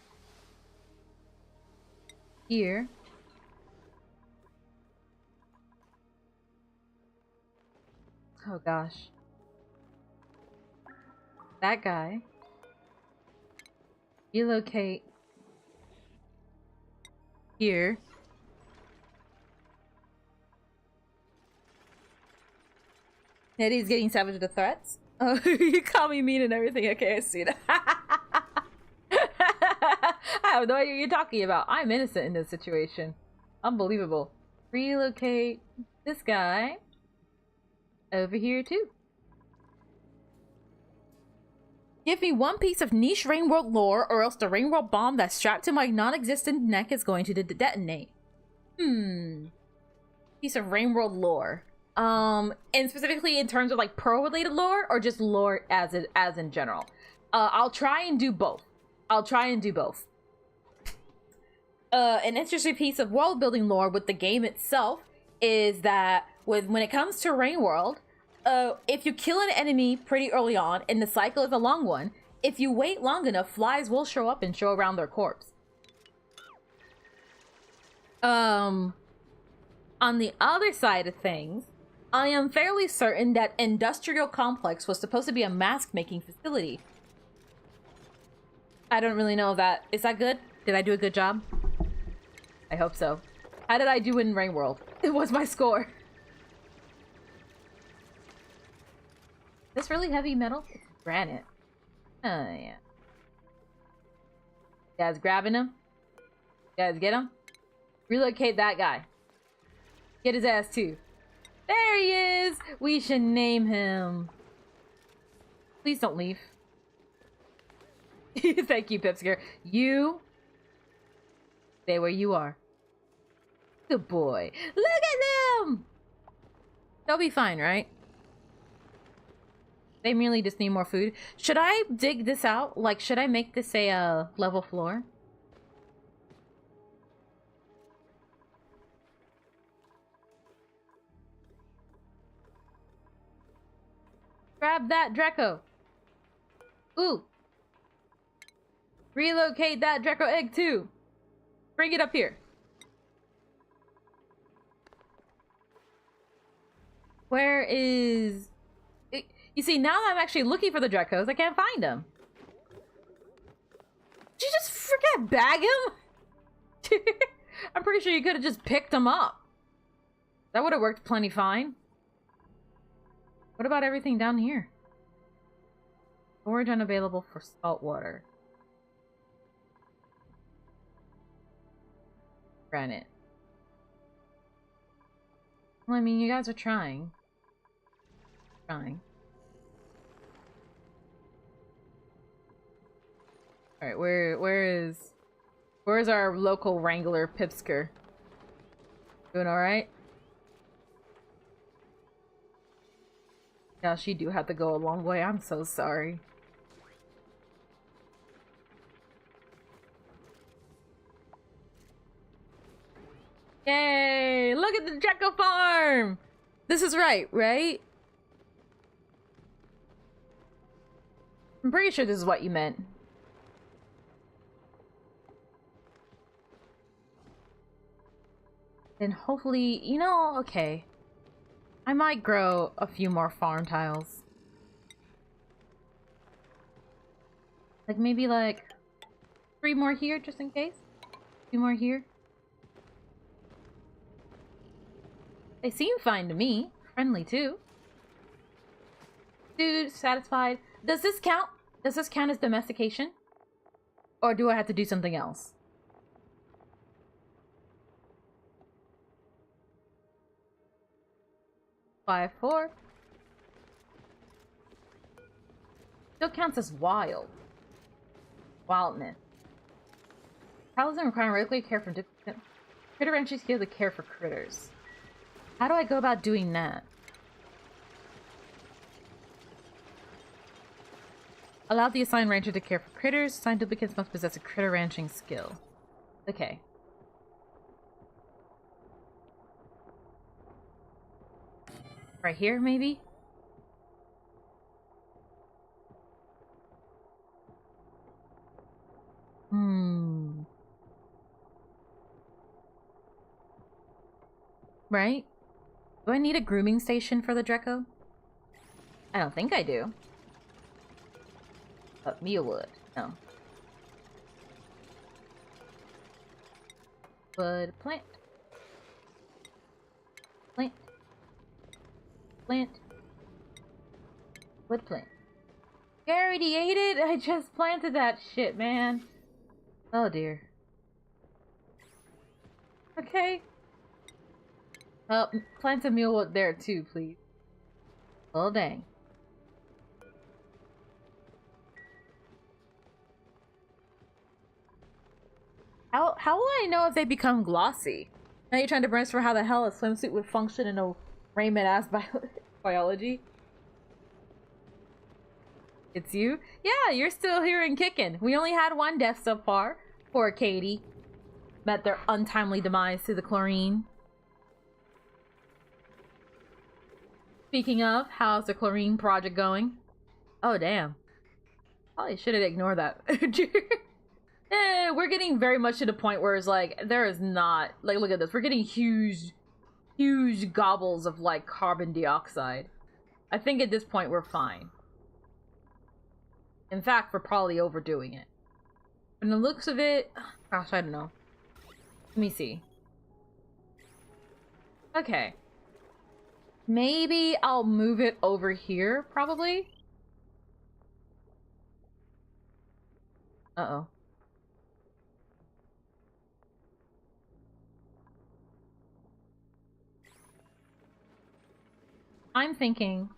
here. Oh gosh. That guy. Relocate here. Netty's getting savage to threats. Oh, you call me mean and everything. Okay, I see that. I have no idea what you're talking about. I'm innocent in this situation. Unbelievable. Relocate this guy over here too. Give me one piece of niche Rainworld lore, or else the Rainworld bomb that's strapped to my non-existent neck is going to detonate. Piece of Rainworld lore. And specifically in terms of like Pearl-related lore, or just lore as in general. I'll try and do both. An interesting piece of world-building lore with the game itself is that when it comes to Rainworld, if you kill an enemy pretty early on, and the cycle is a long one, if you wait long enough, flies will show up and show around their corpse. On the other side of things, I am fairly certain that Industrial Complex was supposed to be a mask-making facility. I don't really know that. Is that good? Did I do a good job? I hope so. How did I do in Rainworld? It was my score. This really heavy metal? It's granite. Oh, yeah. You guys grabbing him? You guys get him? Relocate that guy. Get his ass too. There he is! We should name him. Please don't leave. Thank you, Pipsker. You stay where you are. Good boy. Look at them! They'll be fine, right? They merely just need more food. Should I dig this out? Like, should I make this a level floor? Grab that, Draco. Ooh. Relocate that Draco egg too. Bring it up here. Where is... You see, now that I'm actually looking for the Dracos, I can't find them. Did you just forget bag him? I'm pretty sure you could have just picked them up. That would have worked plenty fine. What about everything down here? Storage unavailable for salt water. Granite. Well, I mean, you guys are trying. Alright, where's our local wrangler, Pipsker? Doing alright? Gosh, you do have to go a long way. I'm so sorry. Yay! Look at the Draco farm! This is right? I'm pretty sure this is what you meant. And hopefully, you know, okay. I might grow a few more farm tiles. Like maybe like 3 more here just in case. 2 more here. They seem fine to me. Friendly too. Dude, satisfied. Does this count? Does this count as domestication? Or do I have to do something else? Five, 4. Still counts as wild. Wildness. How doesn't require regular care for different critter ranching skills to care for critters. How do I go about doing that? Allow the assigned ranger to care for critters. Assigned duplicates must possess a critter ranching skill. Okay. Right here, maybe? Right? Do I need a grooming station for the Draco? I don't think I do. But Mia would. No. Wood plant. Plant. Plant. Wood plant. You already ate it? I just planted that shit, man. Oh dear. Okay. Plant a mealwood there too, please. Oh dang. How will I know if they become glossy? Now you're trying to brainstorm how the hell a swimsuit would function in a raiment-ass biology? It's you? Yeah, you're still here and kicking. We only had one death so far. Poor Katie. Met their untimely demise to the chlorine. Speaking of, how's the chlorine project going? Oh, damn. Probably should have ignored that. We're getting very much to the point where it's like, there is not... Like, look at this. We're getting huge gobbles of, like, carbon dioxide. I think at this point we're fine. In fact, we're probably overdoing it. From the looks of it... Gosh, I don't know. Let me see. Okay. Maybe I'll move it over here, probably? Uh-oh. I'm thinking...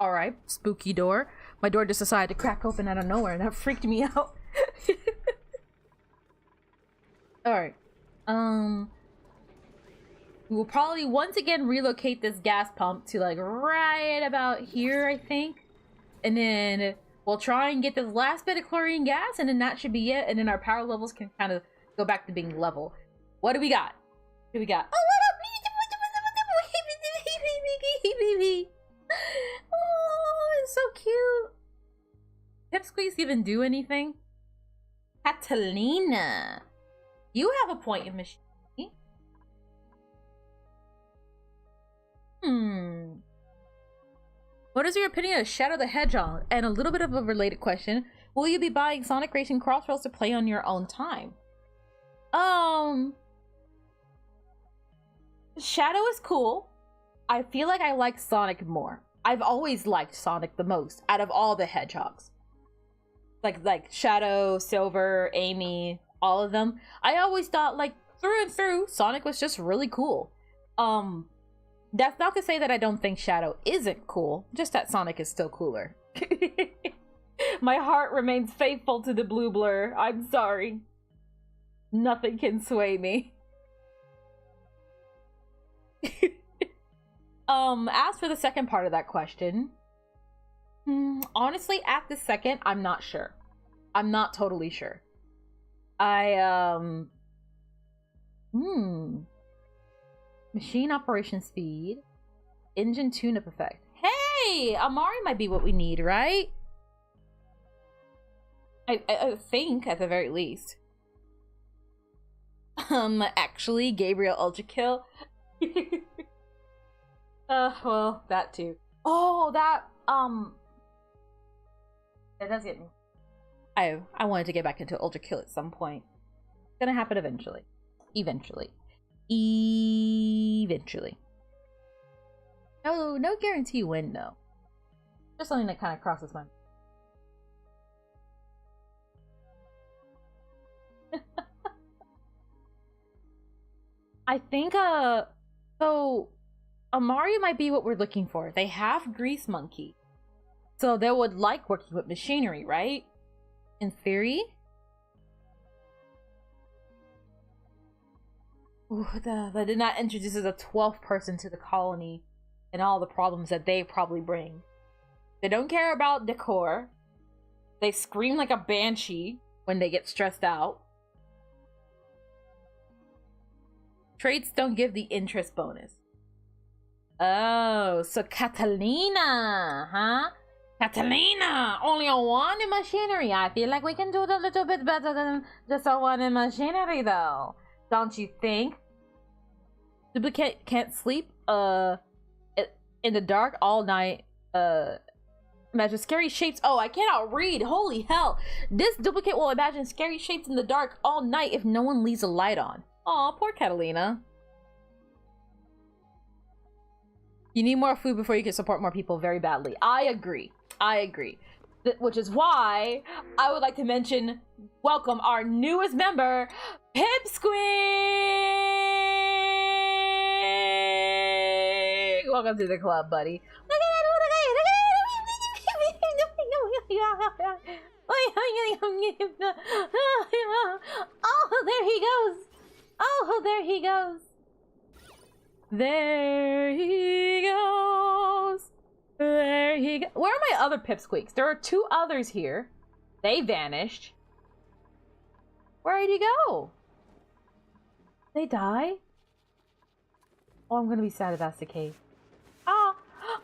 Alright, spooky door. My door just decided to crack open out of nowhere, and that freaked me out. Alright. We will probably once again relocate this gas pump to like right about here, I think. And then we'll try and get this last bit of chlorine gas, and then that should be it. And then our power levels can kind of go back to being level. What do we got? What do we got? Oh, what up? Oh, it's so cute. Pipsqueaks even do anything? Catalina. You have a point in machine. What is your opinion of Shadow the Hedgehog? And a little bit of a related question. Will you be buying Sonic Racing Crossrails to play on your own time? Shadow is cool. I feel like I like Sonic more. I've always liked Sonic the most out of all the hedgehogs. Like Shadow, Silver, Amy, all of them. I always thought, like, through and through, Sonic was just really cool. That's not to say that I don't think Shadow isn't cool, just that Sonic is still cooler. My heart remains faithful to the blue blur. I'm sorry. Nothing can sway me. As for the second part of that question, honestly, at this second, I'm not sure. I'm not totally sure. Machine operation speed, engine tune-up effect. Hey, Amari might be what we need, right? I think, at the very least. Actually, Gabriel Ultra Kill. Well, that too. Oh, that does get me. I wanted to get back into Ultra Kill at some point. It's gonna happen eventually. Eventually. No guarantee when, though. Just something that kind of crosses my mind. I think, so Amari might be what we're looking for. They have Grease Monkey. So they would like working with machinery, right? In theory. Ooh, that did not introduce as a 12th person to the colony and all the problems that they probably bring. They don't care about decor. They scream like a banshee when they get stressed out. Traits don't give the interest bonus. Oh, so Catalina, huh? Catalina, only on one in machinery. I feel like we can do it a little bit better than just on one in machinery, though. Don't you think? Duplicate can't sleep, in the dark all night. Imagine scary shapes. Oh, I cannot read. Holy hell. This duplicate will imagine scary shapes in the dark all night if no one leaves a light on. Aw, poor Catalina. You need more food before you can support more people very badly. I agree. I agree. Which is why I would like to welcome our newest member, Pipsqueak! Welcome to the club, buddy. Oh, there he goes. Oh, there he goes. There he goes. There he goes. Where are my other pipsqueaks? There are two others here. They vanished. Where did he go? They die? Oh, I'm gonna be sad if that's the case. Ah! Ah!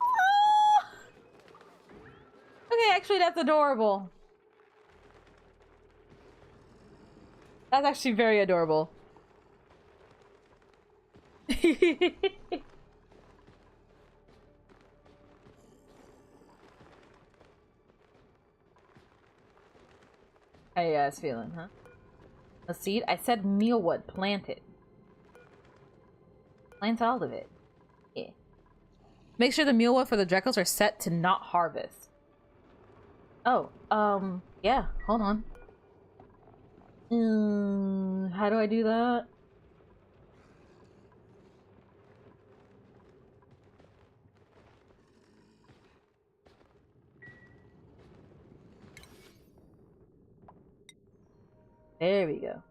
Okay, actually, that's adorable. That's actually very adorable. How you guys feeling, huh? A seed? I said mealwood. Plant it. Plant all of it. Yeah. Make sure the mealwood for the Dreckles are set to not harvest. Oh, yeah. Hold on. How do I do that? There we go.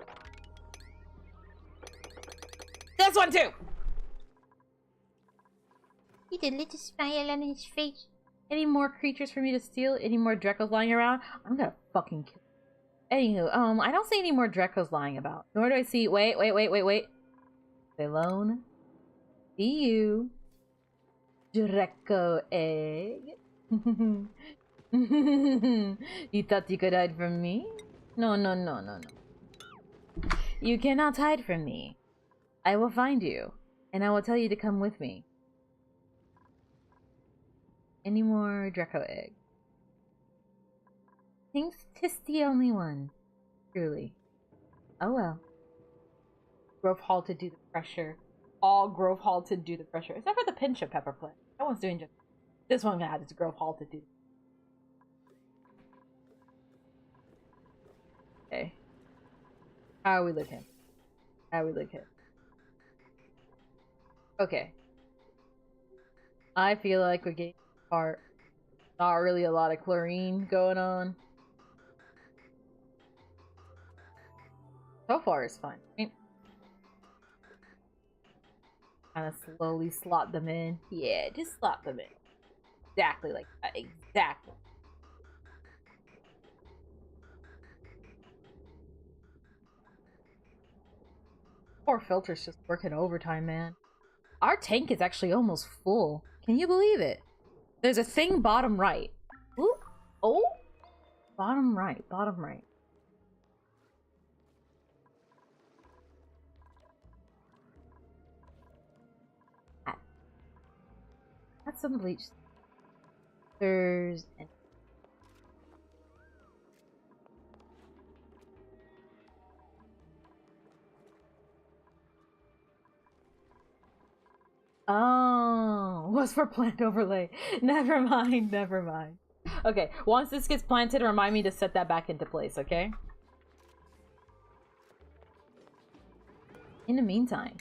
This one too! He did a little smile on his face. Any more creatures for me to steal? Any more Dreckles lying around? I'm gonna fucking kill. Anywho, I don't see any more Dreckles lying about. Nor do I see. Wait. Alone. See you. Drecko egg. You thought you could hide from me? No. You cannot hide from me. I will find you, and I will tell you to come with me. Any more Drecko egg? Thinks 'tis the only one. Truly. Oh well. Grove Hall to do the pressure. All Grove Hall to do the pressure. Except for the pinch of pepper plant. That one's doing just... This one had its Grove Hall to do. Okay. How are we looking? Okay. I feel like we're getting apart. Not really a lot of chlorine going on. So far it's fine, right? Kind of slowly slot them in. Yeah, just slot them in. Exactly like that. Exactly. Poor filter's just working overtime, man. Our tank is actually almost full. Can you believe it? There's a thing bottom right. Ooh. Oh? Bottom right. That's some bleach. There's an... Oh, was for plant overlay. Never mind. Okay, once this gets planted, remind me to set that back into place, okay? In the meantime,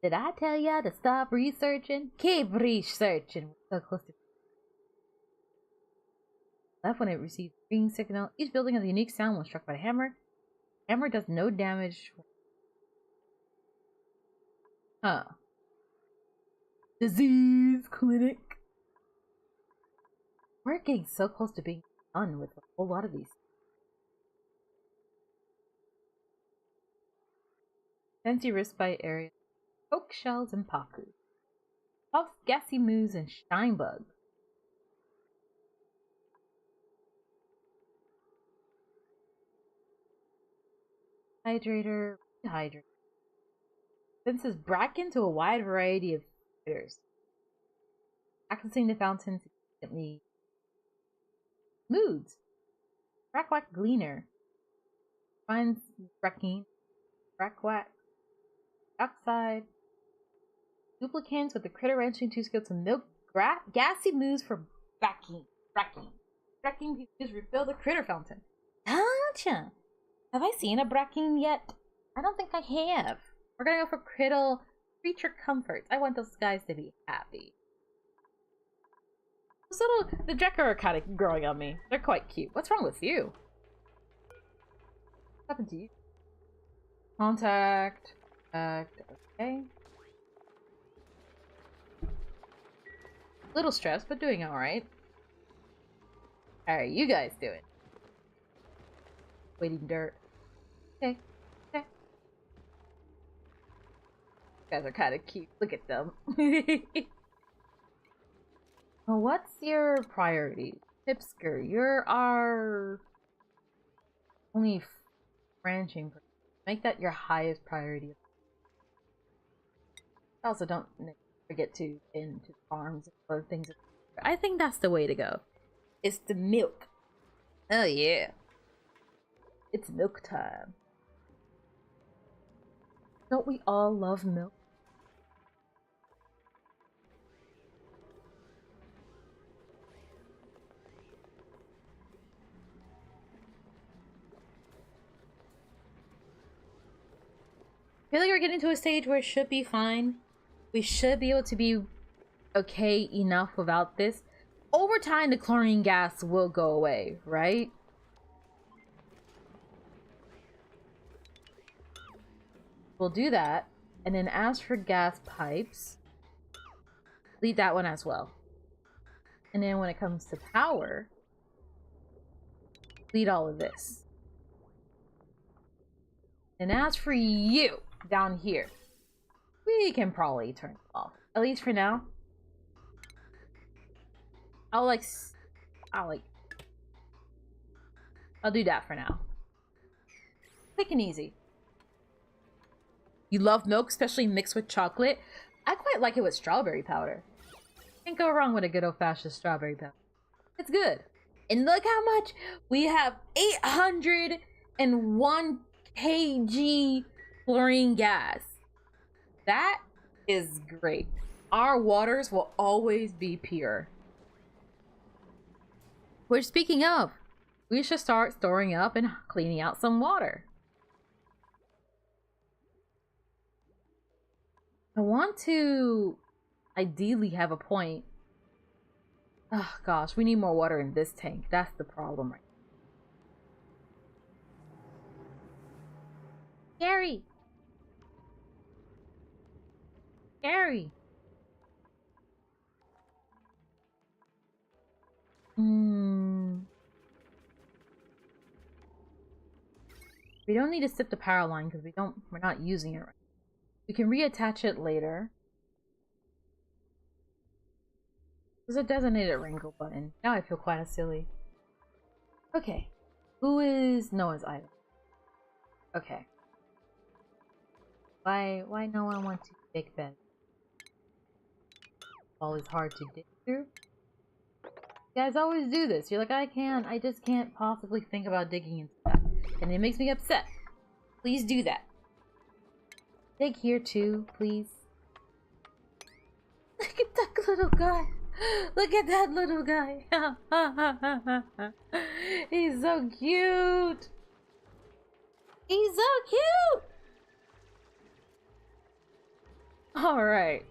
did I tell ya to stop researching? Keep researching. So close to left when it receives ring signal. Each building has a unique sound when struck by a hammer. Hammer does no damage. Huh. Disease clinic. We're getting so close to being done with a whole lot of these. Fancy respite area. Oak shells and paku. Puffs, gassy moos, and shine bugs. Hydrator, rehydrator. Senses bracken to a wide variety of critters. Accessing the fountain significantly. Moods. Brackwack Gleaner. Finds Brackine. Brackwack. Outside. Duplicants with the critter wrenching 2 skill to milk gassy moves for Brackine. Brackine can just refill the critter fountain. Gotcha! Have I seen a Brackine yet? I don't think I have. We're gonna go for creature comforts. I want those guys to be happy. The Drecker are kind of growing on me. They're quite cute. What's wrong with you? What happened to you? Contact. Okay. Little stressed, but doing alright. How are you guys doing? Waiting dirt. Okay. You guys are kind of cute. Look at them. Well, what's your priority? Tipsker, you're our only branching. Make that your highest priority. Also, don't forget to into farms and other things. I think that's the way to go. It's the milk. Oh yeah. It's milk time. Don't we all love milk? I feel like we're getting to a stage where it should be fine. We should be able to be okay enough without this. Over time, the chlorine gas will go away, right? We'll do that. And then as for gas pipes, leave that one as well. And then when it comes to power, lead all of this. And as for you, down here, we can probably turn it off. At least for now. I'll do that for now. Quick and easy. You love milk, especially mixed with chocolate? I quite like it with strawberry powder. Can't go wrong with a good old-fashioned strawberry powder. It's good. And look how much! We have 801 kg chlorine gas. That is great. Our waters will always be pure. Which, speaking of, we should start storing up and cleaning out some water. I want to ideally have a point. Oh gosh, we need more water in this tank. That's the problem right now. Gary! We don't need to skip the power line because we're not using it right. We can reattach it later. There's a designated wrinkle button. Now I feel quite silly. Okay. Who is Noah's item? Okay. Why no one wants to dig bed? Always hard to dig through. You guys always do this. You're like, I just can't possibly think about digging into that. And it makes me upset. Please do that. Dig here too, please. Look at that little guy. Look at that little guy. He's so cute. He's so cute. Alright.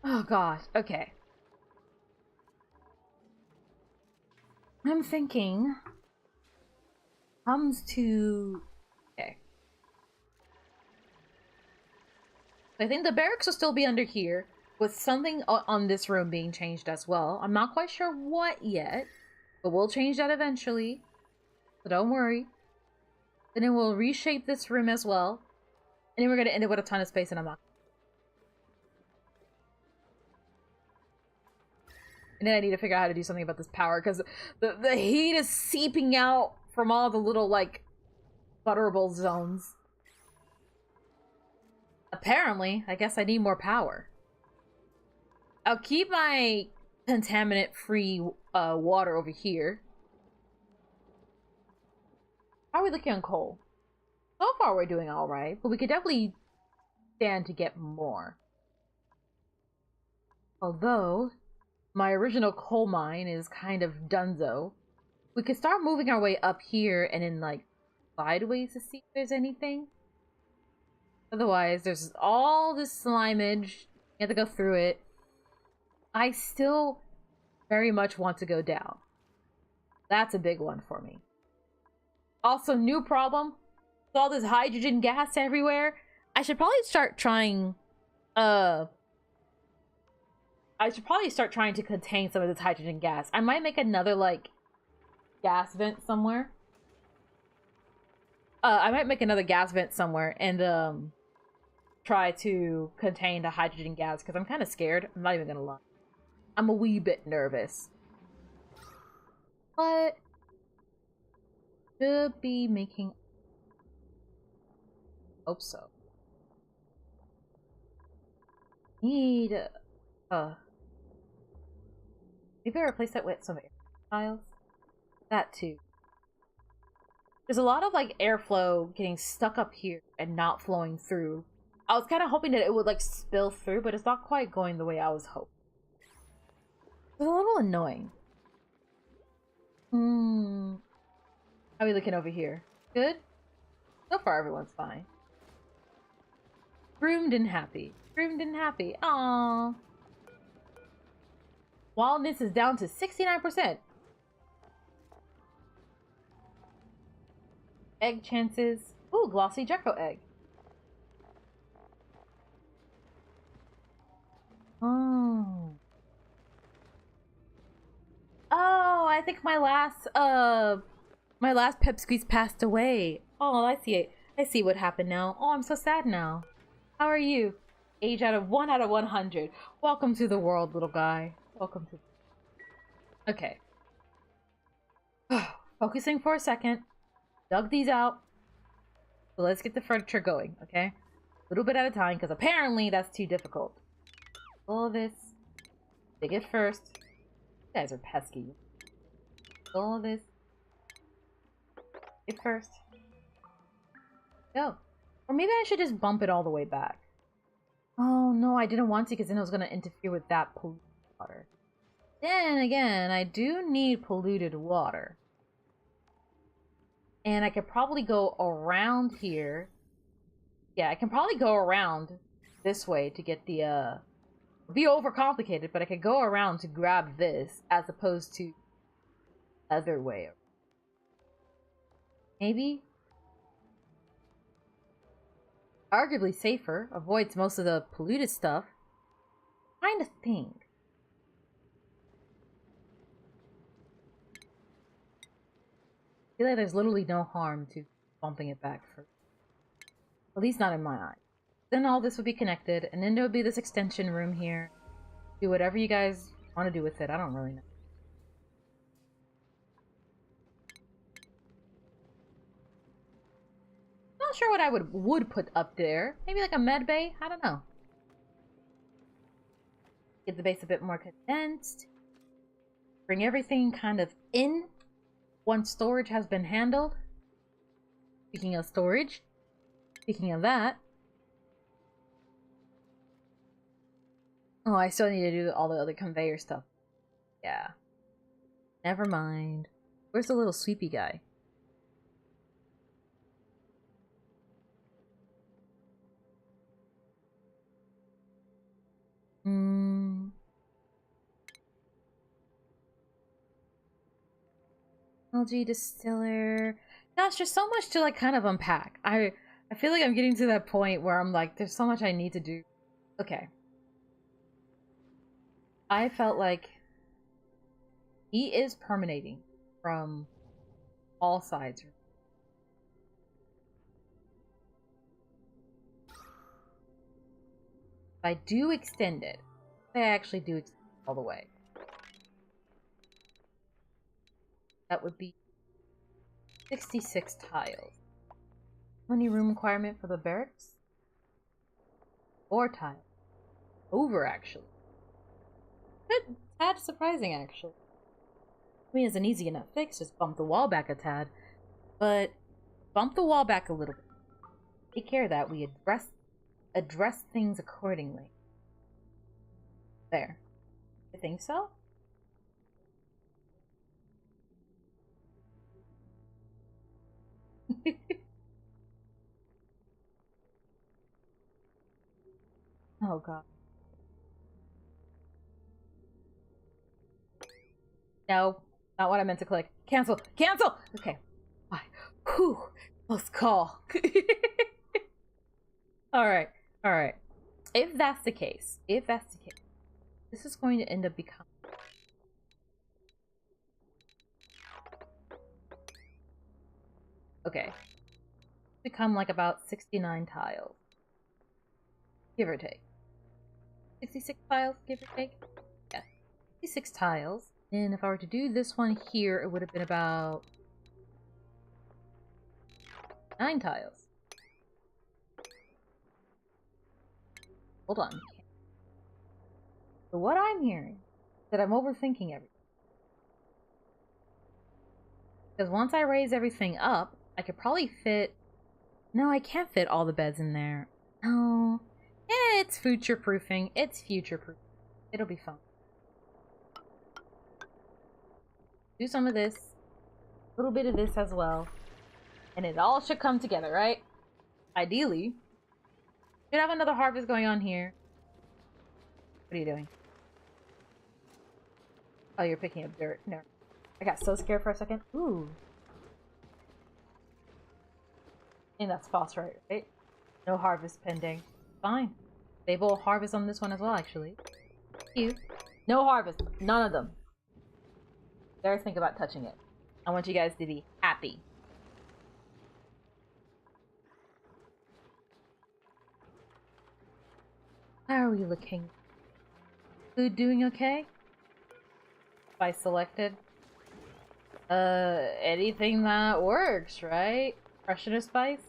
Oh gosh, okay. I'm thinking comes to okay. I think the barracks will still be under here with something on this room being changed as well. I'm not quite sure what yet, but we'll change that eventually. So don't worry. And then we'll reshape this room as well. And then we're gonna end it with a ton of space and I'm not. And then I need to figure out how to do something about this power, because the heat is seeping out from all the little, like, butterable zones. Apparently, I guess I need more power. I'll keep my contaminant-free water over here. How are we looking on coal? So far, we're doing all right, but we could definitely stand to get more. Although, my original coal mine is kind of donezo. We could start moving our way up here and then, like, sideways to see if there's anything. Otherwise, there's all this slimeage. You have to go through it. I still very much want to go down. That's a big one for me. Also, new problem. With all this hydrogen gas everywhere. I should probably start trying, to contain some of this hydrogen gas. I might make another, like, gas vent somewhere. I might make another gas vent somewhere and, try to contain the hydrogen gas, because I'm kind of scared. I'm not even gonna lie. I'm a wee bit nervous. But should be making... Hope so. Need... maybe I replace that with some air tiles? That too. There's a lot of, like, airflow getting stuck up here and not flowing through. I was kind of hoping that it would, like, spill through, but it's not quite going the way I was hoping. It's a little annoying. How are we looking over here? Good? So far, everyone's fine. Groomed and happy. Groomed and happy. Aww. Wildness is down to 69%. Egg chances. Ooh, glossy gecko egg. Oh. Oh, I think my last pipsqueak passed away. Oh, I see it. I see what happened now. Oh, I'm so sad now. How are you? Age out of 1 out of 100. Welcome to the world, little guy. Welcome to... Okay. Focusing for a second. Dug these out. So let's get the furniture going, okay? A little bit at a time, because apparently that's too difficult. All of this. Dig it first. You guys are pesky. All of this. Dig it first. Go. Or maybe I should just bump it all the way back. Oh, no, I didn't want to, because then it was going to interfere with that polluted water. Then again, I do need polluted water. And I could probably go around here. Yeah, I can probably go around this way to get the, be overcomplicated, but I could go around to grab this as opposed to the other way. Maybe? Arguably safer, avoids most of the polluted stuff. Kind of think. I feel like there's literally no harm to bumping it back for, at least not in my eye. Then all this would be connected, and then there would be this extension room here. Do whatever you guys want to do with it. I don't really know. Not sure what I would put up there. Maybe like a med bay? I don't know. Get the base a bit more condensed. Bring everything kind of in once storage has been handled. Speaking of storage, speaking of that. Oh, I still need to do all the other conveyor stuff. Yeah. Never mind. Where's the little sweepy guy? Algae distiller. Gosh, there's so much to, like, kind of unpack. I feel like I'm getting to that point where I'm like, there's so much I need to do. Okay. I felt like he is permeating from all sides. If I do extend it, I actually do extend it all the way. That would be 66 tiles. Any room requirement for the barracks? 4 tiles. Over, actually. Good. Tad surprising, actually. I mean, it's an easy enough fix. Just bump the wall back a tad. But bump the wall back a little bit. Take care of that. We address things accordingly. There. I think so? Oh god. No, not what I meant to click. Cancel! Cancel! Okay. Bye. Whew. Close call. Alright. Alright. If that's the case, this is going to end up becoming... Okay. Become like about 69 tiles. Give or take. 66 tiles, give or take? Yeah. 66 tiles. And if I were to do this one here, it would have been about 9 tiles. Hold on. So what I'm hearing is that I'm overthinking everything. Because once I raise everything up, I could probably fit... No, I can't fit all the beds in there. No. Yeah, it's future-proofing. It's future-proofing. It'll be fun. Do some of this. A little bit of this as well. And it all should come together, right? Ideally. Should have another harvest going on here. What are you doing? Oh, you're picking up dirt. No. I got so scared for a second. Ooh. I think that's phosphorite, right? No harvest pending. Fine. They will harvest on this one as well, actually. You. No harvest. None of them. Dare think about touching it. I want you guys to be happy. How are we looking? Food doing okay? Spice selected. Anything that works, right? Freshener spice?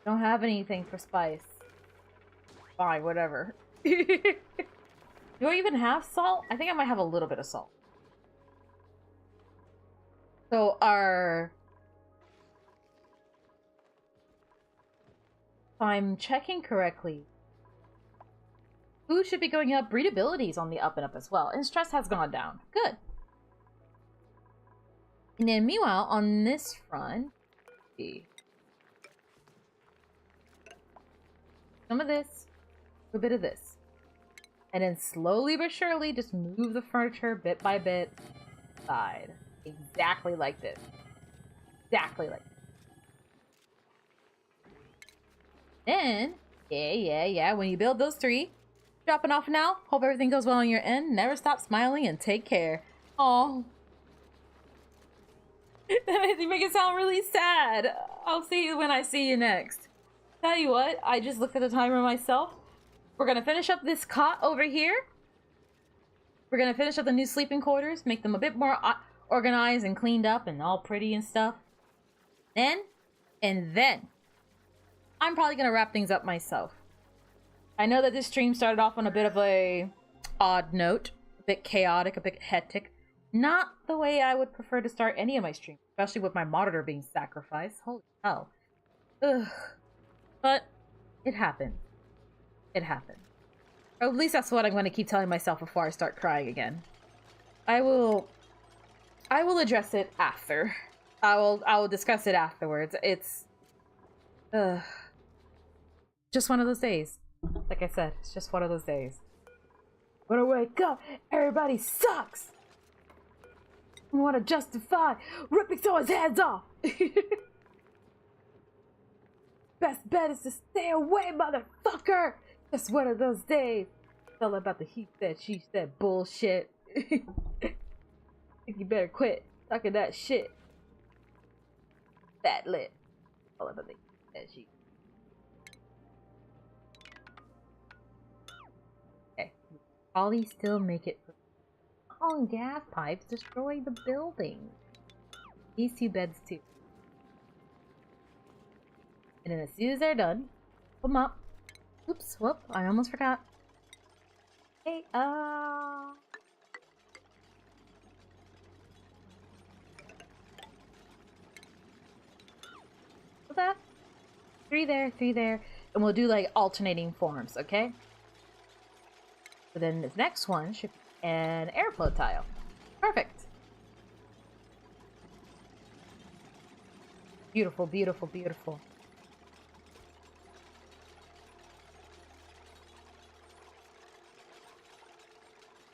Don't have anything for spice. Fine, whatever. Do I even have salt? I think I might have a little bit of salt. So our... If I'm checking correctly, food should be going up. Breedability is on the up and up as well. And stress has gone down. Good. And then meanwhile, on this front, let's see. Some of this, a bit of this. And then slowly but surely, just move the furniture bit by bit aside. Exactly like this. Exactly like this. Then, yeah, when you build those 3, dropping off now. Hope everything goes well on your end. Never stop smiling and take care. Aww. That makes me make it sound really sad. I'll see you when I see you next. Tell you what, I just looked at the timer myself. We're gonna finish up this cot over here. We're gonna finish up the new sleeping quarters, make them a bit more organized and cleaned up and all pretty and stuff. Then, I'm probably gonna wrap things up myself. I know that this stream started off on a bit of a odd note, a bit chaotic, a bit hectic. Not the way I would prefer to start any of my streams, especially with my monitor being sacrificed. Holy hell. Ugh. But it happened. It happened. Or at least that's what I'm going to keep telling myself before I start crying again. I will address it after. I will discuss it afterwards. It's just one of those days. Like I said, it's just one of those days. When I wake up, everybody sucks. I want to justify ripping someone's heads off. Best bet is to stay away, motherfucker. Just one of those days. It's all about the he said, she said bullshit. Think you better quit talking that shit. Fat lip. All about the he said, she. Okay. Probably still make it. own gas pipes destroy the building. These two beds too. And then as soon as they're done, put them up. Oops, whoop, I almost forgot. Hey, what's that? 3 there, 3 there. And we'll do like alternating forms, okay? So then this next one should be an airflow tile. Perfect. Beautiful, beautiful, beautiful.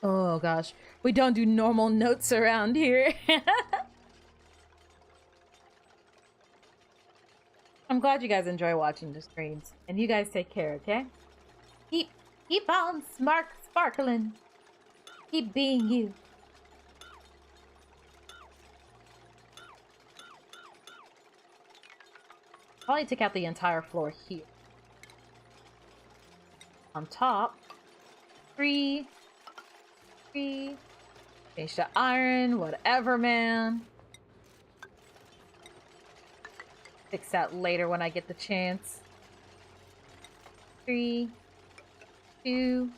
Oh gosh, we don't do normal notes around here. I'm glad you guys enjoy watching the streams. And you guys take care, okay? Keep on sparkling. Keep being you. Probably take out the entire floor here. On top. 3. Finish the iron, whatever, man. Fix that later when I get the chance. 3, 2,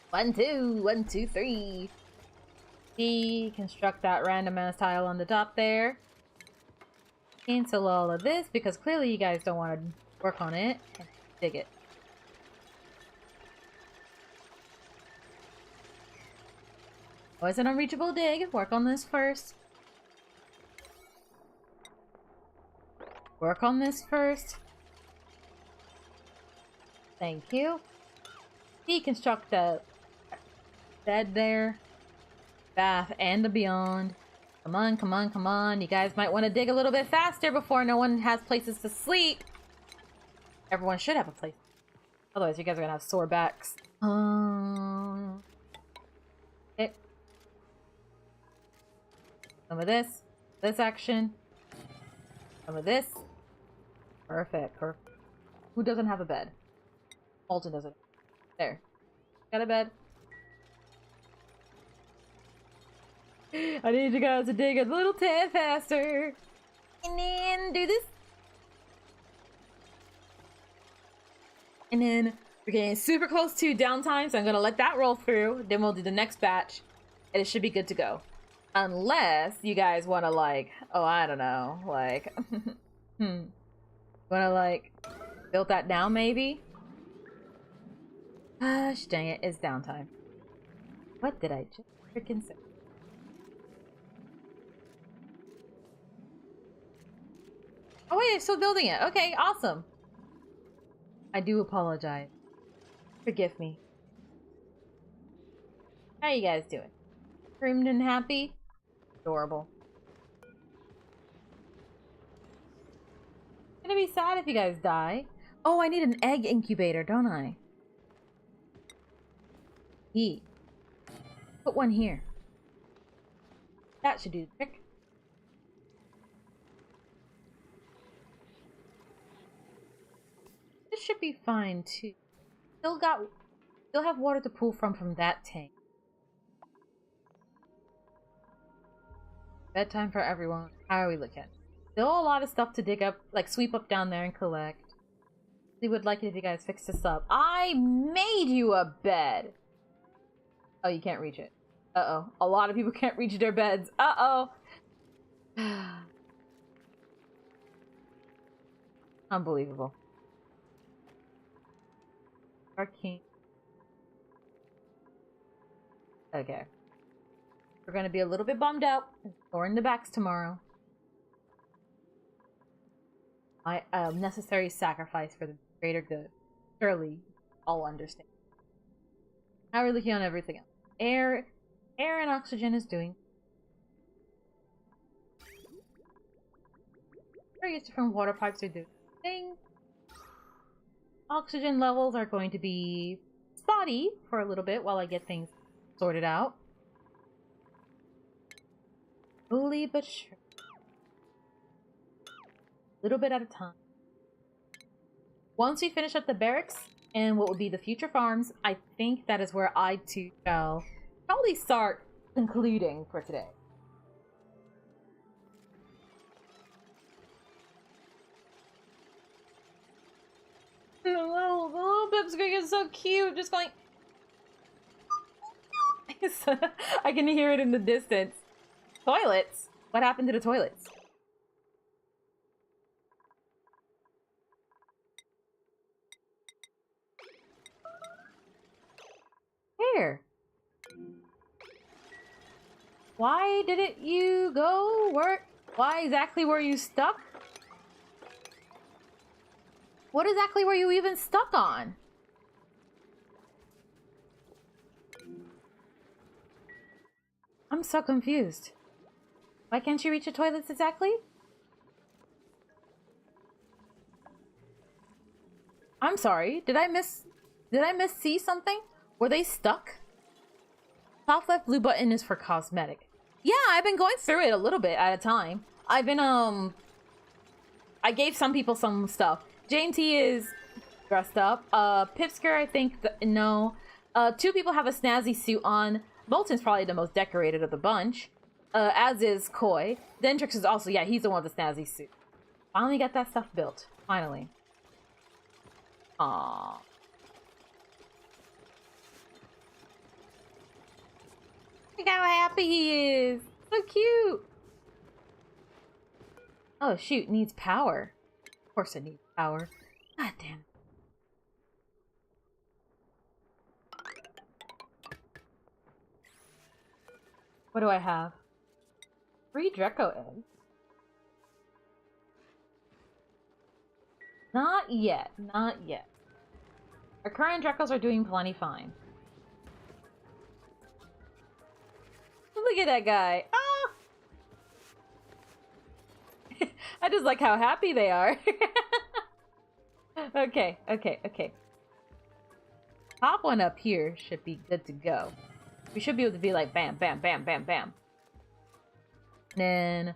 1, 2, 1, 2, 3. Deconstruct that random ass tile on the top there. Cancel all of this because clearly you guys don't want to work on it. Dig it. Oh, it's an unreachable dig. Work on this first. Work on this first. Thank you. Deconstruct the bed there. Bath and the beyond. Come on, come on, come on. You guys might want to dig a little bit faster before no one has places to sleep. Everyone should have a place. Otherwise, you guys are gonna have sore backs. Okay. Some of this. This action. Some of this. Perfect. Perfect. Who doesn't have a bed? Alton doesn't. There. Got a bed. I need you guys to dig a little tad faster. And then do this. And then we're getting super close to downtime, so I'm gonna let that roll through. Then we'll do the next batch, and it should be good to go. Unless you guys want to like, oh, I don't know, like, wanna like build that down maybe? Gosh dang it, it's downtime. What did I just freaking say? Oh wait, I'm still building it. Okay, awesome. I do apologize. Forgive me. How you guys doing? Screamed and happy? Adorable. It's gonna be sad if you guys die. Oh, I need an egg incubator, don't I? Eat. Put one here. That should do the trick. This should be fine too. Still have water to pull from that tank. Bedtime for everyone. How are we looking? Still a lot of stuff to dig up, like sweep up down there and collect. We would like it if you guys fix this up. I made you a bed! Oh, you can't reach it. Uh-oh. A lot of people can't reach their beds. Uh-oh! Unbelievable. Arcane. Okay. We're gonna be a little bit bummed out. Or in the backs tomorrow. My necessary sacrifice for the greater good. Surely, I'll understand. How are we looking on everything else? Air and oxygen is doing. Various different water pipes are doing thing. Oxygen levels are going to be spotty for a little bit while I get things sorted out. Slowly but sure. A little bit at a time. Once we finish up the barracks and what will be the future farms, I think that is where I too shall probably start concluding for today. The little pipsqueak is so cute, just going. I can hear it in the distance. Toilets? What happened to the toilets? Where? Why didn't you go? Why exactly were you stuck? What exactly were you even stuck on? I'm so confused. Why can't you reach the toilets exactly? I'm sorry. Did I miss see something? Were they stuck? Top left blue button is for cosmetic. Yeah, I've been going through it a little bit at a time. I've been I gave some people some stuff. Jane T is dressed up. Pipsker, I think no. 2 people have a snazzy suit on. Bolton's probably the most decorated of the bunch. As is Koi. Dentrix is also, yeah, he's the one with the snazzy suit. Finally got that stuff built. Finally. Aww. Look how happy he is. So cute. Oh shoot, needs power. Of course it needs power. God damn. What do I have? 3 Draco eggs. Not yet. Not yet. Our current Dracos are doing plenty fine. Look at that guy. Ah! I just like how happy they are. Okay. Top one up here should be good to go. We should be able to be like bam, bam, bam, bam, bam. And then,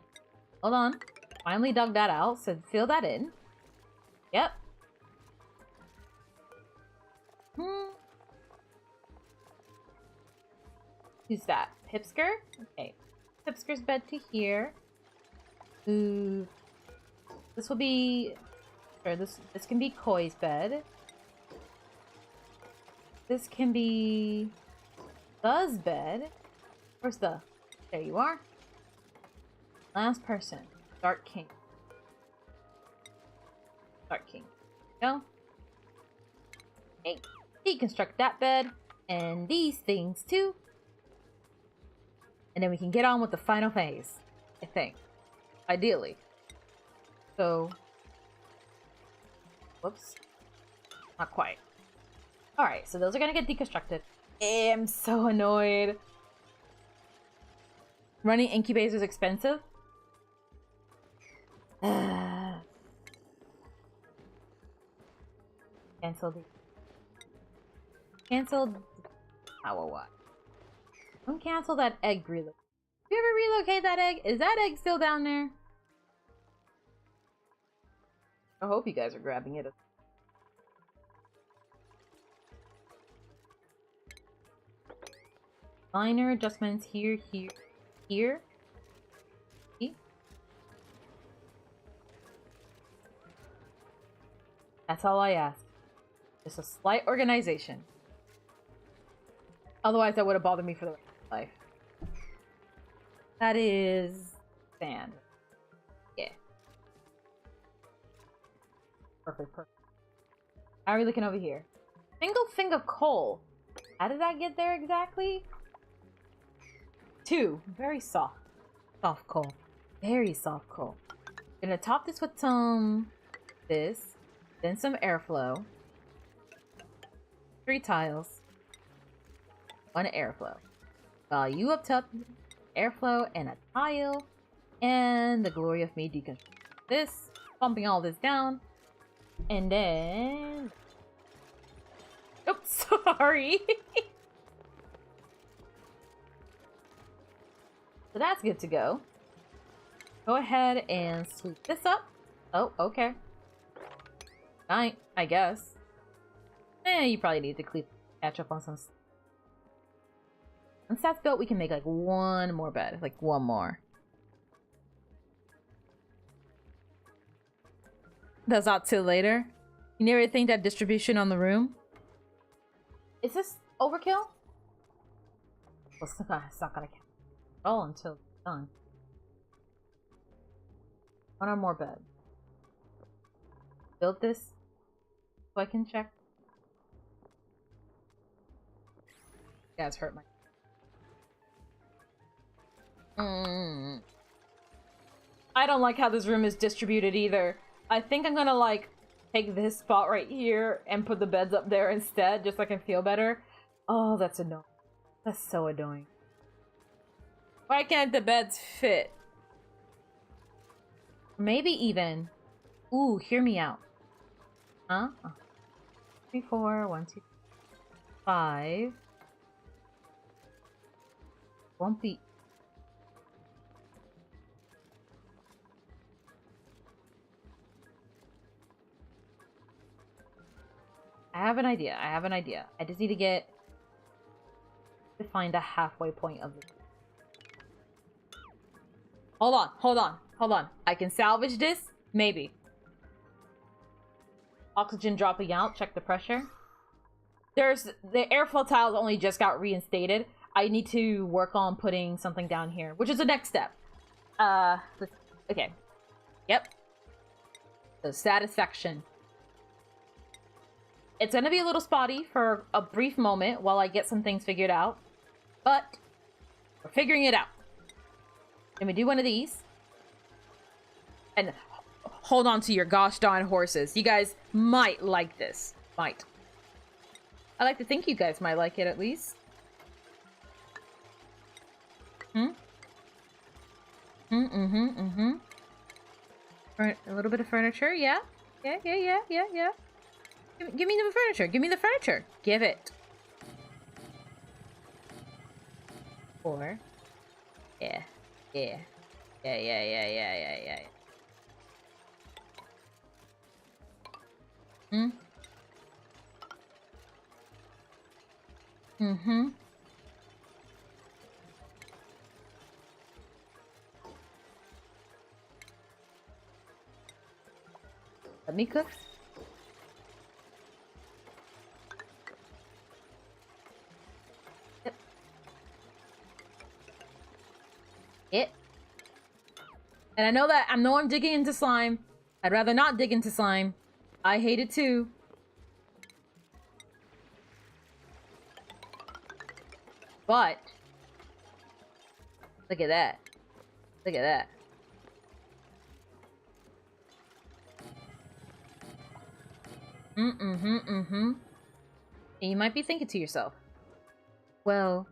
hold on. Finally dug that out, so fill that in. Yep. Who's that? Pipsker? Okay. Pipsker's bed to here. Ooh. This will be... Sure, this can be Koi's bed. This can be... The's bed. Where's the... There you are. Last person. Dark King. Dark King. Go. Okay. Deconstruct that bed. And these things too. And then we can get on with the final phase. I think. Ideally. So... Whoops. Not quite. Alright, so those are gonna get deconstructed. I'm so annoyed. Running incubators is expensive. Cancelled. Cancelled. Power what? Don't cancel that egg relocate. Did you ever relocate that egg? Is that egg still down there? I hope you guys are grabbing it. Minor adjustments here, here, here. See? That's all I asked. Just a slight organization. Otherwise, that would have bothered me for the rest of my life. That is sand. Yeah. Perfect. How are we looking over here? Single thing of coal. How did that get there exactly? 2. Very soft. Soft coal. Very soft coal. Gonna top this with some... this. Then some airflow. 3 tiles. 1 airflow. You up top. Airflow and a tile. And the glory of me deconstructing this. Pumping all this down. And then... Oops, sorry. So that's good to go. Go ahead and sweep this up. Oh, okay. I guess. You probably need to catch up on some... Once that's built, we can make like one more bed. Like one more. That's not till later. You never think that distribution on the room? Is this overkill? Well, it's not gonna count at all until it's done. One or more bed. Build this so I can check. You guys hurt my. I don't like how this room is distributed either. I think I'm gonna like take this spot right here and put the beds up there instead, just so I can feel better. Oh, that's annoying. That's so annoying. Why can't the beds fit? Maybe even. Ooh, hear me out. Huh? 3, 4, 1, 2, 5. Won't be. I have an idea. I just need to find a halfway point of this. Hold on. I can salvage this? Maybe. Oxygen dropping out. Check the pressure. The airflow tiles only just got reinstated. I need to work on putting something down here, which is the next step. Okay. Yep. So, satisfaction. It's gonna be a little spotty for a brief moment while I get some things figured out. But, we're figuring it out. Let me do one of these. And hold on to your gosh darn horses. You guys might like this. Might. I like to think you guys might like it at least. A little bit of furniture, yeah. Yeah. Give me the furniture. Give me the furniture. Give it. 4. Yeah. Let me cook. Yep. And I know I'm digging into slime. I'd rather not dig into slime. I hate it too. But look at that. Look at that. And you might be thinking to yourself, well,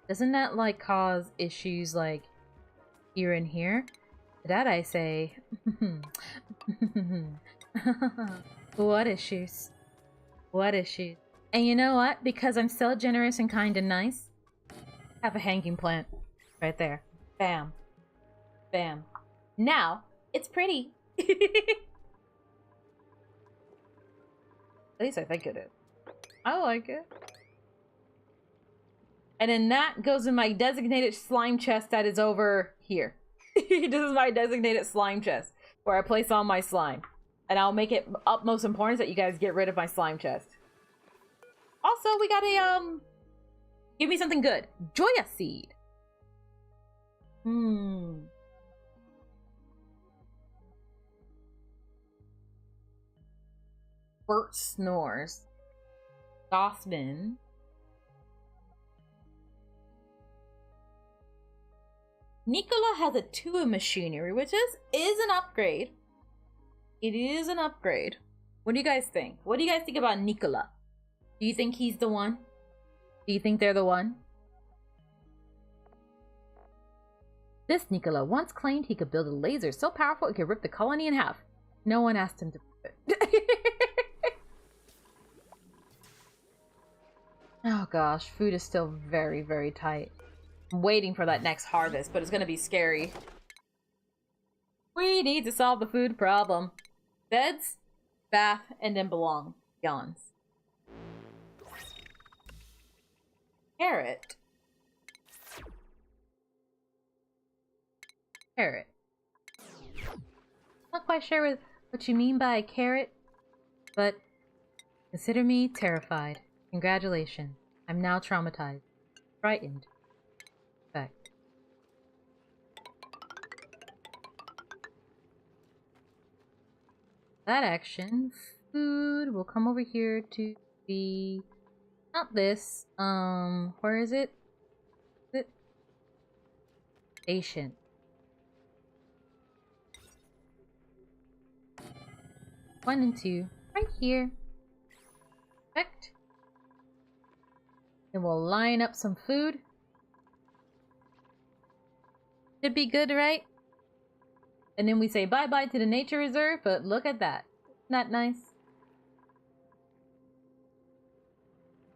doesn't that like cause issues like here and here? To that I say, what issues? What issues? And you know what? Because I'm so generous and kind and nice, I have a hanging plant right there. Bam. Bam. Now, it's pretty. At least I think it is. I like it. And then that goes in my designated slime chest that is over here. This is my designated slime chest where I place all my slime. And I'll make it utmost importance that you guys get rid of my slime chest. Also, we got a, give me something good. Joya seed. Bert snores. Gossman. Nicola has a 2 of machinery, which is an upgrade. It is an upgrade. What do you guys think? What do you guys think about Nicola? Do you think he's the one? Do you think they're the one? This Nicola once claimed he could build a laser so powerful it could rip the colony in half. No one asked him to do it. Oh gosh, food is still very, very tight. I'm waiting for that next harvest, but it's gonna be scary. We need to solve the food problem. Beds, bath, and then belong. Yawns. Carrot. Carrot. Not quite sure what you mean by a carrot, but consider me terrified. Congratulations. I'm now traumatized. Frightened. In fact. That action. Food. We'll come over here to the... Not this. Where is it? Station. One and two. Right here. Perfect. Then we'll line up some food. Should be good, right? And then we say bye-bye to the nature reserve, but look at that. Isn't that nice?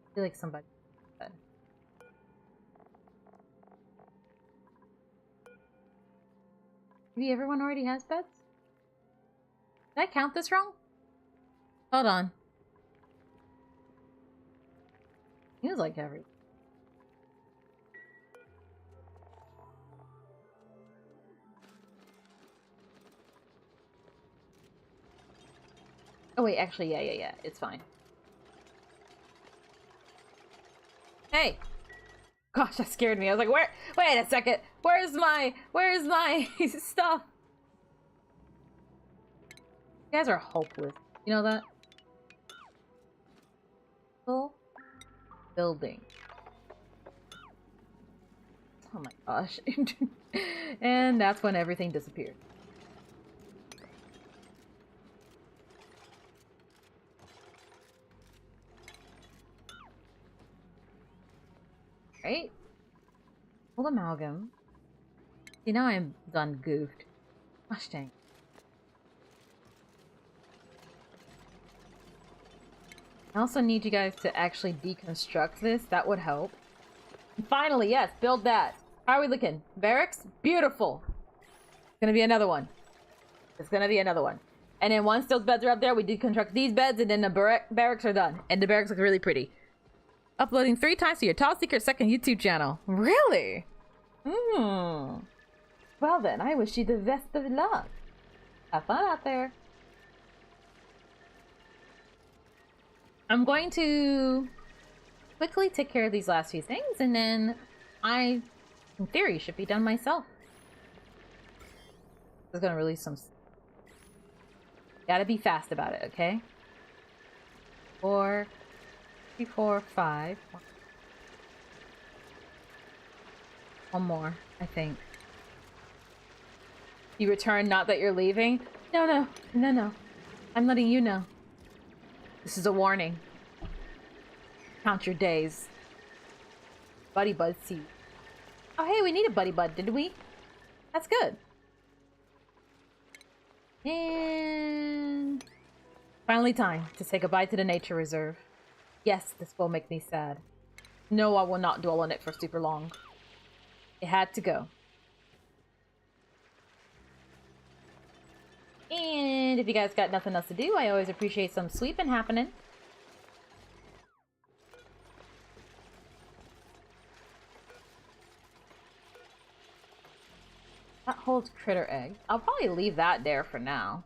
I feel like somebody said. Maybe everyone already has beds? Did I count this wrong? Hold on. Feels like every. Oh wait, actually, yeah. It's fine. Hey! Gosh, that scared me. I was like, where? Wait a second. Where's my stuff? You guys are hopeless. You know that? Full building. Oh my gosh. And that's when everything disappeared. Right? Full amalgam. See, now I'm done goofed. Gosh dang. I also need you guys to actually deconstruct this. That would help. And finally, yes, build that. How are we looking? Barracks? Beautiful. It's gonna be another one. It's gonna be another one. And then once those beds are up there, we deconstruct these beds, and then the barracks are done. And the barracks look really pretty. Uploading 3 times to your Top Secret second YouTube channel. Really? Well then, I wish you the best of luck. Have fun out there. I'm going to quickly take care of these last few things, and then I, in theory, should be done myself. I was gonna release some. Gotta be fast about it, okay? 4, 3, 4, 5. One more, I think. You return, not that you're leaving? No. I'm letting you know. This is a warning. Count your days. Buddy Bud seed. Oh hey, we need a Buddy Bud, didn't we? That's good. And finally time to say goodbye to the nature reserve. Yes, this will make me sad. No, I will not dwell on it for super long. It had to go. And if you guys got nothing else to do, I always appreciate some sweeping happening. That holds critter egg. I'll probably leave that there for now.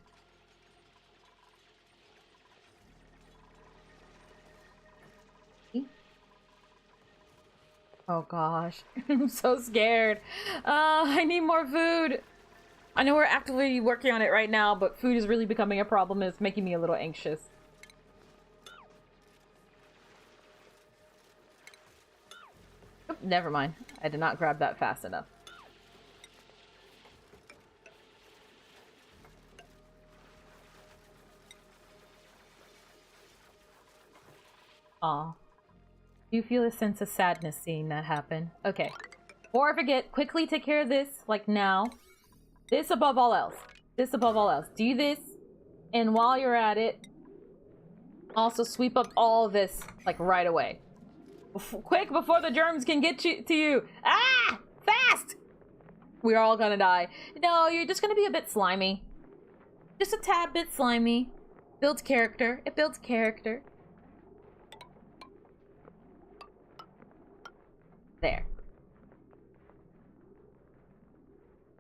Oh gosh, I'm so scared. I need more food. I know we're actively working on it right now, but food is really becoming a problem and it's making me a little anxious. Oop, never mind. I did not grab that fast enough. Aw. Do you feel a sense of sadness seeing that happen? Okay. Before I forget, quickly take care of this, like now. This above all else. This above all else. Do this, and while you're at it, also sweep up all of this, like, right away. Quick, before the germs can get to you. Ah! Fast! We're all gonna die. No, you're just gonna be a bit slimy. Just a tad bit slimy. Builds character. It builds character. There.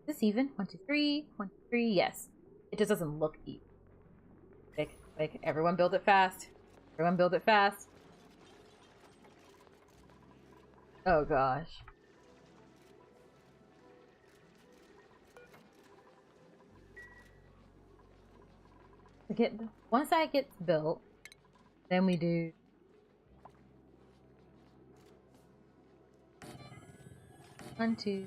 This this even? 1, 2, 3. 1, 2, 3. Yes. It just doesn't look even. Quick. Everyone build it fast. Everyone build it fast. Oh gosh. Once that gets built, then we do 1, 2.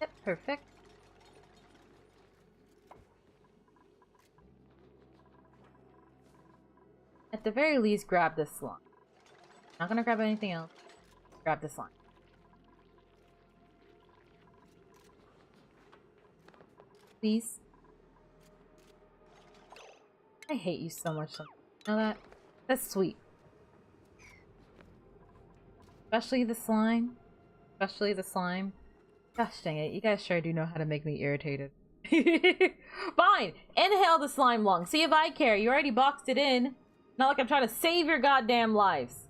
Yep, perfect. At the very least, grab this slime. Not gonna grab anything else. Grab this slime. Please. I hate you so much. You know that? That's sweet. Especially the slime. Especially the slime. Gosh dang it, you guys sure do know how to make me irritated. Fine! Inhale the slime lung. See if I care. You already boxed it in. Not like I'm trying to save your goddamn lives.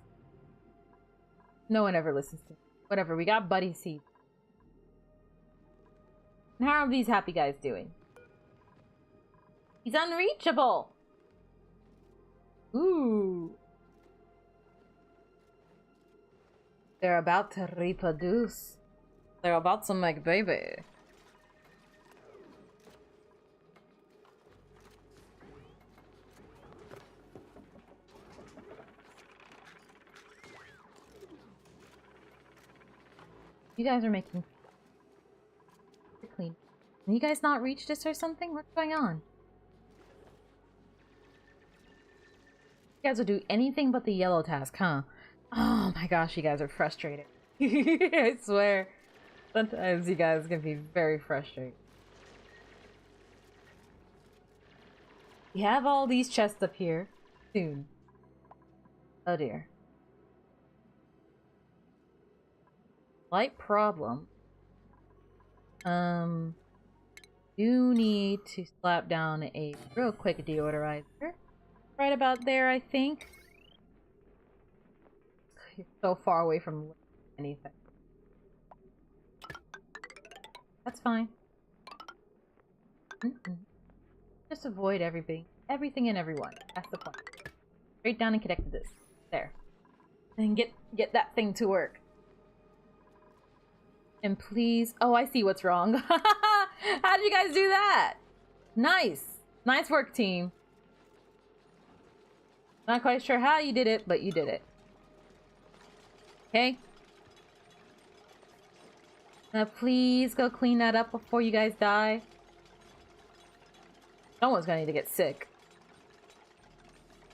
No one ever listens to me. Whatever, we got Buddy Seed. And how are these happy guys doing? He's unreachable! Ooh. They're about to reproduce. They're about to make baby. You guys are making clean. Can you guys not reach this or something? What's going on? You guys will do anything but the yellow task, huh? Oh my gosh, you guys are frustrated. I swear. Sometimes you guys can be very frustrated. We have all these chests up here. Soon. Oh dear. Slight problem. You need to slap down a real quick deodorizer. Right about there, I think. You're so far away from anything. That's fine. Just avoid everything and everyone. That's the point. Straight down and connect to this. There. And get that thing to work. And please... Oh, I see what's wrong. How did you guys do that? Nice. Nice work, team. Not quite sure how you did it, but you did it. Okay? Now please go clean that up before you guys die. Someone's gonna need to get sick.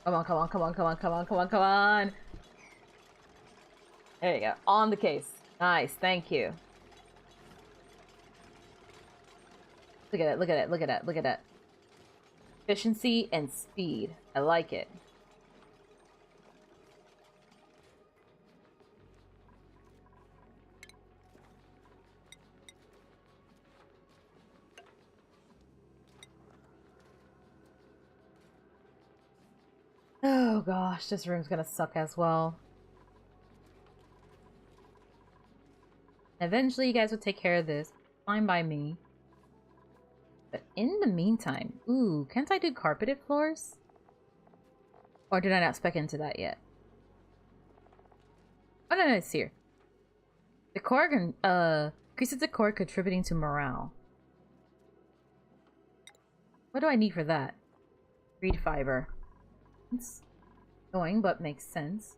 Come on, come on, come on, come on, come on, come on, come on. There you go. On the case. Nice, thank you. Look at it, look at it, look at that, look at that. Efficiency and speed. I like it. Oh gosh, this room's gonna suck as well. Eventually you guys will take care of this. Fine by me. But in the meantime, ooh, can't I do carpeted floors? Or did I not spec into that yet? Oh no, it's here. Decor can, increases decor contributing to morale. What do I need for that? Reed fiber. It's annoying, but makes sense.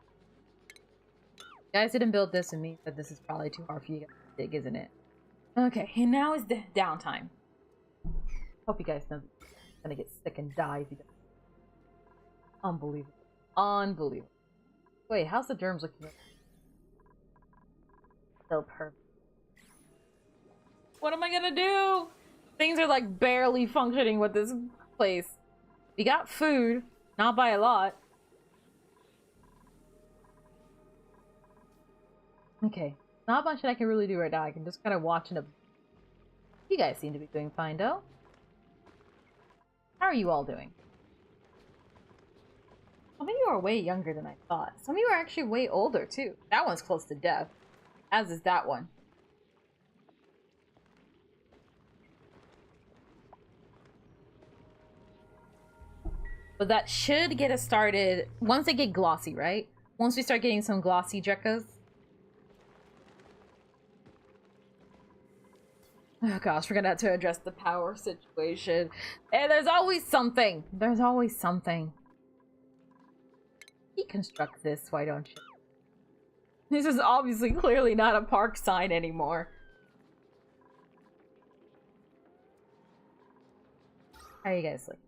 You guys didn't build this and me, but this is probably too hard for you guys to dig, isn't it? Okay, and now is the downtime. Hope you guys know I'm gonna get sick and die if you don't. Unbelievable. Unbelievable. Wait, how's the germs looking? So perfect. What am I gonna do? Things are like barely functioning with this place. We got food, not by a lot. Okay, not much that I can really do right now. I can just kind of watch and... You guys seem to be doing fine, though. How are you all doing? Some of you are way younger than I thought. Some of you are actually way older, too. That one's close to death. As is that one. But that should get us started once they get glossy, right? Once we start getting some glossy Drekkas. Oh gosh, we're gonna have to address the power situation. And there's always something. There's always something. Deconstruct this, why don't you? This is obviously clearly not a park sign anymore. How are you guys like?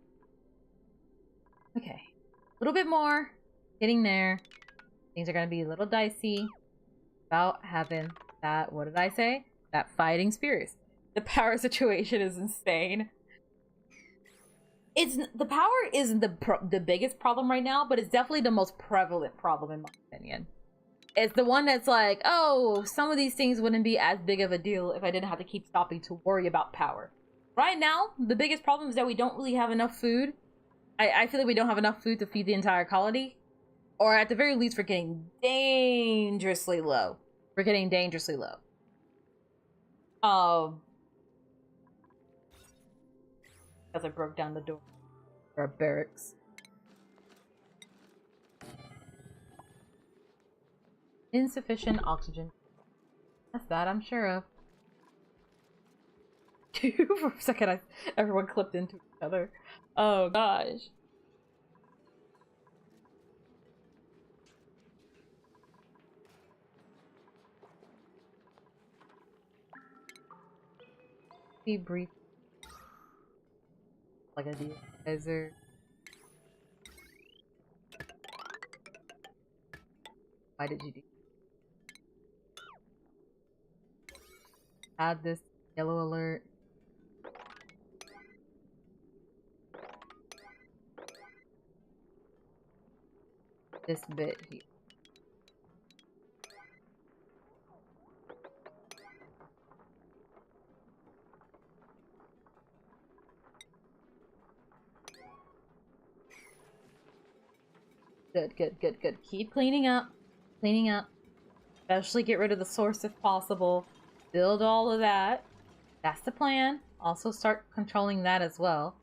Okay. A little bit more. Getting there. Things are gonna be a little dicey. About having that, what did I say? That fighting spirits. The power situation is insane. The power isn't the biggest problem right now, but it's definitely the most prevalent problem in my opinion. It's the one that's like, oh, some of these things wouldn't be as big of a deal if I didn't have to keep stopping to worry about power. Right now, the biggest problem is that we don't really have enough food. I feel like we don't have enough food to feed the entire colony. Or at the very least, we're getting dangerously low. We're getting dangerously low. Because I broke down the door for our barracks. Insufficient oxygen. That's that I'm sure of. For a second, everyone clipped into each other. Oh gosh. Be brief. Like a desert. Why did you do? Add this yellow alert. This bit here. Good, good, good, good. Keep cleaning up. Cleaning up. Especially get rid of the source if possible. Build all of that. That's the plan. Also start controlling that as well.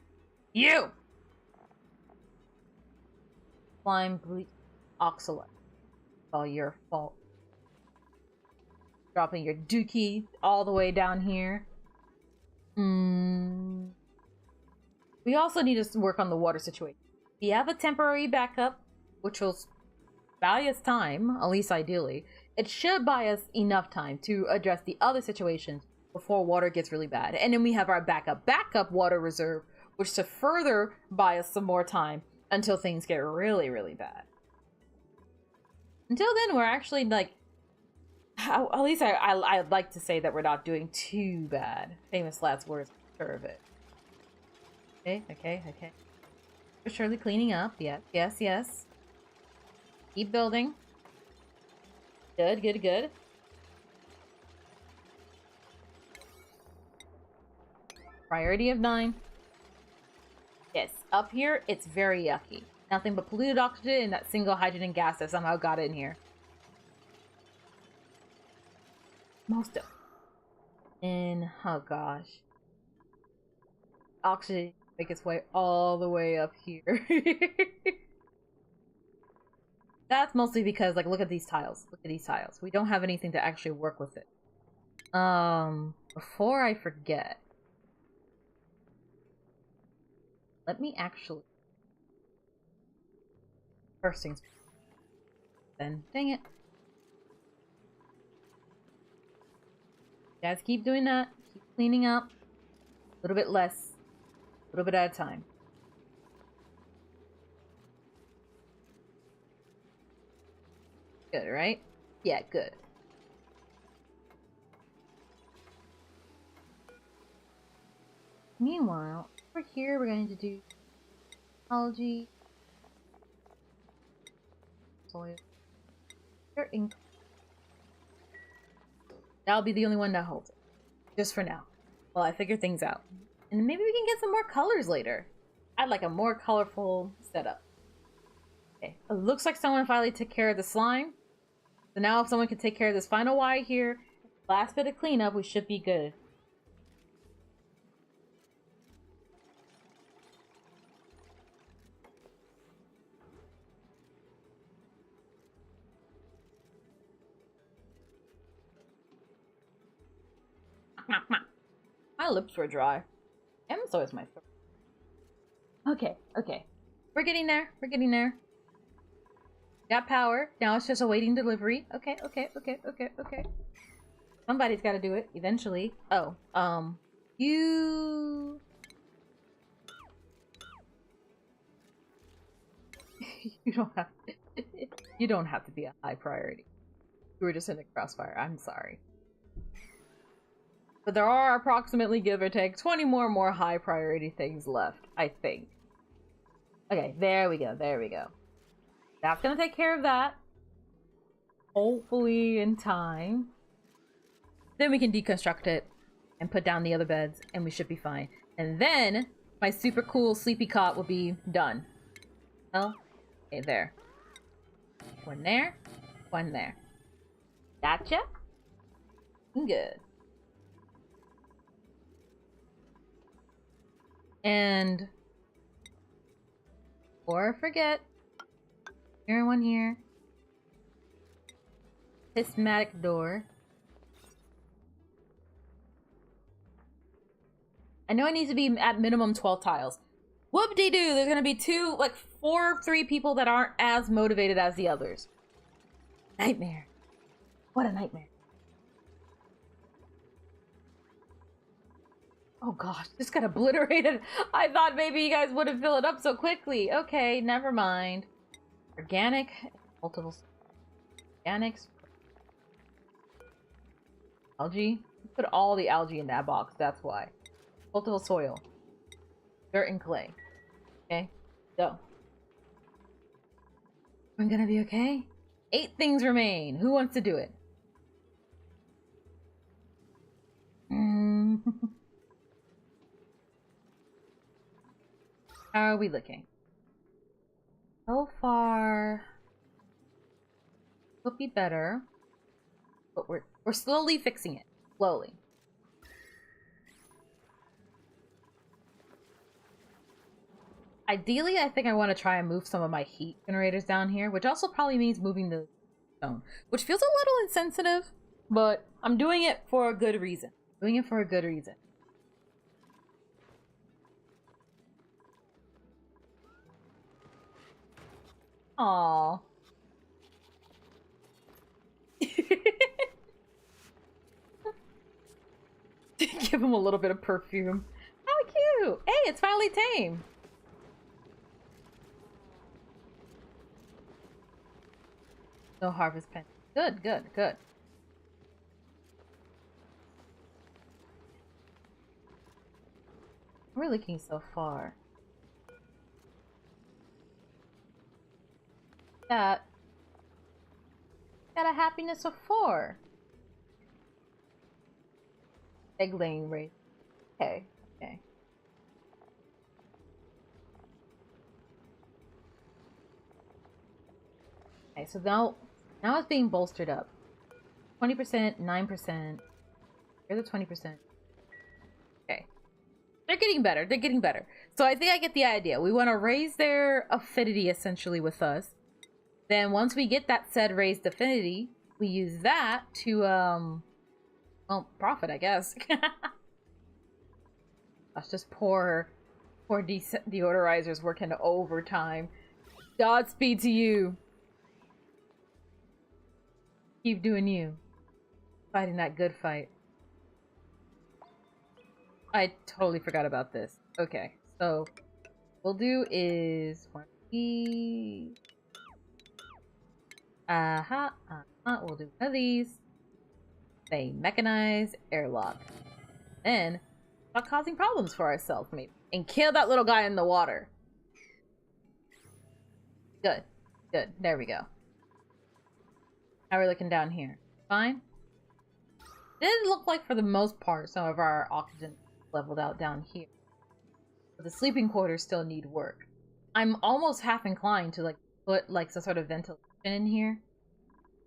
You! Slime, bleach, oxalate. All your fault. Dropping your dookie all the way down here. We also need to work on the water situation. We have a temporary backup, which will buy us time, at least ideally. It should buy us enough time to address the other situations before water gets really bad. And then we have our backup water reserve, which to further buy us some more time until things get really, really bad. Until then, we're actually like, at least I'd like to say that we're not doing too bad. Famous last words, sure of it. Okay, okay, okay. We're surely cleaning up. Yeah, yes, yes. Keep building. Good, good, good. Priority of 9. Yes, up here, it's very yucky. Nothing but polluted oxygen and that single hydrogen gas that somehow got in here. Most of it. Oh gosh. Oxygen make its way all the way up here. That's mostly because, like, look at these tiles. Look at these tiles. We don't have anything to actually work with it. Before I forget, let me actually... First things first. Then, dang it. Guys, keep doing that. Keep cleaning up. A little bit less. A little bit at a time. Good, right? Yeah, good. Meanwhile, over here we're going to do technology, soil, ink. That'll be the only one that holds it, just for now, while I figure things out. And maybe we can get some more colors later. I'd like a more colorful setup. Okay, it looks like someone finally took care of the slime. So now if someone can take care of this final Y here, last bit of cleanup, we should be good. lips were dry. And so is my throat. Okay, okay. We're getting there. We're getting there. Got power. Now it's just awaiting delivery. Okay, okay, okay, okay, okay. Somebody's got to do it eventually. Oh, you... you don't have to be a high priority. You were just in the crossfire. I'm sorry. But there are approximately, give or take, 20 more high priority things left, I think. Okay, there we go, there we go. That's gonna take care of that. Hopefully in time. Then we can deconstruct it and put down the other beds, and we should be fine. And then my super cool sleepy cot will be done. Well, okay, there. One there, one there. Gotcha. Good. And or forget. Here, one here. Prismatic door. I know it needs to be at minimum 12 tiles. Whoop-de-doo! There's gonna be 3 people that aren't as motivated as the others. Nightmare. What a nightmare. Oh gosh, this got obliterated. I thought maybe you guys wouldn't fill it up so quickly. Okay, never mind. Organic, multiple organics, algae. Put all the algae in that box, that's why. Multiple soil, dirt and clay. Okay, so. I'm gonna be okay. 8 things remain. Who wants to do it? How are we looking? So far, could be better, but we're slowly fixing it. Slowly. Ideally, I think I want to try and move some of my heat generators down here, which also probably means moving the stone, which feels a little insensitive, but I'm doing it for a good reason. Doing it for a good reason. Aww. Give him a little bit of perfume. How cute! Hey, it's finally tame! No harvest pen. Good, good, good. We're looking so far. That got a happiness of 4. Egg laying rate. Okay, okay. Okay, so now it's being bolstered up. 20%, 9%. Here's the 20%. Okay. They're getting better. They're getting better. So I think I get the idea. We want to raise their affinity essentially with us. Then once we get that said raised affinity, we use that to, well, profit, I guess. That's just poor deodorizers working overtime. Godspeed to you. Keep doing you. Fighting that good fight. I totally forgot about this. Okay, so what we'll do is we'll do one of these. Say mechanized airlock. Then stop causing problems for ourselves, maybe. And kill that little guy in the water. Good. Good. There we go. How are we looking down here? Fine? It didn't look like, for the most part, some of our oxygen leveled out down here. But the sleeping quarters still need work. I'm almost half inclined to, like, put, like, some sort of ventilation in here.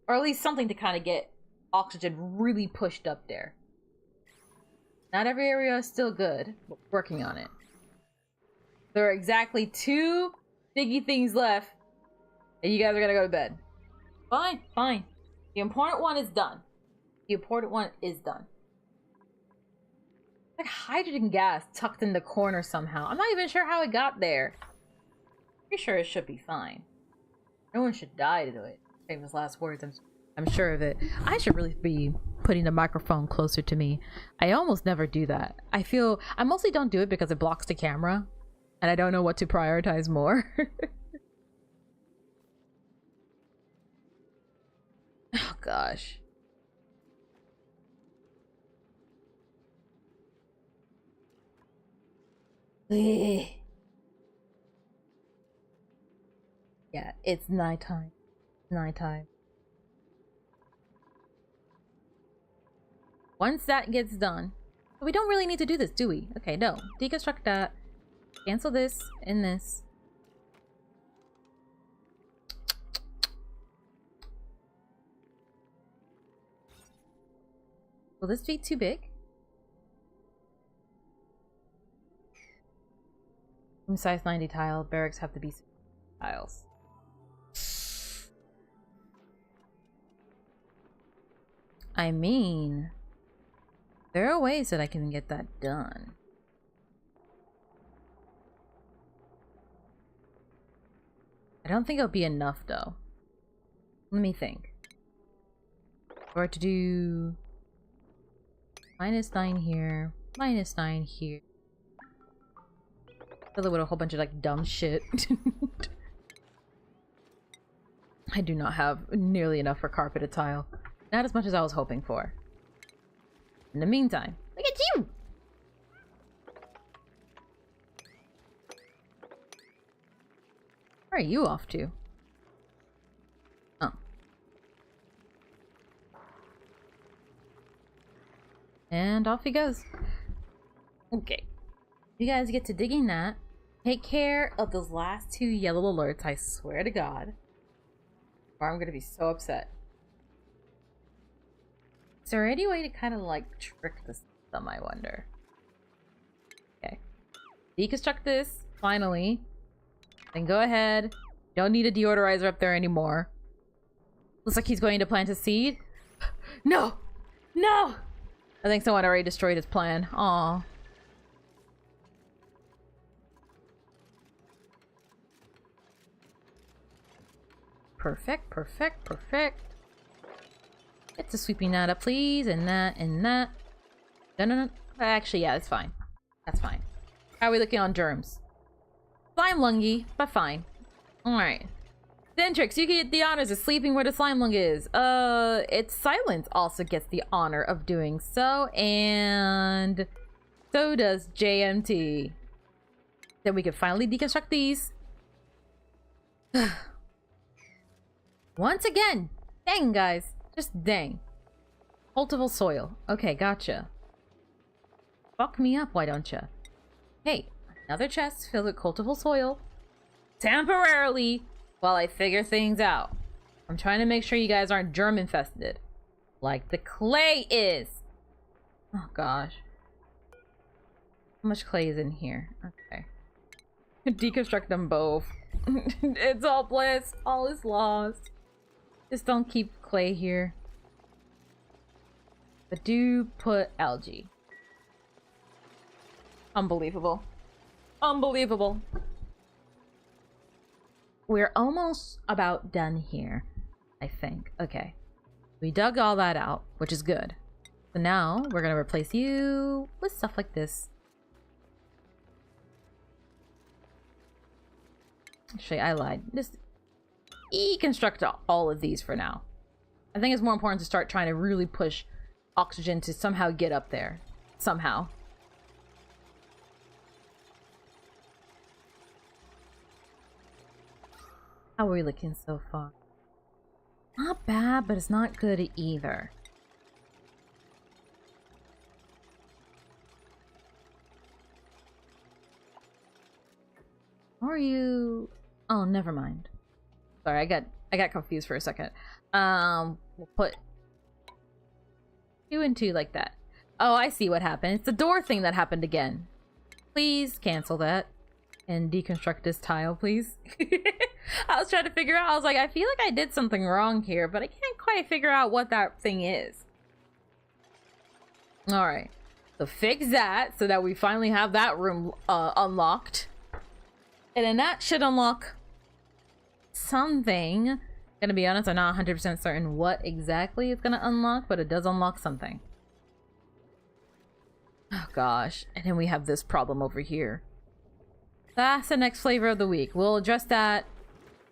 Or at least something to kind of get oxygen really pushed up there. Not every area is still good, but we're working on it. There are exactly 2 biggie things left, and you guys are gonna go to bed. Fine, fine. The important one is done. The important one is done. Like hydrogen gas tucked in the corner somehow. I'm not even sure how it got there. Pretty sure it should be fine. No one should die to it. Famous last words. I'm sure of it. I should really be putting the microphone closer to me. I almost never do that. I mostly don't do it because it blocks the camera, and I don't know what to prioritize more. Oh gosh. Yeah, it's nighttime. Nighttime. Once that gets done, we don't really need to do this, do we? Okay, no. Deconstruct that. Cancel this and this. Will this be too big? Room size 90 tile. Barracks have to be tiles. I mean, there are ways that I can get that done. I don't think it'll be enough though. Let me think. Or to do -9 here, -9 here. Fill it with a whole bunch of like dumb shit. I do not have nearly enough for carpeted tile. Not as much as I was hoping for. In the meantime, look at you! Where are you off to? Oh. And off he goes. Okay. You guys get to digging that. Take care of those last 2 yellow alerts, I swear to God. Or I'm gonna be so upset. Is there any way to kind of like trick the system, I wonder? Okay. Deconstruct this, finally. Then go ahead. Don't need a deodorizer up there anymore. Looks like he's going to plant a seed. No! No! I think someone already destroyed his plan. Aw. Perfect, perfect, perfect. Get to sweeping that up, please, and that, and that. No. Actually, yeah, that's fine. That's fine. How are we looking on germs? Slime lungy, but fine. Alright. Dentrix, you get the honors of sleeping where the slime lung is. Its silence also gets the honor of doing so, and so does JMT. Then we can finally deconstruct these. Once again! Dang, guys. Just dang. Cultivable soil. Okay, gotcha. Fuck me up, why don't ya? Hey, another chest filled with cultivable soil. Temporarily, while I figure things out. I'm trying to make sure you guys aren't germ infested. Like the clay is. Oh gosh. How much clay is in here? Okay. Deconstruct them both. It's all bliss. All is lost. Just don't keep clay here. But do put algae. Unbelievable. Unbelievable. We're almost about done here, I think. Okay. We dug all that out, which is good. So now we're gonna replace you with stuff like this. Actually, I lied. Just deconstruct all of these for now. I think it's more important to start trying to really push oxygen to somehow get up there. Somehow. How are we looking so far? Not bad, but it's not good either. Are you... Oh, never mind. Sorry, I got confused for a second. We'll put 2 and 2 like that. Oh, I see what happened. It's the door thing that happened again. Please cancel that and deconstruct this tile, please. I was trying to figure out. I was like, I feel like I did something wrong here, but I can't quite figure out what that thing is. All right. So fix that so that we finally have that room unlocked. And then that should unlock something. Gonna be honest, I'm not 100% certain what exactly it's gonna unlock, but it does unlock something. Oh gosh. And then we have this problem over here. That's the next flavor of the week. We'll address that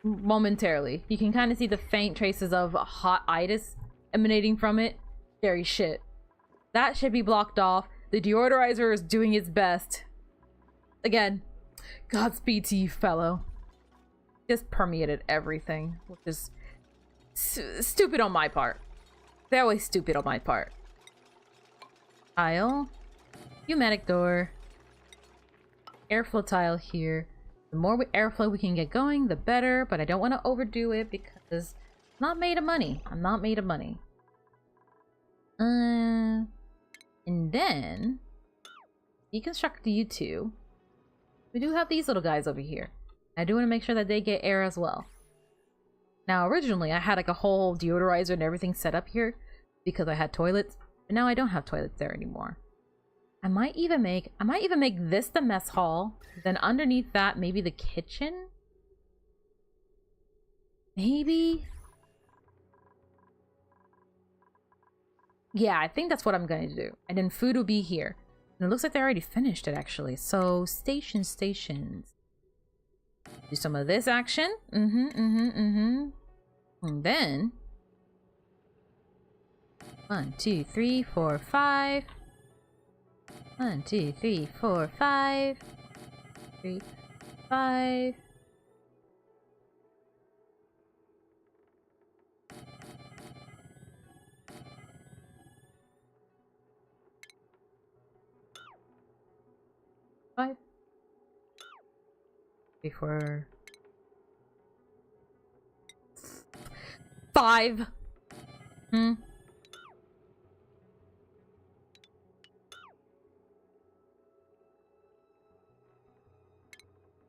momentarily. You can kind of see the faint traces of hot itis emanating from it. Scary shit. That should be blocked off. The deodorizer is doing its best. Again, Godspeed to you, fellow. Just permeated everything, which is stupid on my part. They're always stupid on my part. Tile. Pneumatic door. Airflow tile here. The more airflow we can get going, the better, but I don't want to overdo it because I'm not made of money. I'm not made of money. And then deconstruct you two. We do have these little guys over here. I do want to make sure that they get air as well. Now, originally, I had like a whole deodorizer and everything set up here because I had toilets, but now I don't have toilets there anymore. I might even make this the mess hall. Then underneath that, maybe the kitchen? Maybe? Yeah, I think that's what I'm going to do. And then food will be here. And it looks like they already finished it, actually. So, stations. Do some of this action. And then 1, 2, 3, 4, 5. 1, 2, 3, 4, 5. 3, 5. Five. 3, 4. 5.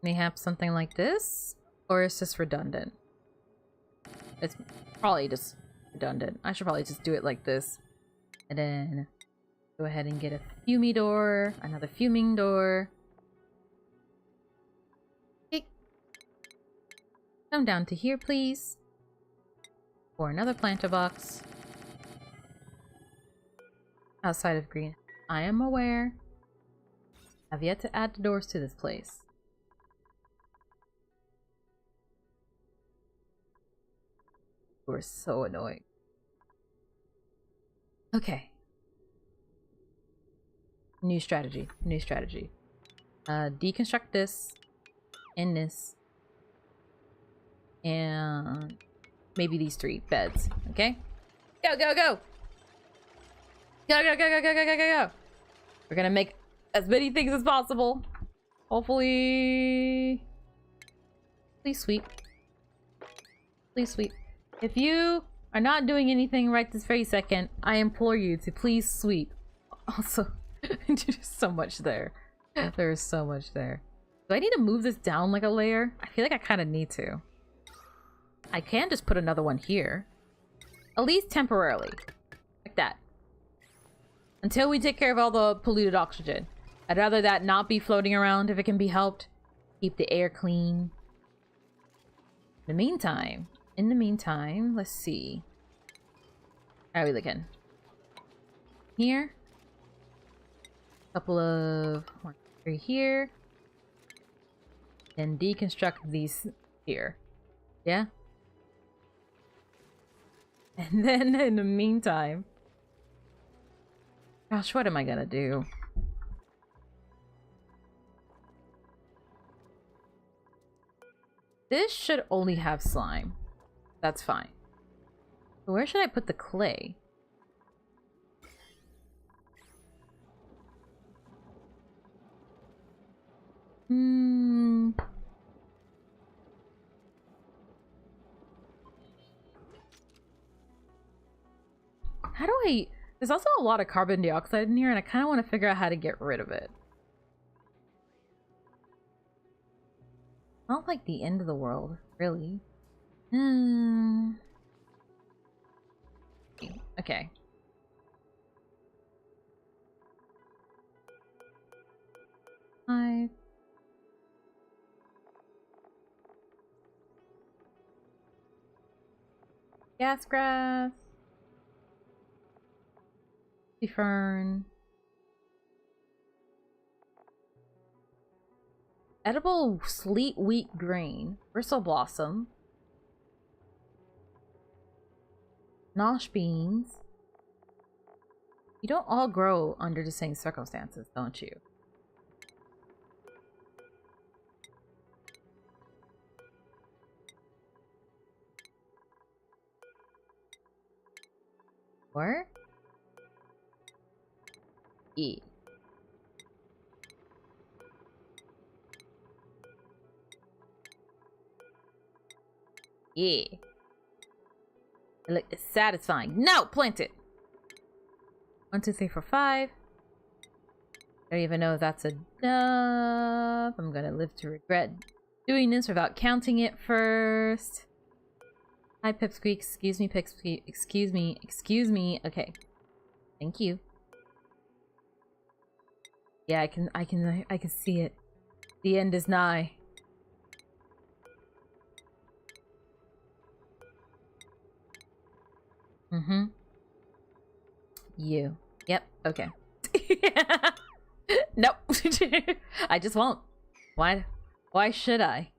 Mayhap something like this, or is this redundant? It's probably just redundant. I should probably just do it like this, and then go ahead and get a fuming door, another fuming door. Okay. Come down to here, please, for another planter box. Outside of green, I am aware. I've yet to add the doors to this place. We're so annoying. Okay. New strategy. Deconstruct this. And this. And maybe these 3 beds. Okay? Go! Go! We're gonna make as many things as possible. Hopefully... Please sweep. If you are not doing anything right this very second, I implore you to please sweep. Also, there's so much there. There is so much there. Do I need to move this down like a layer? I feel like I kind of need to. I can just put another one here. At least temporarily. Like that. Until we take care of all the polluted oxygen. I'd rather that not be floating around if it can be helped. Keep the air clean. In the meantime, let's see. How are we looking? Here. A couple of 1, 3 here. And deconstruct these here. Yeah? And then in the meantime... Gosh, what am I gonna do? This should only have slime. That's fine. But where should I put the clay? How do I... There's also a lot of carbon dioxide in here, and I kind of want to figure out how to get rid of it. Not like the end of the world, really. Okay. 5. Gas grass. Fern. Edible sleet wheat grain. Bristle blossom. Nosh beans. You don't all grow under the same circumstances, don't you? Or? E. Yeah. Look, it's satisfying. No! Plant it! 1, 2, 3, 4, 5. I don't even know if that's enough. I'm gonna live to regret doing this without counting it first. Hi, Pipsqueak. Excuse me, Pipsqueak. Excuse me. Excuse me. Okay. Thank you. Yeah, I can see it. The end is nigh. Mm-hmm. You. Yep. Okay. Nope. I just won't. Why? Why should I?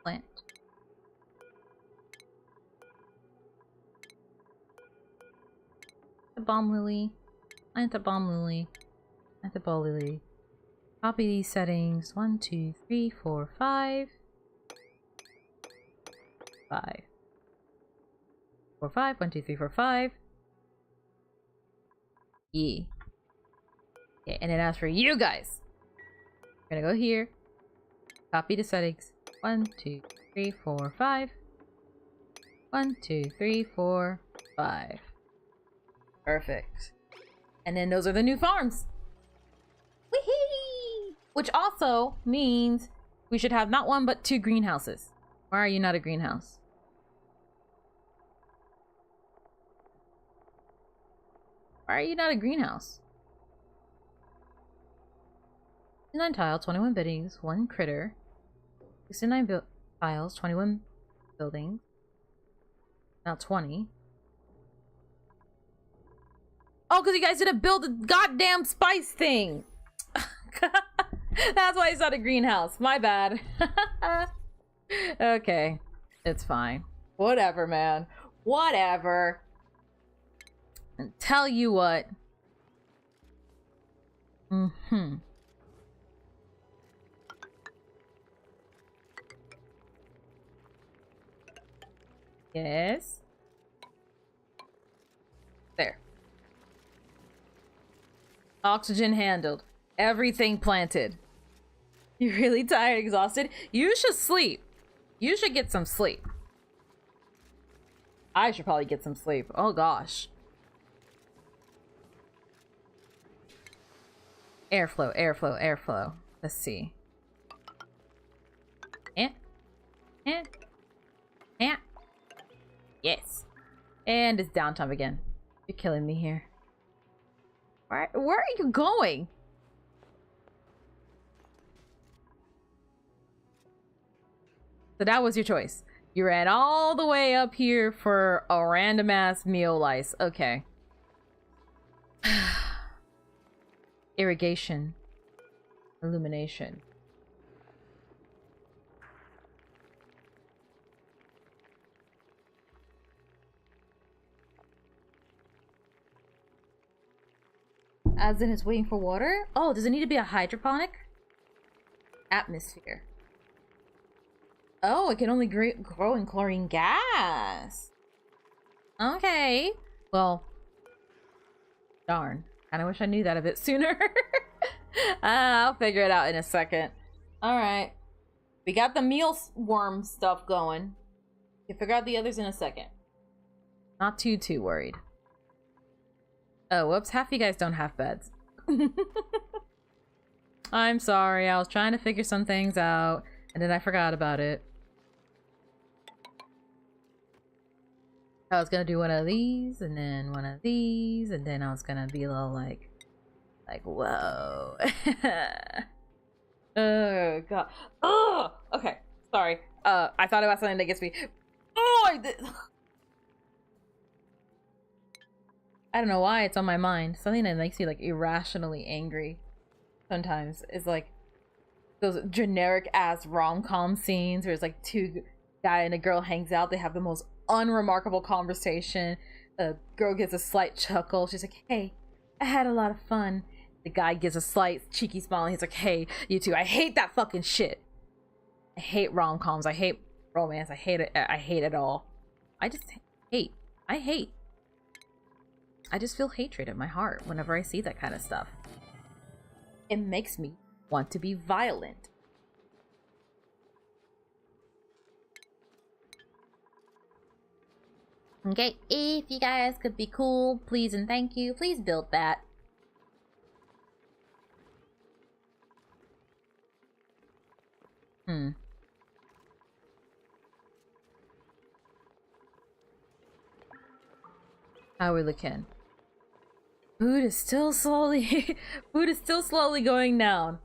Plant. The bomb lily. Plant the bomb lily. Plant the ball lily. Copy these settings. 1, 2, 3, 4, 5. 5. 4, 5. 1, 2, 3, 4, 5. E. Okay, and it asks for you guys. We're gonna go here. Copy the settings. 1, 2, 3, 4, 5. 1, 2, 3, 4, 5. Perfect. And then those are the new farms. Wee-hee! Which also means we should have not 1 but 2 greenhouses. Why are you not a greenhouse? Why are you not a greenhouse? 69 tiles, 21 biddings, 1 critter. 69 tiles, 21 buildings. Now 20. Oh, because you guys didn't build the goddamn spice thing! That's why it's not a greenhouse. My bad. Okay. It's fine. Whatever, man. Whatever. And tell you what. Mm-hmm. Yes. There. Oxygen handled. Everything planted. You're really tired, exhausted? You should sleep. You should get some sleep. I should probably get some sleep. Oh gosh. Airflow, airflow, airflow. Let's see. Eh? Eh? Eh? Yes. And it's downtime again. You're killing me here. Where are you going? So that was your choice. You ran all the way up here for a random ass meal lice. Okay. Irrigation. Illumination. As in it's waiting for water? Oh, does it need to be a hydroponic? Atmosphere. Oh, it can only grow in chlorine gas. Okay. Well, darn. Kinda wish I knew that a bit sooner. I'll figure it out in a second. Alright. We got the mealworm stuff going. You can figure out the others in a second. Not too worried. Oh, whoops. Half you guys don't have beds. I'm sorry. I was trying to figure some things out, and then I forgot about it. I was gonna do one of these, and then one of these, and then I was gonna be a little like whoa. Oh god. Oh, okay. Sorry. I thought about something that gets me. Oh, I don't know why it's on my mind. Something that makes me like irrationally angry. Sometimes is like those generic ass rom-com scenes where it's like two guy and a girl hangs out. They have the most unremarkable conversation. The girl gets a slight chuckle. She's like, "Hey, I had a lot of fun." The guy gives a slight cheeky smile and he's like, "Hey, you too." I hate that fucking shit. I hate rom-coms. I hate romance. I hate it. I hate it all. I just hate. I hate. I just feel hatred in my heart whenever I see that kind of stuff. It makes me want to be violent. Okay, if you guys could be cool, please and thank you. Please build that. How are we looking? Food is still slowly going down.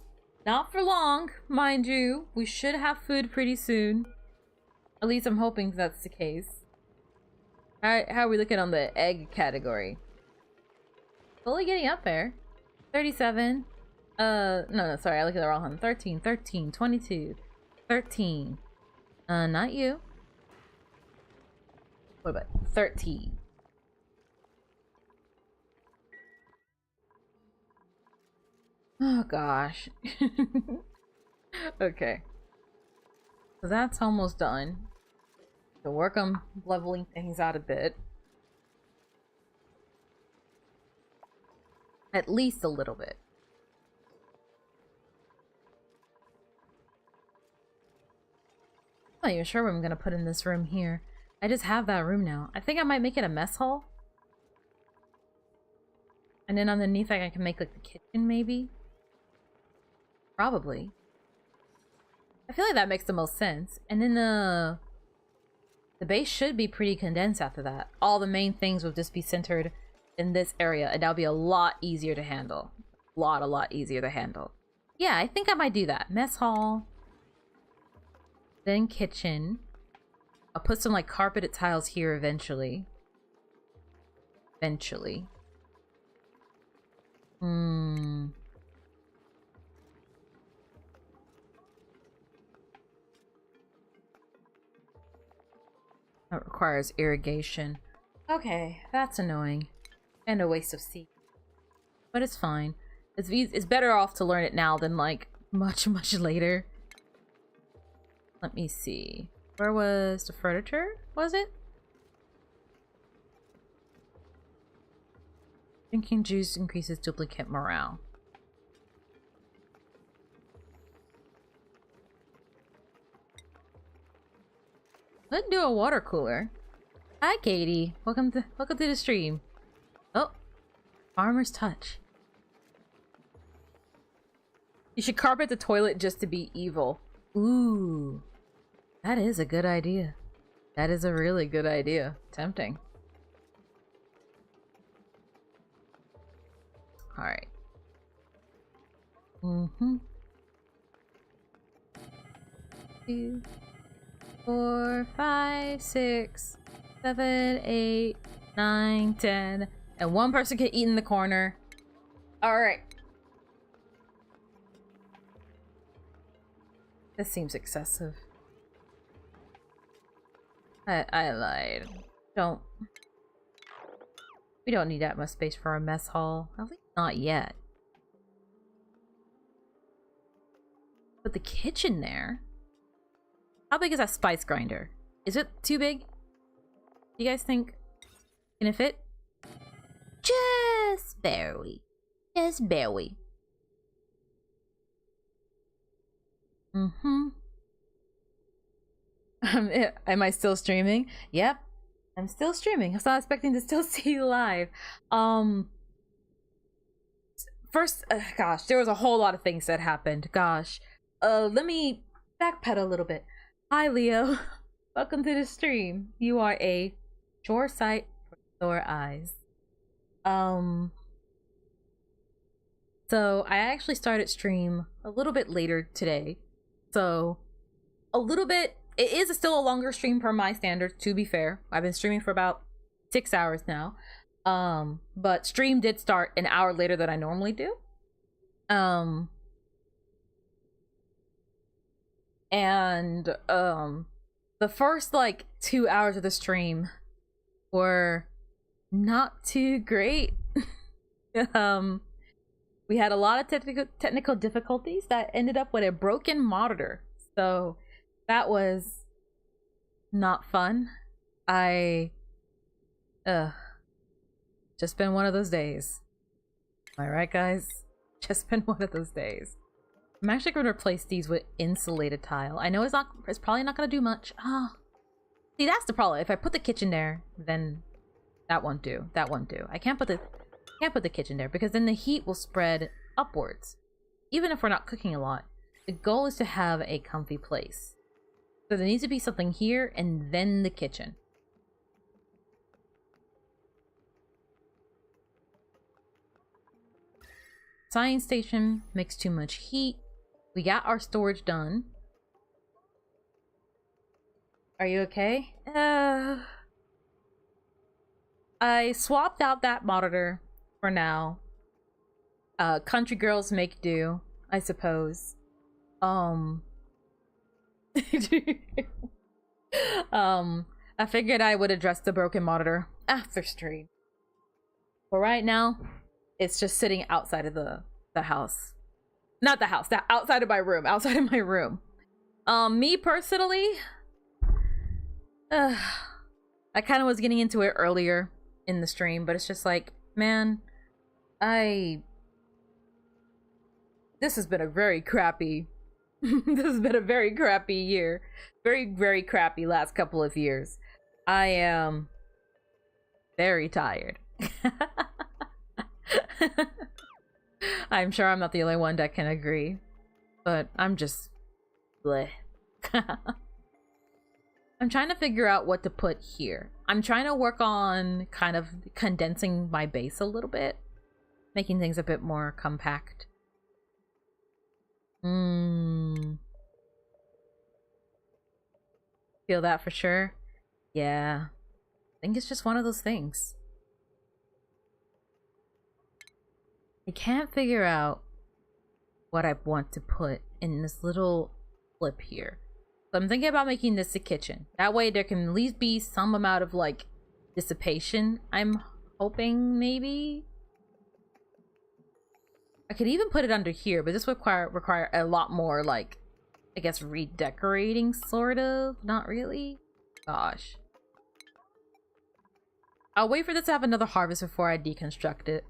Not for long, mind you. We should have food pretty soon. At least I'm hoping that's the case. How are we looking on the egg category? Slowly getting up there. 37. No, sorry, I looked at the wrong one. 13, 22, 13. Not you. What about 13? Oh gosh. Okay. So that's almost done. So work on leveling things out a bit. At least a little bit. I'm not even sure what I'm gonna put in this room here. I just have that room now. I think I might make it a mess hall. And then underneath I can make like the kitchen maybe. Probably. I feel like that makes the most sense. And then the base should be pretty condensed after that. All the main things will just be centered in this area, and that'll be a lot easier to handle. A lot easier to handle. Yeah, I think I might do that. Mess hall. Then kitchen. I'll put some like carpeted tiles here eventually. Eventually. That requires irrigation. Okay, that's annoying. And a waste of seed. But it's fine. It's better off to learn it now than like much later. Let me see. Where was the furniture? Was it? Drinking juice increases duplicate morale. Let's do a water cooler. Hi, Katie. Welcome to the stream. Oh, farmer's touch. You should carpet the toilet just to be evil. Ooh, that is a good idea. That is a really good idea. Tempting. All right. 2, 4, 5, 6, 7, 8, 9, 10, and one person can eat in the corner. All right. This seems excessive. I lied. We don't need that much space for a mess hall. At least not yet. But the kitchen there. How big is that spice grinder? Is it too big? You guys think? Can it fit? Just barely. Just barely. Am I still streaming? Yep. I'm still streaming. I was not expecting to still see you live. First, gosh, there was a whole lot of things that happened. Gosh. Let me backpedal a little bit. Hi, Leo. Welcome to the stream. You are a Sure sight for sore eyes. So I actually started stream a little bit later today. So a little bit, it is still a longer stream per my standards, to be fair. I've been streaming for about 6 hours now. But stream did start an hour later than I normally do. The first like 2 hours of the stream were not too great. We had a lot of technical difficulties that ended up with a broken monitor, so that was not fun. Just been one of those days. Am I right, guys? Just been one of those days. I'm actually going to replace these with insulated tile. I know it's probably not going to do much. See, that's the problem. If I put the kitchen there, then that won't do. That won't do. I can't put the kitchen there because then the heat will spread upwards. Even if we're not cooking a lot, the goal is to have a comfy place. So there needs to be something here and then the kitchen. Science station makes too much heat. We got our storage done. Are you okay? I swapped out that monitor for now. Country girls make do, I suppose. I figured I would address the broken monitor after stream. But right now, it's just sitting outside of the house. Not the house, outside of my room. Outside of my room. Me personally, I kind of was getting into it earlier in the stream, but it's just like, man, this has been a very crappy this has been a very crappy year. Very, very crappy last couple of years. I am very tired. I'm sure I'm not the only one that can agree, but I'm just bleh. I'm trying to figure out what to put here. I'm trying to work on kind of condensing my base a little bit, making things a bit more compact. Feel that for sure? Yeah. I think it's just one of those things. I can't figure out what I want to put in this little flip here. So I'm thinking about making this a kitchen. That way there can at least be some amount of like dissipation. I'm hoping maybe. I could even put it under here, but this would require a lot more like, I guess, redecorating sort of. Not really. Gosh. I'll wait for this to have another harvest before I deconstruct it.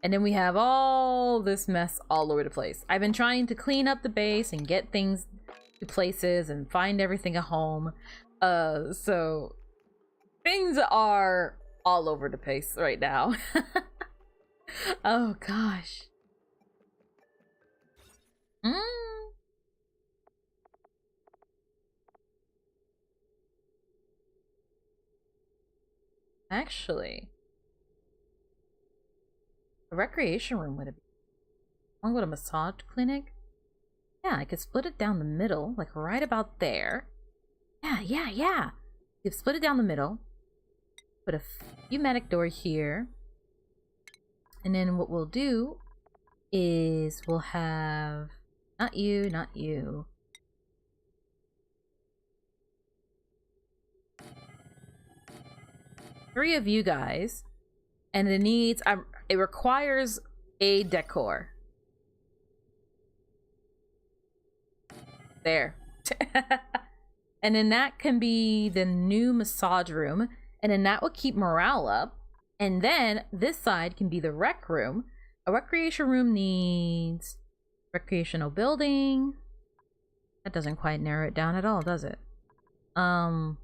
And then we have all this mess all over the place. I've been trying to clean up the base and get things to places and find everything a home. So things are all over the place right now. Oh gosh. Actually, a recreation room would it be? Along with a massage clinic? Yeah, I could split it down the middle, like right about there. Yeah. You could split it down the middle. Put a pneumatic door here. And then what we'll do is we'll have... Not you. Three of you guys. And it needs... it requires a decor. There. And then that can be the new massage room. And then that will keep morale up. And then this side can be the rec room. A recreation room needs recreational building. That doesn't quite narrow it down at all, does it? Okay.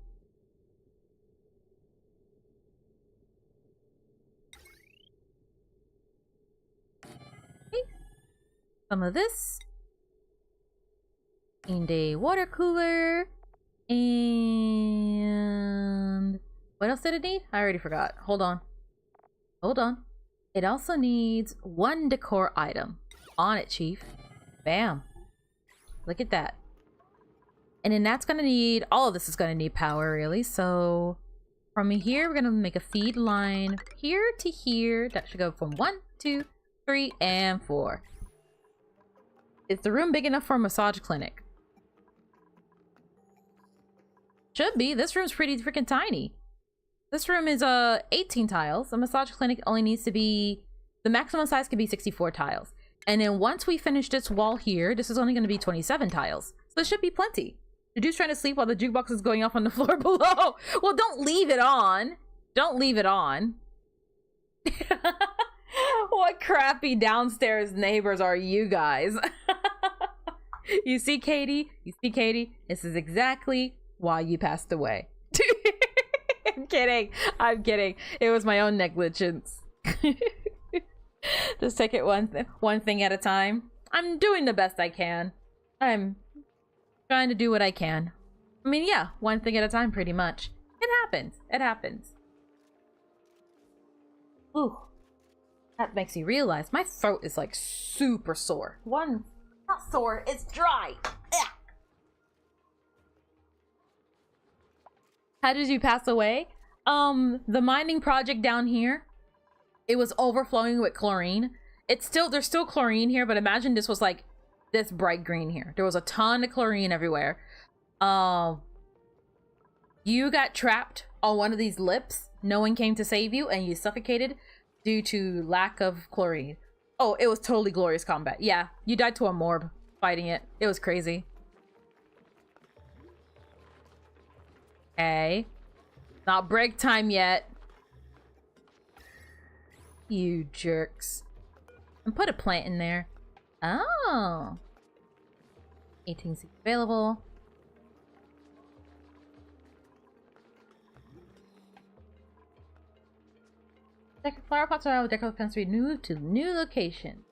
Some of this. And a water cooler. And What else did it need? I already forgot. Hold on. Hold on. It also needs 1 decor item. On it, Chief. Bam. Look at that. And then that's gonna need, all of this is gonna need power, really. So from here, we're gonna make a feed line here to here. That should go from 1, 2, 3, and 4. Is the room big enough for a massage clinic? Should be. This room's pretty freaking tiny. This room is 18 tiles. A massage clinic only needs to be, the maximum size can be 64 tiles. And then once we finish this wall here, this is only going to be 27 tiles. So this should be plenty. The dude's trying to sleep while the jukebox is going off on the floor below. Well, don't leave it on. Don't leave it on. What crappy downstairs neighbors are you guys? You see, Katie? You see, Katie? This is exactly why you passed away. I'm kidding. I'm kidding. It was my own negligence. Just take it one thing at a time. I'm doing the best I can. I'm trying to do what I can. I mean, yeah, one thing at a time, pretty much. It happens. It happens. Ooh. That makes me realize my throat is like super sore. Not sore, it's dry. Ugh. How did you pass away? The mining project down here, it was overflowing with chlorine. There's still chlorine here, but imagine this was like this bright green here. There was a ton of chlorine everywhere. You got trapped on one of these lips. No one came to save you, and you suffocated due to lack of chlorine. Oh, it was totally glorious combat. Yeah, you died to a morb fighting it. It was crazy. Okay. Not break time yet. You jerks. And put a plant in there. Oh. 18 seats available. Flower pots around with decorative plants to be moved to new location.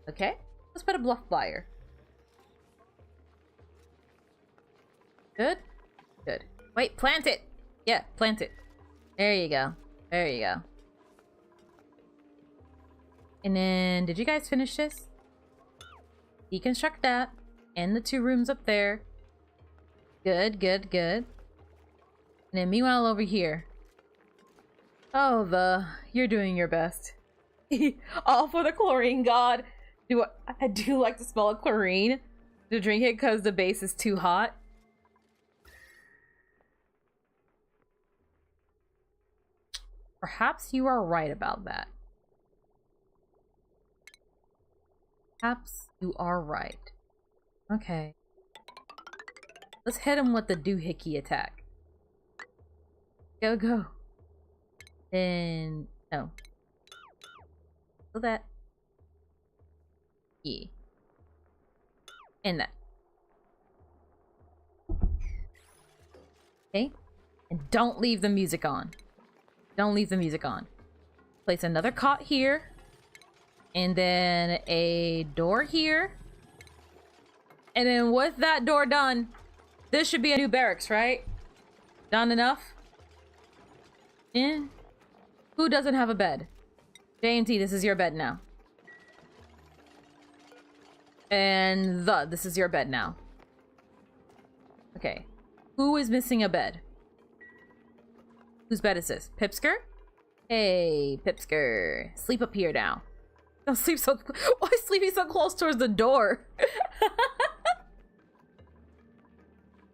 Okay. Let's put a bluff flyer. Good. Good. Wait, plant it! Yeah, plant it. There you go. There you go. And then, did you guys finish this? Deconstruct that. And the 2 rooms up there. Good, good, good. And then meanwhile over here. Oh, you're doing your best. All for the chlorine god. I do like the smell of chlorine. To drink it because the base is too hot. Perhaps you are right about that. Perhaps you are right. Okay. Let's hit him with the doohickey attack. Go, go. Then... no. So that. Yeah. And that. Okay. And don't leave the music on. Don't leave the music on. Place another cot here. And then a door here. And then with that door done, this should be a new barracks, right? Done enough? Yeah. Who doesn't have a bed? J&T, this is your bed now. And this is your bed now. Okay. Who is missing a bed? Whose bed is this? Pipsker? Hey, Pipsker. Sleep up here now. Don't sleep so... Why is sleeping so close towards the door?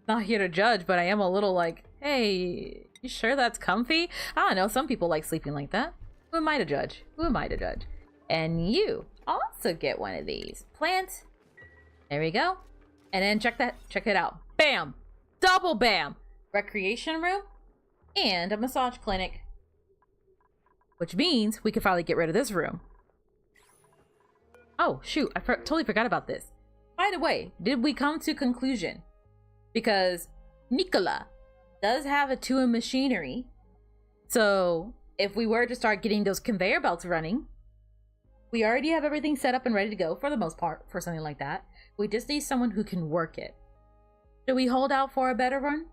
Not here to judge, but I am a little like, hey, you sure that's comfy? I don't know, some people like sleeping like that. Who am I to judge? Who am I to judge? And you also get one of these. Plant. There we go. And then check it out. Bam! Double bam! Recreation room and a massage clinic. Which means we could finally get rid of this room. Oh, shoot. I totally forgot about this. By the way, did we come to conclusion? Because Nicola does have a 2 in machinery. So if we were to start getting those conveyor belts running, we already have everything set up and ready to go for the most part for something like that. We just need someone who can work it. Should we hold out for a better run?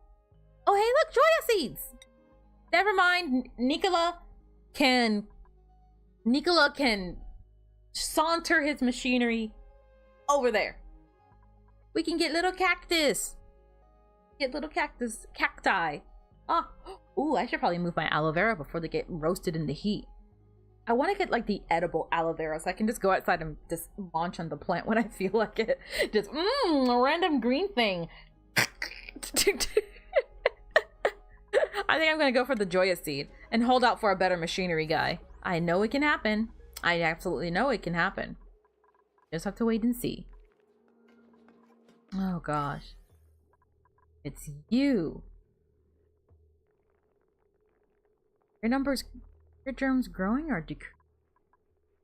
Oh, hey, look, Joya seeds! Never mind. Nicola can saunter his machinery over there. We can get little cactus. Get little cacti. Ah, ooh, I should probably move my aloe vera before they get roasted in the heat. I want to get like the edible aloe vera so I can just go outside and just launch on the plant when I feel like it. Just, a random green thing. I think I'm gonna go for the joyous seed and hold out for a better machinery guy. I know it can happen. I absolutely know it can happen. Just have to wait and see. Oh gosh. It's you. Your germs growing or decreasing?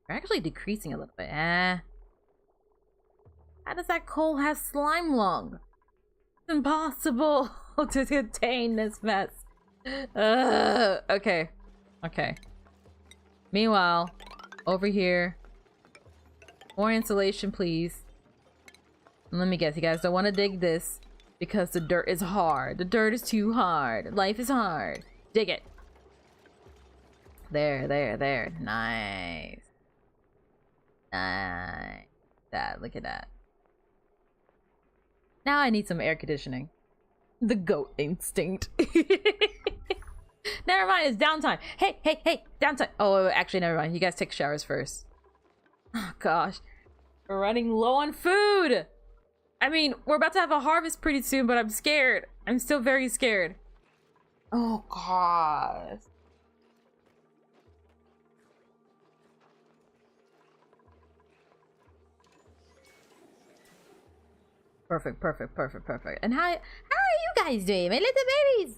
They're actually decreasing a little bit. How does that coal have slime lung? It's impossible to contain this mess. Okay. Meanwhile, over here, more insulation, please. And let me guess, you guys don't want to dig this because the dirt is hard. The dirt is too hard. Life is hard. Dig it. There. Nice. Look at that. Now I need some air conditioning. The goat instinct. Never mind, it's downtime. Hey, downtime. Oh, actually, never mind. You guys take showers first. Oh, gosh. We're running low on food. I mean, we're about to have a harvest pretty soon, but I'm scared. I'm still very scared. Oh, gosh. Perfect. And how are you guys doing, my little babies?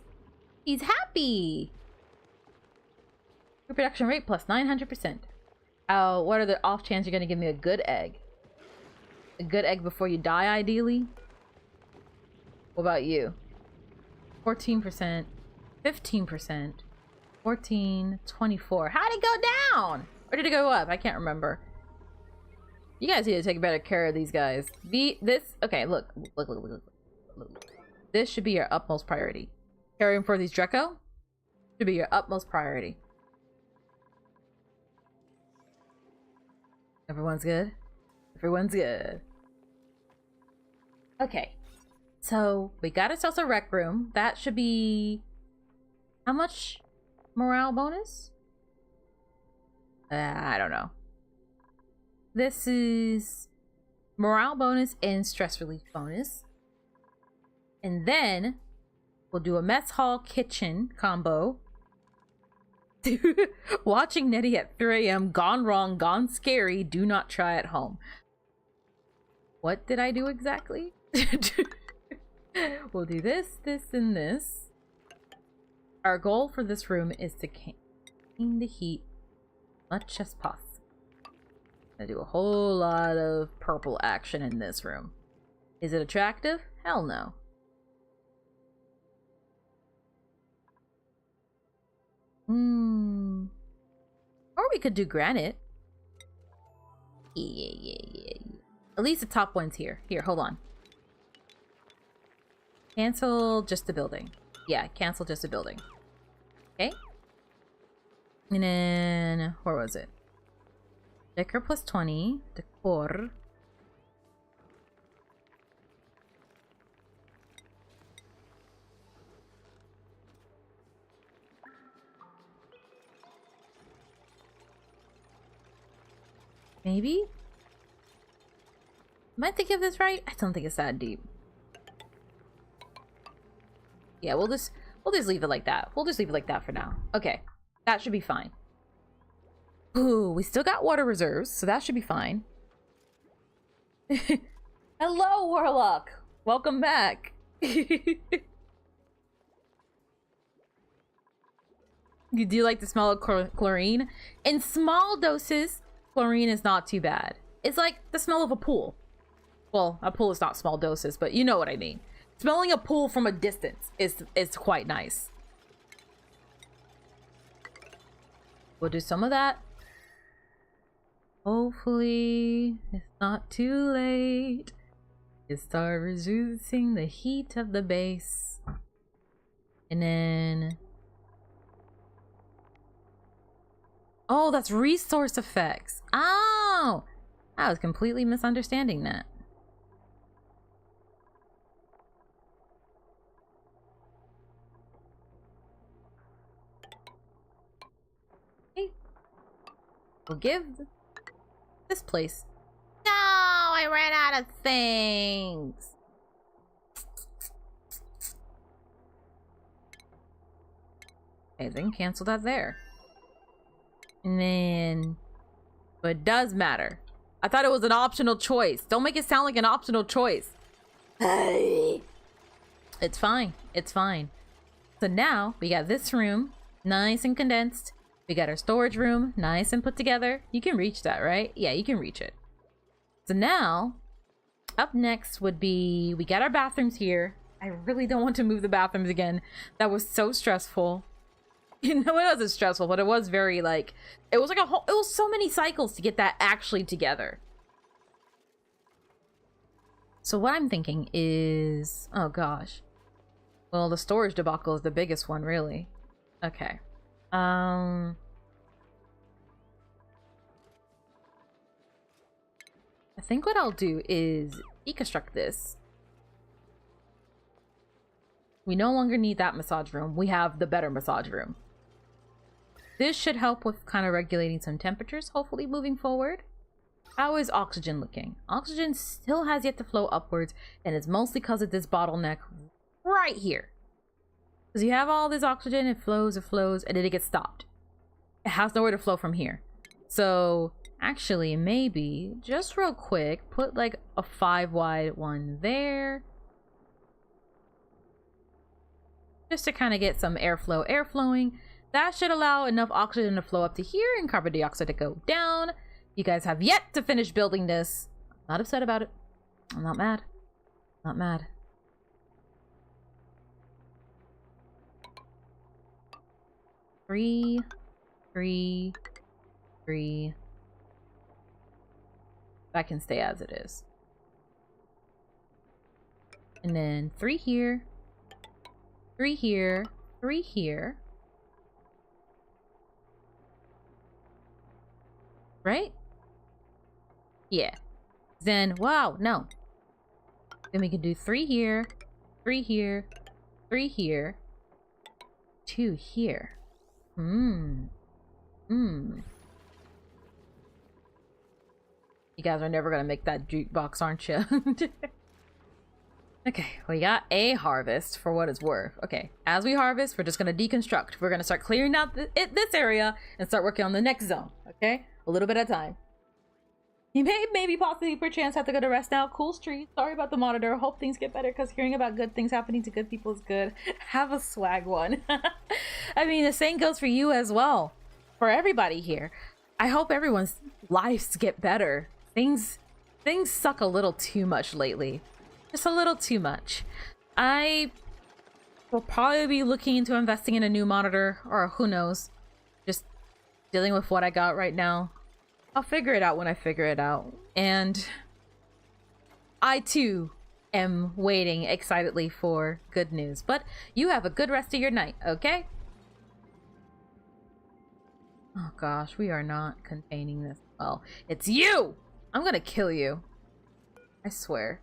He's happy. Reproduction rate plus 900%. What are the off chance you're gonna give me a good egg? A good egg before you die, ideally? What about you? 14%, 15%, 14, 24. How'd it go down? Or did it go up? I can't remember. You guys need to take better care of these guys. Okay, look. This should be your utmost priority. Caring for these Draco should be your utmost priority. Everyone's good? Everyone's good. Okay. So, we got ourselves a rec room. That should be... How much morale bonus? I don't know. This is morale bonus and stress relief bonus. And then we'll do a mess hall kitchen combo. Watching Netty at 3 a.m. Gone wrong, gone scary. Do not try at home. What did I do exactly? We'll do this, and this. Our goal for this room is to contain the heat much as possible. I do a whole lot of purple action in this room. Is it attractive? Hell no. Or we could do granite. Yeah. At least the top one's here. Here, hold on. Cancel just the building. Yeah, cancel just the building. Okay. And then, where was it? Decor plus 20. Decor. Maybe? Am I thinking of this right? I don't think it's that deep. Yeah, we'll just leave it like that. We'll just leave it like that for now. Okay. That should be fine. Ooh, we still got water reserves, so that should be fine. Hello, Warlock! Welcome back! You do like the smell of chlorine? In small doses, chlorine is not too bad. It's like the smell of a pool. Well, a pool is not small doses, but you know what I mean. Smelling a pool from a distance is quite nice. We'll do some of that. Hopefully, it's not too late to start reducing the heat of the base. And then Oh, that's resource effects. Oh, I was completely misunderstanding that. Okay. We'll give this place. No, I ran out of things. Okay, then cancel that there. And then, but it does matter. I thought it was an optional choice. Don't make it sound like an optional choice. Hey. It's fine. It's fine. So now we got this room, nice and condensed. We got our storage room, nice and put together. You can reach that, right? Yeah, you can reach it. So now, up next would be, we got our bathrooms here. I really don't want to move the bathrooms again. That was so stressful. You know, it wasn't stressful, but it was very like, it was like a whole, it was so many cycles to get that actually together. So what I'm thinking is, oh gosh. Well, the storage debacle is the biggest one, really. Okay. I think what I'll do is deconstruct this. We no longer need that massage room. We have the better massage room. This should help with kind of regulating some temperatures, hopefully moving forward. How is oxygen looking? Oxygen still has yet to flow upwards, and it's mostly because of this bottleneck right here. Because you have all this oxygen, it flows, and then it gets stopped. It has nowhere to flow from here. So, actually, maybe, just real quick, put like a 5 wide one there. Just to kind of get some air flowing. That should allow enough oxygen to flow up to here and carbon dioxide to go down. You guys have yet to finish building this. I'm not upset about it. I'm not mad. Not mad. Three. That can stay as it is. And then 3 here. 3 here. 3 here. Right? Yeah. Then, wow, no. Then we can do 3 here, 3 here, 3 here, 2 here. You guys are never gonna make that jukebox, aren't you? Okay, we got a harvest for what it's worth. Okay, as we harvest, we're just gonna deconstruct. We're gonna start clearing out this area and start working on the next zone. Okay, a little bit at a time. You may maybe possibly perchance have to go to rest now. Cool street. Sorry about the monitor. Hope things get better because hearing about good things happening to good people is good. Have a swag one. I mean, the same goes for you as well. For everybody here. I hope everyone's lives get better. Things suck a little too much lately. Just a little too much. I will probably be looking into investing in a new monitor, or who knows. Just dealing with what I got right now. I'll figure it out when I figure it out. And I too am waiting excitedly for good news. But you have a good rest of your night, okay? Oh gosh, we are not containing this well. It's you! I'm gonna kill you. I swear.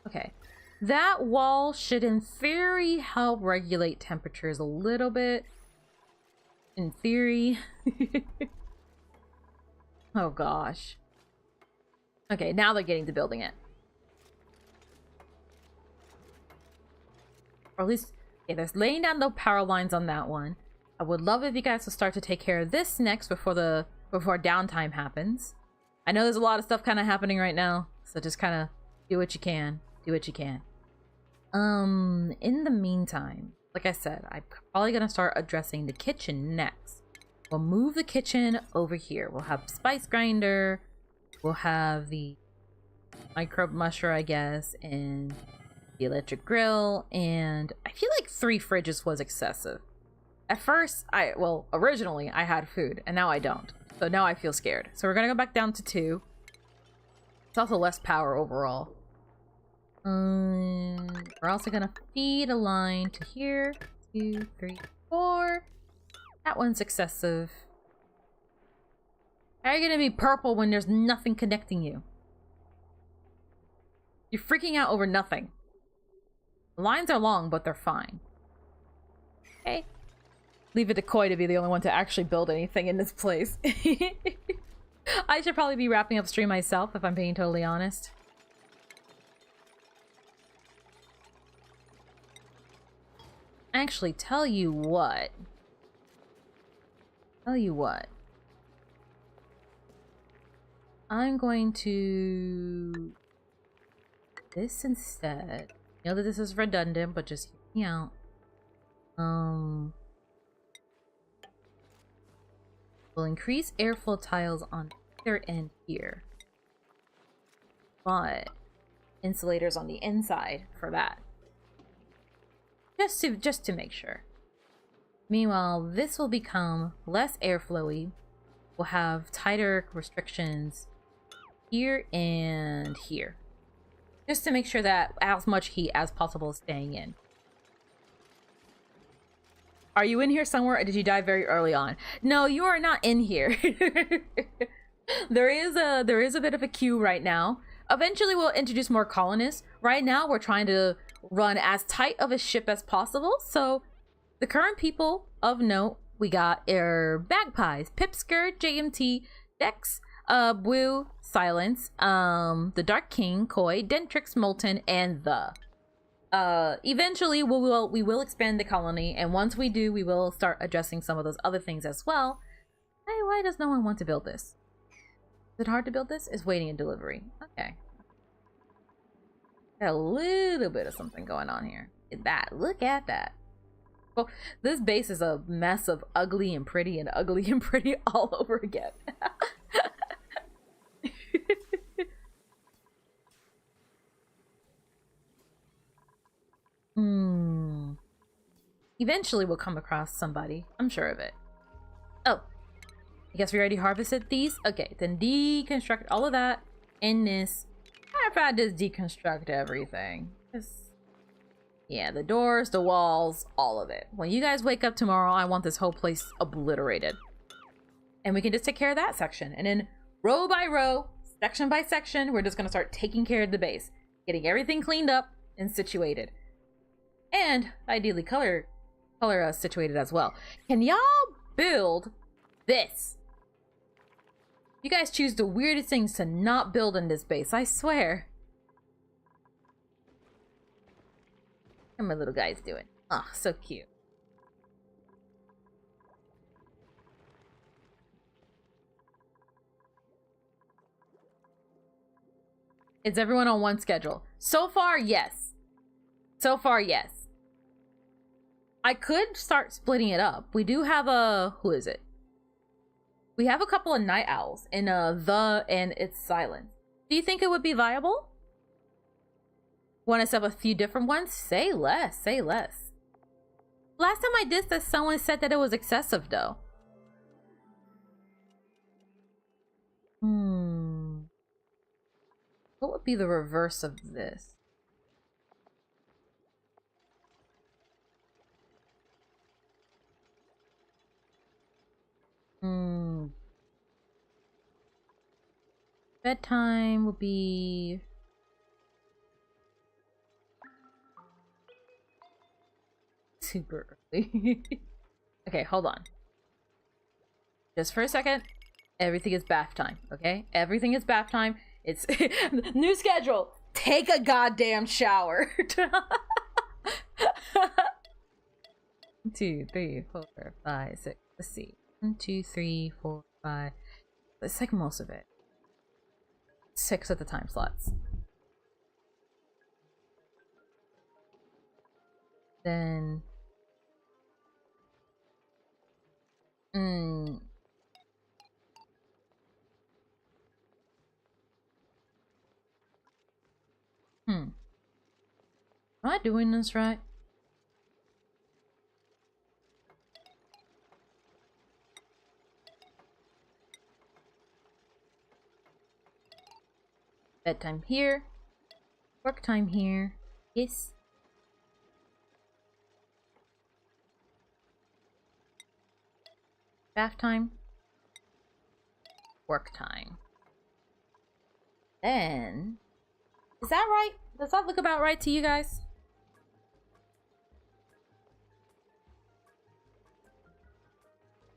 Okay. That wall should in theory help regulate temperatures a little bit. In theory. Oh gosh. Okay, now they're getting to building it. Or at least, yeah, there's laying down the power lines on that one. I would love if you guys would start to take care of this next before downtime happens. I know there's a lot of stuff kind of happening right now, so just kind of do what you can. Do what you can. In the meantime, like I said, I'm probably gonna start addressing the kitchen next. We'll move the kitchen over here. We'll have spice grinder. We'll have the microbe musher, I guess, and the electric grill. And I feel like 3 fridges was excessive. At first, originally I had food, and now I don't. So now I feel scared. So we're gonna go back down to 2. It's also less power overall. We're also gonna feed a line to here. 2, 3, 4. That one's excessive. How are you gonna be purple when there's nothing connecting you? You're freaking out over nothing. The lines are long, but they're fine. Okay. Leave it to Koi to be the only one to actually build anything in this place. I should probably be wrapping up stream myself, if I'm being totally honest. Actually, tell you what. I'm going to... this instead. I know that this is redundant, but just hear me out. We'll increase airflow tiles on either end here. But insulators on the inside for that. Just to make sure. Meanwhile, this will become less airflowy. We'll have tighter restrictions here and here. Just to make sure that as much heat as possible is staying in. Are you in here somewhere or did you die very early on? No, you are not in here. There is a bit of a queue right now. Eventually we'll introduce more colonists. Right now we're trying to run as tight of a ship as possible. So the current people of note, we got Magpies, Pipsker, JMT, Dex, Blue, Silence, the Dark King, Koi, Dentrix, Molten, and the. Eventually we will expand the colony, and once we do, we will start addressing some of those other things as well. Hey, why does no one want to build this? Is it hard to build this? It's waiting in delivery. Okay. Got a little bit of something going on here. Look at that. Well, this base is a mess of ugly and pretty all over again. Eventually we'll come across somebody. I'm sure of it. Oh. I guess we already harvested these? Okay, then deconstruct all of that in this. I've had to deconstruct everything. Yeah, the doors, the walls, all of it. When you guys wake up tomorrow, I want this whole place obliterated. And we can just take care of that section. And then row by row, section by section, we're just going to start taking care of the base. Getting everything cleaned up and situated. And ideally color situated as well. Can y'all build this? You guys choose the weirdest things to not build in this base, I swear. What are my little guys doing? Oh, so cute. Is everyone on one schedule? So far, yes. So far, yes. I could start splitting it up. We do have a... who is it? We have a couple of night owls in the and its silence. Do you think it would be viable? Want to set up a few different ones? Say less, say less. Last time I did this, someone said that it was excessive though. What would be the reverse of this? Bedtime will be... super early. Okay, hold on. Just for a second. Everything is bath time, okay? Everything is bath time. It's new schedule. Take a goddamn shower. 2, 3, 4, 5, 6. Let's see. 1, 2, 3, 4, 5. Let's take most of it. 6 at the time slots. Then Am I doing this right? Bedtime here. Work time here. Yes. Bath time. Work time. Then... Is that right? Does that look about right to you guys?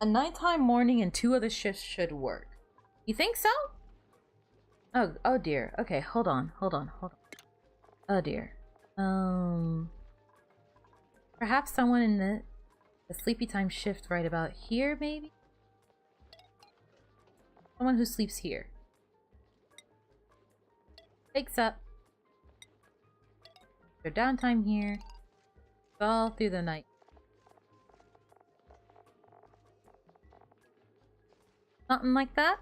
A nighttime, morning, and 2 other shifts should work. You think so? Oh dear. Okay, hold on. Oh dear. Perhaps someone in the sleepy time shift right about here, maybe? Someone who sleeps here. Wakes up. Their downtime here. All through the night. Something like that?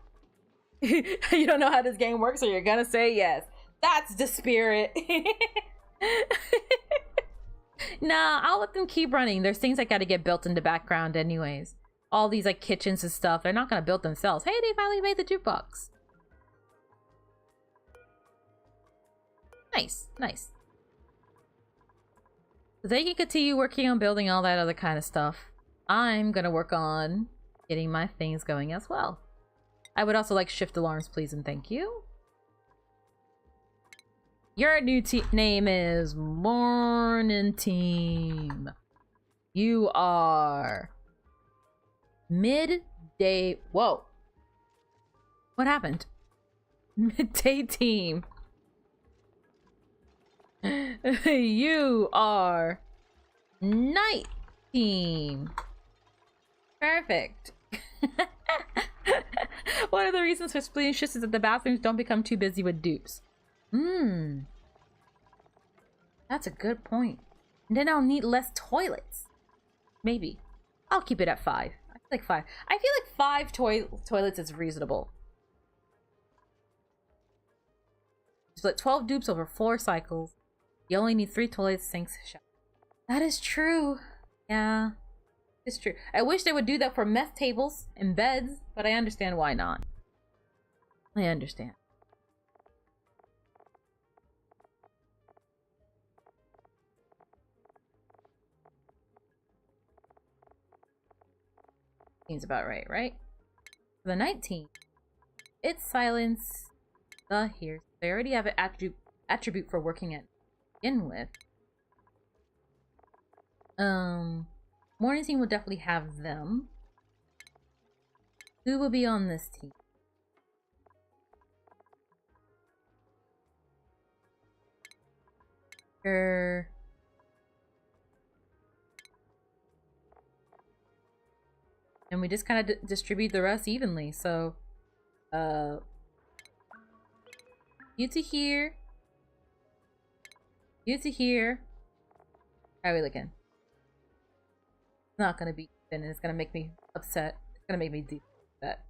You don't know how this game works, so you're gonna say yes. That's the spirit. Nah, I'll let them keep running. There's things that gotta get built in the background anyways. All these like kitchens and stuff, they're not gonna build themselves. Hey, they finally made the jukebox. Nice, nice. So they can continue working on building all that other kind of stuff. I'm gonna work on getting my things going as well. I would also like shift alarms, please and thank you. Your new name is Morning Team. You are midday. Whoa. What happened? Midday Team. You are Night Team. Perfect. One of the reasons for splitting shifts is that the bathrooms don't become too busy with dupes. That's a good point. And then I'll need less toilets. Maybe. I'll keep it at 5. I feel like 5. I feel like 5 toilets is reasonable. Split 12 dupes over 4 cycles. You only need 3 toilets, sinks, shower. That is true. Yeah. It's true. I wish they would do that for mess tables and beds, but I understand why not. I understand. Seems about right, right? For the night team, it's silence the here. They already have an attribute for working at begin with. Morning team will definitely have them. Who will be on this team? And we just kind of distribute the rest evenly. So, you to here. You to here. How are we looking? It's not gonna be even, and it's gonna make me upset. It's gonna make me deep upset.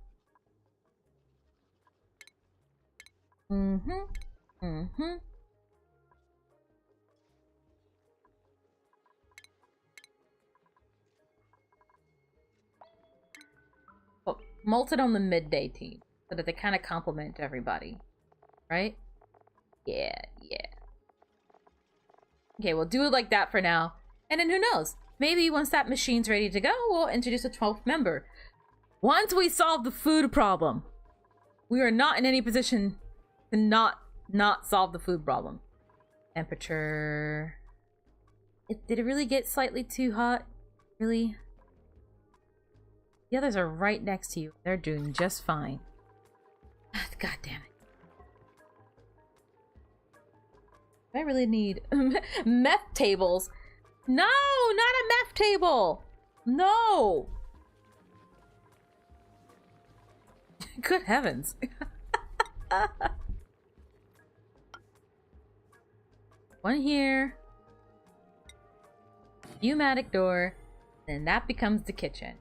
Well, Molted on the midday team, so that they kind of complement everybody. Right? Yeah. Okay, we'll do it like that for now. And then who knows? Maybe once that machine's ready to go, we'll introduce a 12th member. Once we solve the food problem. We are not in any position to not solve the food problem. Temperature. Did it really get slightly too hot? Really? The others are right next to you. They're doing just fine. God damn it. I really need meth tables. No, not a meth table. No. Good heavens. One here. Pneumatic door. Then that becomes the kitchen.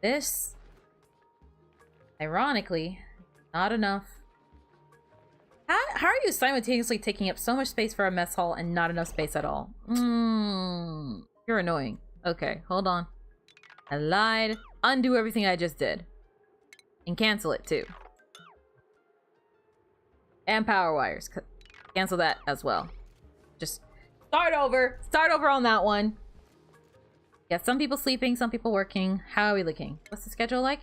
This, ironically, not enough. How are you simultaneously taking up so much space for a mess hall and not enough space at all? You're annoying. Okay, hold on. I lied. Undo everything I just did. And cancel it too. And power wires. Cancel that as well. Just start over. Start over on that one. Yeah, some people sleeping, some people working. How are we looking? What's the schedule like?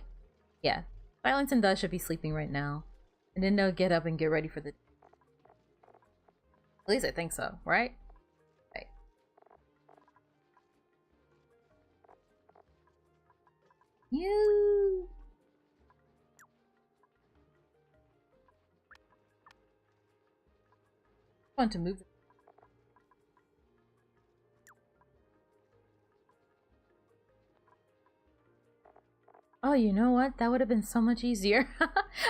Yeah. Silence and Dust should be sleeping right now. And then they'll get up and get ready for the... At least I think so, right? Right. You... I want to move... Oh, you know what? That would have been so much easier.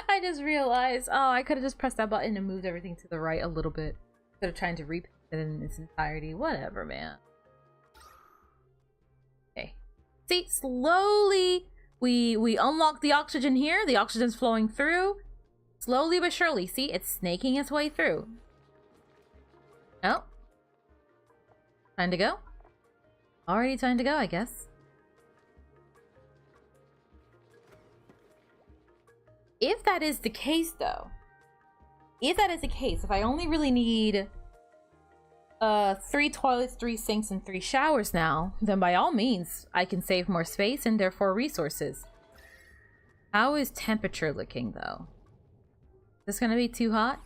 I just realized. Oh, I could have just pressed that button and moved everything to the right a little bit. Instead of trying to repaint it in its entirety. Whatever, man. Okay. See, slowly we unlock the oxygen here. The oxygen's flowing through. Slowly but surely. See, it's snaking its way through. Oh. Time to go? Already time to go, I guess. If that is the case, though, if I only really need 3 toilets, 3 sinks, and 3 showers now, then by all means, I can save more space and therefore resources. How is temperature looking, though? Is this gonna be too hot?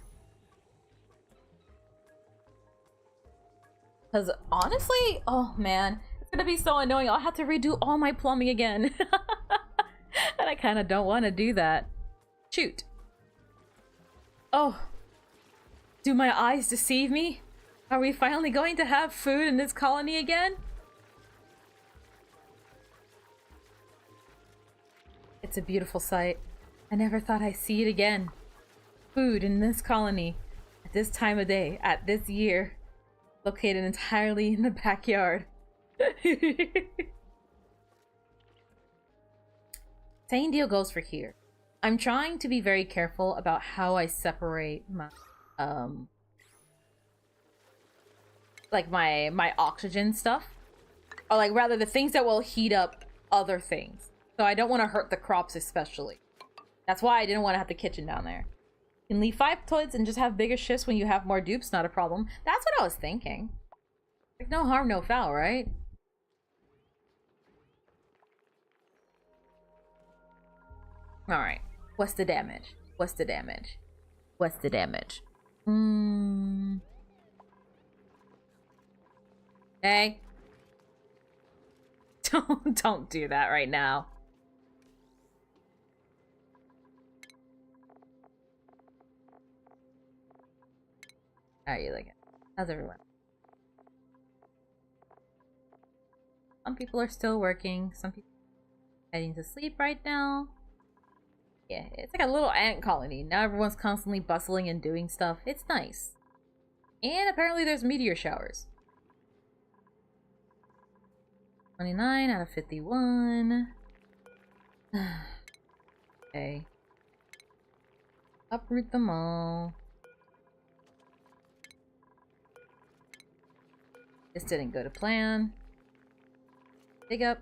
Because honestly, oh man, it's gonna be so annoying. I'll have to redo all my plumbing again. And I kind of don't want to do that. Shoot. Oh. Do my eyes deceive me? Are we finally going to have food in this colony again? It's a beautiful sight. I never thought I'd see it again. Food in this colony, at this time of day, at this year, located entirely in the backyard. Same deal goes for here. I'm trying to be very careful about how I separate my like my oxygen stuff, or like rather the things that will heat up other things. So I don't want to hurt the crops especially. That's why I didn't want to have the kitchen down there. You can leave 5 toilets and just have bigger shifts when you have more dupes, not a problem. That's what I was thinking. Like, no harm, no foul, right? Alright. What's the damage? What's the damage? What's the damage? Hey. Don't do that right now. How are you looking? How's everyone? Some people are still working. Some people are heading to sleep right now. Yeah, it's like a little ant colony. Now everyone's constantly bustling and doing stuff. It's nice. And apparently there's meteor showers. 29 out of 51. Okay. Uproot them all. This didn't go to plan. Dig up.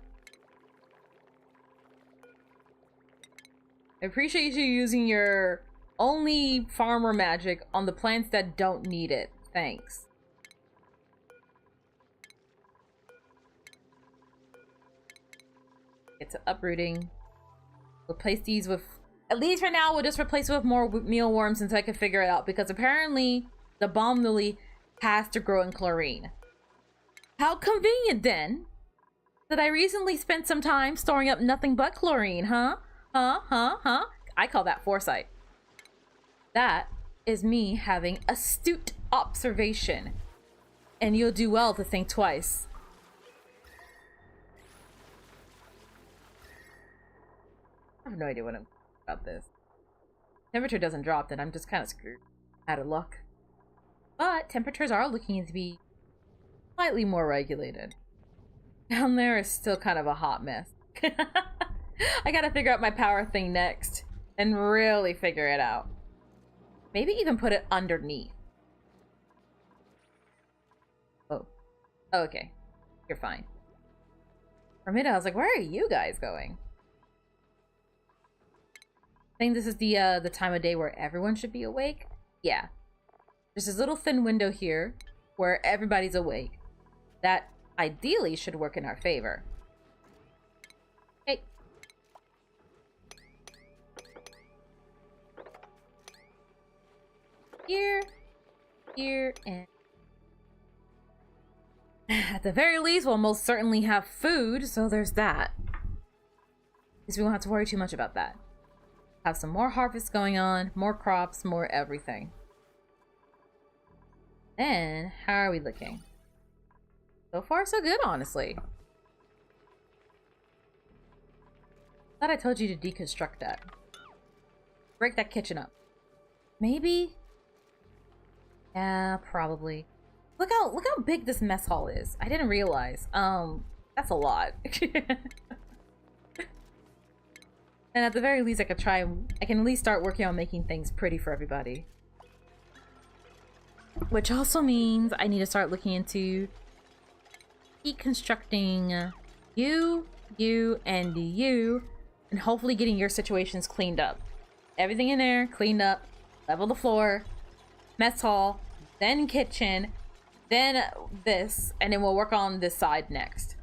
I appreciate you using your only farmer magic on the plants that don't need it. Thanks. Get to uprooting. Replace these with... At least for now, we'll just replace it with more mealworms until I can figure it out. Because apparently, the bomb lily has to grow in chlorine. How convenient, then, that I recently spent some time storing up nothing but chlorine, huh? Huh? I call that foresight. That is me having astute observation. And you'll do well to think twice. I have no idea what I'm about this. Temperature doesn't drop, then I'm just kind of screwed. Out of luck. But temperatures are looking to be slightly more regulated. Down there is still kind of a hot mess. I gotta figure out my power thing next and really figure it out. Maybe even put it underneath. Oh. Okay. You're fine. For a minute, I was like, where are you guys going? I think this is the time of day where everyone should be awake. Yeah. There's this little thin window here where everybody's awake. That ideally should work in our favor. Hey. Here, and at the very least, we'll most certainly have food, so there's that. Because we won't have to worry too much about that. Have some more harvests going on, more crops, more everything. Then, how are we looking? So far, so good, honestly. Thought I told you to deconstruct that. Break that kitchen up. Maybe? Yeah, probably. Look how big this mess hall is. I didn't realize. That's a lot. And at the very least, I can at least start working on making things pretty for everybody. Which also means I need to start looking into deconstructing you, and you, and hopefully getting your situations cleaned up. Everything in there, cleaned up, level the floor, mess hall, then kitchen, then this, and then we'll work on this side next.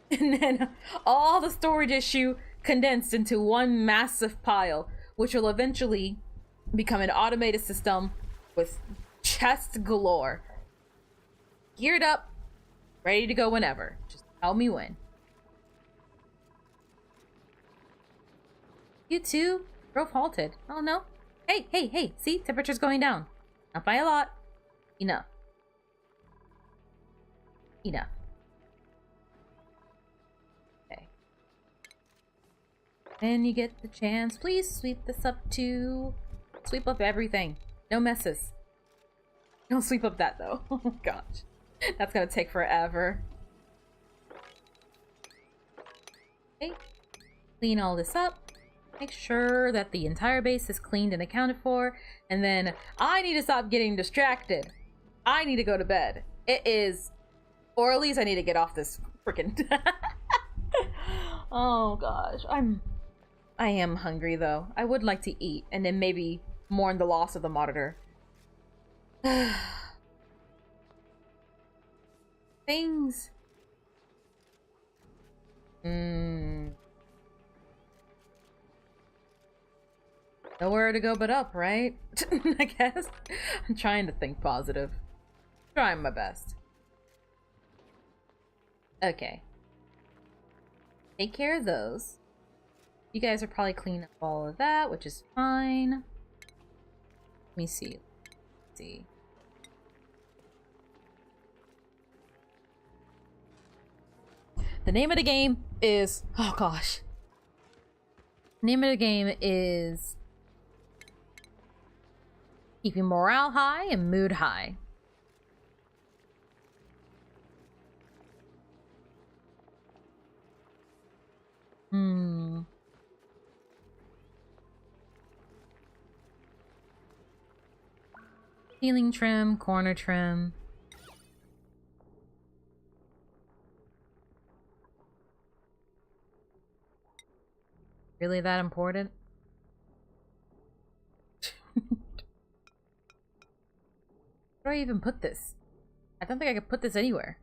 And then all the storage issue condensed into one massive pile, which will eventually become an automated system with chests galore. Geared up, ready to go whenever. Just tell me when. You too? Growth halted. Oh no. Hey, see? Temperature's going down. Not by a lot. Enough. Okay. Then you get the chance. Please sweep this up too. Sweep up everything. No messes. Don't sweep up that though. Oh gosh. That's gonna take forever. Okay. Clean all this up. Make sure that the entire base is cleaned and accounted for. And then I need to stop getting distracted. I need to go to bed. It is... Or at least I need to get off this freaking... Oh gosh. I am hungry though. I would like to eat and then maybe mourn the loss of the monitor. Things. Nowhere to go but up, right? I guess. I'm trying to think positive. Trying my best. Okay. Take care of those. You guys are probably cleaning up all of that, which is fine. Let me see. The name of the game is... Oh gosh. The name of the game is... keeping morale high and mood high. Ceiling trim, corner trim. Really that important? Where do I even put this? I don't think I could put this anywhere.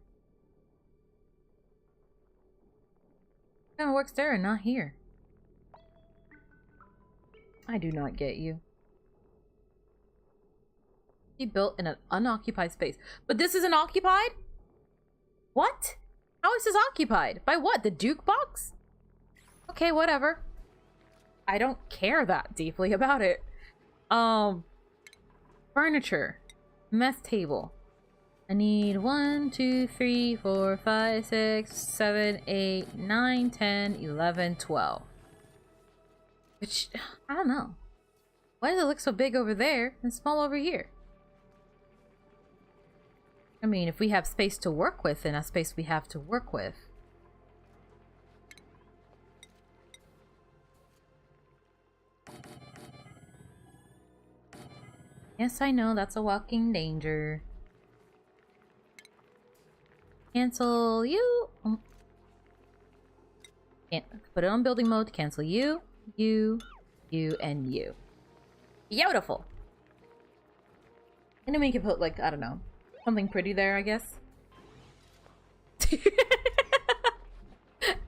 It kind of works there and not here. I do not get you. He built in an unoccupied space. But this isn't occupied? What? How is this occupied? By what? The Duke box? Okay, whatever. I don't care that deeply about it. Furniture. Mess table. I need 1, 2, 3, 4, 5, 6, 7, 8, 9, 10, 11, 12. Which, I don't know. Why does it look so big over there and small over here? I mean, if we have space to work with, then that's space we have to work with. Yes, I know, that's a walking danger. Cancel you. Can't put it on building mode. Cancel you, you, and you. Beautiful. And then we can put, like, I don't know, something pretty there, I guess.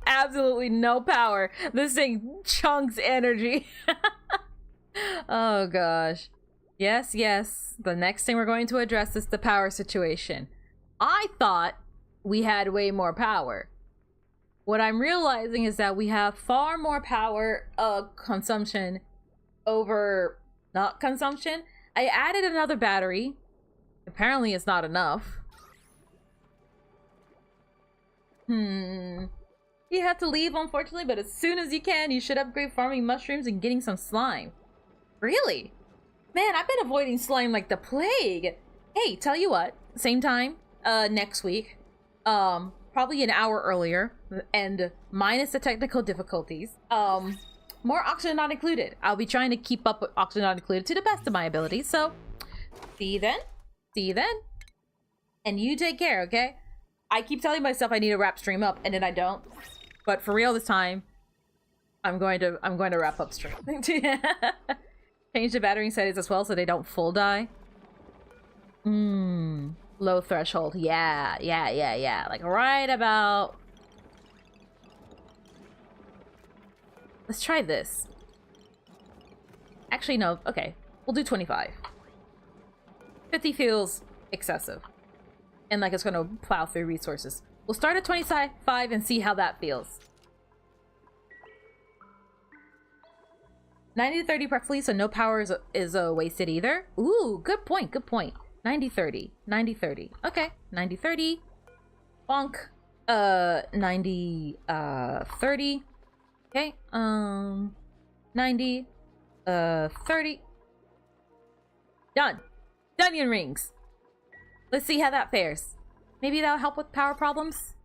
Absolutely no power. This thing chunks energy. Oh gosh. Yes, yes. The next thing we're going to address is the power situation. I thought we had way more power. What I'm realizing is that we have far more power consumption over not consumption. I added another battery. Apparently it's not enough. You have to leave, unfortunately, but as soon as you can, you should upgrade farming mushrooms and getting some slime. Really? Man, I've been avoiding slime like the plague. Hey, tell you what, same time, next week, probably an hour earlier, and minus the technical difficulties, more oxygen not included. I'll be trying to keep up with oxygen not included to the best of my ability, so see you then. See you then. And you take care, okay? I keep telling myself I need to wrap stream up, and then I don't. But for real this time, I'm going to wrap up stream. Change the battery settings as well so they don't full die. Low threshold. Yeah. Like right about... Let's try this. Actually, no. Okay. We'll do 25. 50 feels excessive. And like it's gonna plow through resources. We'll start at 25 and see how that feels. 90 to 30 preferably, so no power is wasted either. Ooh, good point, good point. 90-30, 90-30. Okay, 90-30. Bonk. 90-30. Okay, 90, 30. Done. Onion rings. Let's see how that fares. Maybe that'll help with power problems?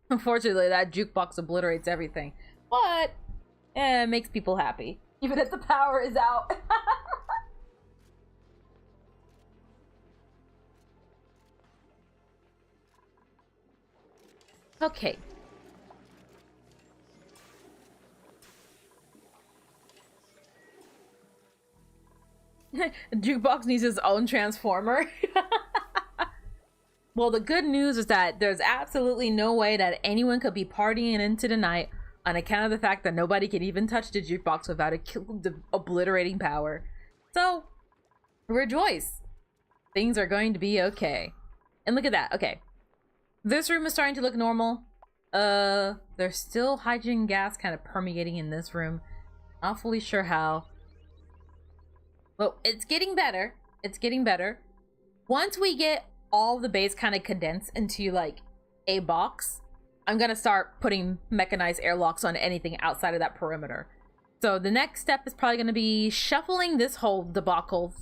Unfortunately, that jukebox obliterates everything. But, it makes people happy. Even if the power is out. Okay. Jukebox needs his own transformer. Well, the good news is that there's absolutely no way that anyone could be partying into the night on account of the fact that nobody can even touch the jukebox without the obliterating power. So, rejoice. Things are going to be okay. And look at that. Okay. This room is starting to look normal. There's still hydrogen gas kind of permeating in this room. Not fully sure how. Well, it's getting better. It's getting better. Once we get all the base kind of condensed into like a box, I'm gonna start putting mechanized airlocks on anything outside of that perimeter. So the next step is probably gonna be shuffling this whole debacle,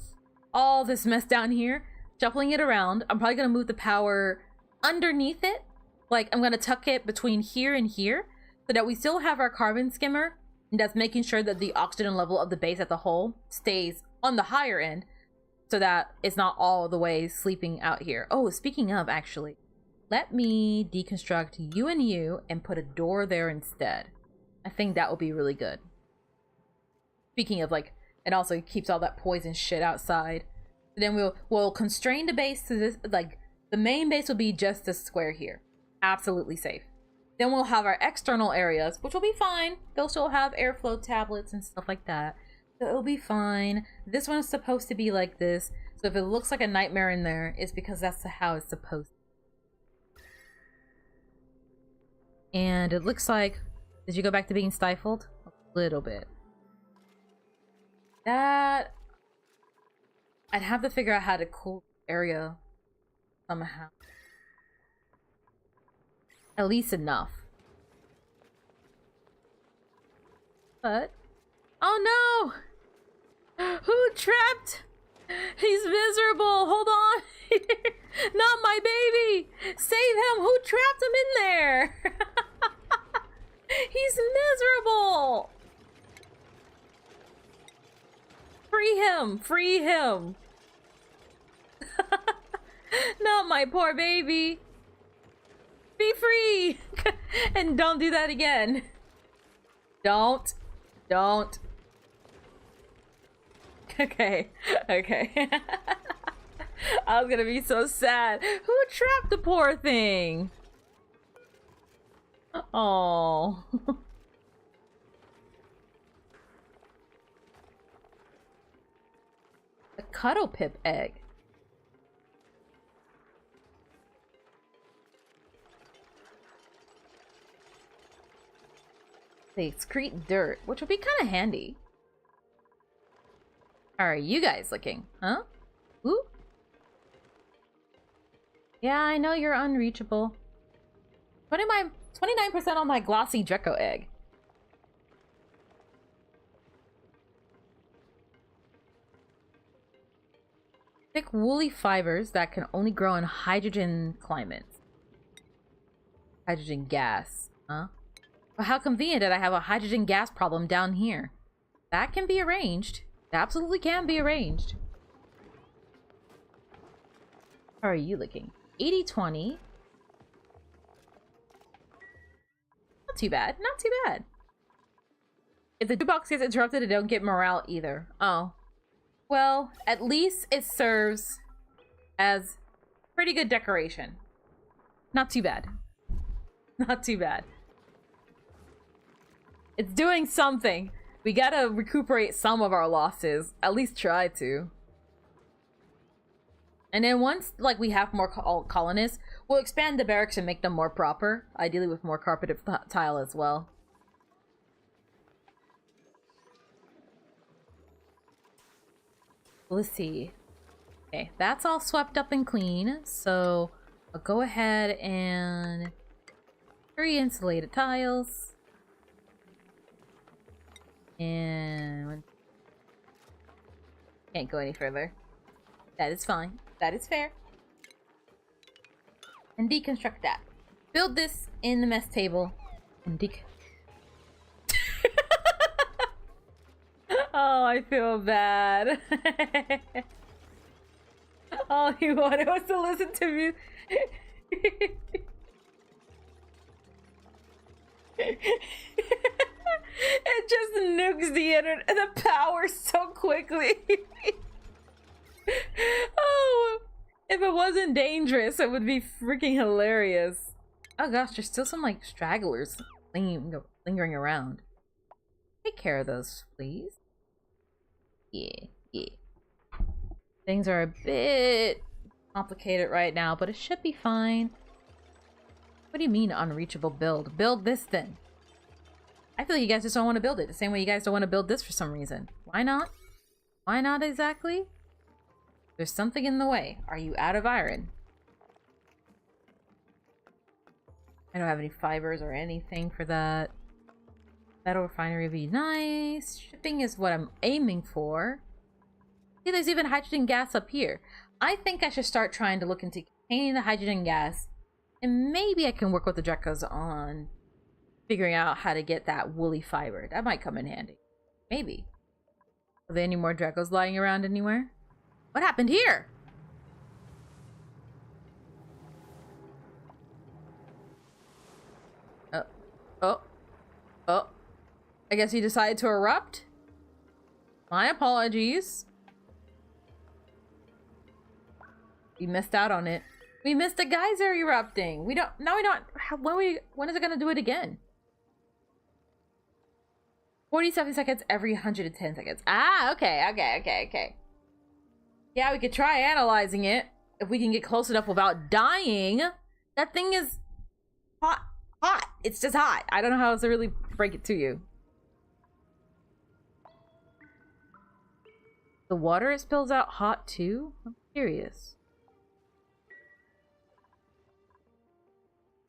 all this mess down here, shuffling it around. I'm probably gonna move the power underneath it. Like I'm gonna tuck it between here and here so that we still have our carbon skimmer. And that's making sure that the oxygen level of the base as a whole stays on the higher end so that it's not all the way sleeping out here. Oh, speaking of, actually, let me deconstruct you and put a door there instead. I think that will be really good. Speaking of, like, it also keeps all that poison shit outside. Then we'll constrain the base to this, like, the main base will be just this square here. Absolutely safe. Then we'll have our external areas, which will be fine. They'll still have airflow tablets and stuff like that. So it'll be fine. This one's supposed to be like this. So if it looks like a nightmare in there, it's because that's how it's supposed to be. And it looks like... Did you go back to being stifled? A little bit. That... I'd have to figure out how to cool the area somehow. At least enough. But... Oh no! Who trapped? He's miserable! Hold on! Not my baby! Save him! Who trapped him in there? He's miserable! Free him! Free him! Not my poor baby! Be free! And don't do that again. Don't. Okay. Okay. I was gonna be so sad. Who trapped the poor thing? Oh. A cuddle pip egg. They excrete dirt, which would be kind of handy. How are you guys looking? Huh? Ooh. Yeah, I know you're unreachable. 29% on my glossy Draco egg. Thick woolly fibers that can only grow in hydrogen climates. Hydrogen gas, huh? Well, how convenient that I have a hydrogen gas problem down here. That can be arranged. It absolutely can be arranged. How are you looking? 80-20. Not too bad. Not too bad. If the jukebox gets interrupted, it don't get morale either. Oh. Well, at least it serves as pretty good decoration. Not too bad. Not too bad. It's doing something. We gotta recuperate some of our losses. At least try to. And then once, like, we have more colonists, we'll expand the barracks and make them more proper. Ideally with more carpeted tile as well. Let's see. Okay, that's all swept up and clean. So I'll go ahead and re-insulated tiles. And can't go any further. That is fine. That is fair. And deconstruct that. Build this in the mess table. And oh, I feel bad. All he wanted was to listen to me. It just nukes the internet, the power so quickly. Oh, if it wasn't dangerous, it would be freaking hilarious. Oh gosh, there's still some like stragglers lingering around. Take care of those, please. Yeah. Things are a bit complicated right now, but it should be fine. What do you mean unreachable build? Build this then. I feel like you guys just don't want to build it. The same way you guys don't want to build this for some reason. Why not? Why not exactly? There's something in the way. Are you out of iron? I don't have any fibers or anything for that. Metal refinery would be nice. Shipping is what I'm aiming for. See, there's even hydrogen gas up here. I think I should start trying to look into containing the hydrogen gas. And maybe I can work with the Drecos on figuring out how to get that woolly fiber. That might come in handy. Maybe. Are there any more Drecos lying around anywhere? What happened here? Oh. I guess he decided to erupt? My apologies. We missed out on it. We missed the geyser erupting. We don't. When is it gonna do it again? 47 seconds every 110 seconds. Ah, okay. Yeah, we could try analyzing it. If we can get close enough without dying. That thing is hot. It's just hot. I don't know how else to really break it to you. The water it spills out hot too? I'm curious.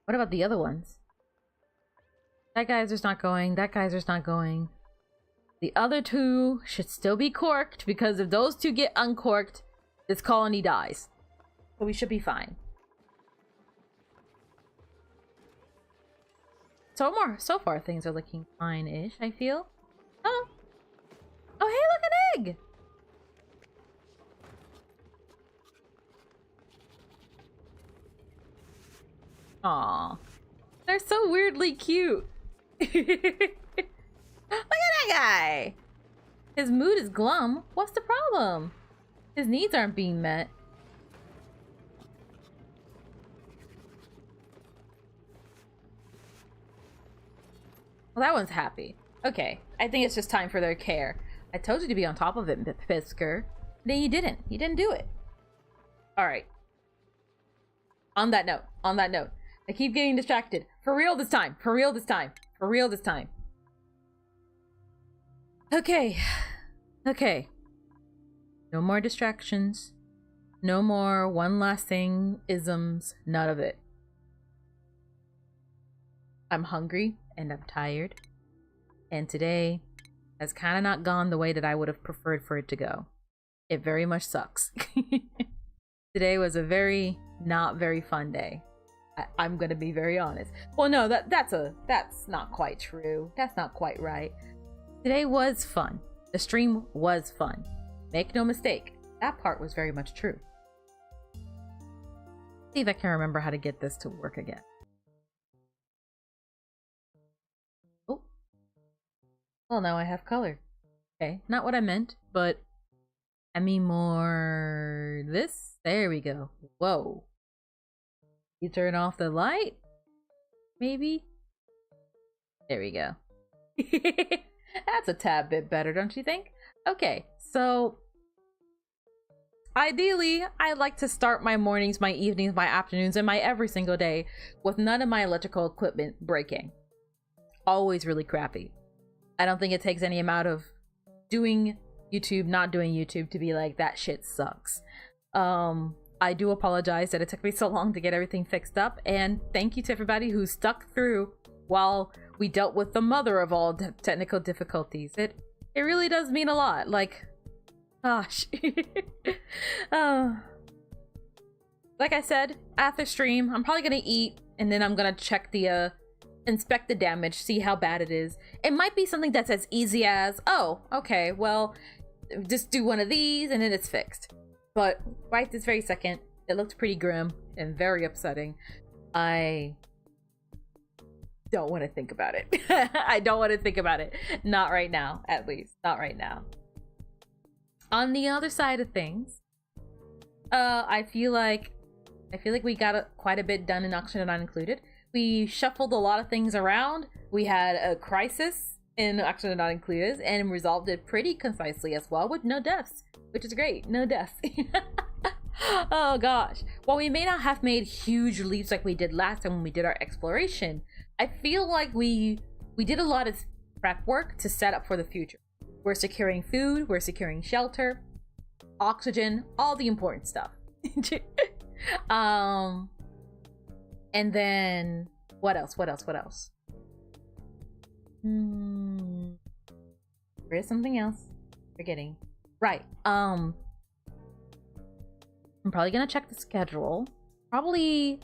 What about the other ones? That geyser's not going. That geyser's not going. The other two should still be corked, because if those two get uncorked, this colony dies. So we should be fine. So far things are looking fine-ish, I feel. Oh, hey, look, an egg! Aw, they're so weirdly cute. Look at that guy! His mood is glum. What's the problem? His needs aren't being met. Well, that one's happy. Okay, I think it's just time for their care. I told you to be on top of it, Pisker. Then you didn't. You didn't do it. Alright. On that note, I keep getting distracted. For real this time. For real this time. For real this time. Okay. Okay. No more distractions. No more one last thing isms. None of it. I'm hungry and I'm tired. And today has kind of not gone the way that I would have preferred for it to go. It very much sucks. Today was a not very fun day. I'm gonna be very honest. Well, no, that's not quite true. That's not quite right. Today was fun. The stream was fun. Make no mistake, that part was very much true. See if I can remember how to get this to work again. Oh. Well, now I have color. Okay, not what I meant, but I mean more this. There we go. Whoa. You turn off the light? Maybe? There we go. That's a tad bit better, don't you think? Okay, so ideally, I like to start my mornings, my evenings, my afternoons, and my every single day with none of my electrical equipment breaking. Always really crappy. I don't think it takes any amount of doing YouTube, not doing YouTube to be like, that shit sucks. I do apologize that it took me so long to get everything fixed up, and thank you to everybody who stuck through while we dealt with the mother of all technical difficulties. It really does mean a lot. Like, gosh. Like I said, after stream, I'm probably gonna eat, and then I'm gonna check the inspect the damage, see how bad it is. It might be something that's as easy as, oh, okay, well, just do one of these and then it's fixed. But right this very second, it looked pretty grim and very upsetting. I don't want to think about it. I don't want to think about it. Not right now, at least. Not right now. On the other side of things, I feel like we got quite a bit done in Oxygen Not Included. We shuffled a lot of things around. We had a crisis in Oxygen Not Included and resolved it pretty concisely as well, with no deaths, which is great. No deaths. Oh gosh. While we may not have made huge leaps like we did last time when we did our exploration, I feel like we did a lot of prep work to set up for the future. We're securing food, we're securing shelter, oxygen, all the important stuff. And then what else? There is something else. Forgetting. Right. I'm probably gonna check the schedule. Probably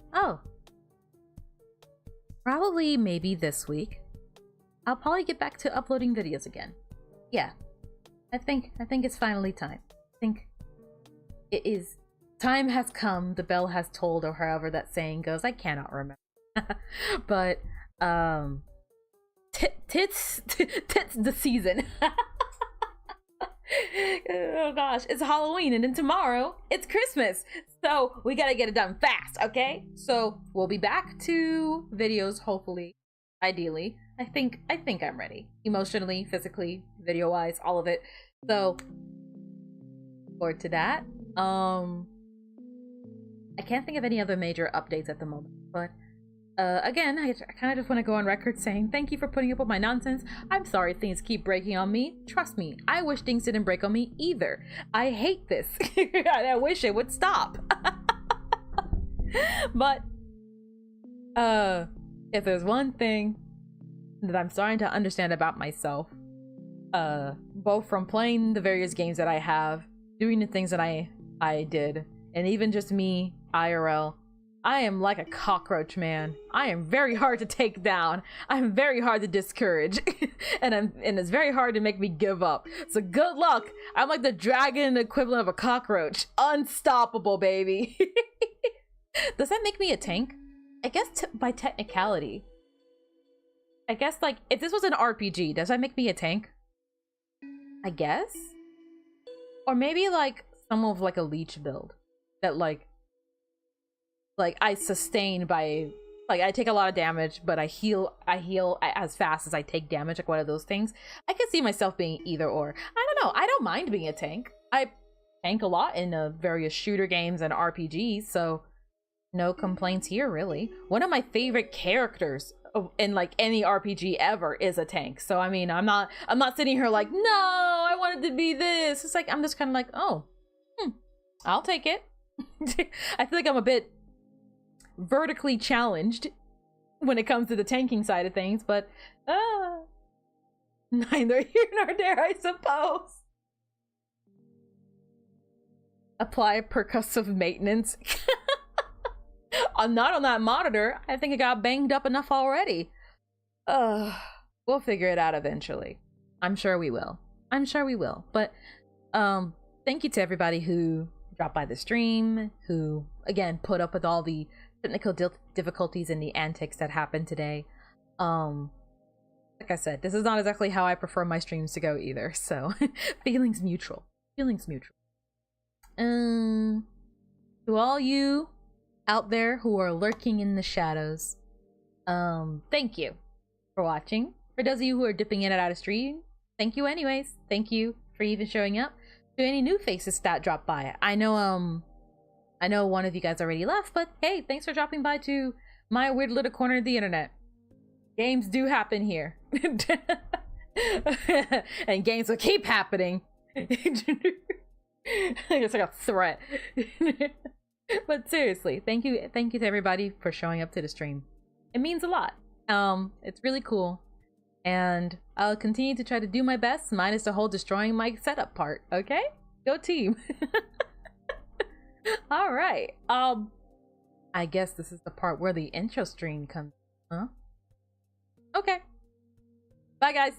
maybe this week. I'll probably get back to uploading videos again. Yeah. I think it's finally time. I think it is. Time has come, the bell has tolled, or however that saying goes. I cannot remember. But tits the season. Oh gosh, it's Halloween and then tomorrow it's Christmas. So we gotta get it done fast, okay? So we'll be back to videos, hopefully, ideally. I think I'm ready. Emotionally, physically, video-wise, all of it. So forward to that. I can't think of any other major updates at the moment, but again, I kind of just want to go on record saying thank you for putting up with my nonsense. I'm sorry things keep breaking on me. Trust me, I wish things didn't break on me either. I hate this. I wish it would stop. But if there's one thing that I'm starting to understand about myself, both from playing the various games that I have, doing the things that I did, and even just me, IRL, I am like a cockroach, man. I am very hard to take down. I'm very hard to discourage. and it's very hard to make me give up. So good luck. I'm like the dragon equivalent of a cockroach. Unstoppable, baby. Does that make me a tank? I guess by technicality. I guess, like, if this was an RPG, does that make me a tank? I guess. Or maybe like some of like a leech build that like I sustain by like I take a lot of damage, but I heal as fast as I take damage, like one of those things. I could see myself being either or. I don't know. I don't mind being a tank. I tank a lot in various shooter games and RPGs, so no complaints here really. One of my favorite characters in like any RPG ever is a tank. So I mean, I'm not sitting here like, no, I wanted to be this. It's like I'm just kind of like, oh, I'll take it. I feel like I'm a bit vertically challenged when it comes to the tanking side of things, but neither here nor there, I suppose. Apply percussive maintenance. I'm not on that monitor. I think it got banged up enough already. We'll figure it out eventually. I'm sure we will. But thank you to everybody who dropped by the stream, who again put up with all the technical difficulties and the antics that happened today. Like I said, this is not exactly how I prefer my streams to go either, so feelings mutual. To all you out there who are lurking in the shadows, thank you for watching. For those of you who are dipping in and out of stream, thank you anyways. Thank you for even showing up. To any new faces that dropped by, I know one of you guys already left, but hey, thanks for dropping by to my weird little corner of the internet. Games do happen here. And games will keep happening. It's like a threat. But seriously, thank you to everybody for showing up to the stream. It means a lot. It's really cool. And I'll continue to try to do my best, minus the whole destroying my setup part, okay? Go team. All right. I guess this is the part where the intro stream comes, huh? Okay. Bye, guys.